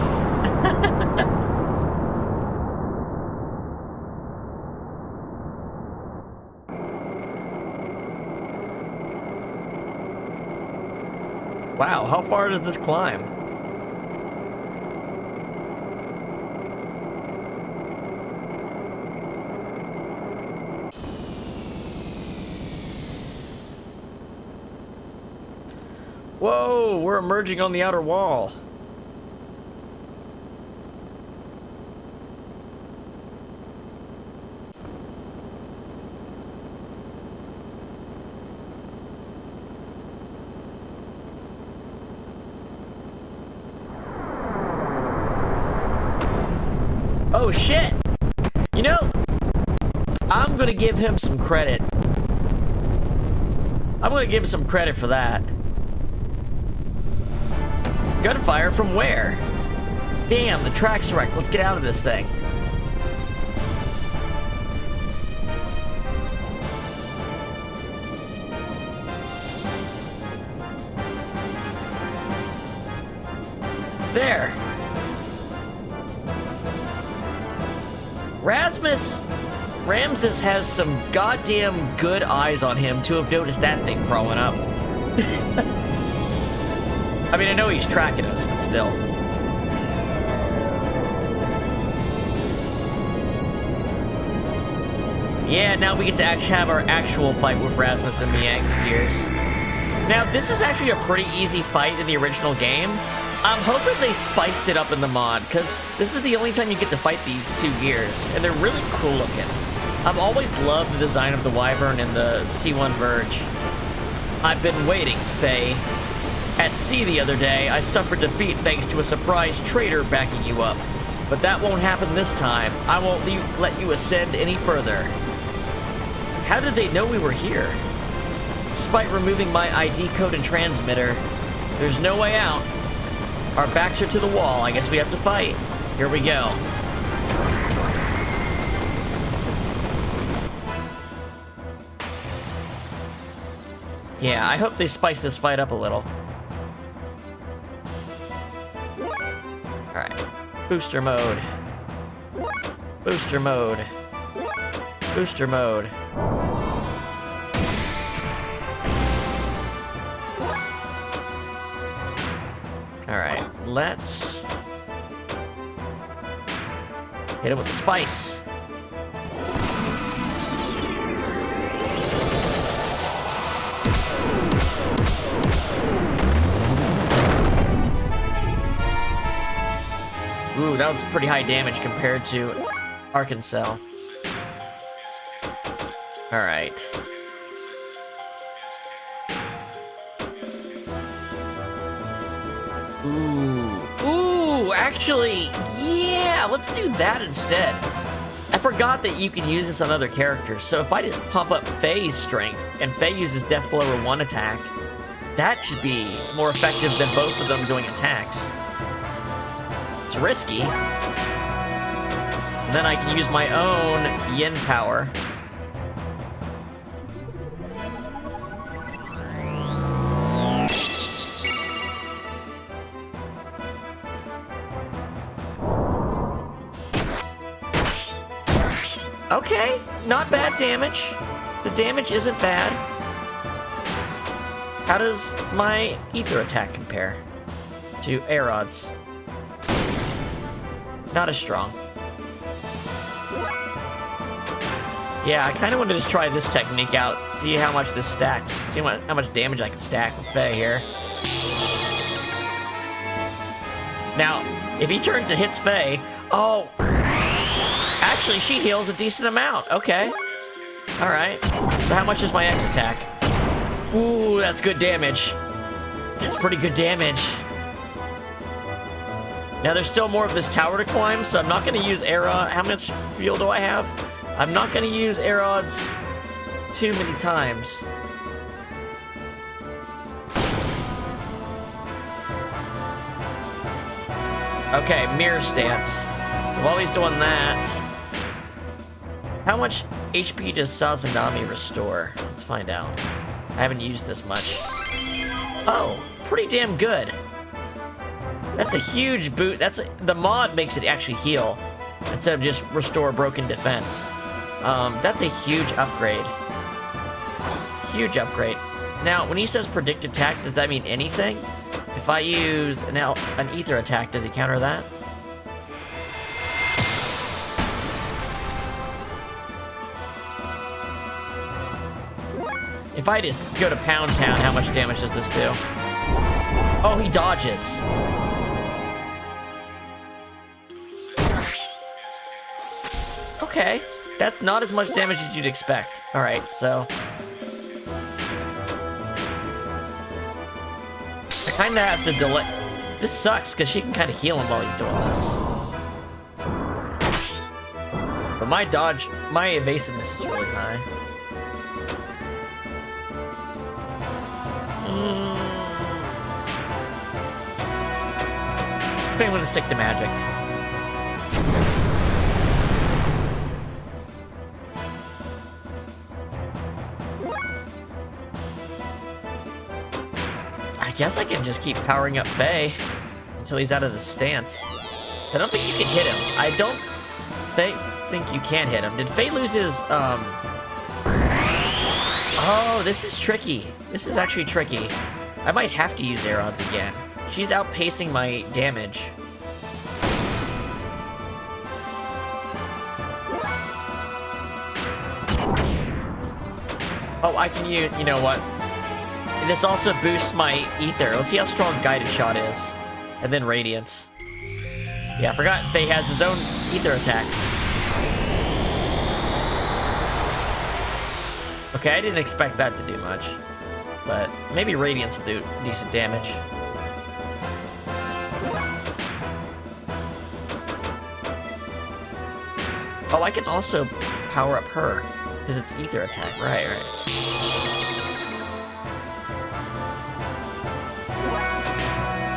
Wow, how far does this climb? Whoa, we're emerging on the outer wall. Oh shit! You know, I'm gonna give him some credit. I'm gonna give him some credit for that. Gunfire from where? Damn, the track's wrecked. Let's get out of this thing. There. Ramses has some goddamn good eyes on him to have noticed that thing crawling up. I mean, I know he's tracking us, but still. Yeah, now we get to actually have our actual fight with Rasmus and the Xenogears. Now, this is actually a pretty easy fight in the original game. I'm hoping they spiced it up in the mod, because this is the only time you get to fight these two gears, and they're really cool looking. I've always loved the design of the Wyvern and the C1 Verge. I've been waiting, Faye. At sea the other day, I suffered defeat thanks to a surprise traitor backing you up. But that won't happen this time. I won't let you ascend any further. How did they know we were here? Despite removing my ID code and transmitter, there's no way out. Our backs are to the wall. I guess we have to fight. Here we go. Yeah, I hope they spice this fight up a little. Alright. Booster mode. Booster mode. Booster mode. Alright, let's hit it with the spice. Ooh, that was pretty high damage compared to Arkansas. Alright. Ooh, actually, yeah, let's do that instead. I forgot that you can use this on other characters, so if I just pump up Faye's strength, and Faye uses Death Blow or one attack, that should be more effective than both of them doing attacks. It's risky. And then I can use my own Yin power. Okay, not bad damage. The damage isn't bad. How does my ether attack compare to Aerod's? Not as strong. Yeah, I kind of want to just try this technique out, see how much this stacks, see how much damage I can stack with Faye here. Now, if he turns and hits Faye, oh, actually she heals a decent amount. Okay, all right. So how much is my X attack? Ooh, that's good damage. That's pretty good damage. Now there's still more of this tower to climb, so I'm not going to use Arod. How much fuel do I have? I'm not going to use Aerod's too many times. Okay, mirror stance. So while he's doing that, how much HP does Sazanami restore? Let's find out. I haven't used this much. Oh, pretty damn good. That's a huge boot. The mod makes it actually heal instead of just restore broken defense. That's a huge upgrade. Huge upgrade. Now, when he says predict attack, does that mean anything? If I use an ether attack, does he counter that? If I just go to Pound Town, how much damage does this do? Oh, he dodges. Okay, that's not as much damage as you'd expect. All right, so I kind of have to delay. This sucks because she can kind of heal him while he's doing this. But my evasiveness is really high. I think I'm gonna stick to magic. I guess I can just keep powering up Faye until he's out of the stance. I don't think you can hit him. I don't think you can hit him. Did Faye lose his, Oh, this is tricky. This is actually tricky. I might have to use Aerod's again. She's outpacing my damage. Oh, I can use, you know what? This also boosts my ether. Let's see how strong Guided Shot is. And then Radiance. Yeah, I forgot Faye has his own ether attacks. Okay, I didn't expect that to do much. But maybe Radiance will do decent damage. Oh, I can also power up her with its ether attack. Right.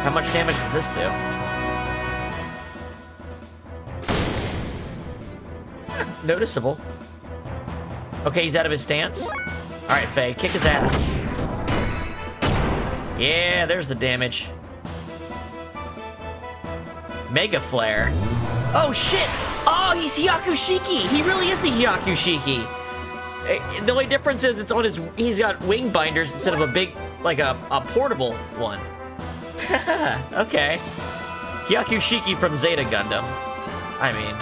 How much damage does this do? Noticeable. Okay, he's out of his stance. Alright, Faye, kick his ass. Yeah, there's the damage. Mega Flare. Oh, shit! Oh, he's Hyakushiki! He really is the Hyakushiki! The only difference is it's on he's got wing binders instead of a big, like a portable one. Okay. Hyakushiki from Zeta Gundam. I mean.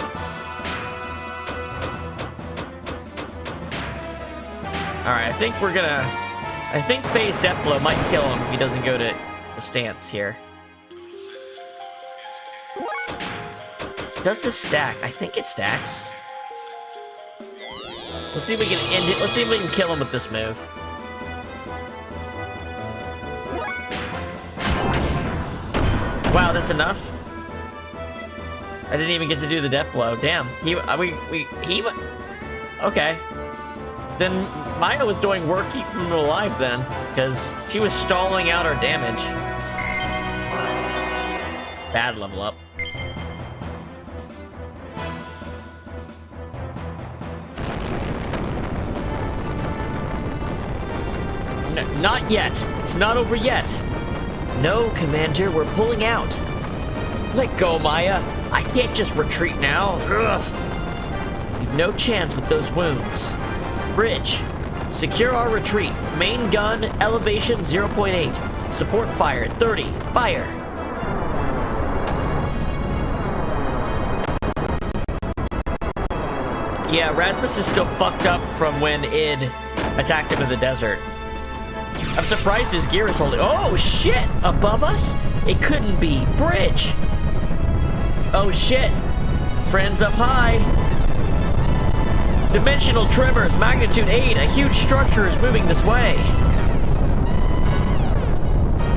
Alright, I think Faye's Death Blow might kill him if he doesn't go to the stance here. Does this stack? I think it stacks. Let's see if we can end it. Let's see if we can kill him with this move. Wow, that's enough. I didn't even get to do the death blow. Damn. Okay. Then Maya was doing work keeping him alive then, because she was stalling out our damage. Bad level up. Not yet. It's not over yet. No, Commander, we're pulling out. Let go, Maya. I can't just retreat now. Ugh. You've no chance with those wounds. Bridge. Secure our retreat. Main gun, elevation 0.8. Support fire 30. Fire. Yeah, Rasmus is still fucked up from when Id attacked him in the desert. I'm surprised his gear is holding. Oh, shit! Above us? It couldn't be. Bridge! Oh, shit. Friends up high. Dimensional tremors, magnitude 8. A huge structure is moving this way.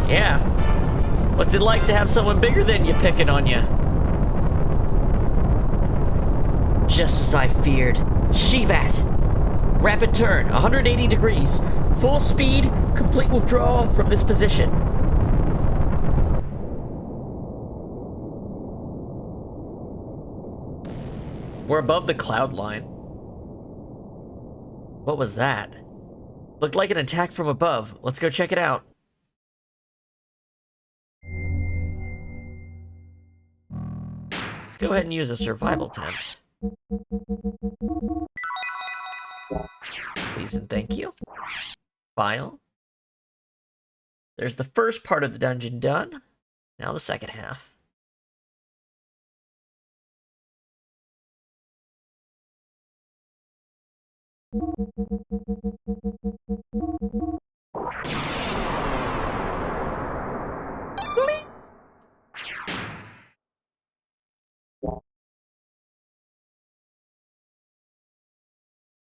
Yeah. What's it like to have someone bigger than you picking on you? Just as I feared. Shivat. Rapid turn, 180 degrees. Full speed, complete withdrawal from this position. We're above the cloud line. What was that? Looked like an attack from above. Let's go check it out. Let's go ahead and use a survival tent. Please and thank you. File. There's the first part of the dungeon done. Now the second half.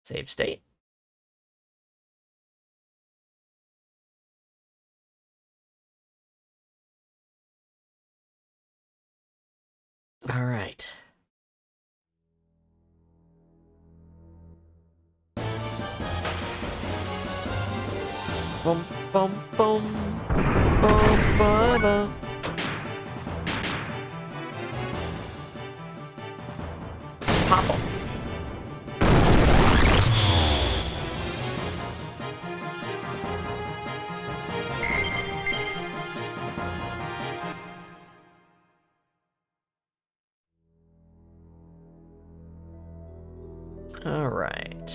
Save state. All right. Boom, boom, boom, boom, boom, boom. Pop 'em. All right.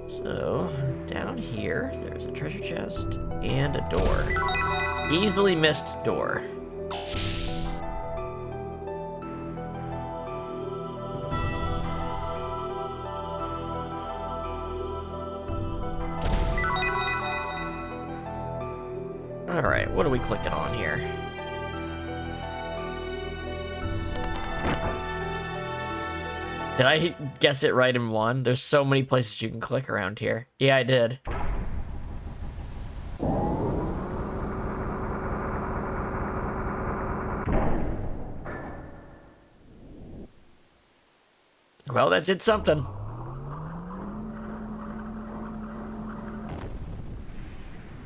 So, down here, there's a treasure chest and a door. Easily missed door. All right, what are we clicking on here? Did I guess it right in one? There's so many places you can click around here. Yeah, I did. Well, that did something.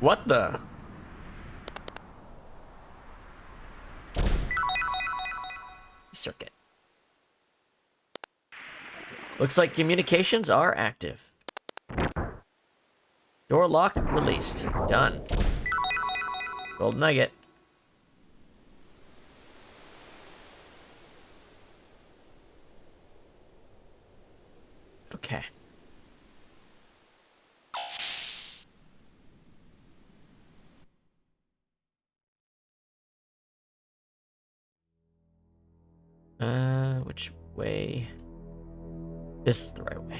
What the? Circuit. Looks like communications are active. Door lock released. Done. Gold nugget. Okay. Which way? This is the right way.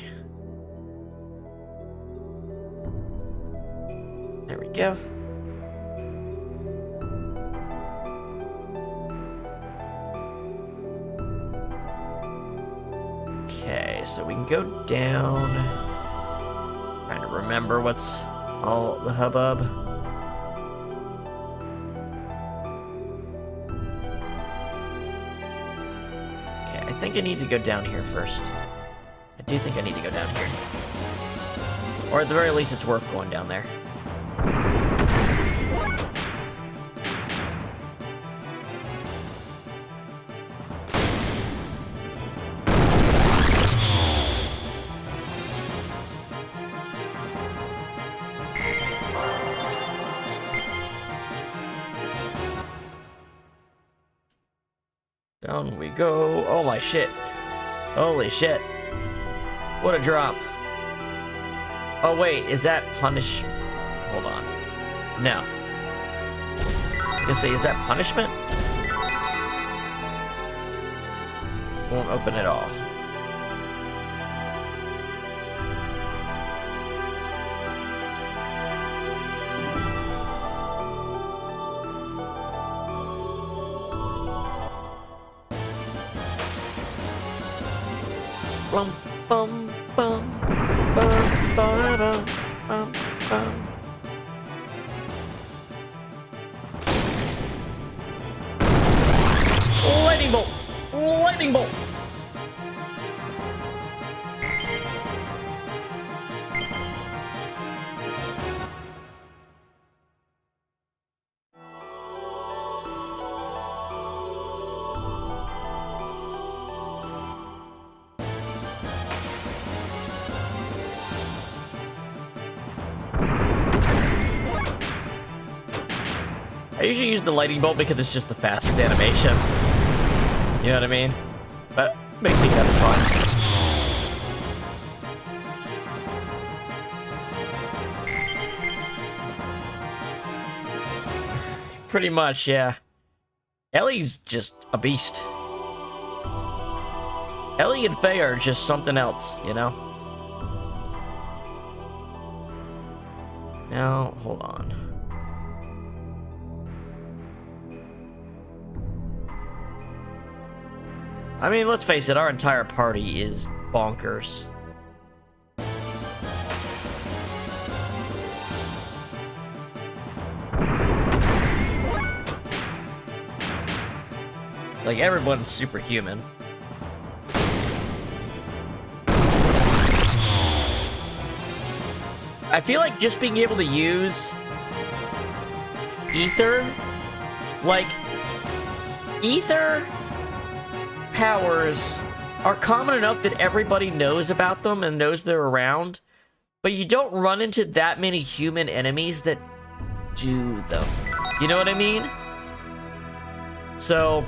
There we go. Okay, so we can go down. Trying to remember what's all the hubbub. Okay, I think I need to go down here first. I do think I need to go down here. Or at the very least, it's worth going down there. Down we go. Oh my shit. Holy shit. What a drop. Oh wait, is that punish? Hold on. No. I was gonna say, is that punishment? Won't open at all. Bum, bum, bum, bum, ba-da, bum, bum. Lightning bolt! Lightning bolt! I usually use the lightning bolt because it's just the fastest animation. You know what I mean? But makes it kind of fun. Pretty much, yeah. Ellie's just a beast. Ellie and Faye are just something else, you know? Now, hold on. I mean, let's face it, our entire party is bonkers. Like, everyone's superhuman. I feel like just being able to use Ether, like, Ether powers are common enough that everybody knows about them and knows they're around, but you don't run into that many human enemies that do them. You know what I mean? So,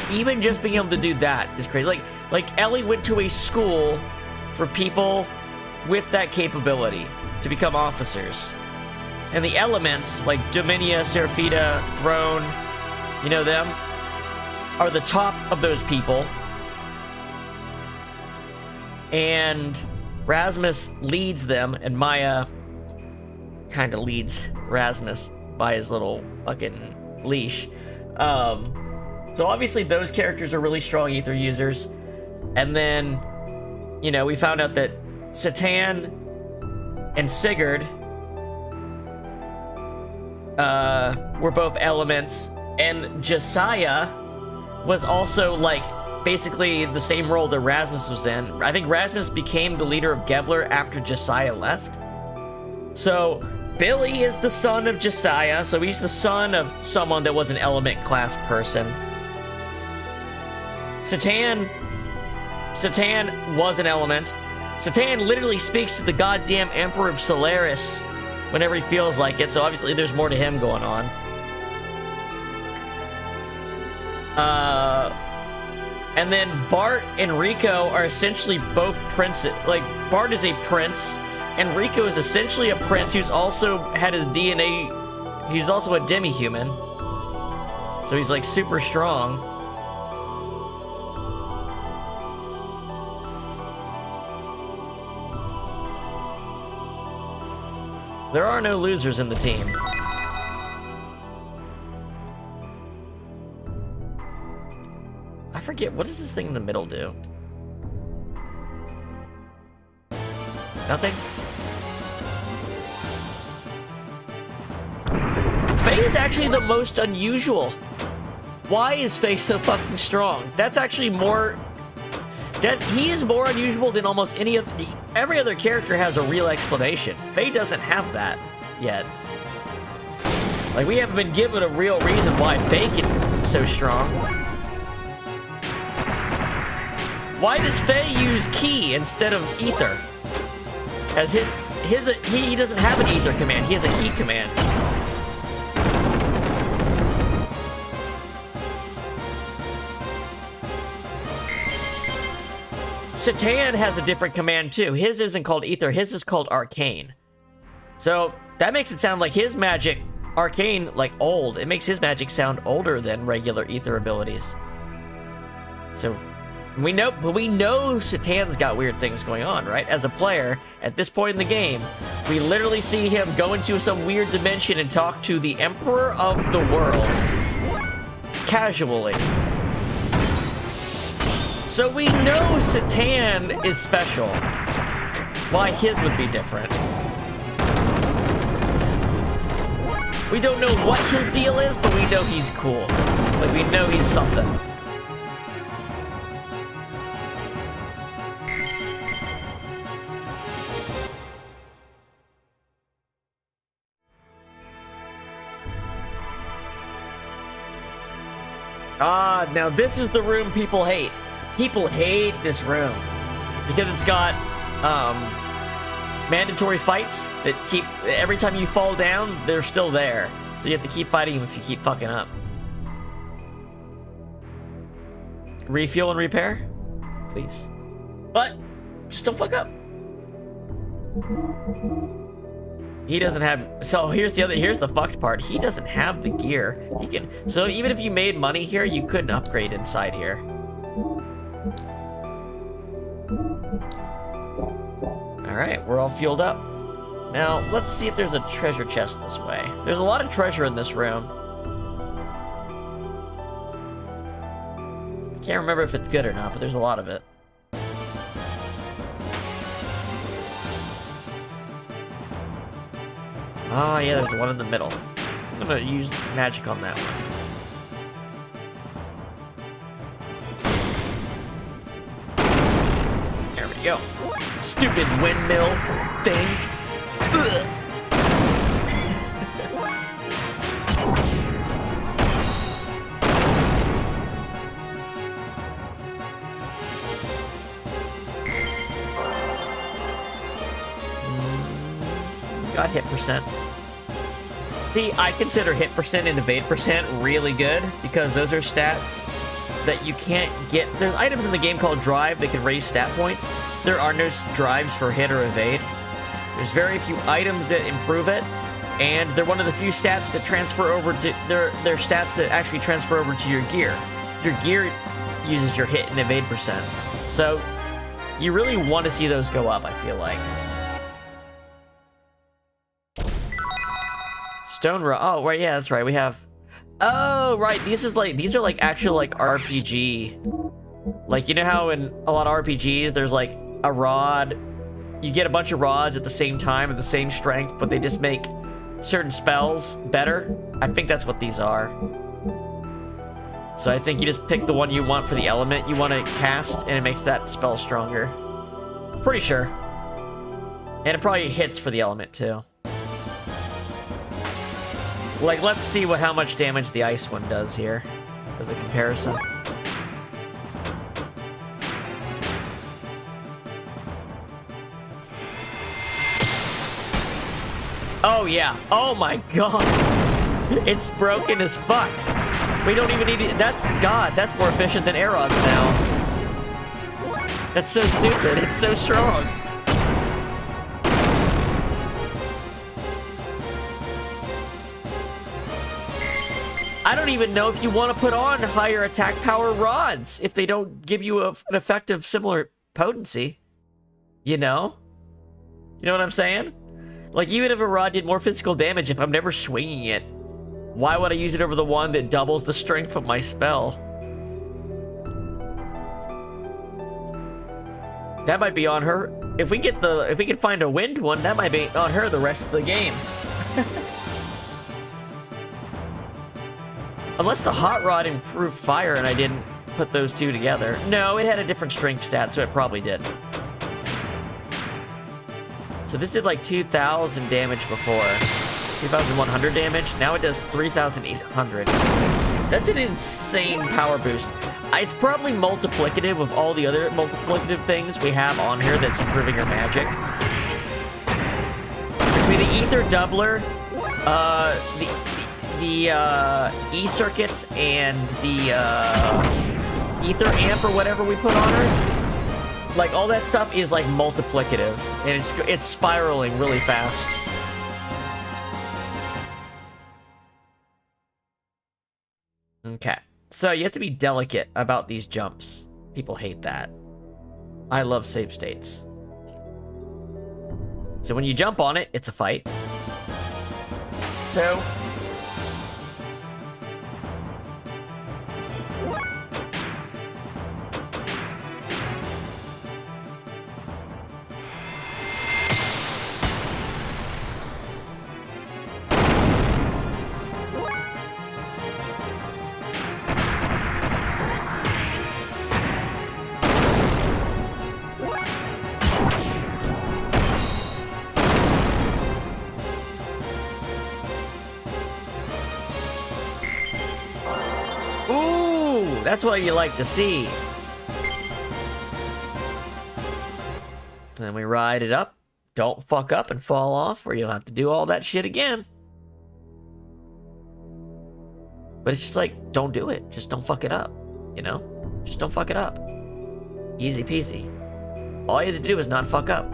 even just being able to do that is crazy. Like Ellie went to a school for people with that capability to become officers. And the elements, like Dominia, Seraphita, Throne, you know them, are the top of those people. And Rasmus leads them, and Maya kind of leads Rasmus by his little fucking leash. So obviously those characters are really strong Ether users. And then, you know, we found out that Satan and Sigurd were both elements, and Josiah was also, like, basically the same role that Rasmus was in. I think Rasmus became the leader of Gebler after Josiah left. So, Billy is the son of Josiah, so he's the son of someone that was an element class person. Satan was an element. Satan literally speaks to the goddamn Emperor of Solaris whenever he feels like it, so obviously there's more to him going on. And then Bart and Rico are essentially both princes. Like, Bart is a prince, and Rico is essentially a prince who's also had his DNA. He's also a demi-human. So he's, like, super strong. There are no losers in the team. I forget, what does this thing in the middle do? Nothing? Faye is actually the most unusual. Why is Faye so fucking strong? That's actually more... he is more unusual than almost any of... Every other character has a real explanation. Faye doesn't have that yet. Like, we haven't been given a real reason why Faye can be so strong. Why does Faye use Ki instead of Ether? As he doesn't have an Ether command, he has a Ki command. Satan has a different command too. His isn't called Ether, his is called Arcane. So that makes it sound like his magic, Arcane, like old. It makes his magic sound older than regular Ether abilities. So we know Satan's got weird things going on, right? As a player, at this point in the game, we literally see him go into some weird dimension and talk to the Emperor of the World. Casually. So we know Satan is special. Why his would be different. We don't know what his deal is, but we know he's cool. Like, we know he's something. Ah, now this is the room people hate. People hate this room because it's got mandatory fights that keep, every time you fall down, they're still there. So you have to keep fighting them if you keep fucking up. Refuel and repair, please. But just don't fuck up. He doesn't have, so here's the fucked part. He doesn't have the gear. He can, so even if you made money here, you couldn't upgrade inside here. Alright, we're all fueled up. Now, let's see if there's a treasure chest this way. There's a lot of treasure in this room. I can't remember if it's good or not, but there's a lot of it. Ah, yeah, there's one in the middle. I'm gonna use magic on that one. There we go. Stupid windmill thing. Ugh. Got hit percent. See, I consider hit percent and evade percent really good because those are stats that you can't get. There's items in the game called drive that can raise stat points. There are no drives for hit or evade. There's very few items that improve it, and they're one of the few stats that transfer over to, they're stats that actually transfer over to your gear. Your gear uses your hit and evade percent. So you really want to see those go up, I feel like. Stone Row. Oh, right, yeah, that's right. We have. Oh, right. These are like actual like RPG. Like, you know how in a lot of RPGs there's like a rod. You get a bunch of rods at the same time at the same strength, but they just make certain spells better. I think that's what these are. So I think you just pick the one you want for the element you want to cast, and it makes that spell stronger. Pretty sure. And it probably hits for the element too. Like, let's see how much damage the ice one does here as a comparison. Oh yeah. Oh my god. It's broken as fuck. We don't even need it. That's more efficient than air rods now. That's so stupid. It's so strong. I don't even know if you want to put on higher attack power rods if they don't give you an effective similar potency. You know? You know what I'm saying? Like, even if a rod did more physical damage, if I'm never swinging it, why would I use it over the one that doubles the strength of my spell? That might be on her. If we can find a wind one, that might be on her the rest of the game. Unless the hot rod improved fire and I didn't put those two together. No, it had a different strength stat, so it probably did. So this did like 2,000 damage before. 2,100 damage. Now it does 3,800. That's an insane power boost. It's probably multiplicative of all the other multiplicative things we have on here that's improving her magic. Between the Ether Doubler, the E-Circuits, and the Ether Amp or whatever we put on her, like all that stuff is like multiplicative, and it's spiraling really fast. Okay, so you have to be delicate about these jumps. People hate that. I love save states. So when you jump on it, it's a fight. So... that's what you like to see. Then we ride it up. Don't fuck up and fall off, or you'll have to do all that shit again. But it's just like, don't do it. Just don't fuck it up. You know? Just don't fuck it up. Easy peasy. All you have to do is not fuck up.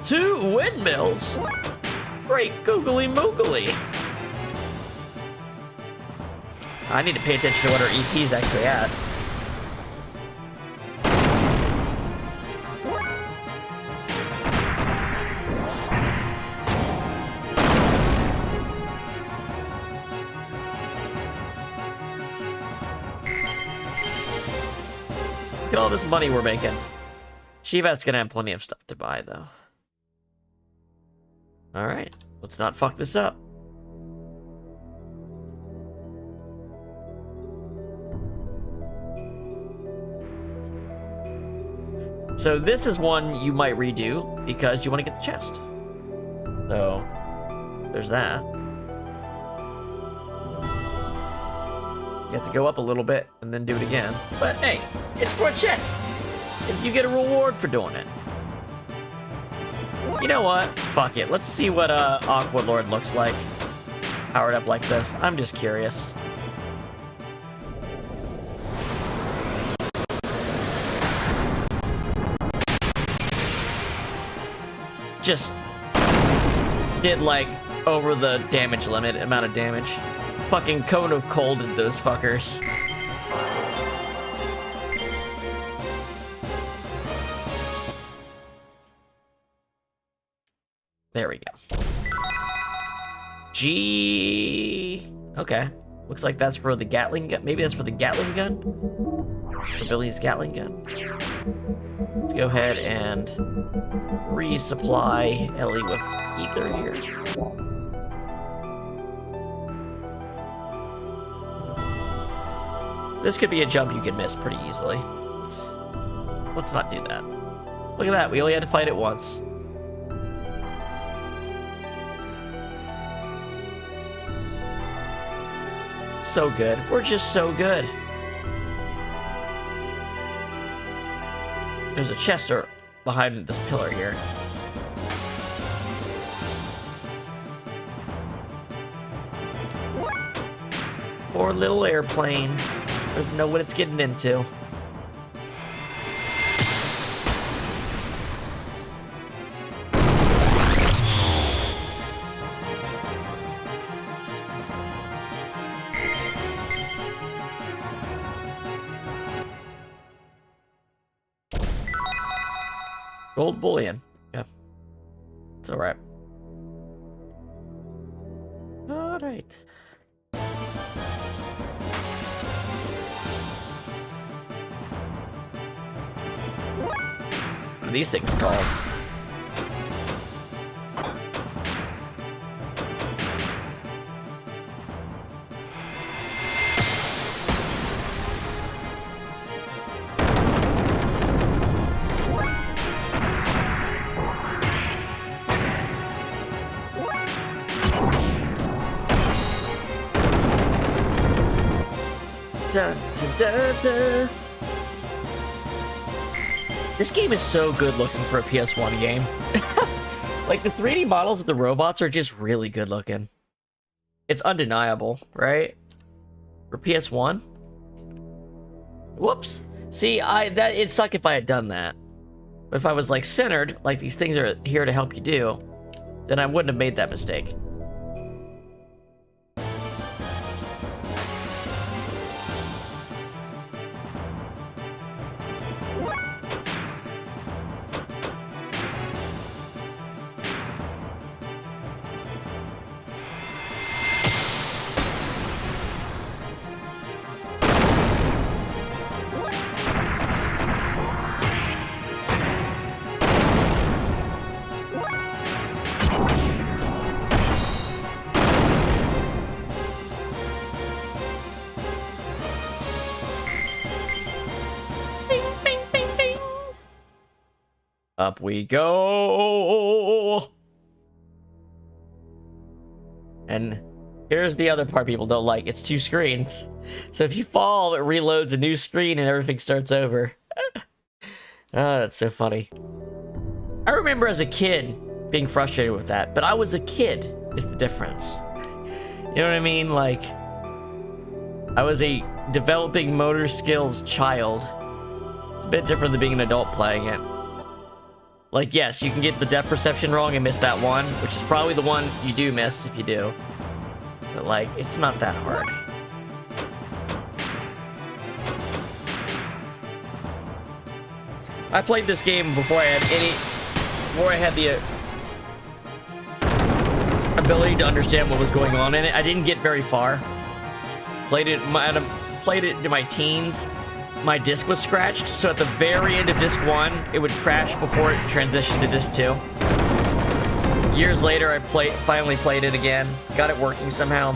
Two windmills? Great googly moogly. I need to pay attention to what our EP's actually at. Look at all this money we're making. Shivat's gonna have plenty of stuff to buy, though. Alright, let's not fuck this up. So this is one you might redo because you want to get the chest. So, there's that. You have to go up a little bit and then do it again. But hey, it's for a chest! You get a reward for doing it. You know what? Fuck it. Let's see what Aqua Lord looks like. Powered up like this. I'm just curious. Just did like over the damage limit amount of damage. Fucking Cone of Cold did those fuckers. There we go. G. Okay. Looks like that's for the Gatling gun. Maybe that's for the Gatling gun? For Billy's Gatling gun. Let's go ahead and resupply Ellie with ether here. This could be a jump you could miss pretty easily. Let's not do that. Look at that. We only had to fight it once. So good. We're just so good. There's a chest behind this pillar here. Poor little airplane. Doesn't know what it's getting into. Gold bullion. Yeah. It's alright. Alright. What are these things called? Dun, dun, dun, dun. This game is so good looking for a PS1 game. Like, the 3D models of the robots are just really good looking. It's undeniable, right? For PS1? Whoops. See, it'd suck if I had done that. But if I was, like, centered, like these things are here to help you do, then I wouldn't have made that mistake. Up we go! And here's the other part people don't like. It's 2 screens. So if you fall, it reloads a new screen and everything starts over. Oh, that's so funny. I remember as a kid being frustrated with that, but I was a kid is the difference. You know what I mean? Like, I was a developing motor skills child. It's a bit different than being an adult playing it. Like, yes, you can get the depth perception wrong and miss that one, which is probably the one you do miss if you do. But, like, it's not that hard. I played this game before I had the ability to understand what was going on in it. I didn't get very far. Played it in my teens. My disc was scratched, so at the very end of disc 1, it would crash before it transitioned to disc 2. Years later, I finally played it again, got it working somehow.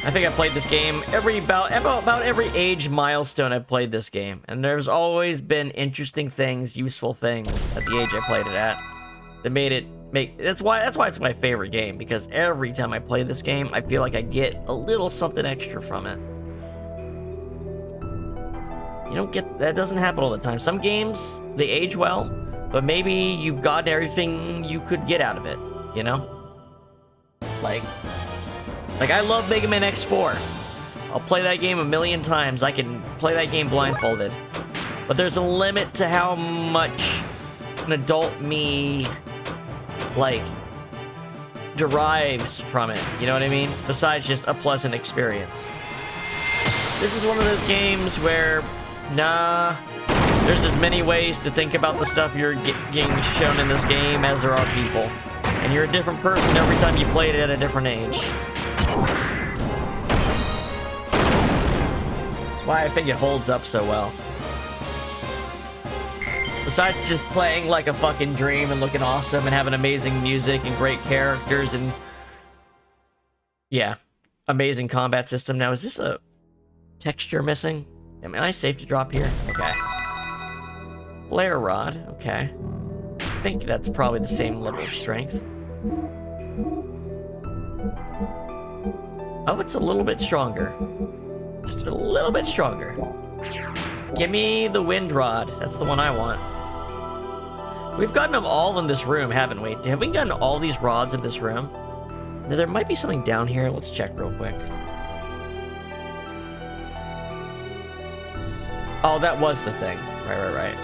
I think I played this game about every age milestone I've played this game, and there's always been interesting things, useful things at the age I played it at that that's why it's my favorite game, because every time I play this game, I feel like I get a little something extra from it. You don't get that. Doesn't happen all the time. Some games, they age well, but maybe you've gotten everything you could get out of it, you know? Like I love Mega Man X4. I'll play that game a million times. I can play that game blindfolded. But there's a limit to how much an adult me, like, derives from it. You know what I mean? Besides just a pleasant experience. This is one of those games where, nah, there's as many ways to think about the stuff you're getting shown in this game as there are people. And you're a different person every time you played it at a different age. That's why I think it holds up so well. Besides just playing like a fucking dream and looking awesome and having amazing music and great characters and, yeah, amazing combat system. Now, is this a texture missing? Am I safe to drop here? Okay. Flare rod. Okay. I think that's probably the same level of strength. Oh, it's a little bit stronger. Just a little bit stronger. Give me the wind rod. That's the one I want. We've gotten them all in this room, haven't we? Have we gotten all these rods in this room? Now, there might be something down here. Let's check real quick. Oh, that was the thing. Right.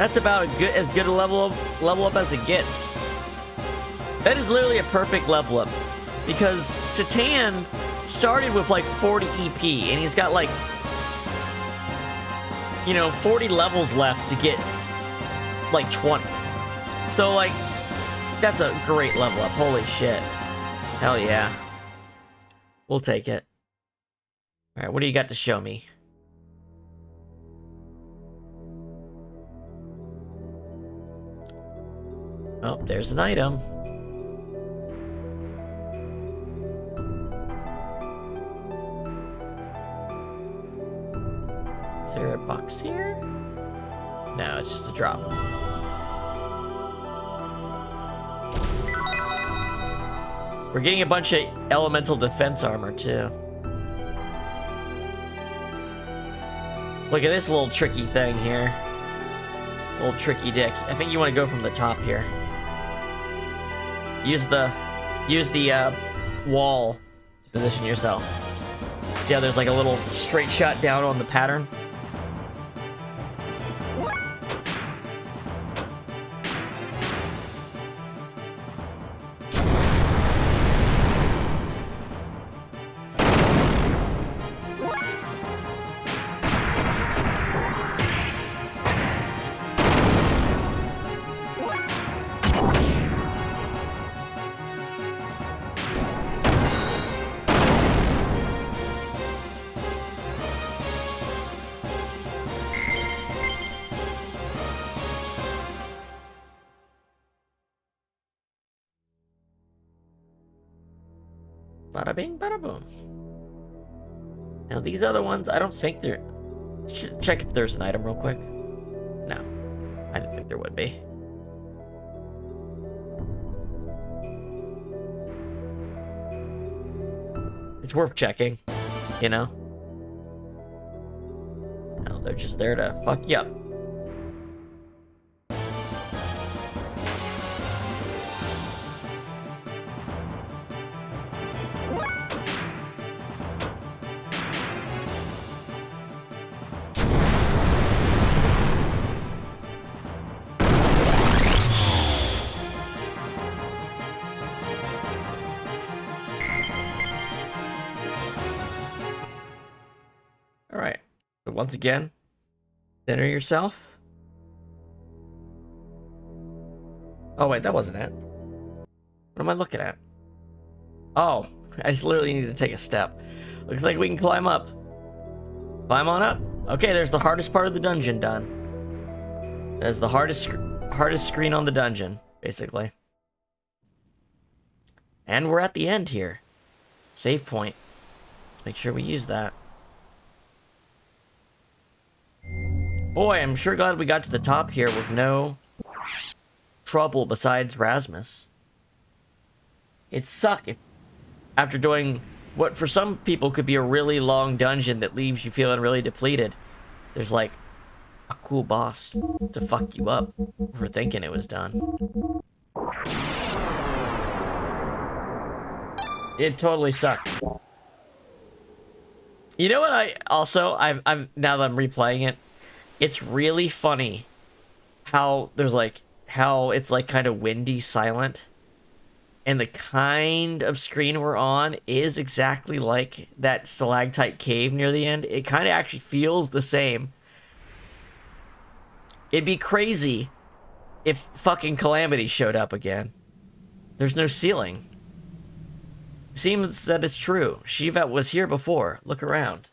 That's about as good a level up as it gets. That is literally a perfect level up. Because Satan started with like 40 EP, and he's got like, you know, 40 levels left to get like 20. So like, that's a great level up. Holy shit. Hell yeah. We'll take it. All right, what do you got to show me? Oh, there's an item. Is there a box here? No, it's just a drop. We're getting a bunch of elemental defense armor, too. Look at this little tricky thing here. Little tricky dick. I think you want to go from the top here. Use the wall to position yourself. See how there's like a little straight shot down on the pattern? Bada bing, bada boom. Now these other ones, I don't think they're... Check if there's an item real quick. No, I didn't think there would be. It's worth checking, you know? No, they're just there to fuck you up. Alright, so once again, center yourself. Oh wait, that wasn't it. What am I looking at? Oh, I just literally need to take a step. Looks like we can climb up. Climb on up. Okay, there's the hardest part of the dungeon done. There's the hardest screen on the dungeon, basically. And we're at the end here. Save point. Let's make sure we use that. Boy, I'm sure glad we got to the top here with no trouble besides Rasmus. It'd suck if, after doing what for some people could be a really long dungeon that leaves you feeling really depleted, there's like a cool boss to fuck you up for thinking it was done. It totally sucked. You know what I'm now that I'm replaying it, it's really funny how there's like, how it's like kind of windy silent, and the kind of screen we're on is exactly like that stalactite cave near the end. It kind of actually feels the same. It'd be crazy if fucking Calamity showed up again. There's no ceiling. Seems that it's true. Shiva was here before. Look around.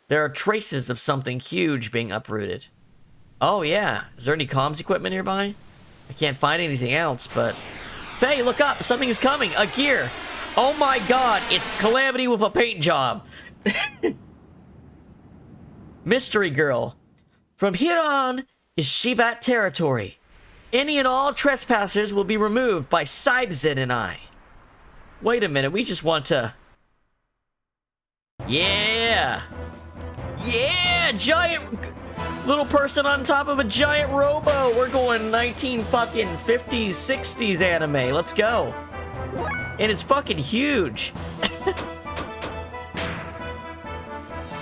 There are traces of something huge being uprooted. Oh yeah, is there any comms equipment nearby? I can't find anything else, but... Faye, look up! Something is coming! A gear! Oh my god, it's Calamity with a paint job! Mystery Girl. From here on is Shivat territory. Any and all trespassers will be removed by Sybzen and I. Wait a minute, we just want to... Yeah! Yeah! Giant... little person on top of a giant robo. We're going 19 fucking 50s, 60s anime. Let's go. And it's fucking huge.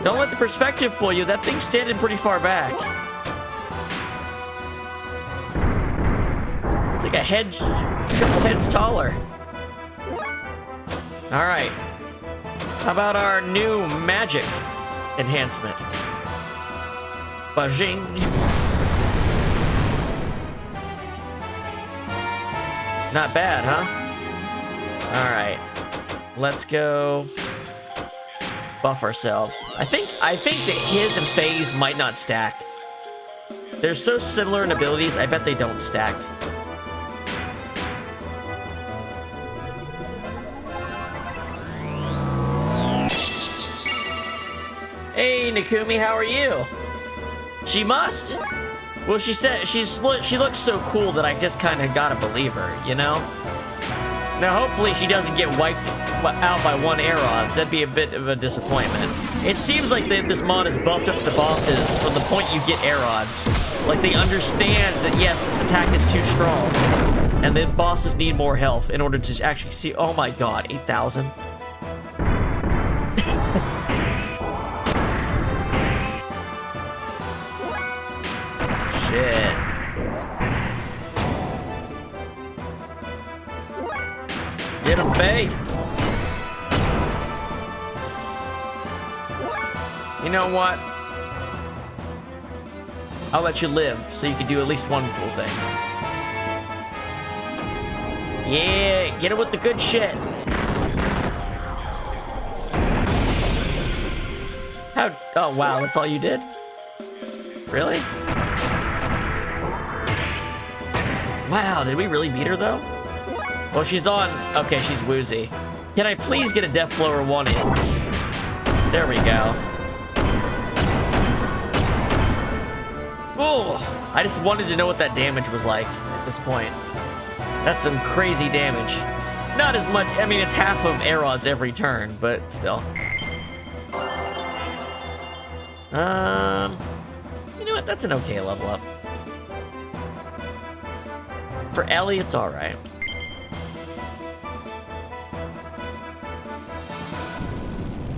Don't let the perspective fool you. That thing's standing pretty far back. It's like a couple heads taller. All right. How about our new magic enhancement? Bajing. Not bad, huh? All right. Let's go buff ourselves. I think that his and Faye's might not stack. They're so similar in abilities, I bet they don't stack. Hey, Nikumi, how are you? She must. Well, she said she looks so cool that I just kind of gotta believe her, you know? Now, hopefully she doesn't get wiped out by one Aerods. That'd be a bit of a disappointment. It seems like this mod has buffed up the bosses from the point you get Aerods. Like, they understand that, yes, this attack is too strong, and the bosses need more health in order to actually see... Oh my god, 8,000? Shit. Get him, Faye. You know what? I'll let you live so you can do at least one cool thing. Yeah, get it with the good shit. How? Oh, wow, that's all you did? Really? Wow, did we really beat her, though? Well, she's on... Okay, she's woozy. Can I please get a Death Blower 1 in? There we go. Ooh, I just wanted to know what that damage was like at this point. That's some crazy damage. Not as much... I mean, it's half of Aerod's every turn, but still. You know what? That's an okay level up. For Ellie, it's alright.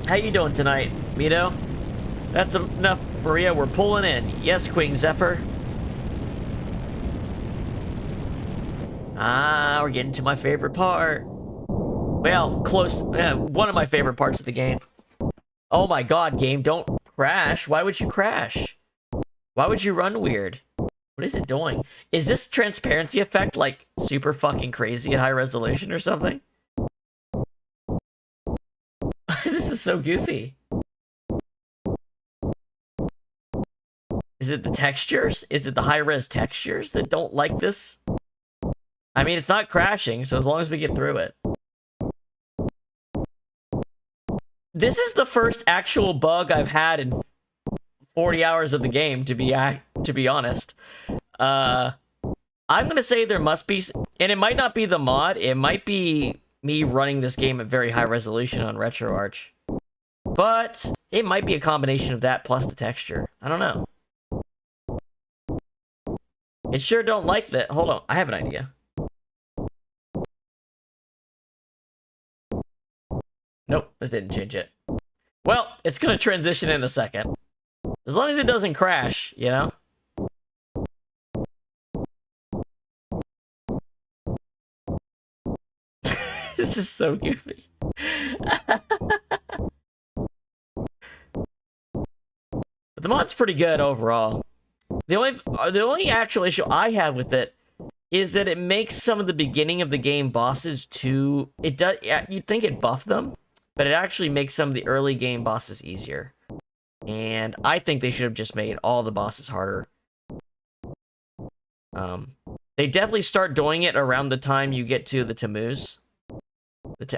How you doing tonight, Mito? That's enough, Maria. We're pulling in. Yes, Queen Zephyr. Ah, we're getting to my favorite part. Well, close. One of my favorite parts of the game. Oh my god, game, don't crash. Why would you crash? Why would you run weird? What is it doing? Is this transparency effect, like, super fucking crazy at high resolution or something? This is so goofy. Is it the textures? Is it the high-res textures that don't like this? I mean, it's not crashing, so as long as we get through it. This is the first actual bug I've had in 40 hours of the game, to be honest. I'm gonna say there must be, and it might not be the mod, it might be me running this game at very high resolution on RetroArch. But it might be a combination of that plus the texture. I don't know. It sure don't like that. Hold on, I have an idea. Nope, that didn't change it. Well, it's gonna transition in a second. As long as it doesn't crash, you know? This is so goofy. But the mod's pretty good overall. The only actual issue I have with it is that it makes some of the beginning of the game bosses too... It does. You'd think it buffed them, but it actually makes some of the early game bosses easier. And I think they should have just made all the bosses harder. They definitely start doing it around the time you get to the Tamus.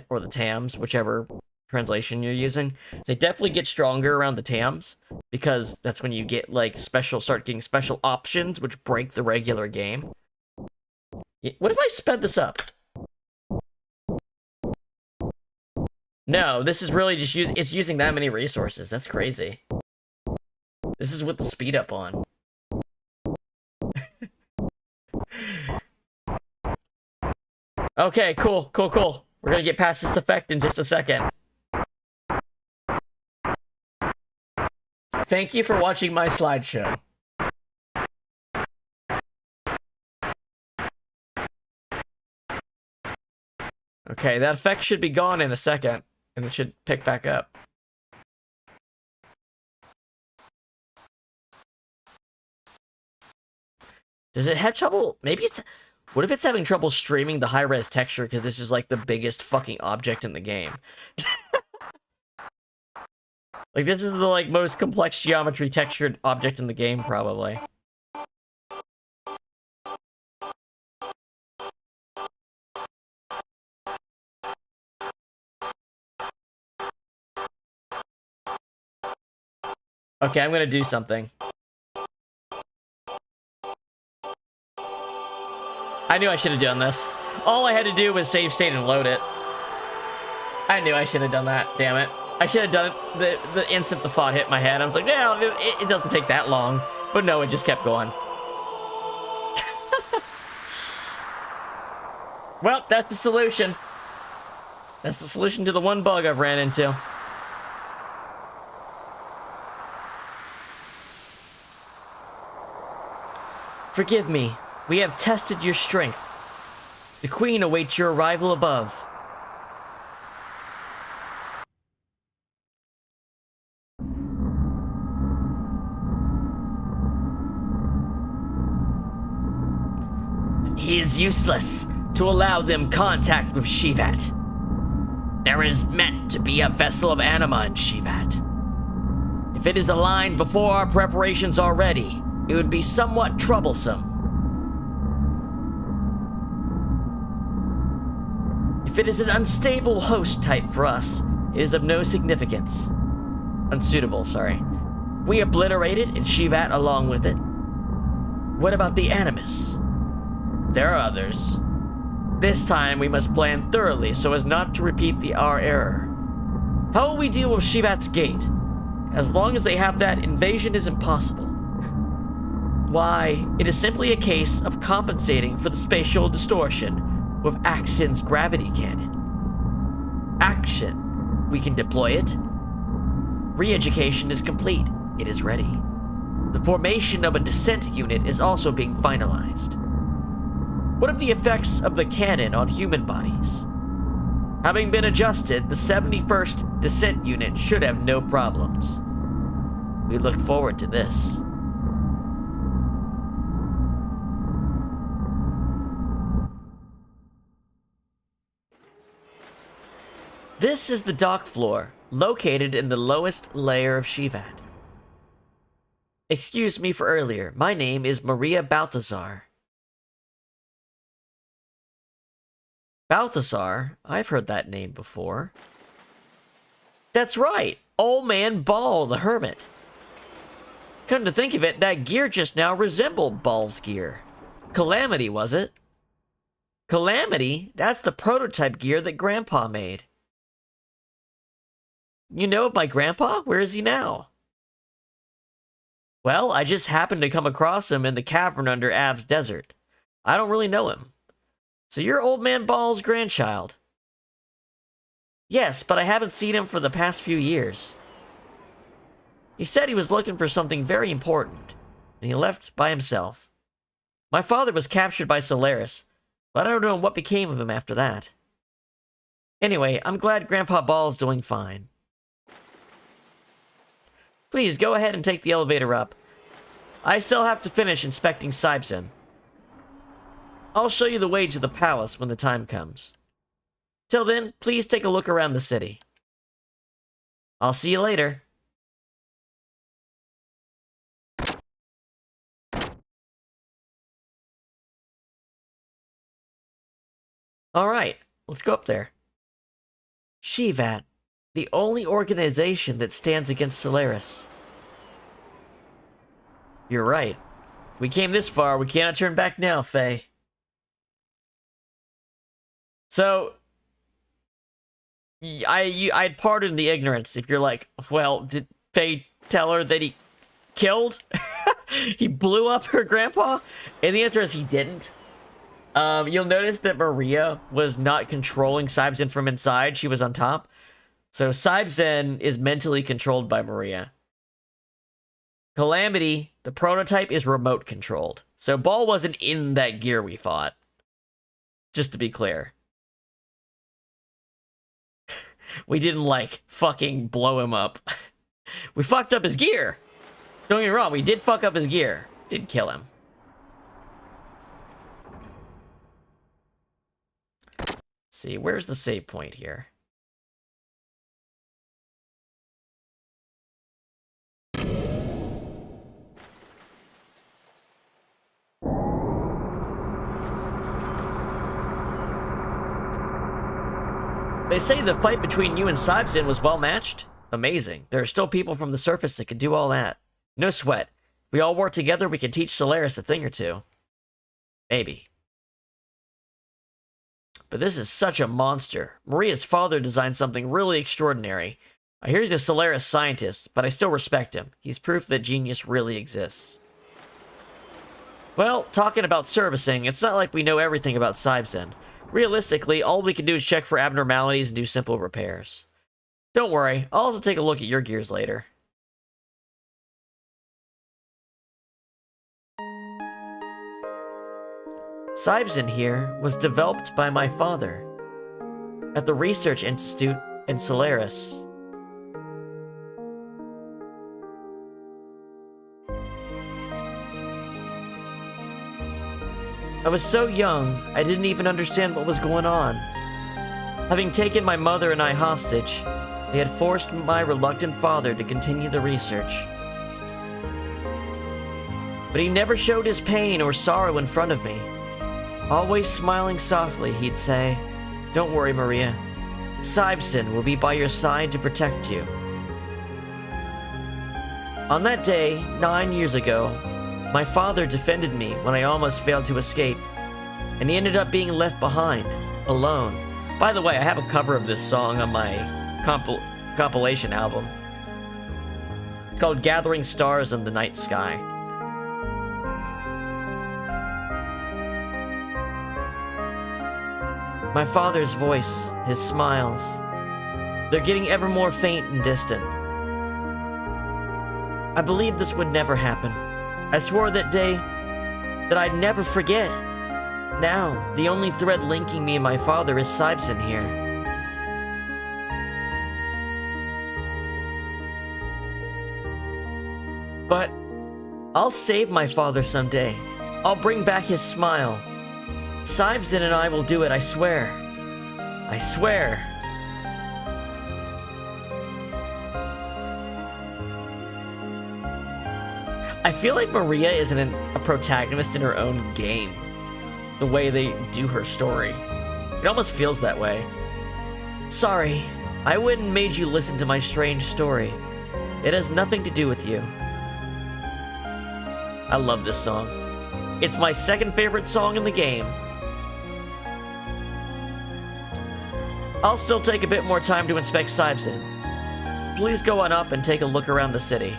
Or the Tams, whichever translation you're using. They definitely get stronger around the Tams, because that's when you get, like, start getting special options, which break the regular game. What if I sped this up? No, this is really just it's using that many resources. That's crazy. This is with the speed up on. Okay, cool. We're gonna get past this effect in just a second. Thank you for watching my slideshow. Okay, that effect should be gone in a second, and it should pick back up. Does it have trouble? Maybe it's... What if it's having trouble streaming the high-res texture because this is like the biggest fucking object in the game? Like, this is the like most complex geometry textured object in the game, probably. Okay, I'm gonna do something. I knew I should have done this. All I had to do was save state and load it. I knew I should have done that, damn it. I should have done it the instant the thought hit my head. I was like, yeah, it doesn't take that long. But no, it just kept going. Well, that's the solution. That's the solution to the one bug I've ran into. Forgive me. We have tested your strength. The Queen awaits your arrival above. He is useless to allow them contact with Shivat. There is meant to be a vessel of anima in Shivat. If it is aligned before our preparations are ready, it would be somewhat troublesome. If it is an unstable host type for us, it is of no significance. Unsuitable, sorry. We obliterate it and Shivat along with it. What about the Animus? There are others. This time we must plan thoroughly so as not to repeat our error. How will we deal with Shivat's gate? As long as they have that, invasion is impossible. Why, it is simply a case of compensating for the spatial distortion with Axion's gravity cannon. Action. We can deploy it. Re-education is complete. It is ready. The formation of a descent unit is also being finalized. What of the effects of the cannon on human bodies? Having been adjusted, the 71st Descent Unit should have no problems. We look forward to this. This is the dock floor, located in the lowest layer of Shivat. Excuse me for earlier, my name is Maria Balthazar. Balthazar? I've heard that name before. That's right, Old Man Ball the Hermit. Come to think of it, that gear just now resembled Ball's gear. Calamity, was it? Calamity? That's the prototype gear that Grandpa made. You know of my grandpa? Where is he now? Well, I just happened to come across him in the cavern under Av's desert. I don't really know him. So you're Old Man Ball's grandchild? Yes, but I haven't seen him for the past few years. He said he was looking for something very important, and he left by himself. My father was captured by Solaris, but I don't know what became of him after that. Anyway, I'm glad Grandpa Ball's doing fine. Please, go ahead and take the elevator up. I still have to finish inspecting Zeboim. I'll show you the way to the palace when the time comes. Till then, please take a look around the city. I'll see you later. Alright, let's go up there. Shivat, the only organization that stands against Solaris. You're right. We came this far, we cannot turn back now, Faye. So, I'd pardon the ignorance if you're like, well, did Faye tell her that he killed? He blew up her grandpa? And the answer is he didn't. You'll notice that Maria was not controlling Zeboim from inside. She was on top. So Zeboim is mentally controlled by Maria. Calamity, the prototype, is remote controlled. So Ball wasn't in that gear we fought. Just to be clear. We didn't, like, fucking blow him up. We fucked up his gear. Don't get me wrong, we did fuck up his gear. Didn't kill him. Let's see, where's the save point here? They say the fight between you and Zeboim was well matched. Amazing. There are still people from the surface that can do all that. No sweat. If we all work together, we can teach Solaris a thing or two. Maybe. But this is such a monster. Maria's father designed something really extraordinary. I hear he's a Solaris scientist, but I still respect him. He's proof that genius really exists. Well, talking about servicing, it's not like we know everything about Zeboim. Realistically, all we can do is check for abnormalities and do simple repairs. Don't worry, I'll also take a look at your gears later. Zeboim here was developed by my father at the Research Institute in Solaris. I was so young, I didn't even understand what was going on. Having taken my mother and I hostage, they had forced my reluctant father to continue the research. But he never showed his pain or sorrow in front of me. Always smiling softly, he'd say, "Don't worry, Maria. Zeboim will be by your side to protect you." On that day, 9 years ago, my father defended me when I almost failed to escape, and he ended up being left behind, alone. By the way, I have a cover of this song on my compilation album. It's called Gathering Stars in the Night Sky. My father's voice, his smiles, they're getting ever more faint and distant. I believed this would never happen. I swore that day that I'd never forget. Now, the only thread linking me and my father is Zeboim here. But I'll save my father someday. I'll bring back his smile. Zeboim and I will do it, I swear. I swear. I feel like Maria isn't a protagonist in her own game. The way they do her story. It almost feels that way. Sorry, I went and made you listen to my strange story. It has nothing to do with you. I love this song. It's my second favorite song in the game. I'll still take a bit more time to inspect Zeboim. Please go on up and take a look around the city.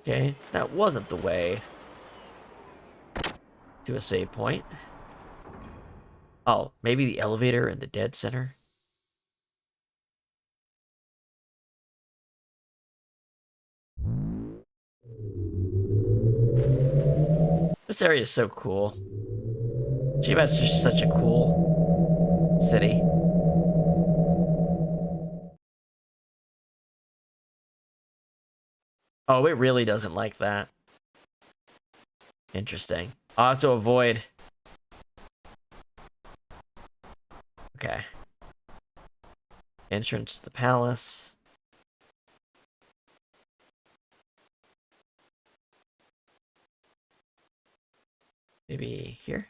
Okay, that wasn't the way to a save point. Oh, maybe the elevator in the dead center? This area is so cool. Shibat's just such a cool city. Oh, it really doesn't like that. Interesting. I'll have to avoid. Okay. Entrance to the palace. Maybe here?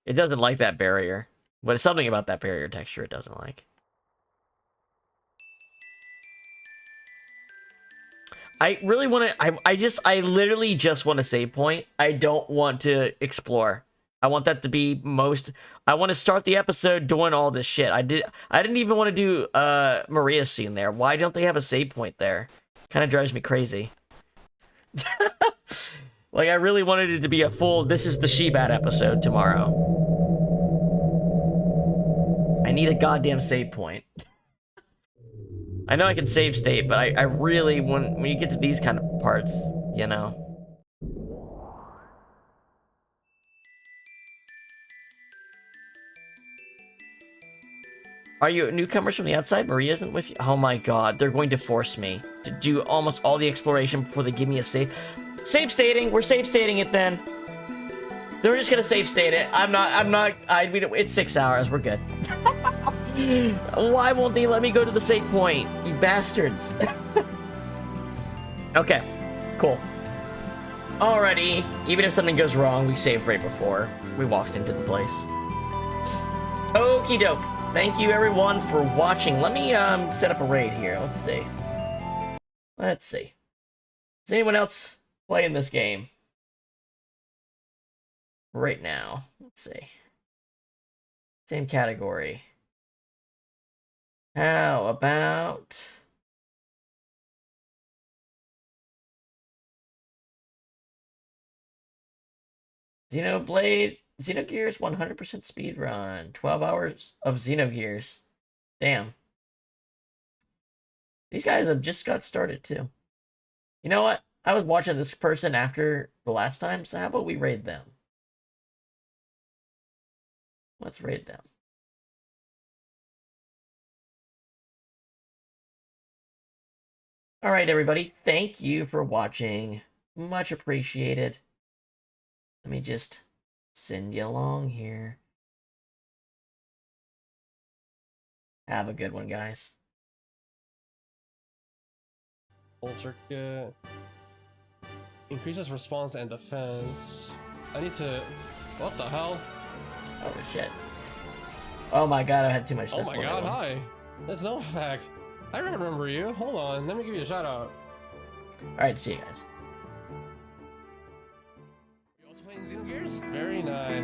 It doesn't like that barrier. But it's something about that barrier texture it doesn't like. I really want to, I literally just want to save point. I don't want to explore. I want that to be I want to start the episode doing all this shit. I didn't even want to do Maria's scene there. Why don't they have a save point there? Kind of drives me crazy. Like, I really wanted it to be a full, this is the She-Bat episode tomorrow. I need a goddamn save point. I know I can save state, but I really, when you get to these kind of parts, you know. Are you newcomers from the outside? Maria isn't with you? Oh my god, they're going to force me to do almost all the exploration before they give me a save. Save stating, we're save stating it then. They're just gonna save state it. It's 6 hours, we're good. Why won't they let me go to the save point? You bastards. Okay, cool. Alrighty, even if something goes wrong, we saved right before we walked into the place. Okie doke. Thank you everyone for watching. Let me set up a raid here. Let's see. Is anyone else playing this game right now? Let's see. Same category. How about Xenoblade? Xenogears 100% speedrun. 12 hours of Xenogears. Damn. These guys have just got started too. You know what? I was watching this person after the last time, so how about we raid them? Let's raid them. Alright, everybody. Thank you for watching. Much appreciated. Let me just send you along here. Have a good one, guys. Old circuit increases response and defense. I need to. What the hell? Oh shit. Oh my god, I had too much stuff. Oh my god, hi. That's no fact. I remember you. Hold on, let me give you a shout out. Alright, see you guys. You also playing Xenogears? Very nice.